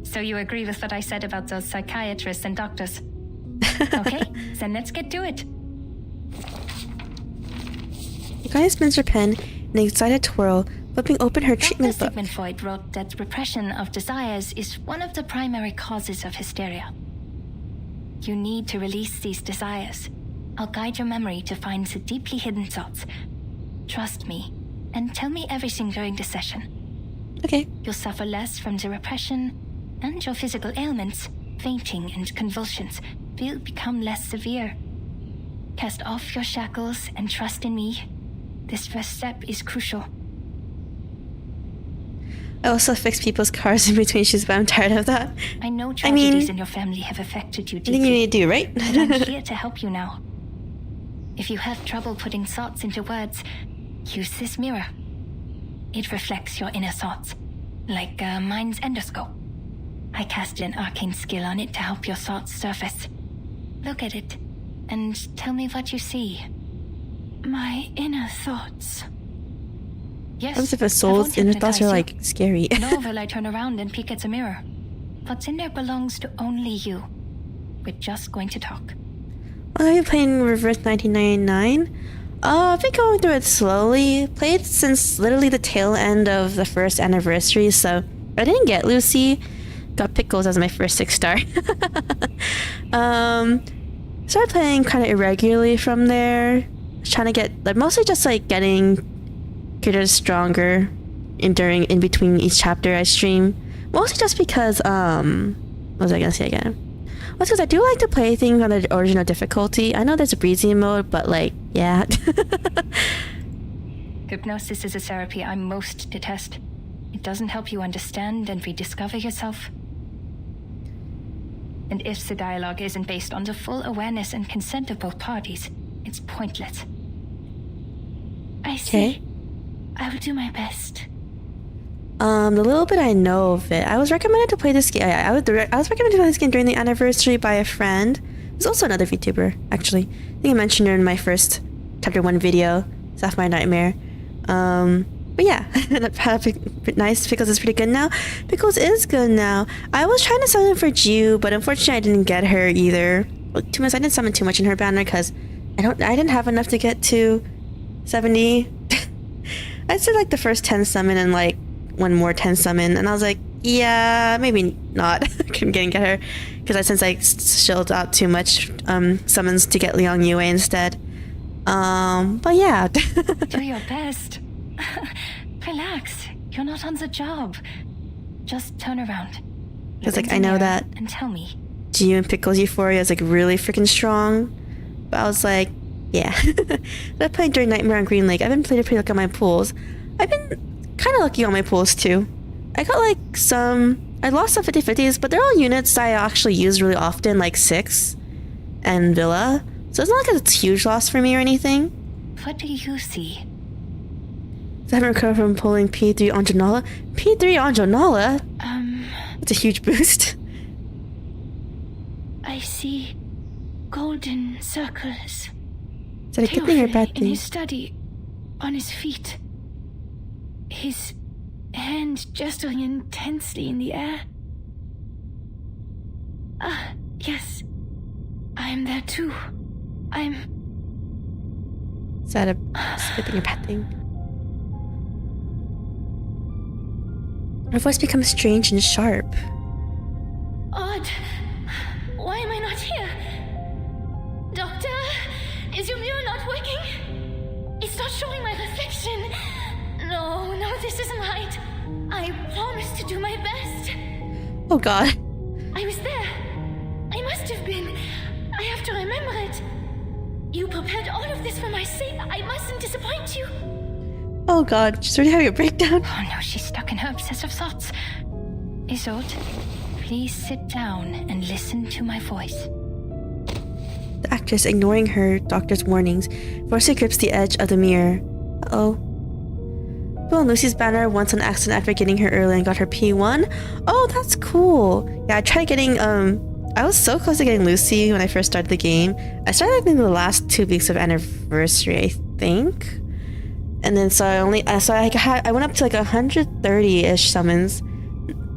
So you agree with what I said about those psychiatrists and doctors? Okay, then let's get to it. The guy spins her pen in an excited twirl, flipping open her treatment book. Sigmund Freud wrote that repression of desires is one of the primary causes of hysteria. You need to release these desires. I'll guide your memory to find the deeply hidden thoughts. Trust me, and tell me everything during the session. Okay. You'll suffer less from the repression, and your physical ailments, fainting and convulsions, will become less severe. Cast off your shackles and trust in me. This first step is crucial. I also fix people's cars in between shoots, but I'm tired of that. I know tragedies in your family have affected you deeply. I think you need to do, right? But I'm here to help you now. If you have trouble putting thoughts into words, use this mirror. It reflects your inner thoughts, like a mind's endoscope. I cast an arcane skill on it to help your thoughts surface. Look at it, and tell me what you see. My inner thoughts. Yes. As if a soul's inner thoughts are like scary. Nor will I turn around and peek at the mirror. What's in there belongs to only you. We're just going to talk. Well, I've been playing Reverse 1999. I've been going through it slowly. Played since literally the tail end of the first anniversary, so I didn't get Lucy. Got Pickles as my first 6-star. Started playing kind of irregularly from there. Trying to get, like, mostly just like getting critters stronger in between each chapter I stream. Mostly just because, what was I gonna say again? Well, because I do like to play things on the original difficulty. I know there's a breezy mode, but like, yeah. Hypnosis is a therapy I most detest. It doesn't help you understand and rediscover yourself. And if the dialogue isn't based on the full awareness and consent of both parties, it's pointless. I see. I will do my best. The little bit I know of it, I was recommended to play this game. I was recommended to play this game during the anniversary by a friend. There's also another VTuber, actually. I think I mentioned her in my first chapter 1 video. Sapphire Nightmare. But yeah, nice. Pickles is pretty good now. Pickles is good now. I was trying to summon for Jew, but unfortunately I didn't get her either. Well, to be honest, I didn't summon too much in her banner because I didn't have enough to get to 70. I said like the first 10 summon and like one more 10 summon, and I was like, yeah, maybe not. I couldn't get her because since I shelled out too much summons to get Liang Yue instead. But yeah. Do your best. Relax. You're not on the job. Just turn around. Because like I know that and tell me. Jew and Pickles Euphoria is like really freaking strong. But I was like, yeah. I played during Nightmare on Green Lake. I've been playing pretty lucky on my pools. I've been kind of lucky on my pools too. I got like I lost some 50/50s, but they're all units I actually use really often, like 6 and Villa. So it's not like it's a huge loss for me or anything. What do you see? I haven't recovered from pulling P3 on Janala. P3 on Janala? It's a huge boost. I see golden circles. Is that a good thing or a bad thing? In his study, on his feet. His hand gesturing intensely in the air. Ah, yes. I am there too. Is that a good thing or bad thing? Her voice becomes strange and sharp. Odd. Why am I not here? Doctor? Is your mirror not working? It's not showing my reflection. No, this isn't right. I promised to do my best. Oh god. I was there. I must have been. I have to remember it. You prepared all of this for my sake. I mustn't disappoint you. Oh god, she's already having a breakdown. Oh no, she's stuck in her obsessive thoughts. Isolde, please sit down and listen to my voice. The actress, ignoring her doctor's warnings, forcibly grips the edge of the mirror. Uh-oh. Bill and Lucy's banner once on accident after getting her early and got her P1. Oh, that's cool. Yeah, I tried getting, I was so close to getting Lucy when I first started the game. I started in the last 2 weeks of anniversary, I think. And then I went up to like 130-ish summons.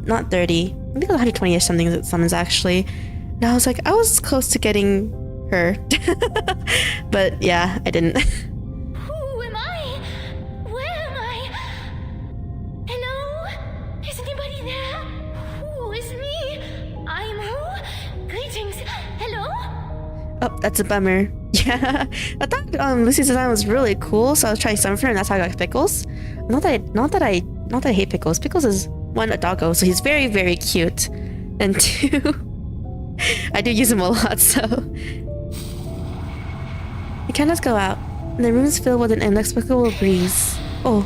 Not 30. I think it was 120-ish something summons actually. And I was like, I was close to getting her. But yeah, I didn't. Who am I? Where am I? Hello? Is anybody there? Who is me? I'm who? Greetings. Hello? Oh, that's a bummer. Yeah, I thought Lucy's design was really cool, so I was trying to summon for her, and that's how I got Pickles. Not that I hate Pickles. Pickles is one, a doggo, so he's very, very cute, and 2, I do use him a lot. So the candles go out, and the room is filled with an inexplicable breeze. Oh,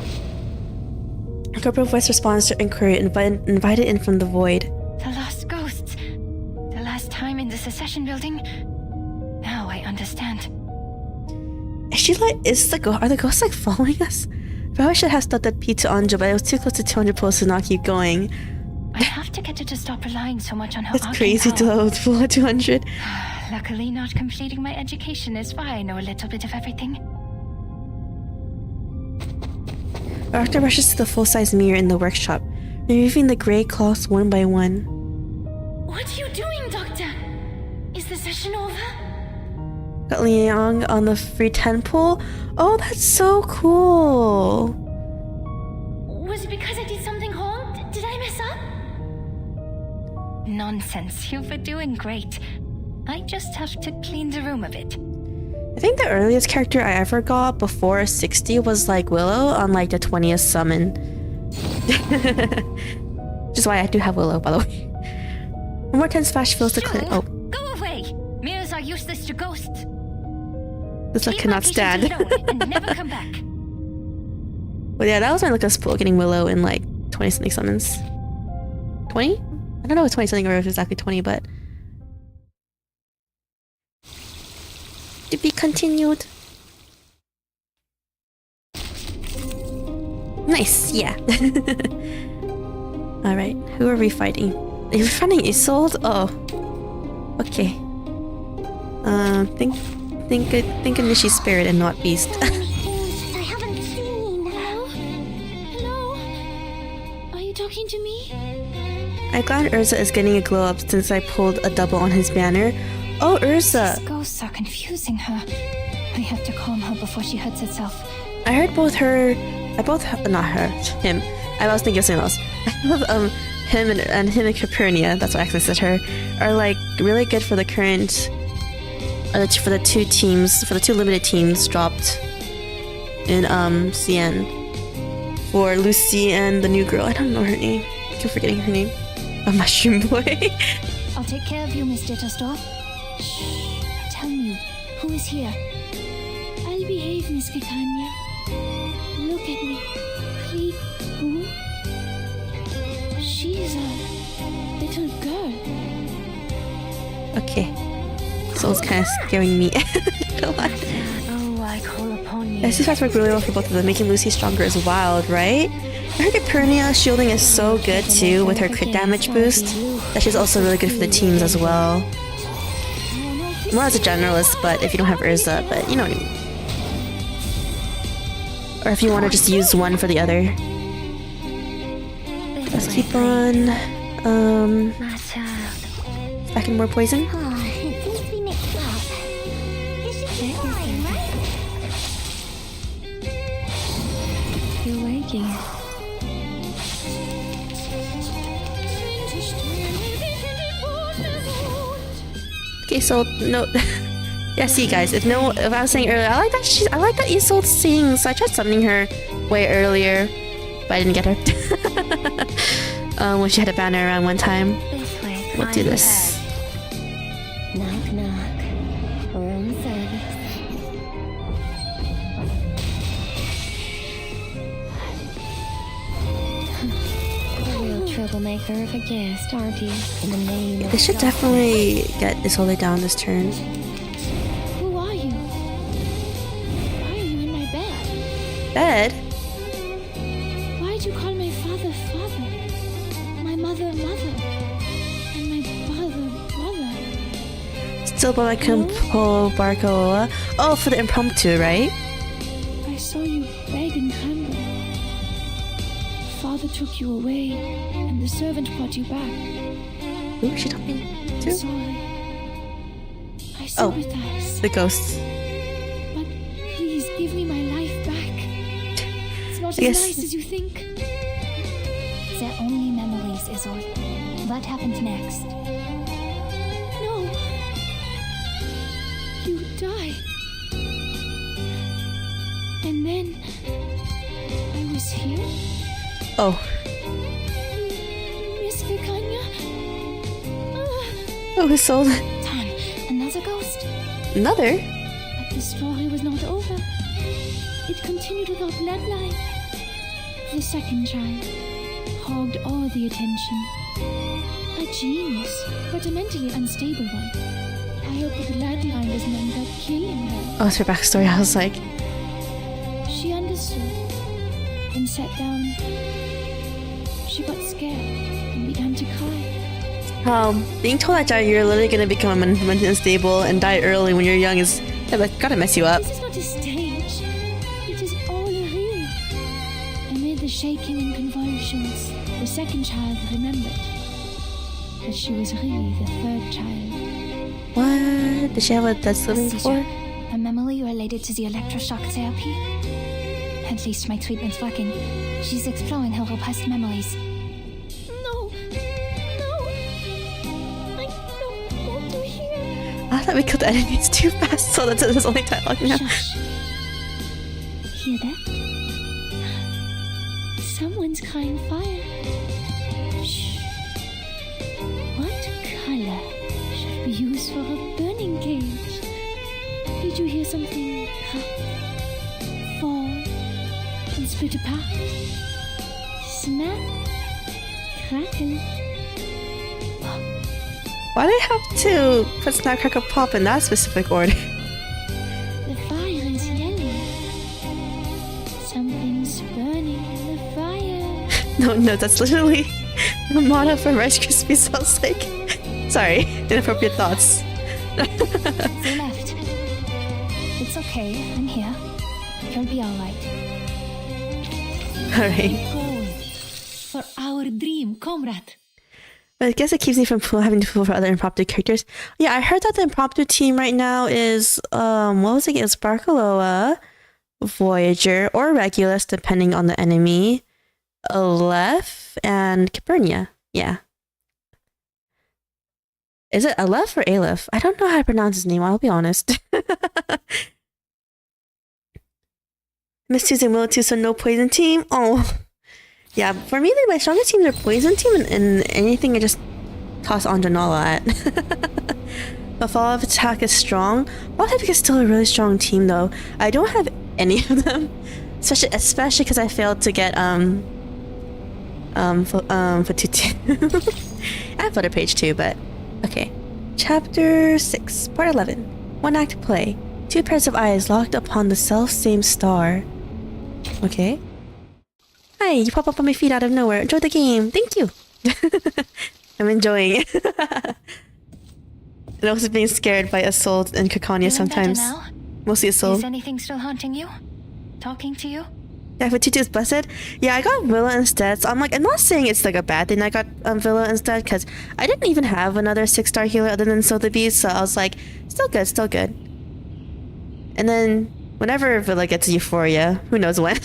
a corporal voice responds to inquiry, invited in from the void. The lost ghosts. The last time in the secession building. Now I understand. Are the ghosts like following us? Probably should have stopped at P to Anjo, but I was too close to 200 posts to not keep going. I have to get her to stop relying so much on her It's arcane crazy to power. level full at 200. Luckily, not completing my education is why I know a little bit of everything. Doctor rushes to the full-size mirror in the workshop, removing the gray cloths one by one. What are you doing, Doctor? Is the session over? Got Liang on the free 10 pool. Oh, that's so cool. Was it because I did something wrong? Did I mess up? Nonsense. You were doing great. I just have to clean the room a bit. I think the earliest character I ever got before 60 was like Willow on like the 20th summon. Which is why I do have Willow, by the way. One more 10 splash fills the clinic. Oh. Go away! Mirrors are useless to ghosts. This I cannot stand. And never come back. But yeah, that was my luckiest pool, getting Willow in like 20 something summons. 20? I don't know if it's 20 something or if it's exactly 20, but to be continued. Nice, yeah. Alright, who are we fighting? Are you fighting Isolde? Oh. Okay. Think Nishi's spirit and not beast. I haven't seen. Hello? Hello? Are you talking to me? I'm glad Urza is getting a glow up since I pulled a double on his banner. Oh, Urza! These ghosts are confusing her. I have to calm her before she hurts herself. I heard him. I was thinking of something else. Him and Capernia, that's what I actually said her, are like really good for the current, for the two limited teams dropped in CN. For Lucy and the new girl. I don't know her name. I keep forgetting her name. A mushroom boy. I'll take care of you, Miss Dittarsdorf. Shh. Tell me, who is here? I'll behave, Miss Vikanya. Look at me. Please. Who? She's a little girl. Okay. Soul's kind of scaring me a lot. Oh, I call upon you. These facts work really well for both of them, making Lucy stronger as wild, right? I heard Capernia's shielding is so good too, with her crit damage boost, that she's also really good for the teams as well. More as a generalist, but if you don't have Urza, but you know what I mean. Or if you want to just use one for the other. Let's keep on, stacking more poison. It seems to be mixed up. This should be fine, right? You're waking. Okay, so no. Yeah, see guys, if I was saying earlier, I like that Isolde sings, so I tried summoning her way earlier, but I didn't get her. When she had a banner around one time. We'll do this. Knock, knock. Room service. A real troublemaker of a guest, aren't you? In the name of They should definitely get Isolde down this turn. Who are you? Why are you in my bed? Bed? Why'd you call my father father? My mother mother? And my brother brother? Still by my Kumpo Barcoa. Oh, for the impromptu, right? I saw you beg and tremble. Father took you away, and the servant brought you back. Who is she talking to? I'm sorry. I sympathize. The ghosts. But please give me my life back. It's not as nice as you think. They're only memories, Isolde. What happens next? No. You die. And then I was here. Oh. Miss Vikanya. Oh, Isolde. Ton, another ghost. Another? But the story was not over. It continued with our bloodline. The second child hogged all the attention. A genius, but a mentally unstable one. I hope the bloodline doesn't end up killing her. Oh, it's her backstory. I was like, She understood and sat down. she got scared and began to cry. Being told that you're literally gonna become mentally unstable and die early when you're young is gotta mess you up. This is not a stage. It is all real. Amid the shaking and convulsions, the second child remembered that she was really the third child. What? Did she have a death sibling before? A memory related to the electroshock therapy? At least my treatment's working. She's exploring her repressed memories. No. I don't want to hear. I thought we killed the enemies too fast, so that's his only dialogue now. Shush. Hear that? Someone's crying fire. Shh. What color should we use for a burning cage? Did you hear something crack, fall, and split apart? Snap, crackle. Why do I have to put Snap, Crackle, Pop in that specific order? The fire is yellow. Something's burning in the fire. No, that's literally the motto for Rice Krispies. So I was like, sorry, inappropriate thoughts. They left. It's okay, I'm here. You'll be alright. Alright. For our dream, comrade. But I guess it keeps me from having to pull for other impromptu characters. Yeah, I heard that the impromptu team right now is, what was it? It's Sparkaloa, Voyager, or Regulus, depending on the enemy, Aleph, and Capernia. Yeah. Is it Aleph or Aleph? I don't know how to pronounce his name, I'll be honest. Miss Tuesday Willow too, so no poison team. Oh. Yeah, for me, my strongest teams are poison team, and anything I just toss Andronala at. But follow-up attack is strong. Follow-up attack is still a really strong team, though. I don't have any of them, especially because I failed to get Fatutu. I have Flutter Page too, but okay. Chapter 6, Part 11. One act play. Two pairs of eyes locked upon the self-same star. Okay. Hi, you pop up on my feed out of nowhere. Enjoy the game. Thank you. I'm enjoying it. And also being scared by Assault and Caconia sometimes. Mostly Assault. Is anything still haunting you? Talking to you? Yeah, Fatutu is blessed. Yeah, I got Villa instead. So I'm not saying it's like a bad thing I got Villa instead, because I didn't even have another 6-star healer other than Sotheby, so I was like, still good. And then whenever Villa gets Euphoria, who knows when,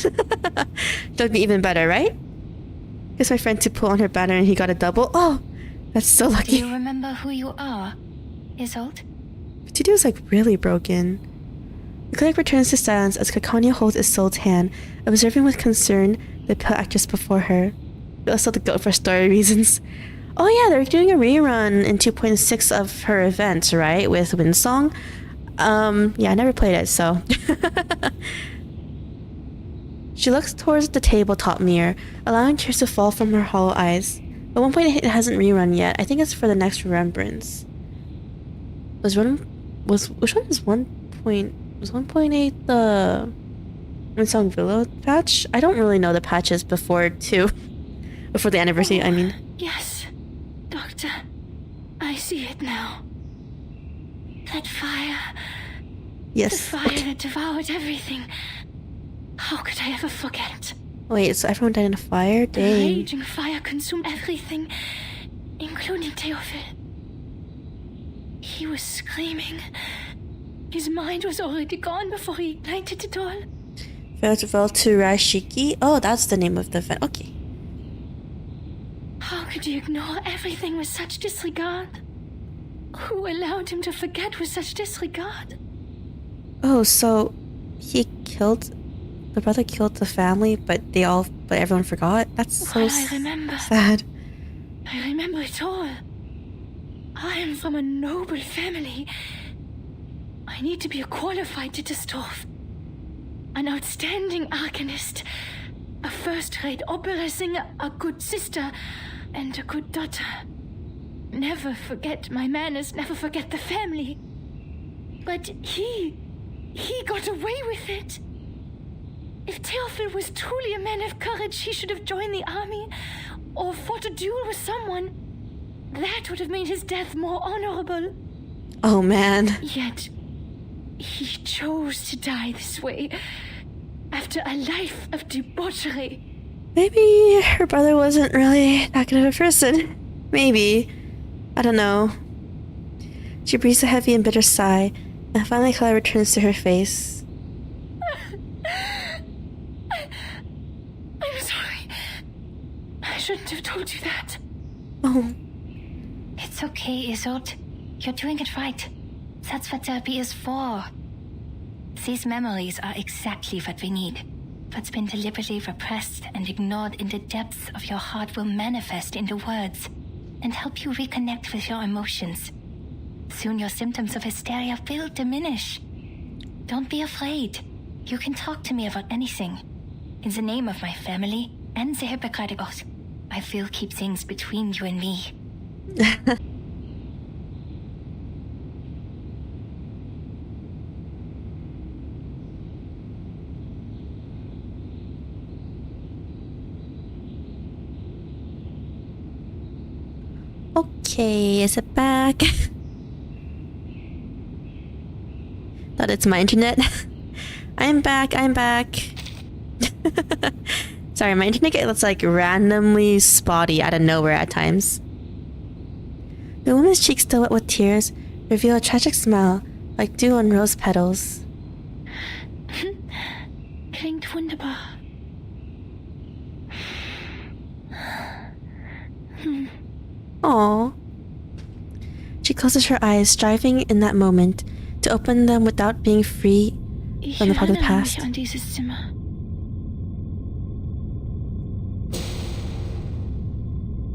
it'll be even better, right? Guess my friend to pull on her banner and he got a double. Oh, that's so lucky. Do you remember who you are, Isolde? Fatutu is really broken. The cleric returns to silence as Caconia holds Isolde's hand, observing with concern the pale actress before her. We also the goat for story reasons. Oh yeah, they're doing a rerun in 2.6 of her events, right? With Windsong. Yeah, I never played it, so. She looks towards the tabletop mirror, allowing tears to fall from her hollow eyes. At one point it hasn't rerun yet. I think it's for the next remembrance. Which one is 1.8 the Winsong Villa patch? I don't really know the patches before the anniversary, I mean. Yes, Doctor. I see it now. That fire. Yes. The fire that devoured everything. How could I ever forget? Wait, so everyone died in a fire? The Dang. raging fire consumed everything, including Theophil. He was screaming. His mind was already gone before he ignited it all. Velturashiki? Oh, that's the name of the event. Okay. How could you ignore everything with such disregard? Who allowed him to forget with such disregard? Oh, so the brother killed the family, but everyone forgot? That's so I remember. sad. I remember it all. I am from a noble family. I need to be a qualified Dittarsdorf. An outstanding arcanist. A first-rate opera singer, a good sister, and a good daughter. Never forget my manners, never forget the family. But he got away with it. If Theophil was truly a man of courage, he should have joined the army or fought a duel with someone. That would have made his death more honorable. Oh man. Yet, he chose to die this way after a life of debauchery. Maybe her brother wasn't really that good of a person. Maybe. I don't know. She breathes a heavy and bitter sigh, and finally color returns to her face. I'm sorry. I shouldn't have told you that. Oh. It's okay, Isolde. You're doing it right. That's what therapy is for. These memories are exactly what we need. What's been deliberately repressed and ignored in the depths of your heart will manifest into words and help you reconnect with your emotions. Soon your symptoms of hysteria will diminish. Don't be afraid. You can talk to me about anything. In the name of my family and the Hippocratic Oath, I will keep things between you and me. Okay, is it back? Thought it's my internet. I'm back. Sorry, my internet gets like randomly spotty out of nowhere at times. The woman's cheeks still wet with tears reveal a tragic smile like dew on rose petals. Klingt wunderbar. Aww. She closes her eyes, striving in that moment to open them without being free from the fog of the past. Ich erinnere mich an dieses Zimmer.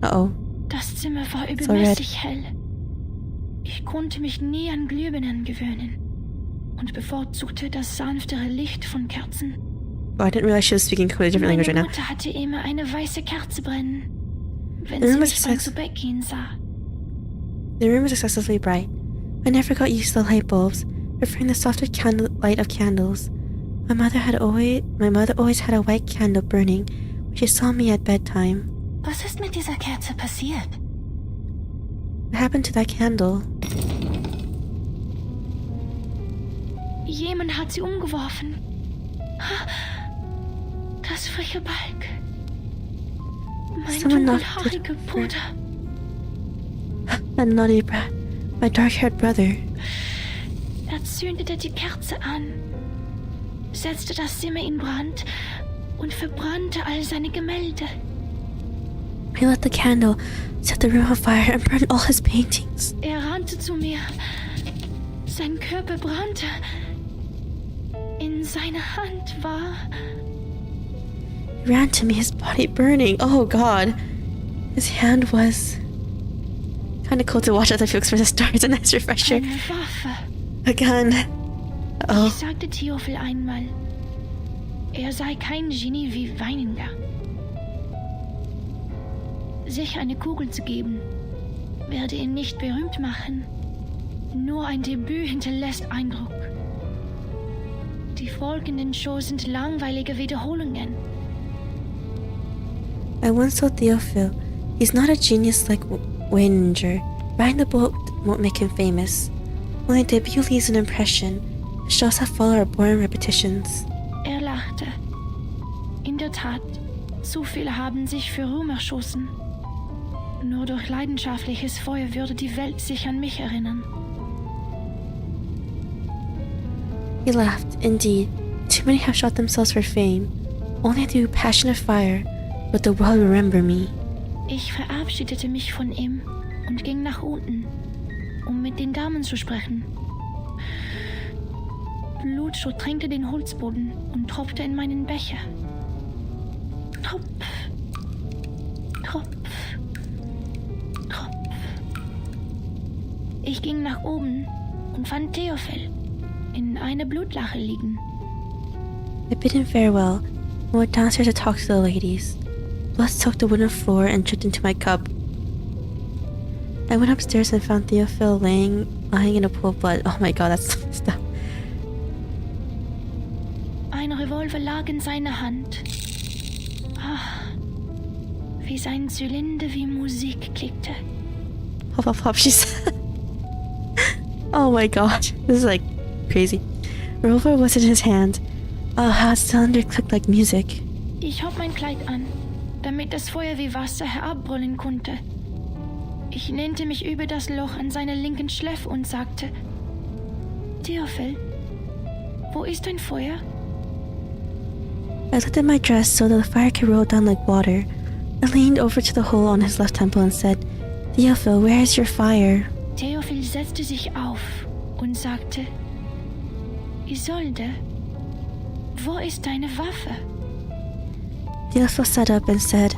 Uh-oh. Das Zimmer war übermäßig hell. Ich konnte mich nie an Glühbirnen gewöhnen und bevorzugte das sanftere Licht von Kerzen. Oh, I didn't realize she was speaking a completely different language right now. Meine Mutter hatte immer eine weiße Kerze brennen, wenn sie mich beim Zubettgehen sah. The room was excessively bright. I never got used to the light bulbs, preferring the softer light of candles. My mother always had a white candle burning when she saw me at bedtime. Was ist mit dieser Kerze passiert? What happened to that candle? Jemand hat sie umgeworfen. Das freche Balg. Mein dunkelhaarige Bruder. That naughty brat. My dark-haired brother. Zündete die Kerze an, setzte das Zimmer in Brand und verbrannte all seine Gemälde. He lit the candle, set the room on fire, and burned all his paintings. Rannte zu mir. Sein Körper brannte. In seiner Hand war... He ran to me, his body burning. Oh God. His hand was... Kinda cool to watch other folks for the stars. A nice refresher. Eine Waffe. A gun. Oh. Ich sagte Theophil einmal, sei kein Genie wie Weininger. Sich eine Kugel zu geben, werde ihn nicht berühmt machen. Nur ein Debüt hinterlässt Eindruck. Die folgenden Shows sind langweilige Wiederholungen. I once told Theophil, he's not a genius like Weininger. Riding the boat won't make him famous. Only a debut leaves an impression. Shows that follow are boring repetitions. Lachte. In der Tat, zu viele haben sich für Ruhm erschossen. Nur durch leidenschaftliches Feuer würde die Welt sich an mich erinnern. He laughed. Indeed, too many have shot themselves for fame. Only through passionate fire would the world remember me. Ich verabschiedete mich von ihm und ging nach unten, mit den Damen zu sprechen. Blut durchtränkte den Holzboden und tropfte in meinen Becher. Tropf, Tropf, Tropf. Ich ging nach oben und fand Theophil in einer Blutlache liegen. I bid him farewell and went downstairs to talk to the ladies. Blood soaked the wooden floor and dripped into my cup. I went upstairs and found Theophil lying in a pool of blood. Oh my God, that's messed up. Ein Revolver Revolver lag in seiner Hand. Wie sein Zylinder wie Musik klickte. Hop, hop, hop, she said. Oh my god, this is like crazy. Revolver was in his hand. Oh, how his cylinder clicked like music. Ich hob mein Kleid an, damit das Feuer wie Wasser herabbrüllen konnte. Ich lehnte mich über das Loch an seiner linken Schläfe und sagte: Theophil, wo ist dein Feuer? I lifted my dress so that the fire could roll down like water. I leaned over to the hole on his left temple and said, Theophil, where is your fire? Theophil setzte sich auf und sagte: Isolde, wo ist deine Waffe? Theophil sat up and said,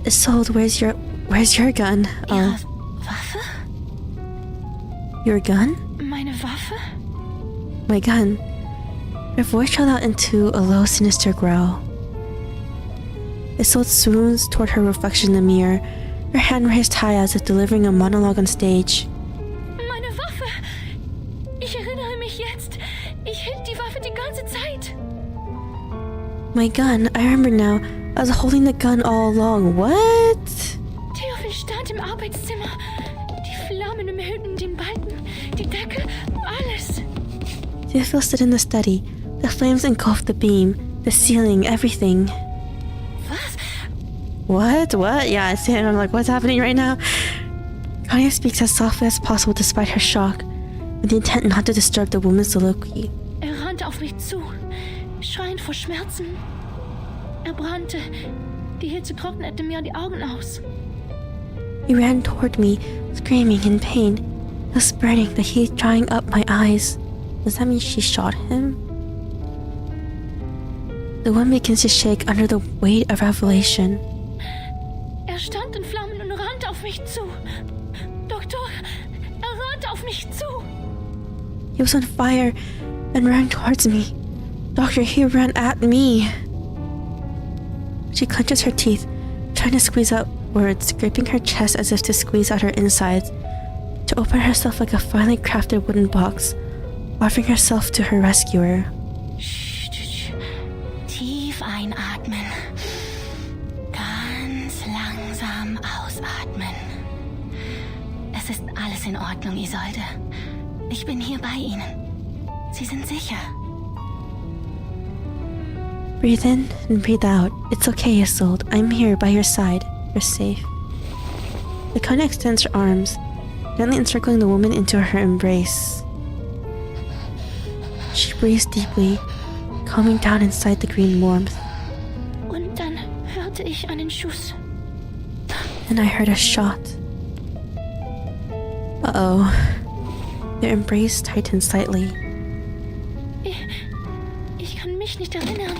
Isolde, where's your gun? Waffe? Your gun? Meine Waffe? My gun. Her voice trailed out into a low, sinister growl. Isolde swoons toward her reflection in the mirror, her hand raised high as if delivering a monologue on stage. Meine Waffe! Ich erinnere mich jetzt. Ich hielt die Waffe die ganze Zeit. My gun. I remember now. I was holding the gun all along. What? Theophil stand im Arbeitszimmer. Die Flammen umhüllten den Balken, die Decke, alles. Theophil stood in the study. The flames engulfed the beam, the ceiling, everything. What? Yeah, I see it and I'm like, what's happening right now? Kanya speaks as softly as possible despite her shock, with the intent not to disturb the woman's soliloquy. Rannte auf mich zu, schreiend vor Schmerzen. Brannte. Die Hitze trocknete mir die Augen aus. He ran toward me, screaming in pain. He was burning, the heat drying up my eyes. Does that mean she shot him? The woman begins to shake under the weight of revelation. Stand in Flammen und rannte auf mich zu. Doktor, rannte auf mich zu. He was on fire and ran towards me. Doctor, he ran at me. She clenches her teeth, trying to squeeze out words, scraping her chest as if to squeeze out her insides, to open herself like a finely crafted wooden box, offering herself to her rescuer. Tief einatmen. Ganz langsam ausatmen. Es ist alles in Ordnung, Isolde. Ich bin hier bei Ihnen. Sie sind sicher. Breathe in and breathe out. It's okay, Isolde. I'm here by your side. You're safe. The Kana extends her arms, gently encircling the woman into her embrace. She breathes deeply, calming down inside the green warmth. Und dann hörte ich einen Schuss. And I heard a shot. Uh-oh. Their embrace tightened slightly. Ich kann mich nicht erinnern.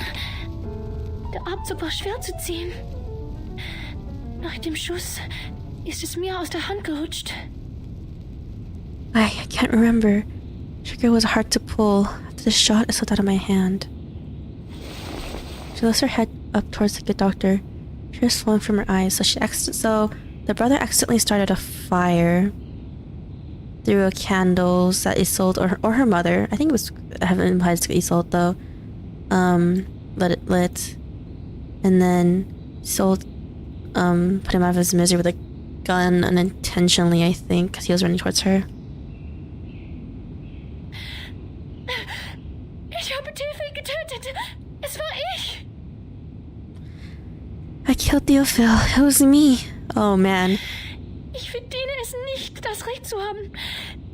Der Abzug war schwer zu ziehen. Nach dem Schuss ist es mir aus der Hand gerutscht. I can't remember. Trigger was hard to pull. After the shot, it slipped out of my hand. She lifts her head up towards the good doctor, tears flowing from her eyes. So the brother accidentally started a fire through a candles that Isolde or her mother, I think it was, I haven't implied it's Isolde though, let it lit, and then Isolde put him out of his misery with a gun unintentionally, I think, because he was running towards her. Ich habe Theophil getötet. Es war ich. I killed Theophil. It was me. Oh man. Ich verdiene es nicht, das Recht zu haben,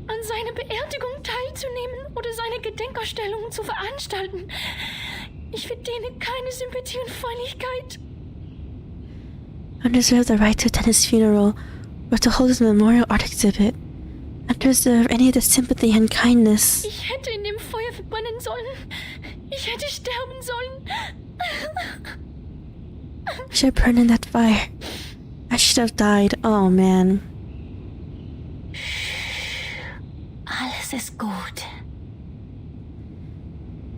an seiner Beerdigung teilzunehmen oder seine Gedenkausstellungen zu veranstalten. Ich verdiene keine Sympathie und Freundlichkeit. I don't deserve the right to attend his funeral or to hold his memorial art exhibit. I don't deserve any of the sympathy and kindness. Ich hätte in dem Feuer verbrennen sollen. Ich hätte sterben sollen. I should have burned in that fire. I should have died. Oh man. Alles ist gut.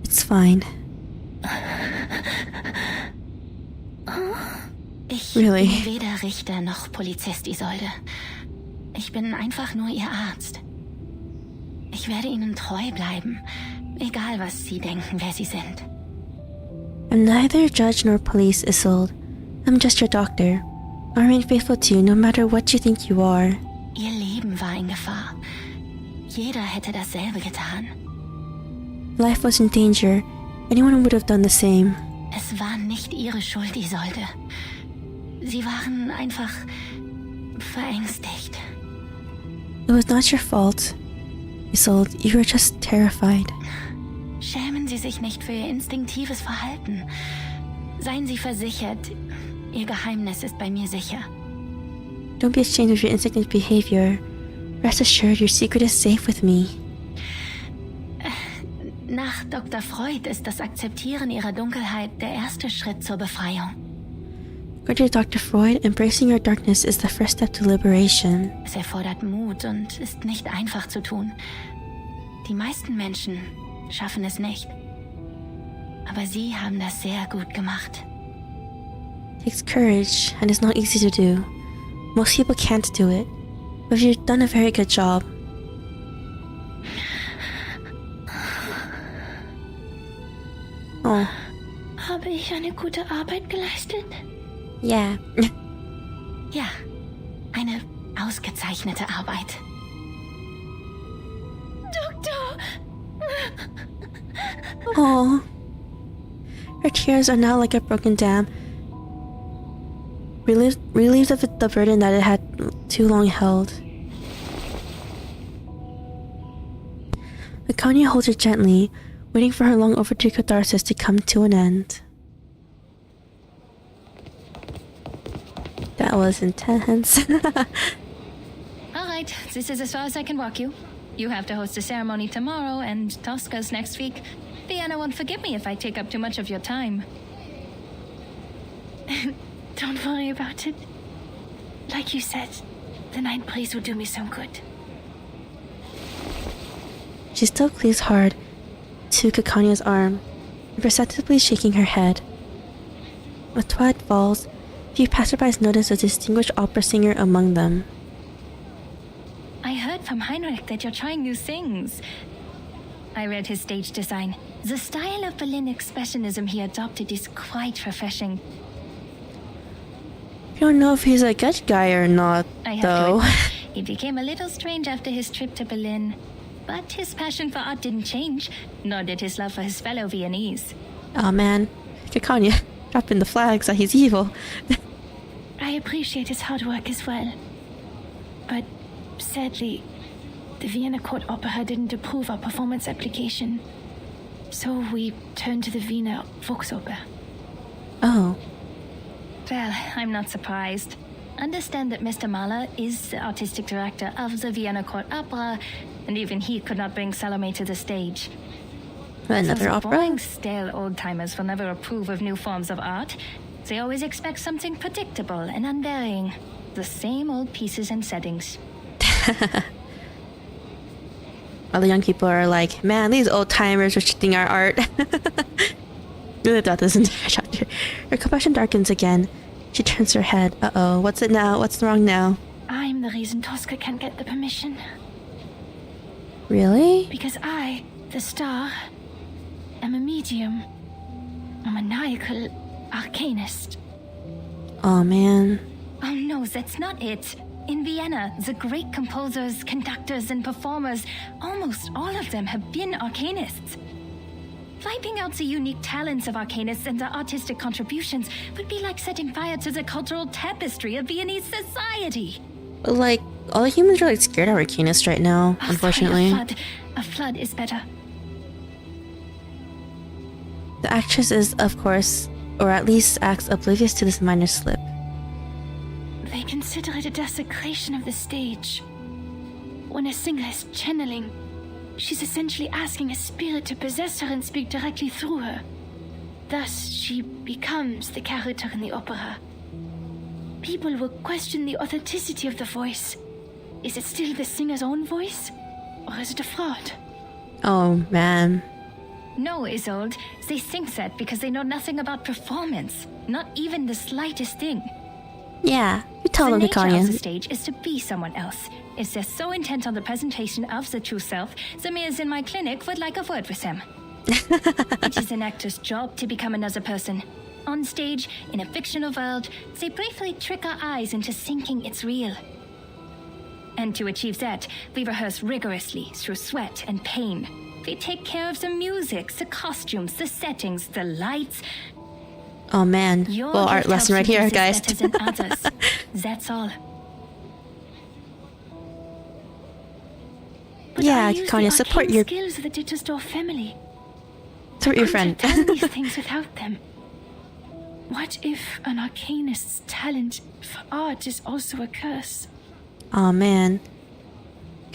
It's fine. Ich Really? bin weder Richter noch Polizist, Isolde. Ich bin einfach nur Ihr Arzt. Ich werde Ihnen treu bleiben, egal was Sie denken, wer Sie sind. I'm neither judge nor police, Isolde. I'm just your doctor. I remain faithful to you no matter what you think you are. Ihr Leben war in Gefahr. Jeder hätte dasselbe getan. Life was in danger. Anyone would have done the same. Es war nicht ihre Schuld, Isolde. Sie waren einfach verängstigt. It was not your fault. Isolde, you were just terrified. Schämen Sie sich nicht für Ihr instinktives Verhalten. Seien Sie versichert, Ihr Geheimnis ist bei mir sicher. Don't be ashamed of your instinctive behavior. Rest assured your secret is safe with me. Nach Dr. Freud ist das Akzeptieren Ihrer Dunkelheit der erste Schritt zur Befreiung. According to Dr. Freud, embracing your darkness is the first step to liberation. Es erfordert Mut und ist nicht einfach zu tun. Die meisten Menschen schaffen es nicht. Aber Sie haben das sehr gut gemacht. It takes courage, and it's not easy to do. Most people can't do it, but you've done a very good job. Oh. Habe ich eine gute Arbeit geleistet? Yeah. Ja, eine ausgezeichnete Arbeit. Doktor! Oh. Her tears are now like a broken dam, relieved of the burden that it had too long held. Laconia holds her gently, waiting for her long overdue catharsis to come to an end. That was intense. Alright, this is as far as I can walk you. You have to host a ceremony tomorrow, and Tosca's next week. Vienna won't forgive me if I take up too much of your time. Don't worry about it. Like you said, the night breeze will do me some good. She still cleaves hard to Caconia's arm, imperceptibly shaking her head. As twilight falls, few passerbys notice a distinguished opera singer among them. I heard from Heinrich that you're trying new things. I read his stage design. The style of Berlin expressionism he adopted is quite refreshing. I don't know if he's a good guy or not, I have though. to admit, he became a little strange after his trip to Berlin. But his passion for art didn't change, nor did his love for his fellow Viennese. Oh man, Caconia, dropping the flags that he's evil. I appreciate his hard work as well. But sadly, the Vienna Court Opera didn't approve our performance application. So we turned to the Wiener Volksoper. Oh. Well, I'm not surprised. Understand that Mr. Mahler is the artistic director of the Vienna Court Opera, and even he could not bring Salome to the stage. Another Those opera? boring, stale old-timers will never approve of new forms of art. They always expect something predictable and unvarying. The same old pieces and settings. All the young people are like, man, these old-timers restricting our art. Really thought this entire chapter. Her compassion darkens again. She turns her head. Uh-oh, what's it now? What's wrong now? I'm the reason Tosca can't get the permission. Really? Because I, the star, am a medium. A maniacal arcanist. Oh man. Oh no, that's not it. In Vienna, the great composers, conductors, and performers, almost all of them have been arcanists. Wiping out the unique talents of arcanists and their artistic contributions would be like setting fire to the cultural tapestry of Viennese society. Like, all the humans are like scared of arcanists right now, unfortunately. Sorry, a flood is better. The actress is, of course, or at least acts oblivious to this minor slip. They consider it a desecration of the stage. When a singer is channeling, she's essentially asking a spirit to possess her and speak directly through her. Thus, she becomes the character in the opera. People will question the authenticity of the voice. Is it still the singer's own voice? Or is it a fraud? Oh, man. No, Isolde. They think that because they know nothing about performance. Not even the slightest thing. Yeah, you tell them, The nature Caconia. of the stage is to be someone else. If they're so intent on the presentation of the true self, the mirrors in my clinic would like a word with them. It is an actor's job to become another person. On stage, in a fictional world, they briefly trick our eyes into thinking it's real. And to achieve that, we rehearse rigorously through sweat and pain. We take care of the music, the costumes, the settings, the lights. Oh man. Your Well, art gift lesson right helps you here, do guys. this better than others. That's all. But Yeah, I use Kanye, the support arcane your- skills of the Dittarsdorf family. Support your I friend. couldn't have done these things without them. What if an arcanist's talent for art is also a curse? Oh man.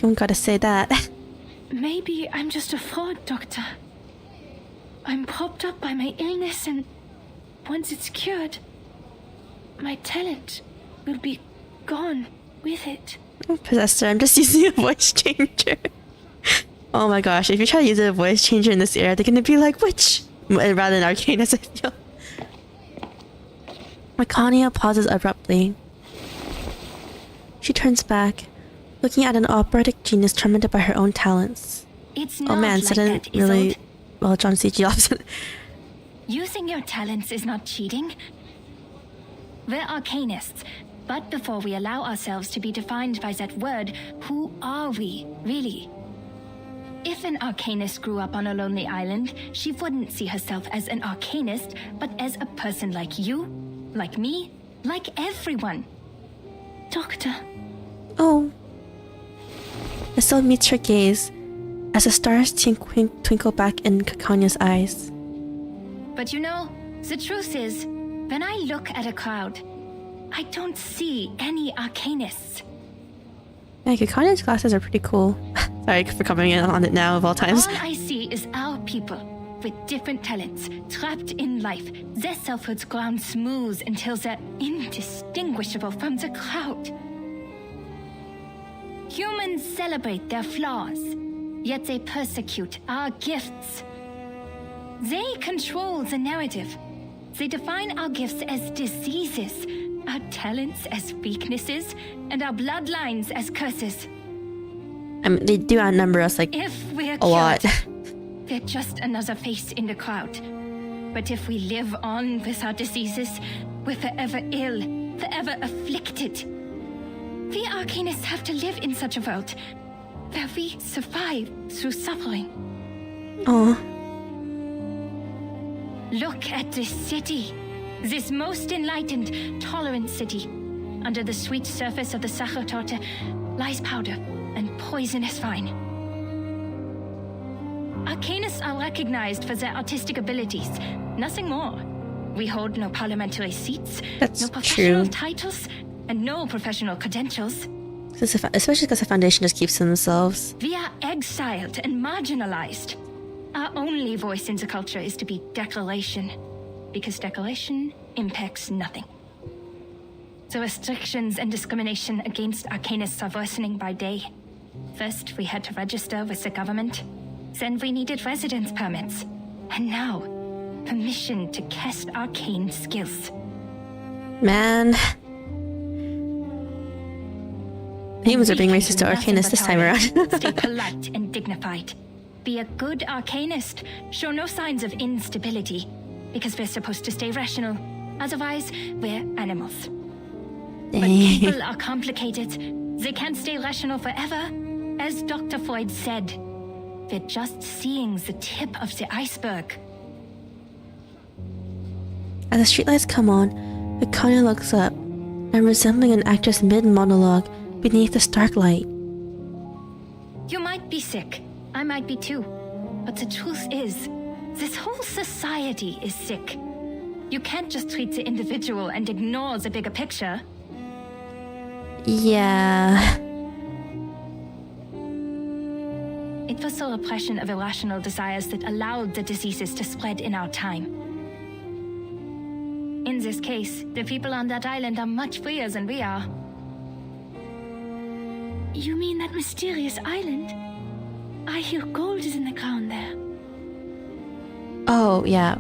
You gotta say that. Maybe I'm just a fraud, Doctor. I'm propped up by my illness, and once it's cured, my talent will be gone with it. Possessor, I'm just using a voice changer. Oh my gosh, if you try to use a voice changer in this era, they're gonna be like, which? Rather than Arcanus, I feel. Mecania pauses abruptly. She turns back, looking at an operatic genius tormented by her own talents. It's Oh not man, like sudden that, really... Isolde. Well, John C.G. opposite. Using your talents is not cheating. We're arcanists, but before we allow ourselves to be defined by that word, who are we, really? If an arcanist grew up on a lonely island, she wouldn't see herself as an arcanist, but as a person like you, like me, like everyone. Doctor. Oh. Isolde meets her gaze as the stars twinkle back in Kakanya's eyes. But you know, the truth is, when I look at a crowd, I don't see any arcanists. Yeah, Kakanya's glasses are pretty cool. Sorry for coming in on it now of all times. All I see is our people, with different talents, trapped in life, their selfhoods ground smooth until they're indistinguishable from the crowd. Humans celebrate their flaws, yet they persecute our gifts. They control the narrative. They define our gifts as diseases, our talents as weaknesses, and our bloodlines as curses. I mean, they do outnumber us like If we're a lot. cured, we're just another face in the crowd. But if we live on with our diseases, we're forever ill, forever afflicted. We arcanists have to live in such a world where we survive through suffering. Oh. Look at this city. This most enlightened, tolerant city. Under the sweet surface of the Sachertorte lies powder and poisonous vine. Arcanists are recognized for their artistic abilities, nothing more. We hold no parliamentary seats, That's no professional true. titles, and no professional credentials. Especially because the Foundation just keeps to themselves. We are exiled and marginalized. Our only voice in the culture is to be declaration, because declaration impacts nothing. The restrictions and discrimination against arcanists are worsening by day. First, we had to register with the government. Then we needed residence permits. And now, permission to cast arcane skills. Man. Humans are being racist to arcanists this time around. Stay polite and dignified. Be a good arcanist. Show no signs of instability, because we're supposed to stay rational. Otherwise, we're animals. But people are complicated. They can't stay rational forever. As Dr. Freud said, we're just seeing the tip of the iceberg. As the streetlights come on, Vicania looks up, and resembling an actress mid-monologue beneath the stark light. You might be sick. I might be too. But the truth is, this whole society is sick. You can't just treat the individual and ignore the bigger picture. Yeah. It was the repression of irrational desires that allowed the diseases to spread in our time. In this case, the people on that island are much freer than we are. You mean that mysterious island? I hear gold is in the ground there. Oh, yeah.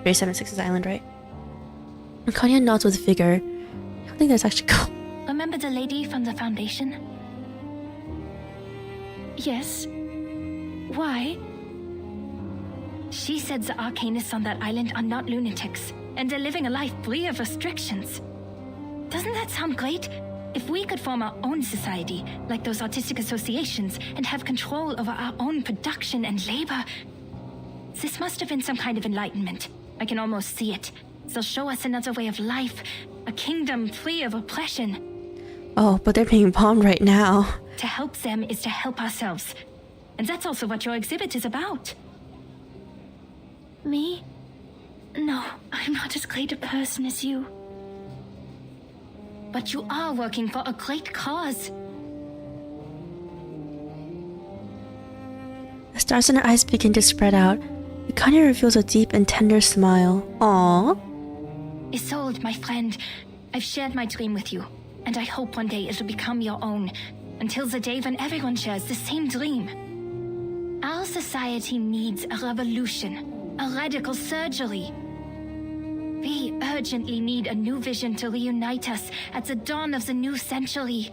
376's island, right? Vicania nods with vigor. I don't think there's actually gold. Remember the lady from the Foundation? Yes. Why? She said the arcanists on that island are not lunatics, and they're living a life free of restrictions. Doesn't that sound great? If we could form our own society, like those artistic associations, and have control over our own production and labor. This must have been some kind of enlightenment. I can almost see it. They'll show us another way of life, a kingdom free of oppression. Oh, but they're being bombed right now. To help them is to help ourselves. And that's also what your exhibit is about. Me? No, I'm not as great a person as you. But you are working for a great cause. The stars in her eyes begin to spread out. Ikane reveals a deep and tender smile. Aww. Isolde, my friend, I've shared my dream with you, and I hope one day it'll become your own, until the day when everyone shares the same dream. Our society needs a revolution, a radical surgery. We urgently need a new vision to reunite us at the dawn of the new century.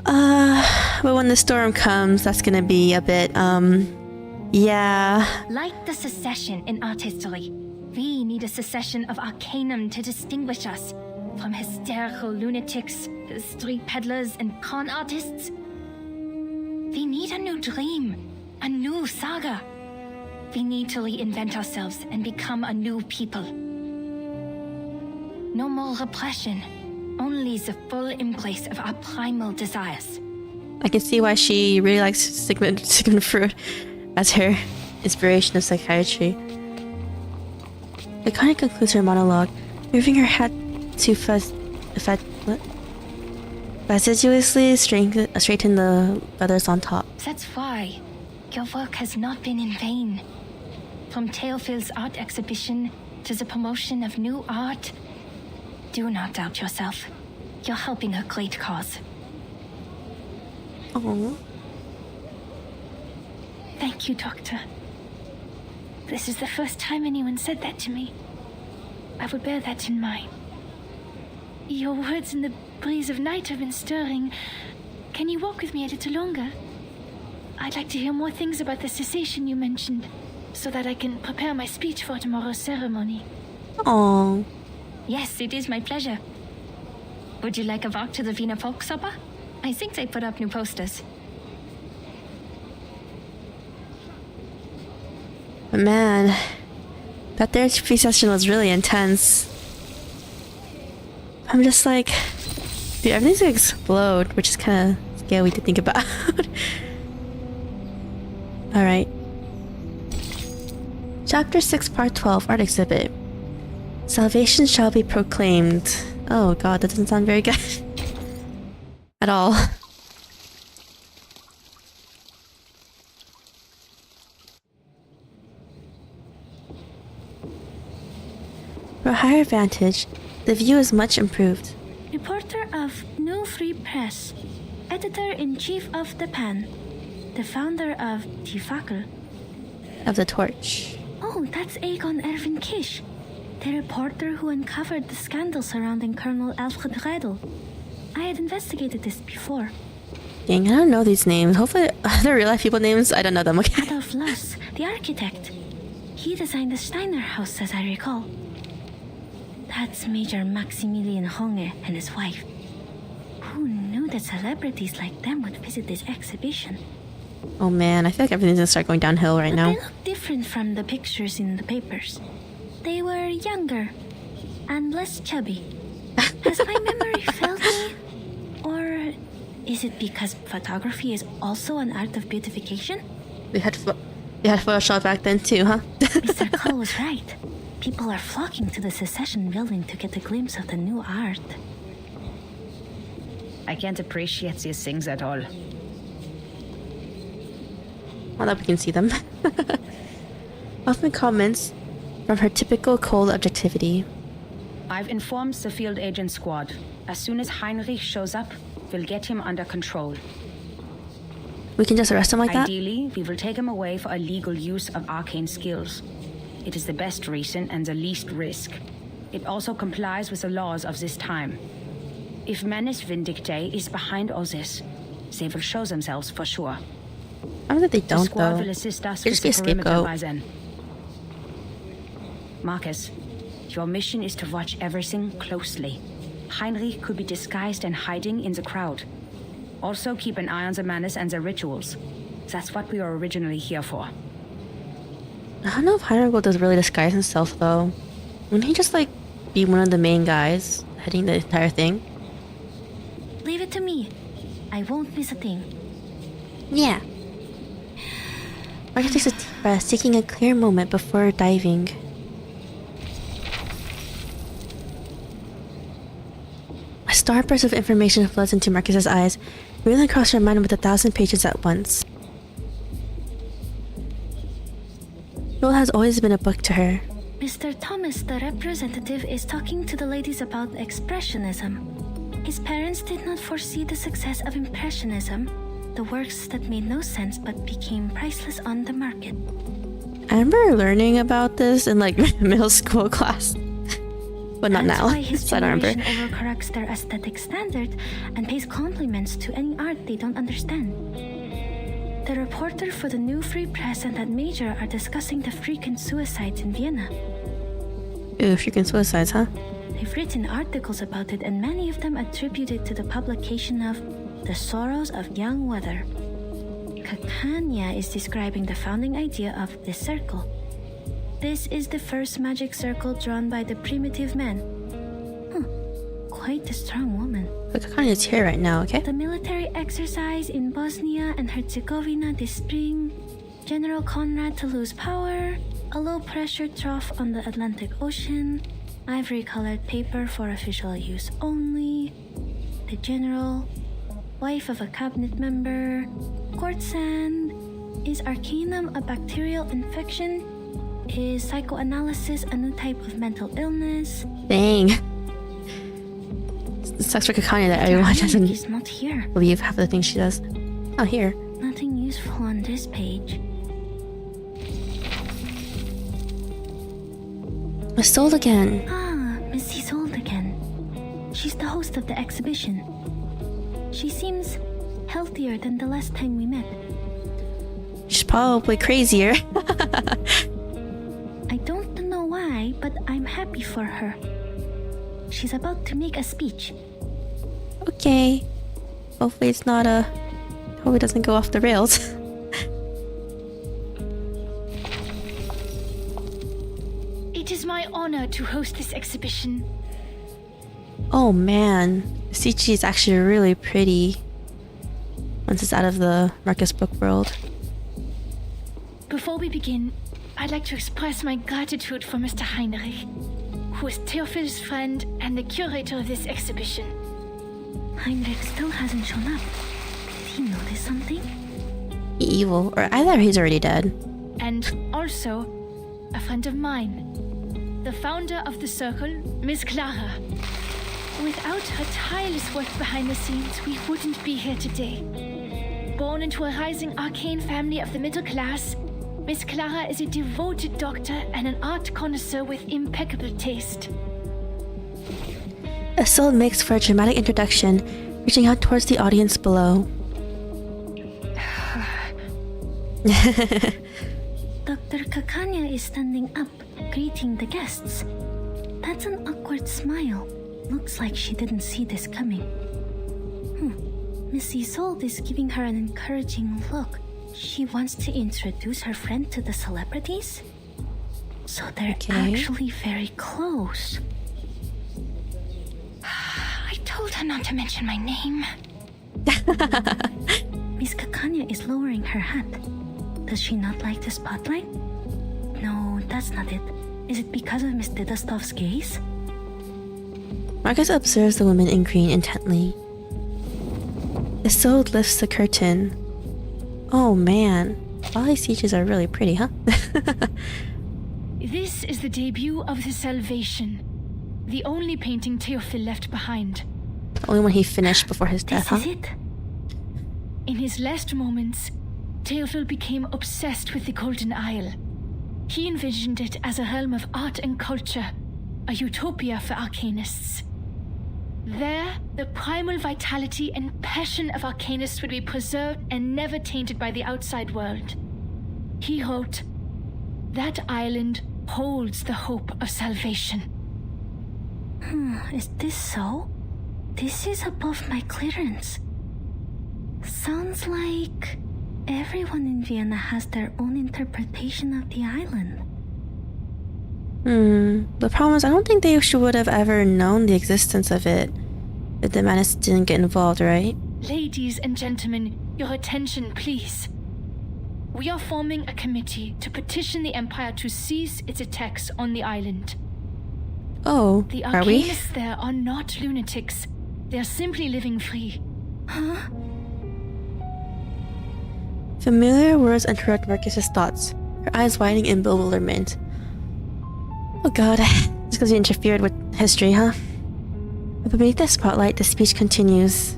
But when the storm comes, that's gonna be a bit, yeah. Like the secession in art history, we need a secession of arcanum to distinguish us from hysterical lunatics, street peddlers, and con artists. We need a new dream, a new saga. We need to reinvent ourselves and become a new people. No more repression, only the full embrace of our primal desires. I can see why she really likes Sigmund Freud as her inspiration of psychiatry. Ikane concludes her monologue, moving her head to fastidiously straighten the feathers on top. That's why your work has not been in vain. From Teofil's art exhibition to the promotion of new art, do not doubt yourself. You're helping a great cause. Oh. Thank you, Doctor. This is the first time anyone said that to me. I will bear that in mind. Your words in the breeze of night have been stirring. Can you walk with me a little longer? I'd like to hear more things about the cessation you mentioned, so that I can prepare my speech for tomorrow's ceremony. Oh. Yes, it is my pleasure. Would you like a walk to the Wiener Volksoper? I think they put up new posters. But man, that therapy session was really intense. I'm just like, dude, everything's gonna explode, which is kind of scary to think about. Alright. Chapter 6, Part 12, Art Exhibit. Salvation shall be proclaimed. Oh god, that doesn't sound very good. At all. For a higher vantage, the view is much improved. Reporter of New Free Press, editor-in-chief of The Pan, the founder of Die Fackel. Of the torch. Oh, that's Aegon Erwin Kish, the reporter who uncovered the scandal surrounding Colonel Alfred Redl. I had investigated this before. Dang, I don't know these names. Hopefully they're real life people names. I don't know them, okay? Adolf Loss, the architect. He designed the Steiner house, as I recall. That's Major Maximilian Honge and his wife. Who knew that celebrities like them would visit this exhibition? Oh man, I feel like everything's gonna start going downhill right now. They look different from the pictures in the papers. They were younger and less chubby. Has my memory failed me? Or is it because photography is also an art of beautification? They had Photoshop back then too, huh? Mr. Cole was right. People are flocking to the Secession building to get a glimpse of the new art. I can't appreciate these things at all. Now that we can see them. Often comments from her typical cold objectivity. I've informed the field agent squad. As soon as Heinrich shows up, we'll get him under control. We can just arrest him like that? Ideally, we will take him away for illegal use of arcane skills. It is the best reason and the least risk. It also complies with the laws of this time. If Menace Vindictae is behind all this, they will show themselves for sure. I don't think they The don't, squad though. will assist us They'll with just the be a perimeter scapegoat. by then. Marcus, your mission is to watch everything closely. Heinrich could be disguised and hiding in the crowd. Also, keep an eye on the manners and the rituals. That's what we were originally here for. I don't know if Heinrich does really disguise himself, though. Wouldn't he just, like, be one of the main guys heading the entire thing? Leave it to me. I won't miss a thing. Yeah. Marcus takes a deep breath, taking a clear moment before diving. A starburst of information floods into Marcus's eyes, reeling across her mind with 1,000 pages at once. Duel has always been a book to her. Mr. Thomas, the representative, is talking to the ladies about Expressionism. His parents did not foresee the success of Impressionism, the works that made no sense but became priceless on the market. I remember learning about this in, like, middle school class. But not That's now, why his so I don't generation remember. overcorrects their aesthetic standard and pays compliments to any art they don't understand. The reporter for the new Free Press and that major are discussing the frequent suicides in Vienna. Ooh, freaking suicides, huh? They've written articles about it, and many of them attribute it to the publication of The Sorrows of Young Weather. Kakanya is describing the founding idea of the circle. This is the first magic circle drawn by the primitive man. Quite a strong woman. Look, Kakanya's here right now, okay? The military exercise in Bosnia and Herzegovina this spring, General Conrad to lose power, a low-pressure trough on the Atlantic Ocean, ivory-colored paper for official use only, the general, wife of a cabinet member, court sand, is arcanum a bacterial infection? Is psychoanalysis a new type of mental illness? Dang. It sucks for Kakanya that everyone He's doesn't not here. believe half the things she does. Oh, here. Nothing useful on this page. Miss Sold again. Ah, Miss Isolde again. She's the host of the exhibition. She seems healthier than the last time we met. She's probably crazier. I don't know why, but I'm happy for her. She's about to make a speech. Okay. Hopefully it's not a... Hope it doesn't go off the rails. It is my honor to host this exhibition. Oh man. Sichi is actually really pretty. Once it's out of the Marcus book world. Before we begin, I'd like to express my gratitude for Mr. Heinrich, who is Theophil's friend and the curator of this exhibition. Heinrich still hasn't shown up. Did he notice something? Evil. Or either he's already dead. And also, a friend of mine, the founder of the circle, Miss Clara. Without her tireless work behind the scenes, we wouldn't be here today. Born into a rising arcane family of the middle class, Miss Clara is a devoted doctor and an art connoisseur with impeccable taste. Isolde makes for a dramatic introduction, reaching out towards the audience below. Dr. Kakanya is standing up, greeting the guests. That's an awkward smile. Looks like she didn't see this coming. Miss Isolde is giving her an encouraging look. She wants to introduce her friend to the celebrities? So they're actually very close. I told her not to mention my name. Miss Kakanya is lowering her hat. Does she not like the spotlight? No, that's not it. Is it because of Miss Dittarsdorf's gaze? Marcus observes the woman in green intently. Isolde lifts the curtain. Oh man, all these teachers are really pretty, huh? This is the debut of the Salvation, the only painting Theophil left behind. The only one he finished before his death, huh? This is it? In his last moments, Theophil became obsessed with the Golden Isle. He envisioned it as a realm of art and culture, a utopia for arcanists. There, the primal vitality and passion of Arcanists would be preserved and never tainted by the outside world. He wrote, "That island holds the hope of salvation." Is this so? This is above my clearance. Sounds like everyone in Vienna has their own interpretation of the island. The problem is I don't think they would have ever known the existence of it if the Maniacs didn't get involved, right? Ladies and gentlemen, your attention, please. We are forming a committee to petition the Empire to cease its attacks on the island. Oh, The are we? Arcanists there are not lunatics. They are simply living free. Huh? Familiar words interrupt Marcus's thoughts, her eyes widening in bewilderment. Oh god, just because we interfered with history, huh? But beneath the spotlight, the speech continues.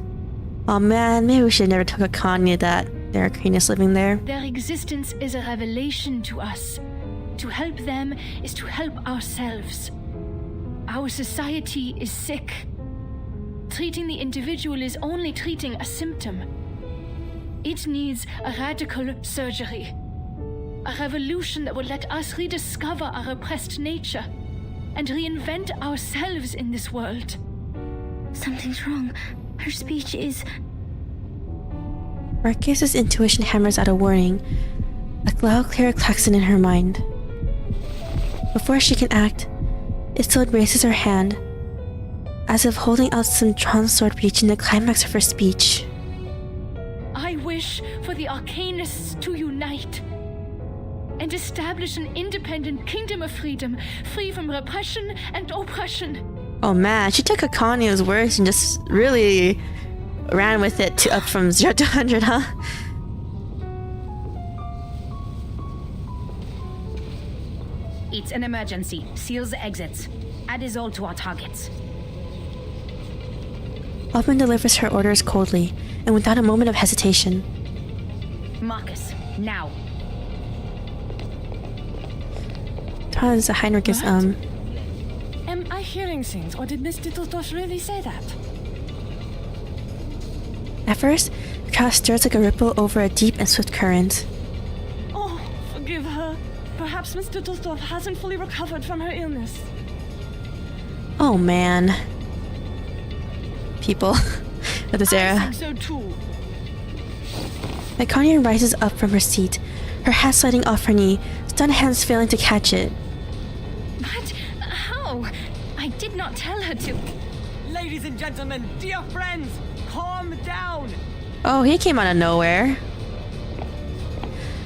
Oh man, maybe we should have never took a Kanye that there are Arcanists living there. Their existence is a revelation to us. To help them is to help ourselves. Our society is sick. Treating the individual is only treating a symptom. It needs a radical surgery. A revolution that will let us rediscover our repressed nature and reinvent ourselves in this world. Something's wrong. Her speech is... Marcus's intuition hammers out a warning, a loud, clear klaxon in her mind. Before she can act, Isolde raises her hand, as if holding out some drawn sword reaching the climax of her speech. I wish for the Arcanists to unite and establish an independent kingdom of freedom, free from repression and oppression. Oh man, she took Kanye's words and just really ran with it to up from 0 to 100, huh? It's an emergency. Seals the exits. Add Isolde to our targets. Hoffman delivers her orders coldly and without a moment of hesitation. Marcus, now. Tons Heinrich is Am I hearing things, or did Miss Dittarsdorf really say that? At first, the crowd stirs like a ripple over a deep and swift current. Oh, forgive her. Perhaps Miss Dittarsdorf hasn't fully recovered from her illness. Oh man. People of this era. I think so too. Kanye rises up from her seat, her hat sliding off her knee, stunned hands failing to catch it. But how? I did not tell her to. Ladies and gentlemen, dear friends, calm down. Oh, he came out of nowhere.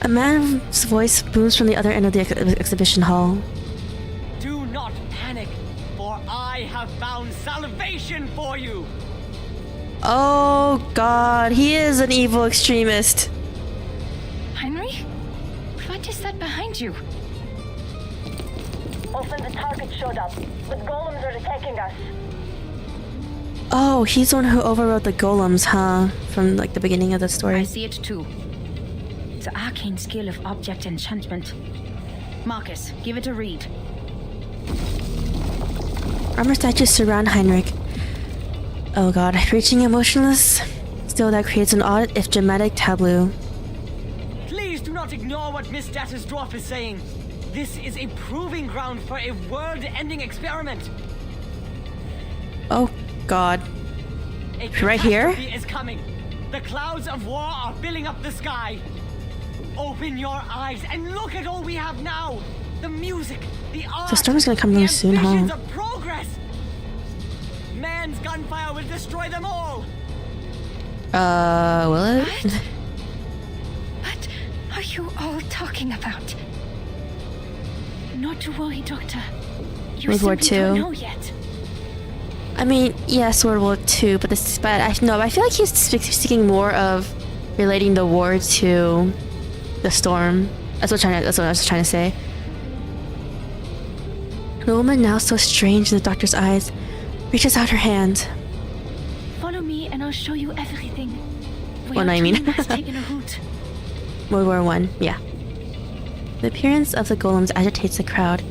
A man's voice booms from the other end of the exhibition hall. Do not panic, for I have found salvation for you. Oh god, he is an evil extremist. Henry? What is that behind you? Often the target showed up, but golems are attacking us. Oh, he's the one who overrode the golems, huh? From like the beginning of the story. I see it too. The arcane skill of object enchantment. Marcus, give it a read. Armor statues surround Heinrich. Oh god, reaching emotionless. Still, that creates an odd, if dramatic, tableau. Please do not ignore what Miss Dittarsdorf is saying. This is a proving ground for a world-ending experiment. Oh god. A Right here? catastrophe is coming. The clouds of war are filling up the sky. Open your eyes and look at all we have now. The music, the art, The storm is gonna come really soon, huh? ambitions of progress. Man's gunfire will destroy them all. Will it? What are you all talking about? Not to worry, Doctor. You World War simply don't II. know yet. I mean, yes, World War II, but I feel like he's speaking more of relating the war to the storm. That's what I was trying to say. The woman, now so strange in the doctor's eyes, reaches out her hand. Follow me and I'll show you everything. What do I mean? Has taken a route. World War I, yeah. The appearance of the golems agitates the crowd,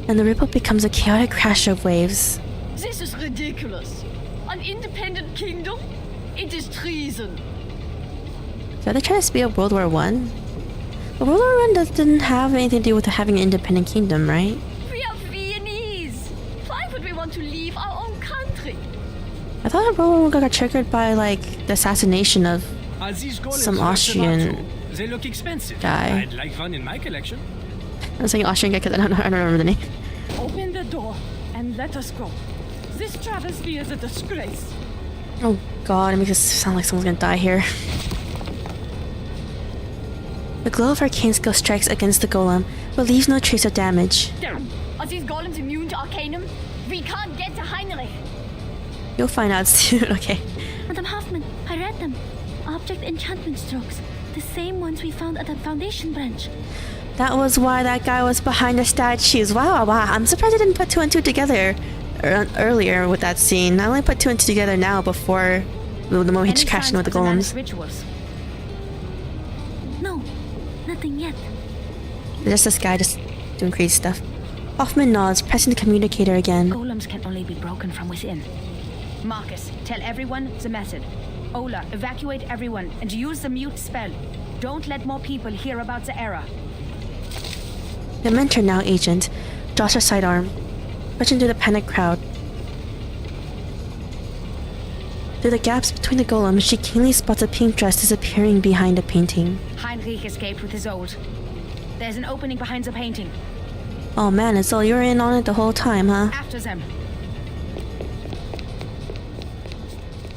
and the ripple becomes a chaotic crash of waves. This is ridiculous. I independent kingdom? It is treason. So they trying to speed up World War One? But World War One didn't have anything to do with having an independent kingdom, right? We are Viennese. Why would we want to leave our own country? I thought World War One got triggered by like the assassination of some Austrian They look expensive. guy. I'd like one in my collection. I was saying Austrian guy because I don't remember the name. Open the door and let us go. This travesty is a disgrace. Oh god, it makes it sound like someone's gonna die here. The glow of arcane skill strikes against the golem, but leaves no trace of damage. Are these golems immune to Arcanum? We can't get to Heinrich. You'll find out soon, okay. Madam Hoffman, I read them. Object enchantment strokes. The same ones we found at the Foundation branch. That was why that guy was behind the statues. Wow, I'm surprised I didn't put two and two together earlier with that scene. I only put two and two together now before the moment he just crashed in with the golems. Rituals? No, nothing yet. Just this guy just doing crazy stuff. Hoffman nods, pressing the communicator again. Golems can only be broken from within. Marcus, tell everyone the method. Ola, evacuate everyone and use the mute spell. Don't let more people hear about the error. The mentor now, Agent, draws her sidearm, pushing through the panicked crowd. Through the gaps between the golems, she keenly spots a pink dress disappearing behind a painting. Heinrich escaped with his old. There's an opening behind the painting. Oh man, it's all you were in on it the whole time, huh? After them.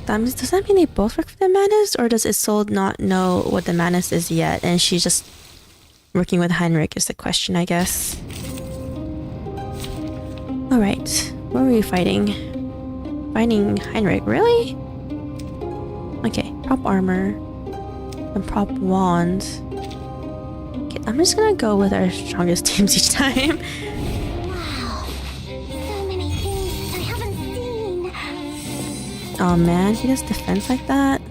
Does that mean they both work for the Manus, or does Isolde not know what the Manus is yet, and she's just working with Heinrich is the question, I guess. Alright, what were we fighting? Fighting Heinrich, really? Okay, prop armor. And prop wand. Okay, I'm just gonna go with our strongest teams each time. Oh man, he does defense like that?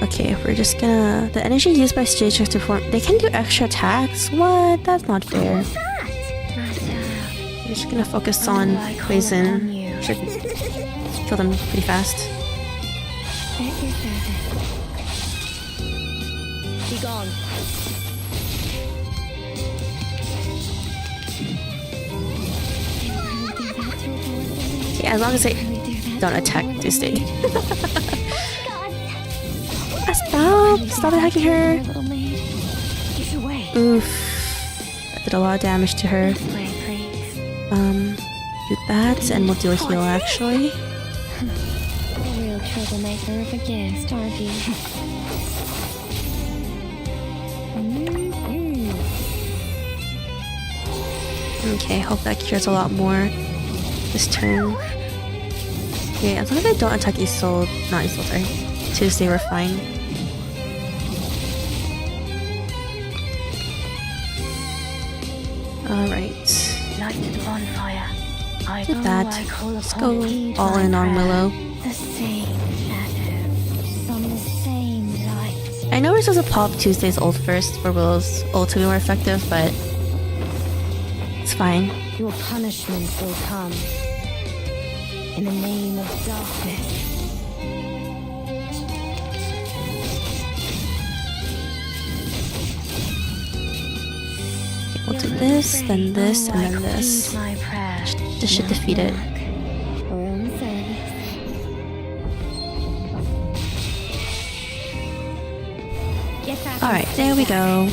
Okay, we're just gonna... The energy used by stage to perform... They can do extra attacks? What? That's not fair. We're just gonna focus on poison. Should kill them pretty fast. Be gone. Okay, as long as they don't attack Tuesday. Stop attacking her. Oof. That did a lot of damage to her. Do that and we'll do a heal actually. A real troublemaker of a guest, aren't you? Okay, hope that cures a lot more this turn. Okay, as long as I don't attack Isolde, not Isolde, sorry. Tuesday, we're fine. Alright. Light the bonfire. With that, let's go all in on Willow. The same shadow from the same light. I know we're supposed to pop Tuesday's ult first for Willow's ult to be more effective, but it's fine. Your punishment will come in the name of darkness. We'll do this, then this, and then this. This should defeat it. Alright, there we go.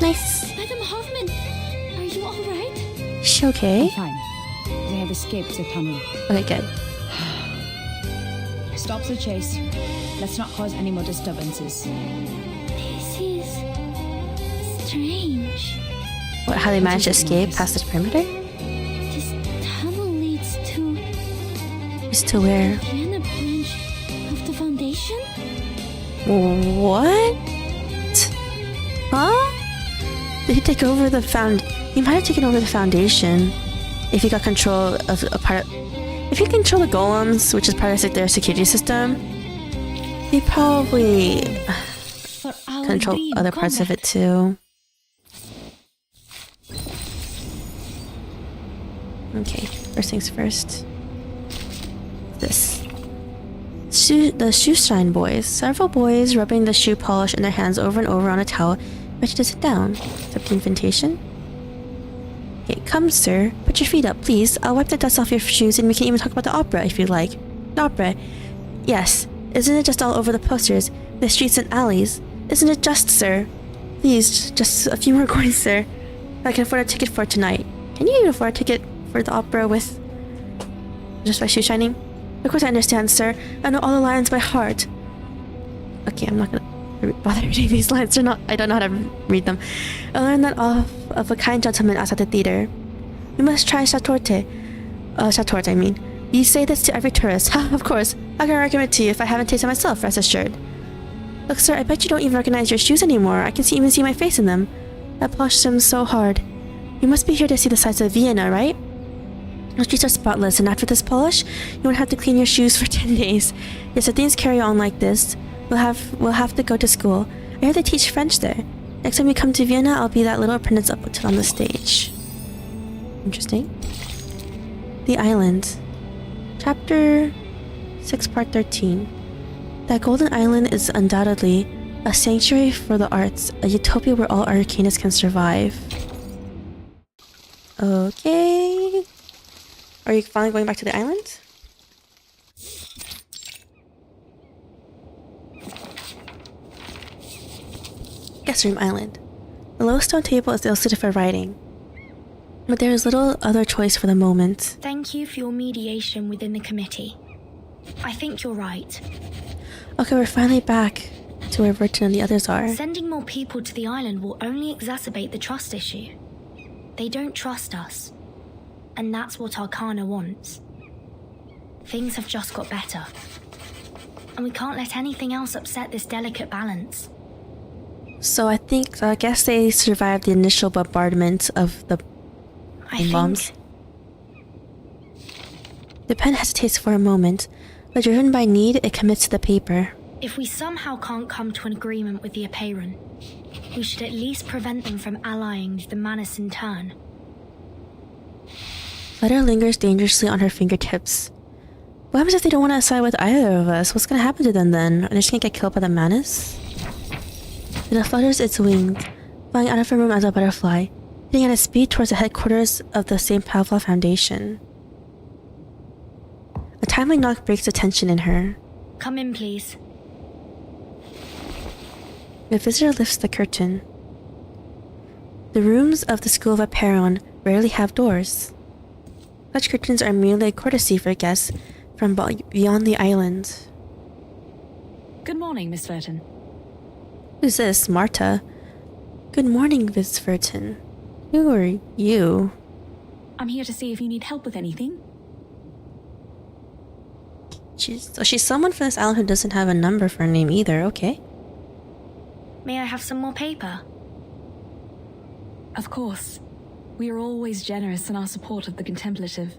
Nice. Madam Hoffman, are you alright? Is she okay? Fine. They have escaped the tunnel. Okay, good. Stop the chase. Let's not cause any more disturbances. This is strange. What, how they managed to escape past this perimeter? This tunnel leads to... Is to where? The Vienna branch of the Foundation? What? Huh? Did he take over the He might have taken over the Foundation if he got control of a part. If he control the golems, which is part of their security system, he probably control other parts of it too. Okay, first things first. This. The shoe shine boys. Several boys rubbing the shoe polish in their hands over and over on a towel, ready to sit down. Accept the invitation. Okay, come, sir. Put your feet up, please. I'll wipe the dust off your shoes and we can even talk about the opera if you like. The opera? Yes. Isn't it just all over the posters, the streets and alleys? Isn't it just, sir? Please, just a few more coins, sir. I can afford a ticket for tonight. Can you even afford a ticket for the opera with... just by shoe shining? Of course I understand, sir. I know all the lines by heart. Okay, I'm not gonna bother reading these lines. I don't know how to read them. I learned that off of a kind gentleman outside the theater. We must try Chatorte. Chatorte, I mean. You say this to every tourist. Ha, of course. How can I recommend it to you if I haven't tasted myself, rest assured. Look, sir, I bet you don't even recognize your shoes anymore. I can even see my face in them. I polished them so hard. You must be here to see the sights of Vienna, right? The streets are spotless, and after this polish, you won't have to clean your shoes for 10 days. Yes, if things carry on like this, we'll have to go to school. I heard they teach French there. Next time we come to Vienna, I'll be that little apprentice up on the stage. Interesting. The Island. Chapter 6, Part 13. That golden island is undoubtedly a sanctuary for the arts, a utopia where all arcanists can survive. Okay. Are you finally going back to the island? Guest room island. The low stone table is ill suited for writing, but there is little other choice for the moment. Thank you for your mediation within the committee. I think you're right. Okay, we're finally back to where Vertin and the others are. Sending more people to the island will only exacerbate the trust issue. They don't trust us. And that's what Arcana wants. Things have just got better. And we can't let anything else upset this delicate balance. So I guess they survived the initial bombardment of the bombs. The pen hesitates for a moment, but driven by need, it commits to the paper. If we somehow can't come to an agreement with the Apeiron, we should at least prevent them from allying with the Manus in turn. Letter lingers dangerously on her fingertips. What happens if they don't want to side with either of us? What's going to happen to them then? Are they just going to get killed by the Manus? Then it flutters its wings, flying out of her room as a butterfly, heading at a speed towards the headquarters of the St. Pavlov Foundation. A timely knock breaks the tension in her. Come in, please. The visitor lifts the curtain. The rooms of the School of Apeiron rarely have doors. Such curtains are merely a courtesy for guests from beyond the island. Good morning, Miss Vertin. Who's this? Marta. Good morning, Miss Vertin. Who are you? I'm here to see if you need help with anything. She's someone from this island who doesn't have a number for a name either, okay. May I have some more paper? Of course. We are always generous in our support of the contemplative.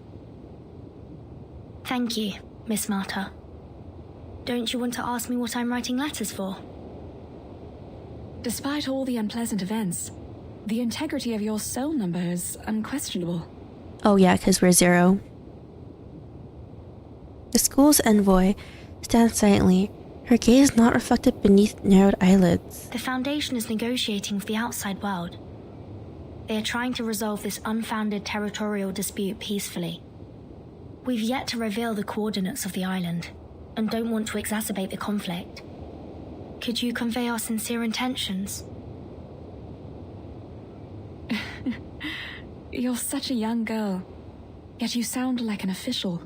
Thank you, Miss Marta. Don't you want to ask me what I'm writing letters for? Despite all the unpleasant events, the integrity of your soul number is unquestionable. Oh yeah, because we're 0. The school's envoy stands silently, her gaze not reflected beneath narrowed eyelids. The Foundation is negotiating with the outside world. They are trying to resolve this unfounded territorial dispute peacefully. We've yet to reveal the coordinates of the island, and don't want to exacerbate the conflict. Could you convey our sincere intentions? You're such a young girl, yet you sound like an official.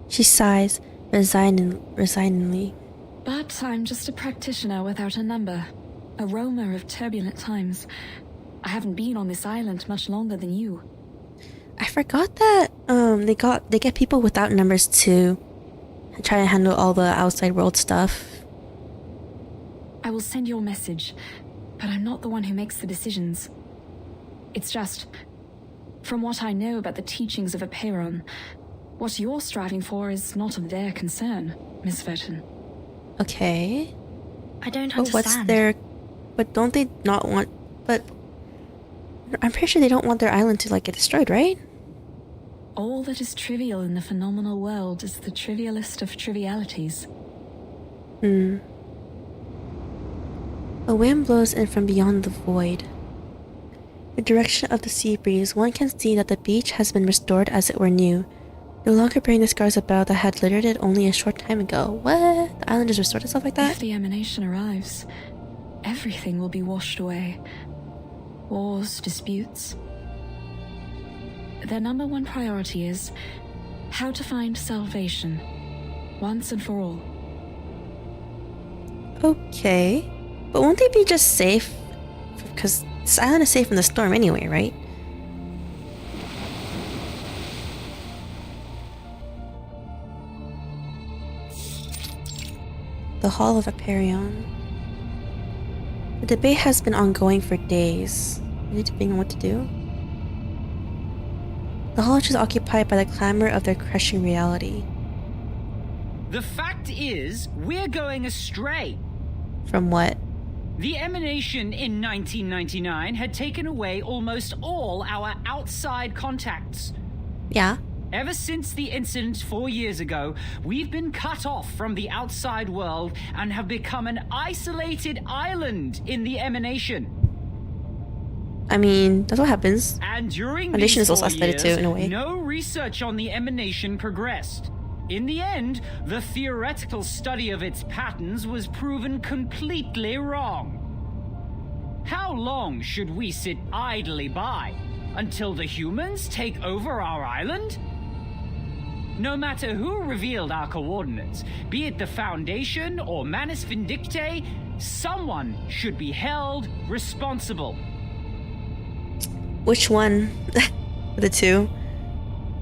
She sighs, resignedly. But I'm just a practitioner without a number, a roamer of turbulent times. I haven't been on this island much longer than you. I forgot that they get people without numbers to try to handle all the outside world stuff. I will send your message, but I'm not the one who makes the decisions. It's just, from what I know about the teachings of Apeiron, what you're striving for is not of their concern, Miss Vertin. Okay. I don't understand. But what's their... But don't they not want... But... I'm pretty sure they don't want their island to, like, get destroyed, right? All that is trivial in the phenomenal world is the trivialist of trivialities. A wind blows in from beyond the void. The direction of the sea breeze, one can see that the beach has been restored as it were new, no longer bearing the scars of battle that had littered it only a short time ago. What? The island just restored itself like that? If the emanation arrives, everything will be washed away. Wars, disputes. Their number one priority is how to find salvation, once and for all. Okay. But won't they be just safe? Because this island is safe from the storm anyway, right? The Hall of Aperion. The debate has been ongoing for days. Really debating on what to do. The hall is occupied by the clamor of their crushing reality. The fact is, we're going astray. From what? The emanation in 1999 had taken away almost all our outside contacts. Yeah. Ever since the incident 4 years ago, we've been cut off from the outside world and have become an isolated island in the emanation. I mean, that's what happens. And during Foundation these is also 4 isolated years, too, in a way. no research on the emanation progressed. In the end, the theoretical study of its patterns was proven completely wrong. How long should we sit idly by? Until the humans take over our island? No matter who revealed our coordinates, be it the Foundation or Manus Vindictae, someone should be held responsible. Which one? The two?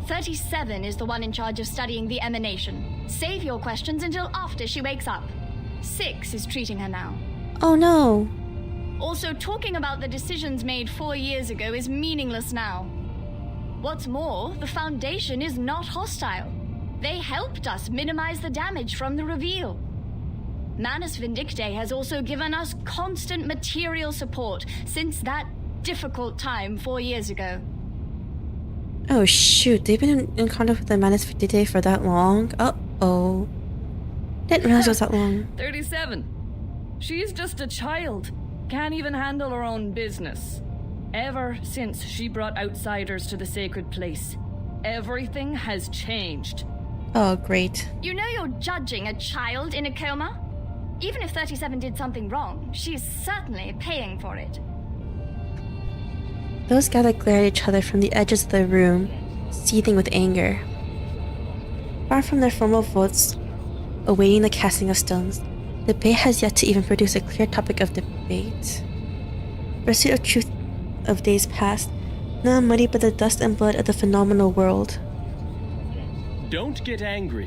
37 is the one in charge of studying the emanation. Save your questions until after she wakes up. 6 is treating her now. Oh no. Also, talking about the decisions made 4 years ago is meaningless now. What's more, the Foundation is not hostile. They helped us minimize the damage from the reveal. Manus Vindictae has also given us constant material support since that difficult time 4 years ago. Oh shoot, they've been in contact with the Manus Vindictae for that long? Uh-oh. Didn't realize it was that long. 37. She's just a child. Can't even handle her own business. Ever since she brought outsiders to the sacred place, everything has changed. Oh, great. You know you're judging a child in a coma? Even if 37 did something wrong, she's certainly paying for it. Those gathered glare at each other from the edges of the room, seething with anger. Far from their formal votes, awaiting the casting of stones, the debate has yet to even produce a clear topic of debate. Pursuit of truth of days past, now muddied by the dust and blood of the phenomenal world. Don't get angry.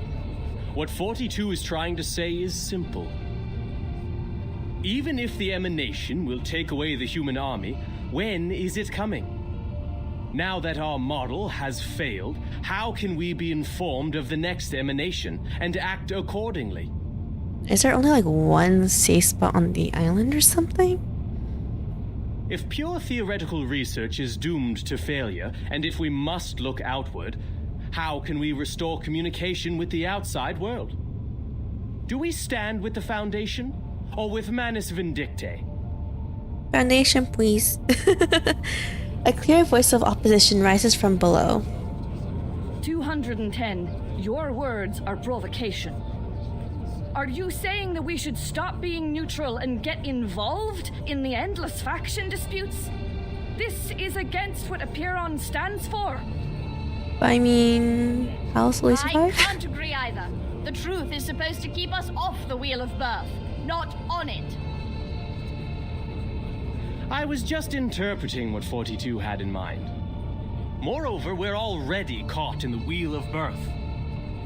What 42 is trying to say is simple. Even if the emanation will take away the human army, when is it coming? Now that our model has failed, how can we be informed of the next emanation and act accordingly? Is there only like one safe spot on the island or something? If pure theoretical research is doomed to failure, and if we must look outward, how can we restore communication with the outside world? Do we stand with the Foundation, or with Manus Vindictae? Foundation, please. A clear voice of opposition rises from below. 210. Your words are provocation. Are you saying that we should stop being neutral and get involved in the endless faction disputes? This is against what Apeiron stands for. I mean, how else will we survive? I can't agree either. The truth is supposed to keep us off the wheel of birth, not on it. I was just interpreting what 42 had in mind. Moreover, we're already caught in the wheel of birth.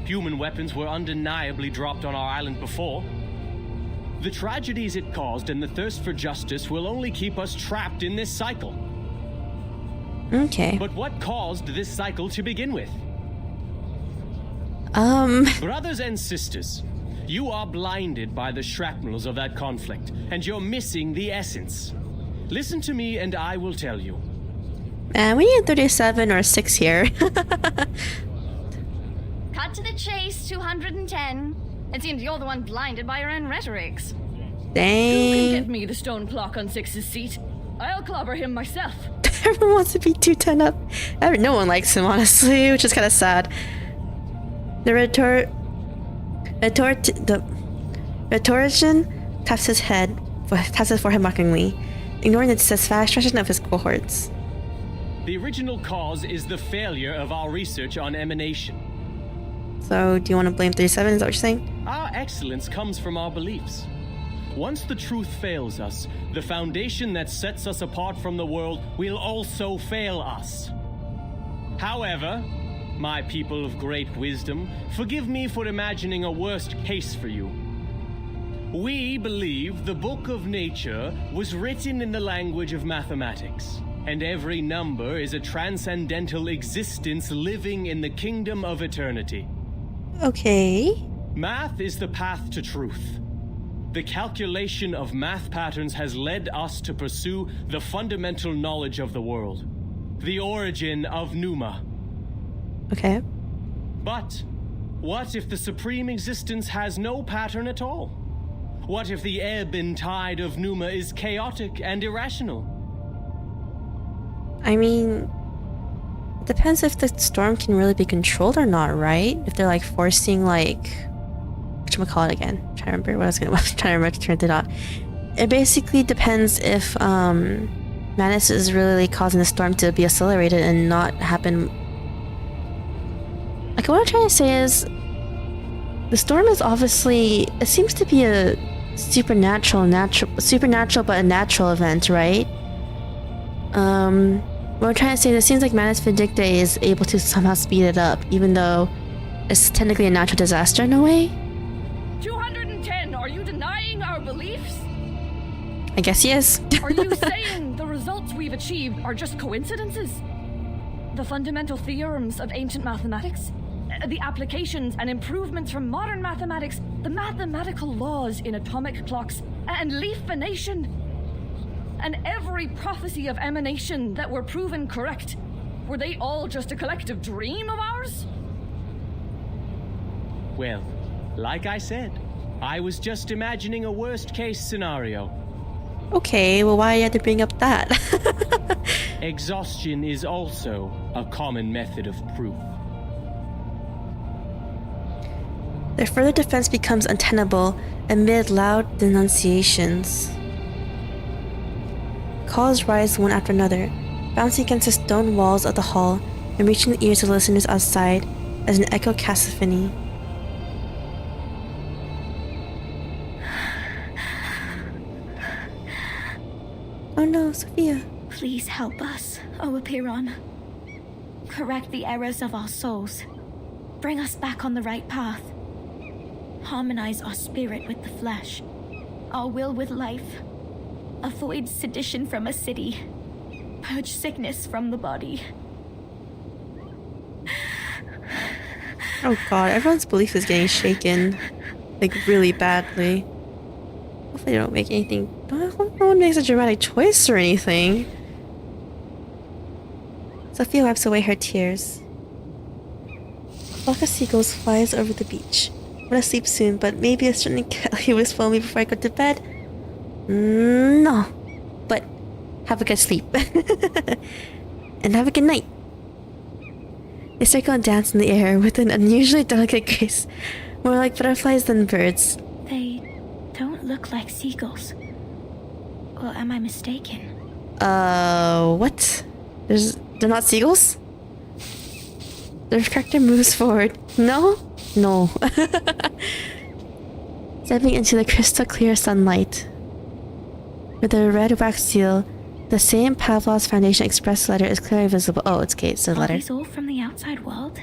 Human weapons were undeniably dropped on our island before. The tragedies it caused and the thirst for justice will only keep us trapped in this cycle. Okay. But what caused this cycle to begin with? Brothers and sisters, you are blinded by the shrapnels of that conflict, and you're missing the essence. Listen to me and I will tell you. We need 37 or 6 here. Cut to the chase, 210. It seems you're the one blinded by your own rhetorics. Dang. You can get me the stone clock on Six's seat. I'll clobber him myself. Everyone wants to be 210 up. No one likes him, honestly, which is kind of sad. The rhetorician taps his forehead mockingly, ignoring the dissatisfaction of his cohorts. The original cause is the failure of our research on emanation. So, do you want to blame 37? Is that what you're saying? Our excellence comes from our beliefs. Once the truth fails us, the foundation that sets us apart from the world will also fail us. However, my people of great wisdom, forgive me for imagining a worst case for you. We believe the book of nature was written in the language of mathematics, and every number is a transcendental existence living in the kingdom of eternity. Okay. Math is the path to truth. The calculation of math patterns has led us to pursue the fundamental knowledge of the world, the origin of Numa. Okay. But what if the supreme existence has no pattern at all? What if the ebb and tide of Numa is chaotic and irrational? I mean, it depends if the storm can really be controlled or not, right? If they're like forcing whatchamacallit again? I'm trying to remember what I was trying to remember to turn it out. It basically depends if Manus is really causing the storm to be accelerated and not happen. Like, what I'm trying to say is, the storm is obviously, it seems to be a supernatural but a natural event, right? What I'm trying to say is, it seems like Manus Vindicta is able to somehow speed it up, even though it's technically a natural disaster in a way. 210, are you denying our beliefs? I guess he is. Are you saying the results we've achieved are just coincidences? The fundamental theorems of ancient mathematics? The applications and improvements from modern mathematics? The mathematical laws in atomic clocks and leaf-venation? And every prophecy of emanation that were proven correct, were they all just a collective dream of ours? Well, like I said, I was just imagining a worst-case scenario. Okay, well, why do you have to bring up that? Exhaustion is also a common method of proof. Their further defense becomes untenable amid loud denunciations. Calls rise one after another, bouncing against the stone walls of the hall and reaching the ears of listeners outside as an echo cacophony. Oh no, Sophia. Please help us, O Apiron. Correct the errors of our souls. Bring us back on the right path. Harmonize our spirit with the flesh, our will with life. Avoid sedition from a city. Purge sickness from the body. Oh god, everyone's belief is getting shaken. Like, really badly. Hopefully they don't make anything... No one makes a dramatic choice or anything. Sophia wipes away her tears. A flock of seagulls flies over the beach. I'm gonna sleep soon, but maybe a certain Kelly whisper me before I go to bed. No. But have a good sleep. And have a good night. They circle and dance in the air with an unusually delicate grace. More like butterflies than birds. They don't look like seagulls. Or am I mistaken? What? They're not seagulls? The character moves forward. No? No. Stepping into the crystal clear sunlight. With a red wax seal, the same Pavlov's Foundation Express letter is clearly visible. Oh, it's okay, it's a letter. Are these all from the outside world?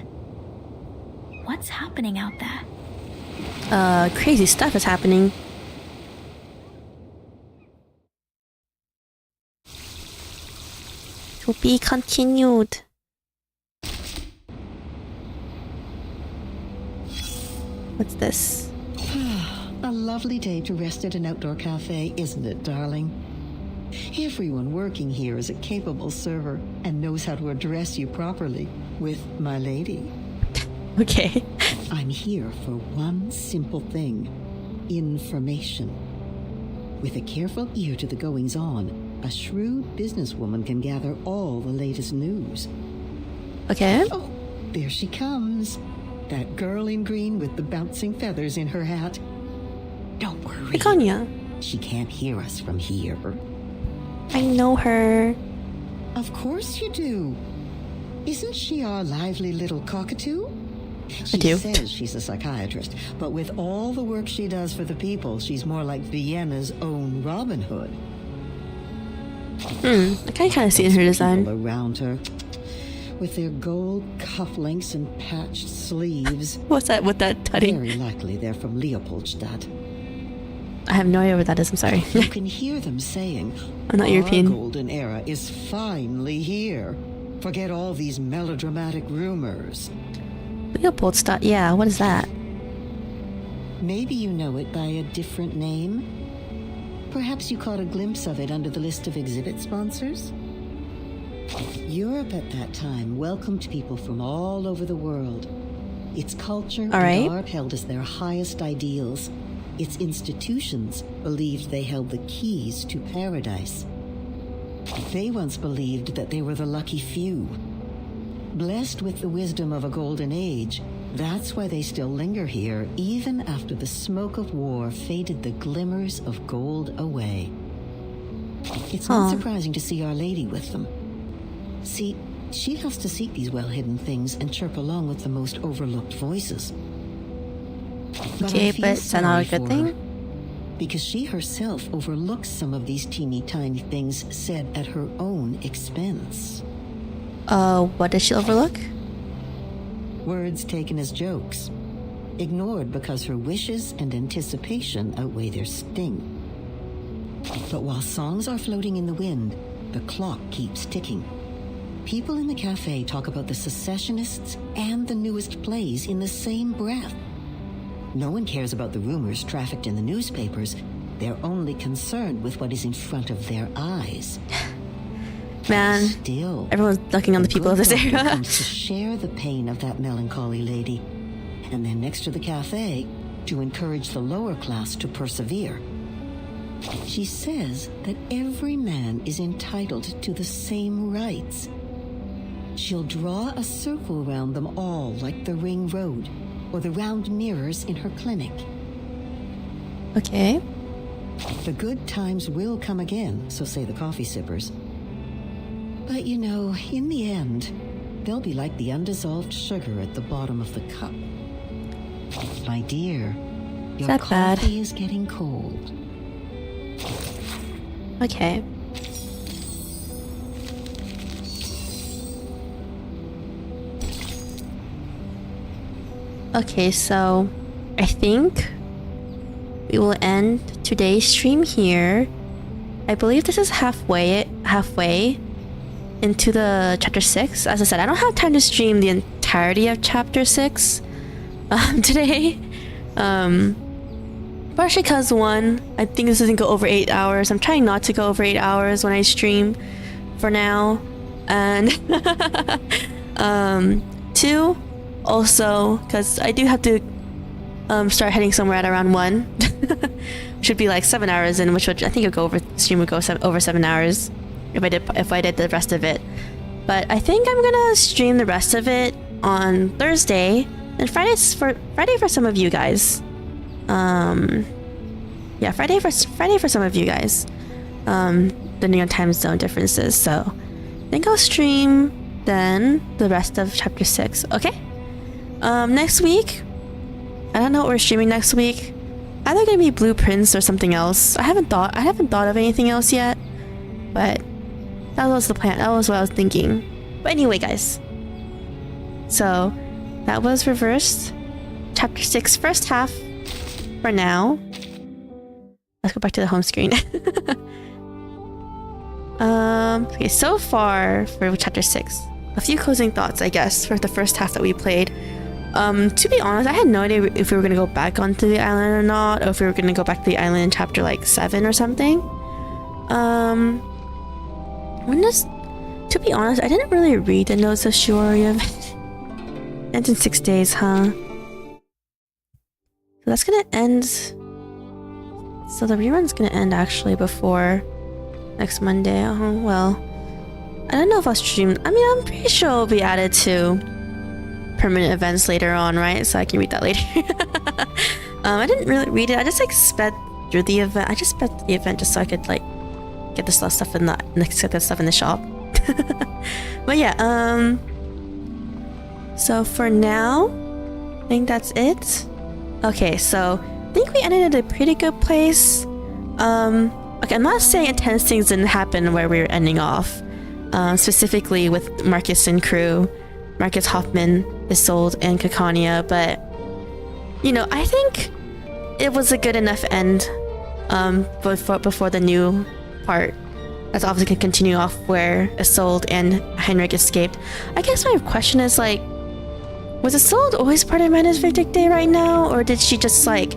What's happening out there? Crazy stuff is happening. To be continued. What's this? A lovely day to rest at an outdoor cafe, isn't it, darling? Everyone working here is a capable server and knows how to address you properly with my lady. Okay. I'm here for one simple thing. Information. With a careful ear to the goings-on, a shrewd businesswoman can gather all the latest news. Okay. Oh, there she comes. That girl in green with the bouncing feathers in her hat. Don't worry. Ikonya. She can't hear us from here. I know her. Of course you do. Isn't she our lively little cockatoo? She says she's a psychiatrist, but with all the work she does for the people, she's more like Vienna's own Robin Hood. I can kind of see in her design. Around her, with their gold cufflinks and patched sleeves. What's that with that tutty? Very likely they're from Leopoldstadt. I have no idea what that is, I'm sorry. You can hear them saying, I'm not European. Our golden era is finally here. Forget all these melodramatic rumors. Leopoldstadt, yeah, what is that? Maybe you know it by a different name? Perhaps you caught a glimpse of it under the list of exhibit sponsors? Europe at that time welcomed people from all over the world. Its culture and art held as their highest ideals. Its institutions believed they held the keys to paradise. They once believed that they were the lucky few. Blessed with the wisdom of a golden age, that's why they still linger here, even after the smoke of war faded the glimmers of gold away. It's not surprising to see Our Lady with them. See, she has to seek these well-hidden things and chirp along with the most overlooked voices. Okay, but is that not a good thing? Because she herself overlooks some of these teeny-tiny things said at her own expense. What does she overlook? Words taken as jokes. Ignored because her wishes and anticipation outweigh their sting. But while songs are floating in the wind, the clock keeps ticking. People in the cafe talk about the secessionists and the newest plays in the same breath. No one cares about the rumors trafficked in the newspapers. They're only concerned with what is in front of their eyes. Man, still, everyone's looking on the people of this era. Comes to share the pain of that melancholy lady, and then next to the cafe, to encourage the lower class to persevere. She says that every man is entitled to the same rights. She'll draw a circle around them all like the ring road, or the round mirrors in her clinic. Okay. The good times will come again, so say the coffee sippers. But you know, in the end, they'll be like the undissolved sugar at the bottom of the cup. My dear, your coffee is getting cold. Okay. Okay, so I think we will end today's stream here. I believe this is halfway into the chapter 6. As I said, I don't have time to stream the entirety of chapter 6 today. Partially because one, I think this doesn't go over 8 hours. I'm trying not to go over 8 hours when I stream for now. And two, also because I do have to start heading somewhere at around 1. Should be like 7 hours in, which would, I think stream would go over 7 hours if I did the rest of it. But I think I'm gonna stream the rest of it on Thursday and Friday for some of you guys. Yeah, Friday for some of you guys. Depending on time zone differences. So I think I'll stream then the rest of chapter 6. Okay. Next week, I don't know what we're streaming next week. Either gonna be Blueprints or something else. I haven't thought of anything else yet, but that was the plan. That was what I was thinking. But anyway, guys. So that was Reversed, chapter 6, first half. For now, let's go back to the home screen. Okay, so far for chapter 6, a few closing thoughts, I guess, for the first half that we played. To be honest, I had no idea if we were gonna go back onto the island or not, or if we were gonna go back to the island in chapter like 7 or something. To be honest, I didn't really read the notes of Shuori event. Ends in 6 days, huh? So that's gonna end. So the rerun's gonna end actually before next Monday. Oh well. I don't know if I'll stream. I mean, I'm pretty sure it'll be added to permanent events later on, right? So I can read that later. I didn't really read it. I just like sped through the event. I just sped through the event just so I could like get the stuff in the shop. But yeah, so for now, I think that's it. Okay, so I think we ended at a pretty good place. Okay, I'm not saying intense things didn't happen where we were ending off. Specifically with Marcus and crew, Marcus Hoffman, Isolde, and Caconia, but you know, I think it was a good enough end before the new part. That's obviously going to continue off where Isolde and Heinrich escaped. I guess my question is like, was Isolde always part of Manus Victic Day right now, or did she just like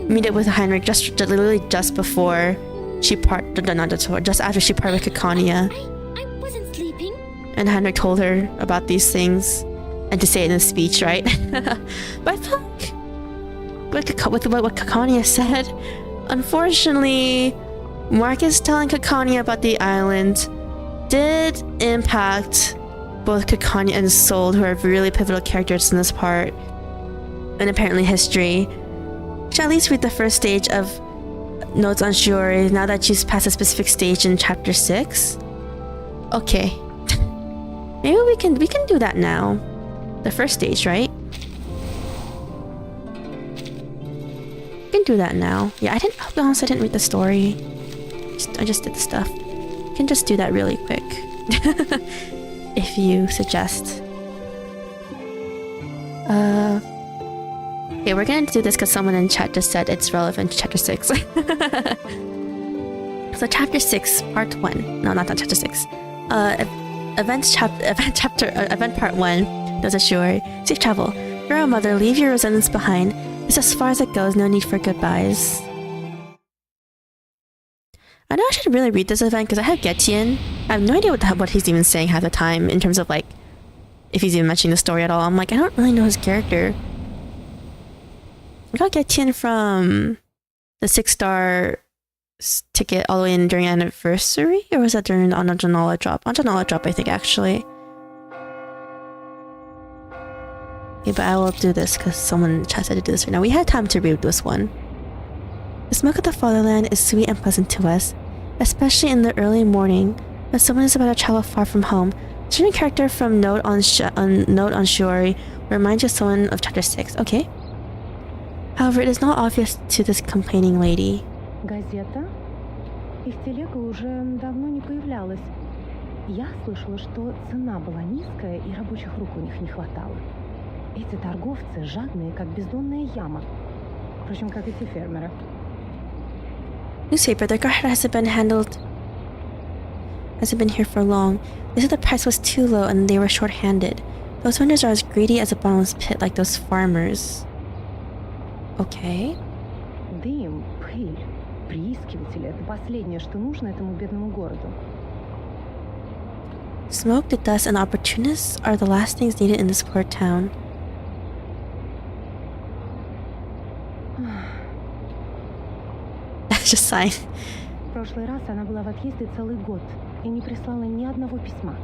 meet up with Heinrich literally just before she just after she parted with Caconia? I wasn't sleeping. And Heinrich told her about these things and to say it in a speech, right? But I feel like with what Caconia said, unfortunately, Marcus telling Caconia about the island did impact both Caconia and Isolde, who are really pivotal characters in this part, and apparently history. We should at least read the first stage of Notes on Shuori now that she's past a specific stage in chapter 6. Okay. Maybe we can do that now. The first stage, right? We can do that now. Yeah, I'll be honest, I didn't read the story. I just did the stuff. You can just do that really quick. If you suggest. Okay, we're gonna do this because someone in chat just said it's relevant to chapter 6. So chapter 6, part 1. No, not chapter 6. Event part 1. There's a Shuori. Safe travel. Girl, mother, leave your residence behind. It's as far as it goes, no need for goodbyes. I know I should really read this event because I have Getian. I have no idea what he's even saying half the time in terms of like if he's even mentioning the story at all. I'm like, I don't really know his character. I got Getian from the 6-star ticket all the way in during anniversary, or was that during the Anjanala drop? Anjanala drop, I think, actually. Okay, but I will do this because someone in chat said to do this right now. We had time to read this one. The smoke of the fatherland is sweet and pleasant to us, especially in the early morning when someone is about to travel far from home. A certain character from Note on Shuori reminds you of someone of chapter 6. Okay. However, it is not obvious to this complaining lady. Газета? Их телега уже давно не появлялась. Я слышала, что цена была низкая и рабочих рук у них не хватало. Эти торговцы жадные, как бездонная яма. Впрочем, как и те фермеры. Newspaper, the guard hasn't been here for long. They said the price was too low and they were short-handed. Those vendors are as greedy as a bottomless pit, like those farmers. Okay. Дым, пыль, приискиватели — это последнее, что нужно этому бедному городу. Smoke, the dust, and opportunists are the last things needed in this poor town. That's just sighing. В прошлый раз она была в отъезде целый год и не прислала ни одного письма.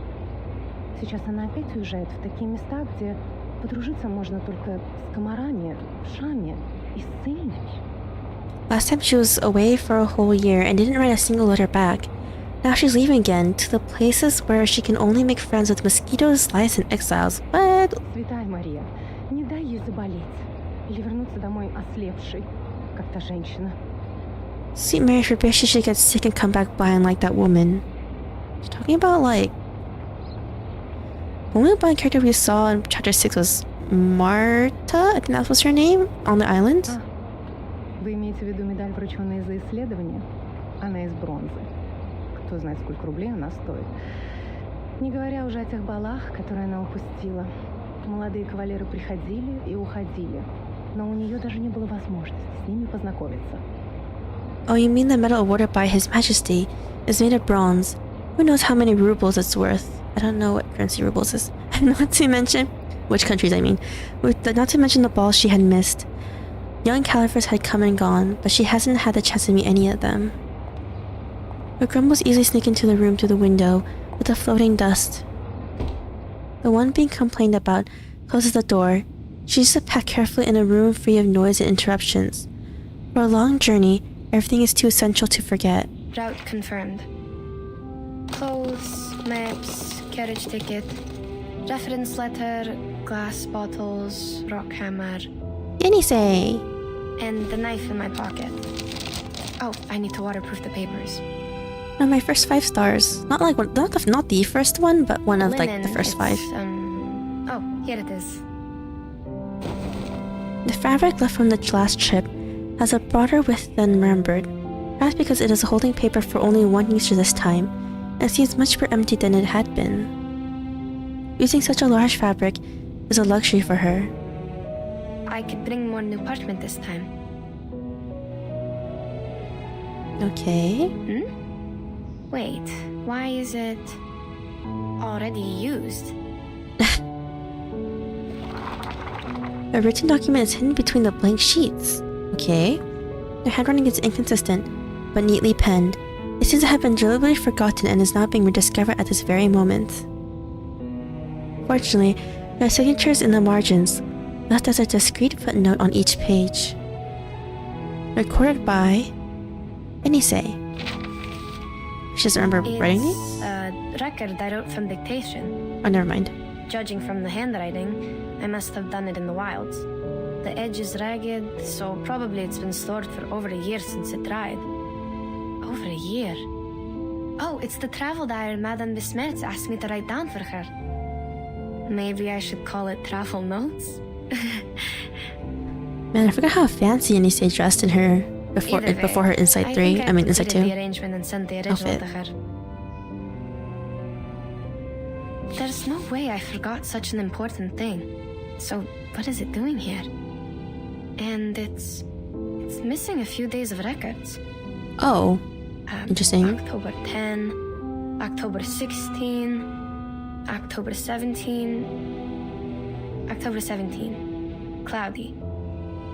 Сейчас она опять уезжает в такие места, где подружиться можно только с комарами, шами и с цельными. Last time she was away for a whole year and didn't write a single letter back. Now she's leaving again to the places where she can only make friends with mosquitoes, lice, and exiles. What? Святая Мария, не дай ей заболеть или вернуться домой ослепшей, как та женщина. Sweet Mary, forbid she should get sick and come back blind like that woman. She's talking about like... The only blind character we saw in chapter 6 was Marta, I think that was her name, on the island. Вы имеете в виду медаль, врученная за исследование? Она из бронзы. Кто знает, сколько рублей она стоит. Не говоря уже о тех балах, которые она упустила. Молодые кавалеры приходили и уходили, но у нее даже не было возможности с ними познакомиться. Oh, you mean the medal awarded by His Majesty? is made of bronze. Who knows how many rubles it's worth? I don't know what currency rubles is. Not to mention which countries I mean. Not to mention the balls she had missed. Young califers had come and gone, but she hasn't had the chance to meet any of them. Her grumbles easily sneak into the room through the window with the floating dust. The one being complained about closes the door. She used to pack carefully in a room free of noise and interruptions. For a long journey, everything is too essential to forget. Route confirmed. Clothes, maps, carriage ticket, reference letter, glass bottles, rock hammer. Yenisei! And the knife in my pocket. Oh, I need to waterproof the papers. My first 5 stars. Not the first one, but one of Linen, the first 5. Oh, here it is. The fabric left from the last trip has a broader width than remembered, perhaps because it is holding paper for only one user this time, and seems much more empty than it had been. Using such a large fabric is a luxury for her. I could bring more new parchment this time. Okay. Wait, why is it already used? A written document is hidden between the blank sheets. Okay. The handwriting is inconsistent, but neatly penned. It seems to have been deliberately forgotten and is now being rediscovered at this very moment. Fortunately, there are signatures in the margins, left as a discreet footnote on each page. Recorded by Yenisei. She doesn't remember writing these? It's a record I wrote from dictation. Oh, never mind. Judging from the handwriting, I must have done it in the wilds. The edge is ragged, so probably it's been stored for over a year since it dried. Over a year? Oh, it's the travel diary Madame Besmertz asked me to write down for her. Maybe I should call it travel notes? Man, I forgot how fancy Yenisei dressed in her before her Inside 3. I mean Inside 2. The arrangement and sent the original to her. There's no way I forgot such an important thing. So what is it doing here? And it's missing a few days of records. Oh, interesting. October 10, October 16, October 17, October 17. Cloudy.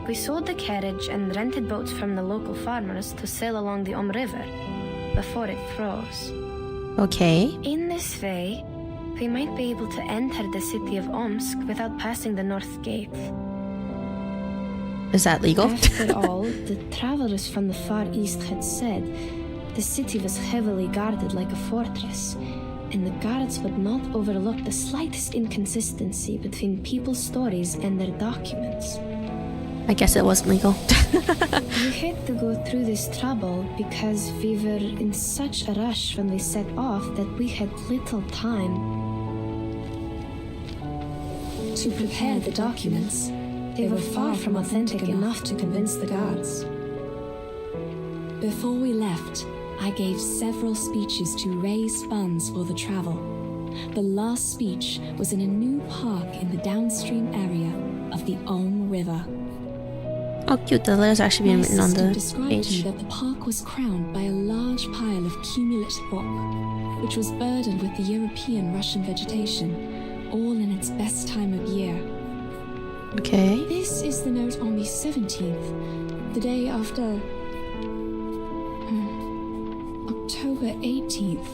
We sold the carriage and rented boats from the local farmers to sail along the River before it froze. Okay. In this way, we might be able to enter the city of Omsk without passing the North Gate. Is that legal? After all, the travelers from the Far East had said the city was heavily guarded like a fortress, and the guards would not overlook the slightest inconsistency between people's stories and their documents. I guess it wasn't legal. We had to go through this trouble because we were in such a rush when we set off that we had little time to prepare the documents. They were far from authentic enough to convince the guards. Before we left, I gave several speeches to raise funds for the travel. The last speech was in a new park in the downstream area of the River. Oh, cute. The letter's actually being written on the described page. to me that the park was crowned by a large pile of cumulate rock, which was burdened with the European Russian vegetation, all in its best time of year. Okay. This is the note on the 17th, the day after October 18th.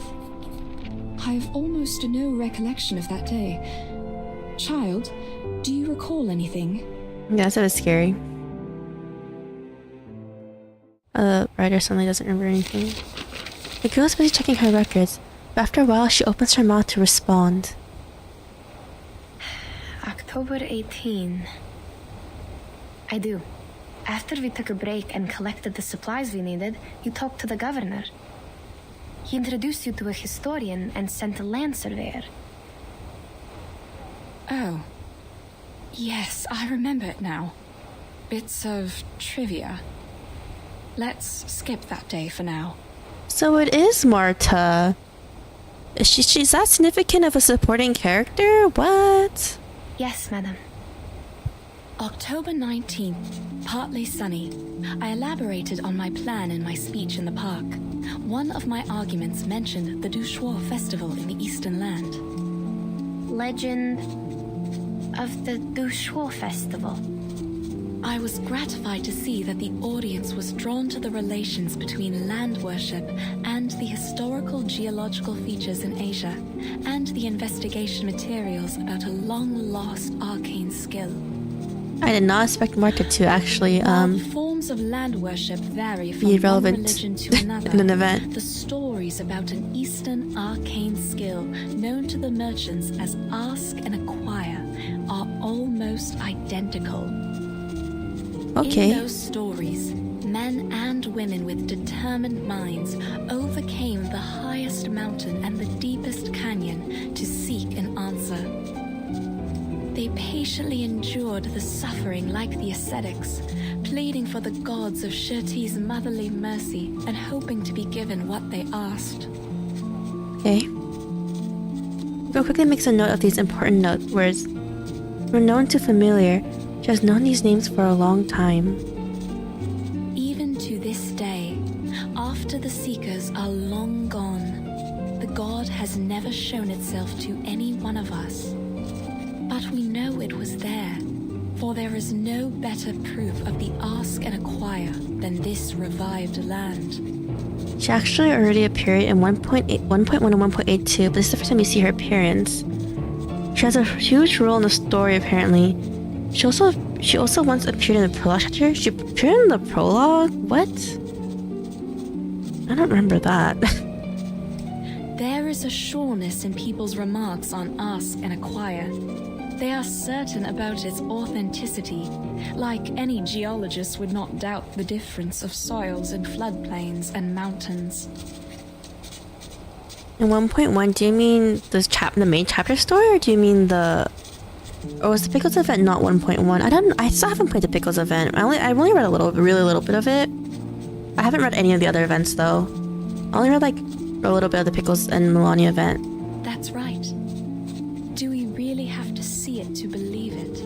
I have almost no recollection of that day. Child, do you recall anything? Yeah, that was scary. Writer suddenly doesn't remember anything. The girl is busy checking her records, but after a while she opens her mouth to respond. October 18. I do. After we took a break and collected the supplies we needed, you talked to the governor. He introduced you to a historian and sent a land surveyor. Oh. Yes, I remember it now. Bits of trivia. Let's skip that day for now. So it is Marta. She's that significant of a supporting character? What? Yes, madam. October 19th, partly sunny. I elaborated on my plan in my speech in the park. One of my arguments mentioned the Duels festival in the Eastern Land. Legend of the Duels festival. I was gratified to see that the audience was drawn to the relations between land worship and the historical geological features in Asia, and the investigation materials about a long-lost arcane skill. I did not expect Market to actually forms of land worship vary from be one relevant religion to another. in an event. The stories about an Eastern arcane skill known to the merchants as Ask and Acquire are almost identical. Okay. In those stories, men and women with determined minds overcame the highest mountain and the deepest canyon to seek an answer. They patiently endured the suffering like the ascetics, pleading for the gods of Shuori's motherly mercy and hoping to be given what they asked. Okay. We'll quickly make a note of these important words. We're known to Familiar. She has known these names for a long time. Even to this day, after the Seekers are long gone, the god has never shown itself to any one of us. But we know it was there, for there is no better proof of the Ask and Acquire than this revived land. She actually already appeared in 1.1 and 1.82, but this is the first time you see her appearance. She has a huge role in the story, apparently. She also once appeared in the prologue chapter. She appeared in the prologue? What? I don't remember that. There is a sureness in people's remarks on Ask and Acquire. They are certain about its authenticity, like any geologist would not doubt the difference of soils in floodplains and mountains. In 1.1, do you mean the main chapter story, or do you mean the... Or was the Pickles event not 1.1? I still haven't played the Pickles event. I've only read really little bit of it. I haven't read any of the other events though. I only read like a little bit of the Pickles and Melania event. That's right. Do we really have to see it to believe it?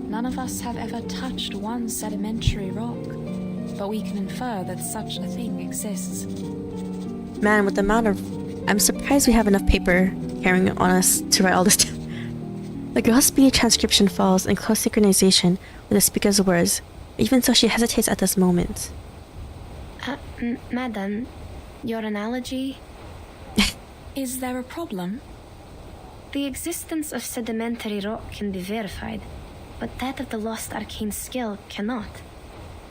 None of us have ever touched one sedimentary rock, but we can infer that such a thing exists. Man, with the amount of... I'm surprised we have enough paper carrying on us to write all this down. The girl's speedy transcription falls in close synchronization with the speaker's words. Even so, she hesitates at this moment. Madam, your analogy? Is there a problem? The existence of sedimentary rock can be verified, but that of the lost arcane skill cannot.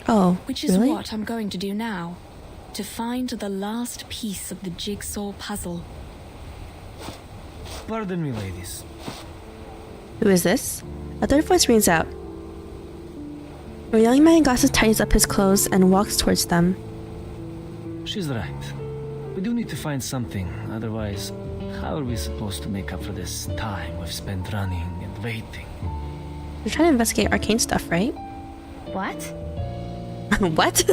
Oh, which is really? what I'm going to do now, to find the last piece of the jigsaw puzzle. Pardon me, ladies. Who is this? A third voice rings out. A young man in glasses tidies up his clothes and walks towards them. She's right. We do need to find something, otherwise, how are we supposed to make up for this time we've spent running and waiting? You're trying to investigate arcane stuff, right? What? What?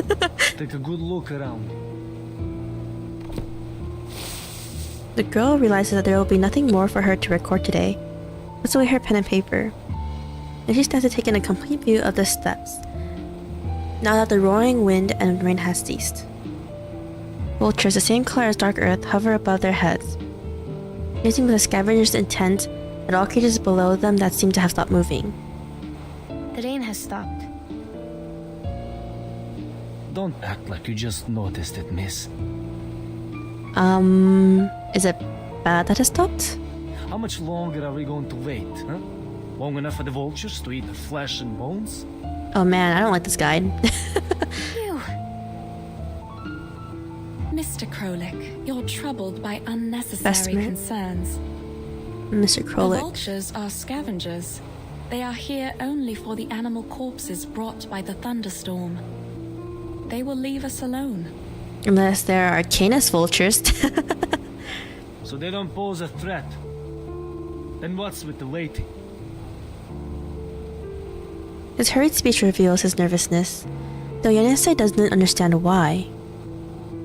Take a good look around. The girl realizes that there will be nothing more for her to record today. Puts away her pen and paper. And she stands to take in a complete view of the steps, now that the roaring wind and rain has ceased. Vultures, the same color as dark earth, hover above their heads, gazing with a scavenger's intent at all creatures below them that seem to have stopped moving. The rain has stopped. Don't act like you just noticed it, miss. Is it bad that it stopped? How much longer are we going to wait, huh? Long enough for the vultures to eat the flesh and bones? Oh man, I don't like this guide. Phew. Mr. Krolik, you're troubled by unnecessary concerns. Mr. Krolik. The vultures are scavengers. They are here only for the animal corpses brought by the thunderstorm. They will leave us alone. Unless there are Arcanus vultures. So they don't pose a threat. Then what's with the waiting? His hurried speech reveals his nervousness, though Yannisei doesn't understand why.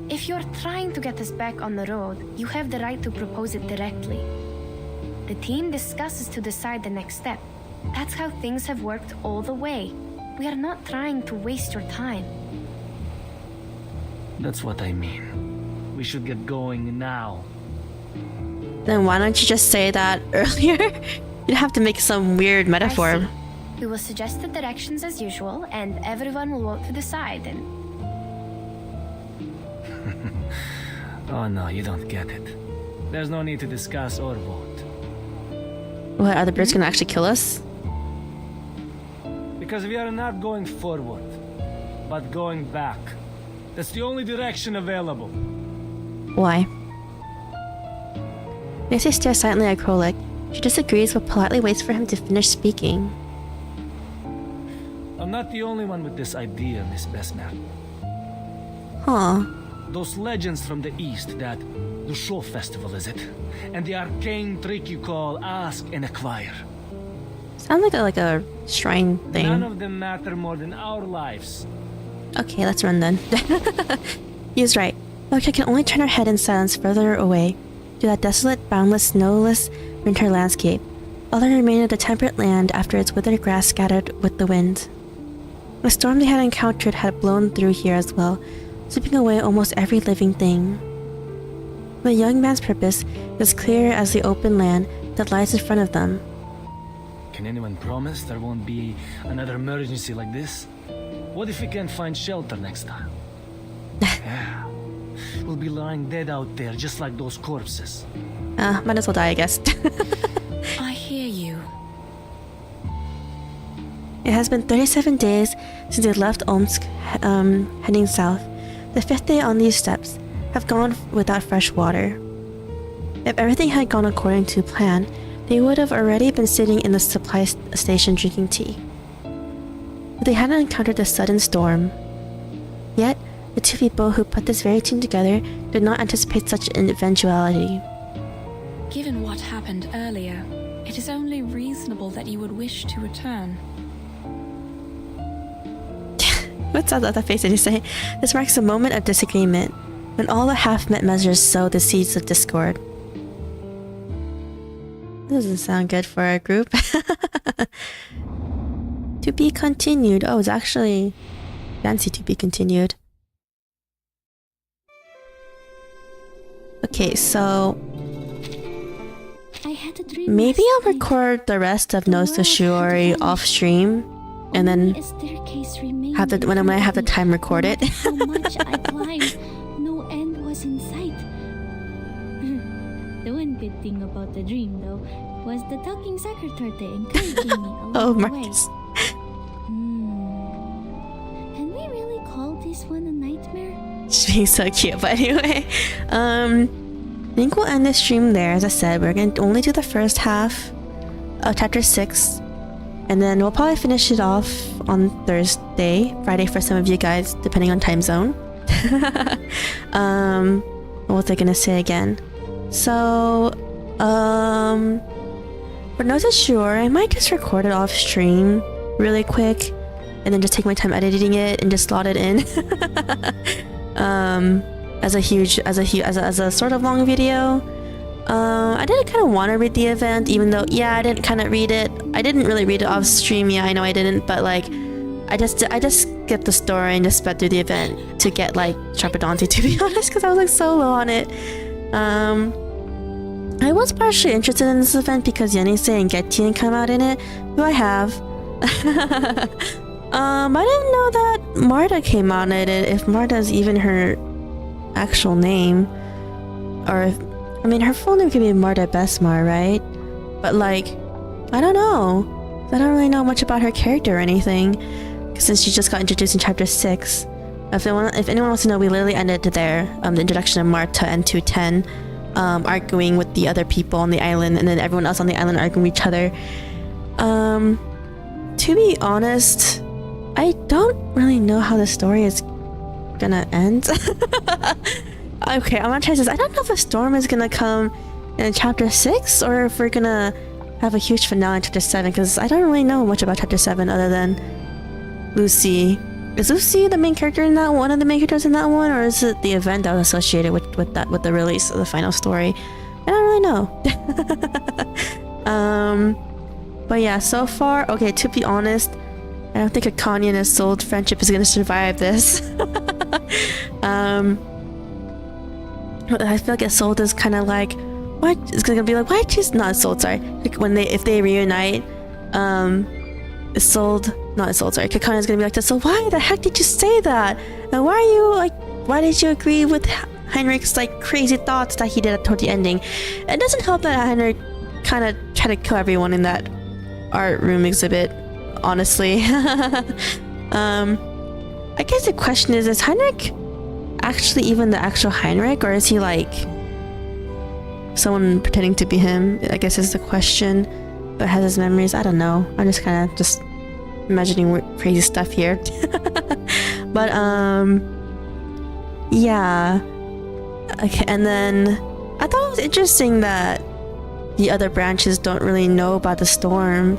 If you're trying to get us back on the road, you have the right to propose it directly. The team discusses to decide the next step. That's how things have worked all the way. We are not trying to waste your time. That's what I mean. We should get going now. Then why don't you just say that earlier? You'd have to make some weird metaphor. We will suggest the directions as usual, and everyone will vote to decide. And Oh no, you don't get it. There's no need to discuss or vote. What, are the birds gonna actually kill us? Because we are not going forward, but going back. That's the only direction available. Why? Macy stares silently at Krolik. She disagrees but politely waits for him to finish speaking. I'm not the only one with this idea, Miss Besmer. Huh. Those legends from the east that the show festival, is it? And the arcane trick you call ask and acquire. Sounds like a shrine thing. None of them matter more than our lives. Okay, let's run then. He's right. Loki can only turn her head in silence further away, to that desolate, boundless, snowless winter landscape. All that remained of the temperate land after its withered grass scattered with the wind. The storm they had encountered had blown through here as well, sweeping away almost every living thing. The young man's purpose is clear as the open land that lies in front of them. Can anyone promise there won't be another emergency like this? What if we can't find shelter next time? Yeah. We'll be lying dead out there just like those corpses. Might as well die, I guess. I hear you. It has been 37 days since they left Omsk, heading south. The 5th day on these steps have gone without fresh water. If everything had gone according to plan, they would have already been sitting in the supply station drinking tea. But they hadn't encountered the sudden storm. Yet, the two people who put this very team together did not anticipate such an eventuality. Given what happened earlier, it is only reasonable that you would wish to return. What's that face did you say? This marks a moment of disagreement, when all the half-met measures sow the seeds of discord. This doesn't sound good for our group. To be continued. Oh, it's actually fancy to be continued. Okay, so maybe I'll record the rest of Notes to Shuori off stream, and then have the when I have the time record it. How much I climbed, no end was in sight. The one good thing about the dream, though, was the talking secretary encouraging me along Oh, the way. Marcus. Can we really call this one a nightmare? She's being so cute, but anyway. I think we'll end the stream there. As I said, we're going to only do the first half of chapter 6. And then we'll probably finish it off on Thursday, Friday for some of you guys, depending on time zone. What was I going to say again? So, for Notes to Shuori, I might just record it off stream really quick. And then just take my time editing it and just slot it in. As a sort of long video. I didn't kind of want to read the event, even though, yeah, I didn't kind of read it. I didn't really read it off stream. Yeah, I know I didn't, but like, I just skipped the story and just sped through the event to get like Trapodonti, to be honest, because I was like so low on it. I was partially interested in this event because Yenise and Getien come out in it, who I have. I didn't know that Marta came out in it, if Marta is even her actual name. Or if, I mean, her full name could be Marta Besmar, right? But like, I don't know. I don't really know much about her character or anything, since she just got introduced in chapter 6. If anyone wants to know, we literally ended there. The introduction of Marta and 210, arguing with the other people on the island, and then everyone else on the island arguing with each other. To be honest, I don't really know how the story is gonna end. Okay, I'm gonna try this. I don't know if a storm is gonna come in chapter 6 or if we're gonna have a huge finale in chapter 7, because I don't really know much about chapter 7 other than Lucy. Is Lucy the main character in that one, of the main characters in that one, or is it the event that was associated with the release of the final story? I don't really know. But yeah, so far, okay, to be honest, I don't think a Kanye and a souled friendship is gonna survive this. I feel like Isolde is kind of like, what? It's gonna be like, why choose not Isolde? Sorry, like if they reunite, Isolde, not Isolde. Sorry, Kakana's gonna be like, so why the heck did you say that? And why did you agree with Heinrich's like crazy thoughts that he did toward the ending? It doesn't help that Heinrich kind of tried to kill everyone in that art room exhibit. Honestly, I guess the question is Heinrich actually even the actual Heinrich, or is he like someone pretending to be him? I guess is the question. But has his memories? I don't know. I'm just kind of just imagining crazy stuff here. But yeah. Okay, and then I thought it was interesting that the other branches don't really know about the storm,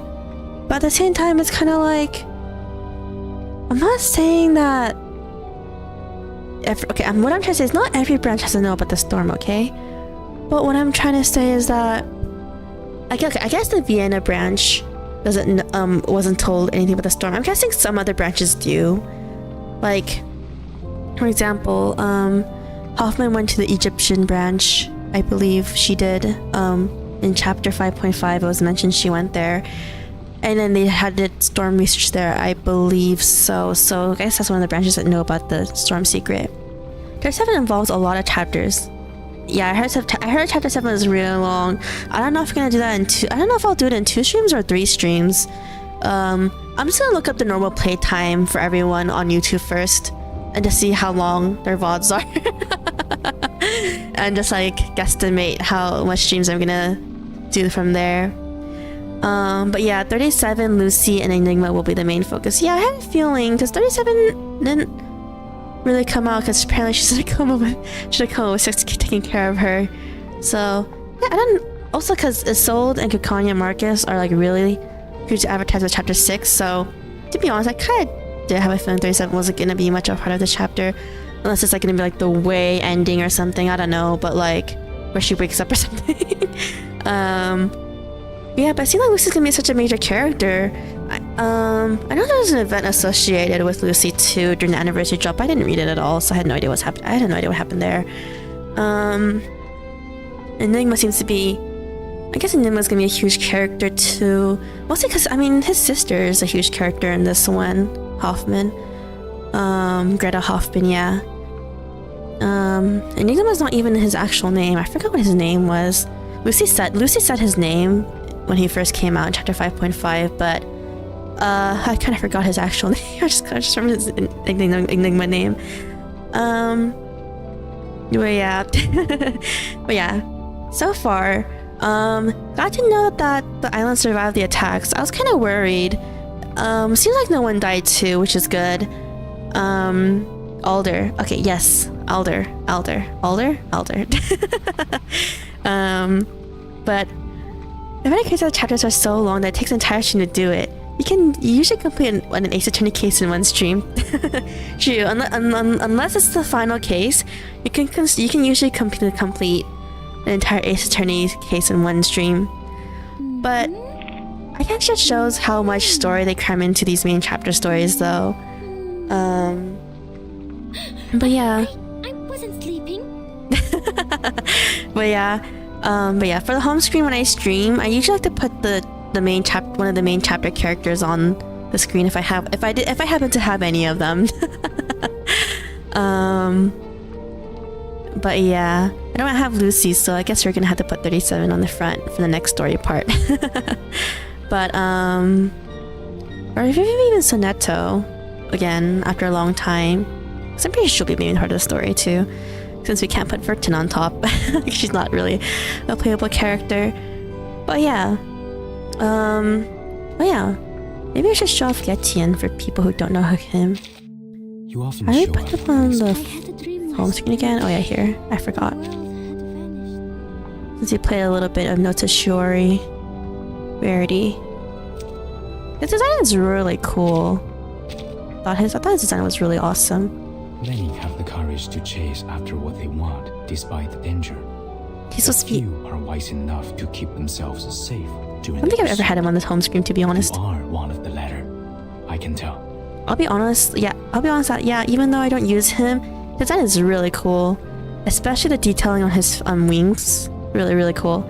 but at the same time it's kind of like, I'm not saying that what I'm trying to say is not every branch has to know about the storm, okay? But what I'm trying to say is that I guess the Vienna branch wasn't told anything about the storm. I'm guessing some other branches do. Like, for example, Hoffman went to the Egyptian branch. I believe she did. In chapter 5.5 it was mentioned she went there. And then they had the storm research there, I believe so. So I guess that's one of the branches that know about the storm secret. Chapter 7 involves a lot of chapters. Yeah, I heard chapter 7 is really long. I don't know if I'm gonna do that in I don't know if I'll do it in 2 streams or 3 streams. I'm just gonna look up the normal playtime for everyone on YouTube first and to see how long their VODs are. And just like guesstimate how much streams I'm gonna do from there. But yeah, 37, Lucy, and Enigma will be the main focus. Yeah, I had a feeling, because 37 didn't really come out, because apparently she's in a coma with 6 taking care of her. So, yeah, I don't... Also, because Isolde and Kakanya and Marcus are like really huge advertisers with chapter 6, so to be honest, I kind of did have a feeling 37 wasn't going to be much of a part of the chapter, unless it's like going to be like the way ending or something, I don't know, but like, where she wakes up or something. Yeah, but I seem like Lucy's gonna be such a major character. I know there was an event associated with Lucy too during the anniversary drop. I didn't read it at all, so I had no idea what's happened. I had no idea what happened there. Enigma seems to be... I guess Enigma's gonna be a huge character too. Mostly because, I mean, his sister is a huge character in this one. Hoffman. Greta Hoffman, yeah. Enigma's not even his actual name. I forgot what his name was. Lucy said his name when he first came out in chapter 5.5, but I kind of forgot his actual name. I just remember his Enigma name. But yeah. But yeah, so far, got to know that the island survived the attacks. I was kind of worried. Seems like no one died too, which is good. Alder. Okay, yes. Alder. But in many cases, the chapters are so long that it takes an entire stream to do it. You usually complete an Ace Attorney case in one stream. True, unless it's the final case, you can usually complete an entire Ace Attorney case in one stream. But I guess it shows how much story they cram into these main chapter stories, though. But yeah. I wasn't sleeping. But yeah, for the home screen when I stream, I usually like to put one of the main chapter characters on the screen if I happen to have any of them. But yeah, I don't have Lucy, so I guess we're gonna have to put 37 on the front for the next story part. But or maybe even Sonetto again after a long time. So I'm pretty sure she'll be the main part of the story too, since we can't put Vertin on top. She's not really a playable character. But yeah. Maybe I should show off Yetian for people who don't know him. You often I show put off up on the home screen again. Oh yeah, here. I forgot. Since we played a little bit of Notes of Shuori. Rarity. His design is really cool. I thought his design was really awesome. Many have the courage to chase after what they want, despite the danger. He's supposed to be... Few are wise enough to keep themselves safe during I don't think I've ever had him on this home screen, to be honest. You are one of the latter. I can tell. I'll be honest that, yeah, even though I don't use him, his design is really cool. especially the detailing on his wings. Really, really cool.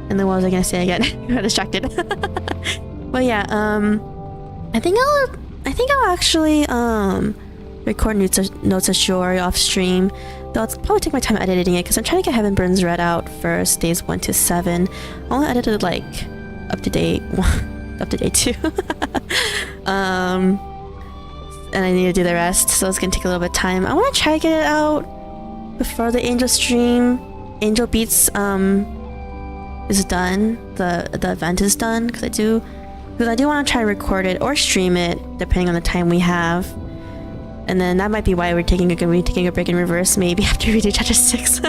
And then what was I gonna say again? I got distracted. But yeah, I think I'll actually record notes of Shuori off stream. Though I'll probably take my time editing it because I'm trying to get Heaven Burns Red out first, days 1 to 7. I only edited like up to date 2. And I need to do the rest, so it's gonna take a little bit of time. I want to try to get it out before the Angel stream. Angel Beats is done. The event is done because I do want to try to record it or stream it depending on the time we have. And then that might be why we're taking a break in reverse maybe after we do chapter 6.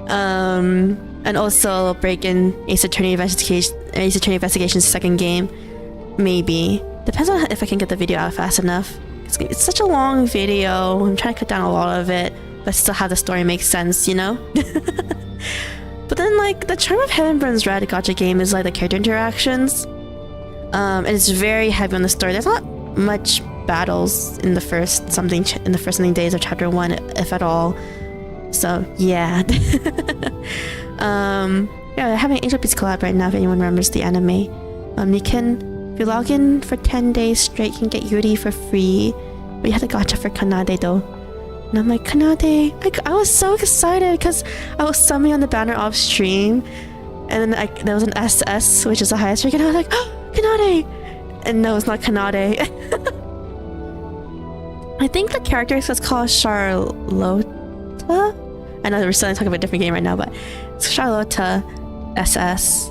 And also break in Ace Attorney Investigation's second game, maybe. Depends on if I can get the video out fast enough. It's such a long video. I'm trying to cut down a lot of it, but still have the story make sense, you know? But then like the charm of Heaven Burns Red gacha game is like the character interactions. And it's very heavy on the story. There's not much battles in the first something days of chapter 1, if at all. So yeah. Yeah, they're having Angel Beats collab right now if anyone remembers the anime. If you log in for 10 days straight, you can get Yuri for free. But you have to gacha for Kanade though. And I'm like, Kanade! I was so excited because I was summoning on the banner off stream. And then there was an SS, which is the highest rank, and I was like, oh, Kanade! And no, it's not Kanade. I think the character is called Charlotta? I know we're still talking about a different game right now, but it's Charlotta SS.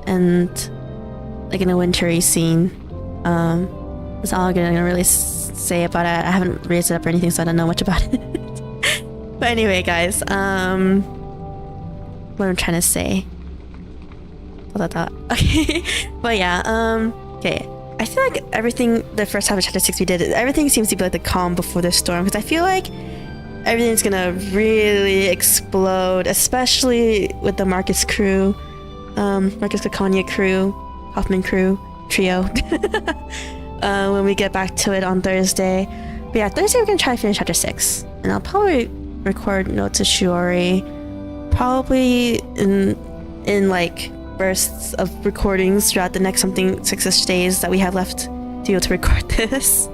And like in a wintry scene. That's all I'm gonna really say about it. I haven't raised it up or anything, so I don't know much about it. But anyway, guys, what I'm trying to say. Okay. But yeah, okay. I feel like everything, the first half of chapter 6 we did, everything seems to be like the calm before the storm, because I feel like everything's gonna really explode, especially with the Marcus crew, Marcus Caconia crew, Hoffman crew, trio. When we get back to it on Thursday. But yeah, Thursday we're gonna try to finish chapter 6, and I'll probably record notes of Shuori, probably in like bursts of recordings throughout the next 6-ish days that we have left to be able to record this.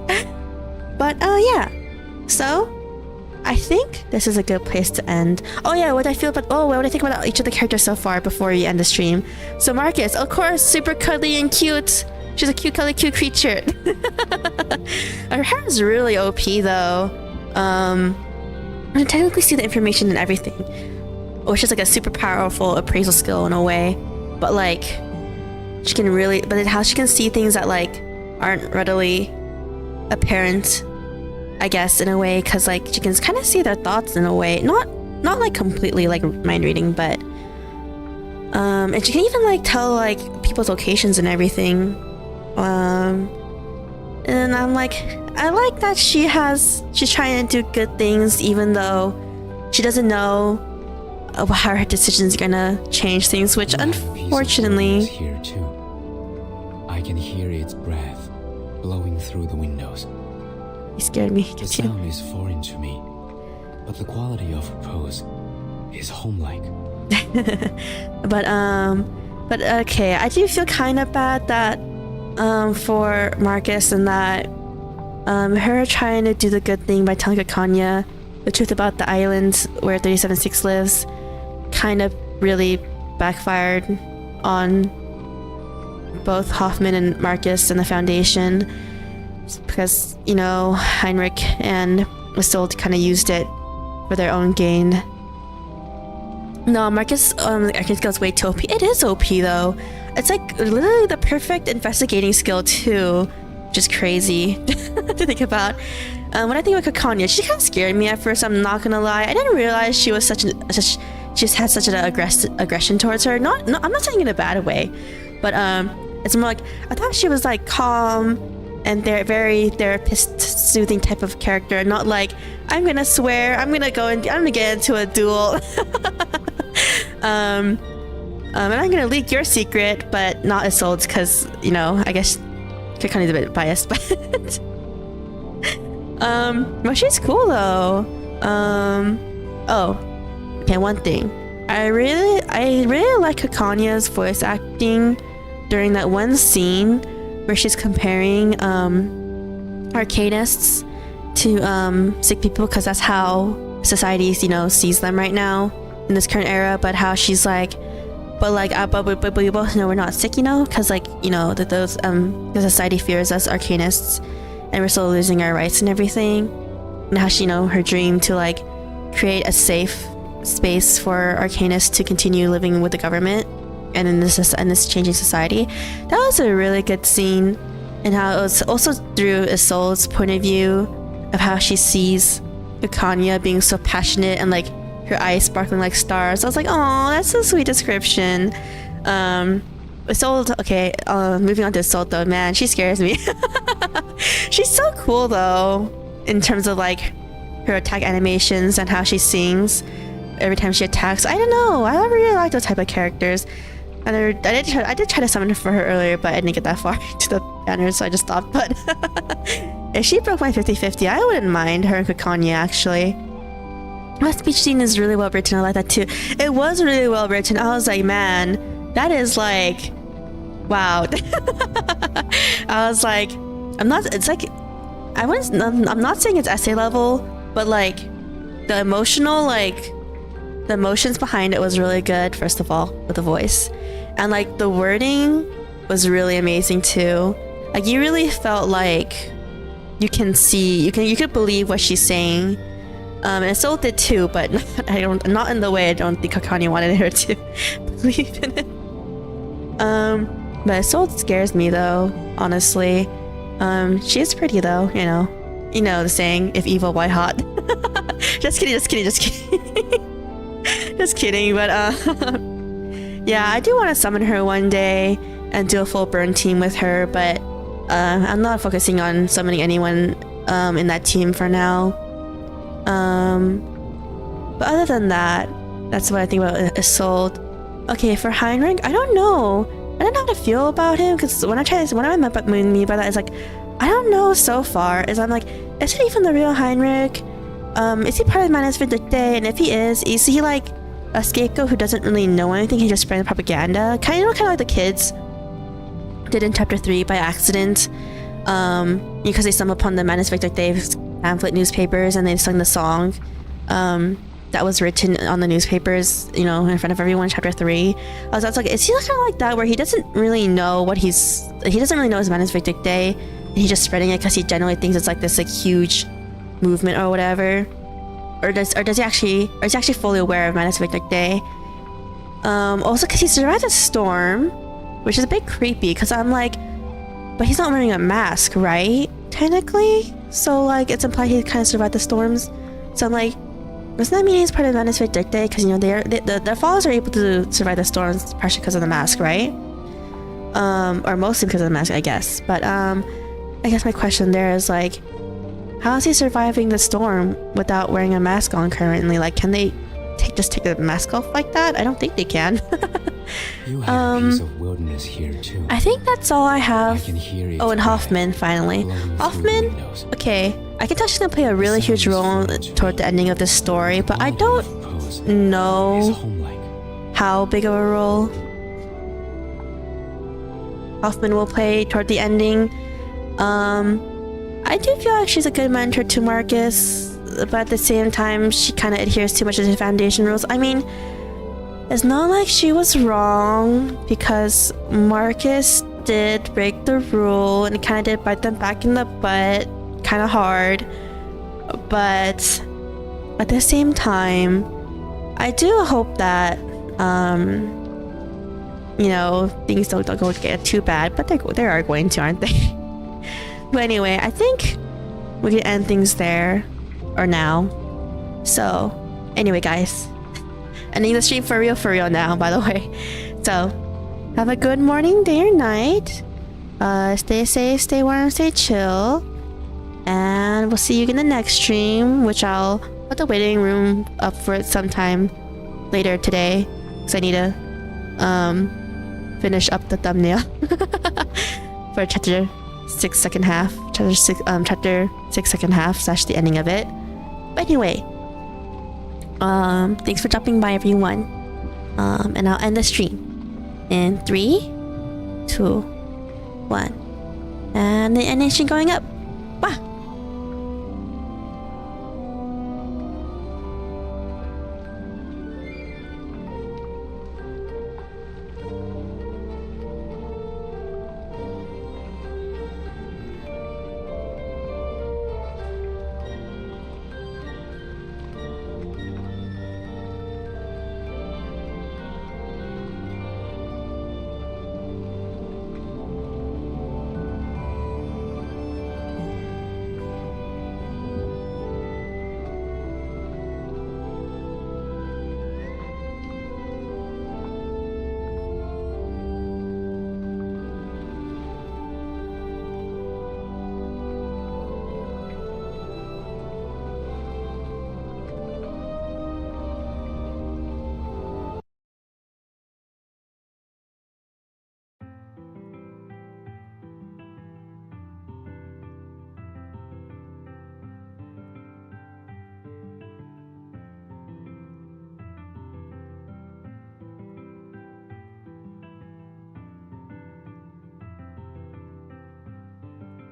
But yeah, so I think this is a good place to end. Oh yeah, what I think about each of the characters so far before we end the stream. So Marcus, of course, super cuddly and cute. She's a cute, cuddly, cute creature. Her hair is really OP though. I can technically see the information and everything, which is like a super powerful appraisal skill in a way. But like, she can really, but how she can see things that like aren't readily apparent, I guess, in a way, because like she can kind of see their thoughts in a way, not like completely like mind reading, but and she can even like tell like people's locations and everything. And I'm like, I like that she's trying to do good things even though she doesn't know how her decisions are gonna change things, which unfortunately here too. I can hear its breath blowing through the windows. You scared me. The sound is foreign to me, but the quality of her pose is home-like. but okay, I do feel kind of bad that for Marcus, and that her trying to do the good thing by telling Caconia the truth about the island where 37-6 lives kind of really backfired on both Hoffman and Marcus and the Foundation, because, you know, Heinrich and Isolde kind of used it for their own gain. No, Marcus, I think it's way too OP. It is OP though. It's like literally the perfect investigating skill too, which is crazy to think about. When I think about Caconia, she kind of scared me at first, I'm not gonna lie. I didn't realize she was she just had such an aggression towards her. No, I'm not saying in a bad way, but it's more like, I thought she was like calm and they're very therapist soothing type of character, not like, I'm gonna swear, I'm gonna get into a duel. And I'm gonna leak your secret, but not Isolde's, because, you know, I guess Caconia's a bit biased, but But she's cool though. Oh, okay, one thing. I really like Hakanya's voice acting during that one scene where she's comparing arcanists to sick people, because that's how society, sees them right now in this current era. But how she's like, but we both know we're not sick, because that those the society fears us arcanists, and we're still losing our rights and everything. And how she, her dream to create a safe space for arcanists to continue living with the government and in this changing society. That was a really good scene, and how it was also through Isolde's point of view of how she sees Hakanya being so passionate and her eyes sparkling like stars. I was like, oh, that's a sweet description. Isolde, okay, moving on to Isolde though, man, she scares me. She's so cool though, in terms of her attack animations and how she sings every time she attacks. I don't know, I really like those type of characters. And I did try to summon her for her earlier, but I didn't get that far to the banner, so I just stopped. But if she broke my 50-50, I wouldn't mind her and Hakanya actually. My speech scene is really well written. I like that too. It was really well written. I was like, man, that is wow. I was like, I'm not saying it's essay level, but the emotions behind it was really good, first of all, with the voice. And the wording was really amazing too. You really felt you can see, you could believe what she's saying. And Isolde did too, but not in the way I don't think Hakanya wanted her to believe in it. But Isolde scares me though, honestly. She is pretty though, you know the saying, if evil, why hot? Just kidding. Just kidding, but yeah, I do want to summon her one day and do a full burn team with her, but I'm not focusing on summoning anyone in that team for now. But other than that, that's what I think about Isolde. Okay, for Heinrich, I don't know how to feel about him, because when I mean by that is I don't know so far. Is I'm is he even the real Heinrich? Is he part of Manus Vindicte? And if he is he a scapegoat who doesn't really know anything? He just spread propaganda, kind of like the kids did in chapter 3 by accident, because they stumbled upon the Manus Vindicte pamphlet newspapers, and they sung the song that was written on the newspapers, in front of everyone in chapter 3. I was like, is he kind of like that, where he doesn't really know his Manus Vindicte, and he's just spreading it because he generally thinks it's this huge movement or whatever, or is he actually fully aware of Manus Vindicte? Also because he survived a storm, which is a bit creepy, because I'm but he's not wearing a mask, right? Technically, so it's implied he kind of survived the storms. So I'm doesn't that mean he's part of Manus Vindicte? Because their followers are able to survive the storms partially because of the mask, right? Or mostly because of the mask, I guess. But I guess my question there is how is he surviving the storm without wearing a mask on currently? Can they just take the mask off like that? I don't think they can. You have a piece of wilderness here too. I think that's all I have. I can hear it. Oh, and Hoffman finally. Hoffman, okay, I can tell she's gonna play a really huge role toward the ending of this story, but I don't know how big of a role Hoffman will play toward the ending. I do feel like she's a good mentor to Marcus, but at the same time, she kind of adheres too much to the Foundation rules. I mean, it's not like she was wrong, because Marcus did break the rule and it kind of did bite them back in the butt kind of hard. But at the same time, I do hope that things don't go get too bad, but they are going to, aren't they? But anyway, I think we can end things there, or now. So anyway, guys, ending the stream for real now, by the way. So have a good morning, day, or night. Stay safe, stay warm, stay chill, and we'll see you in the next stream, which I'll put the waiting room up for it sometime later today, because I need to finish up the thumbnail for chapter 6 second half, chapter 6 second half / the ending of it. But anyway, thanks for dropping by, everyone. And I'll end the stream in 3, 2, 1, and the animation going up.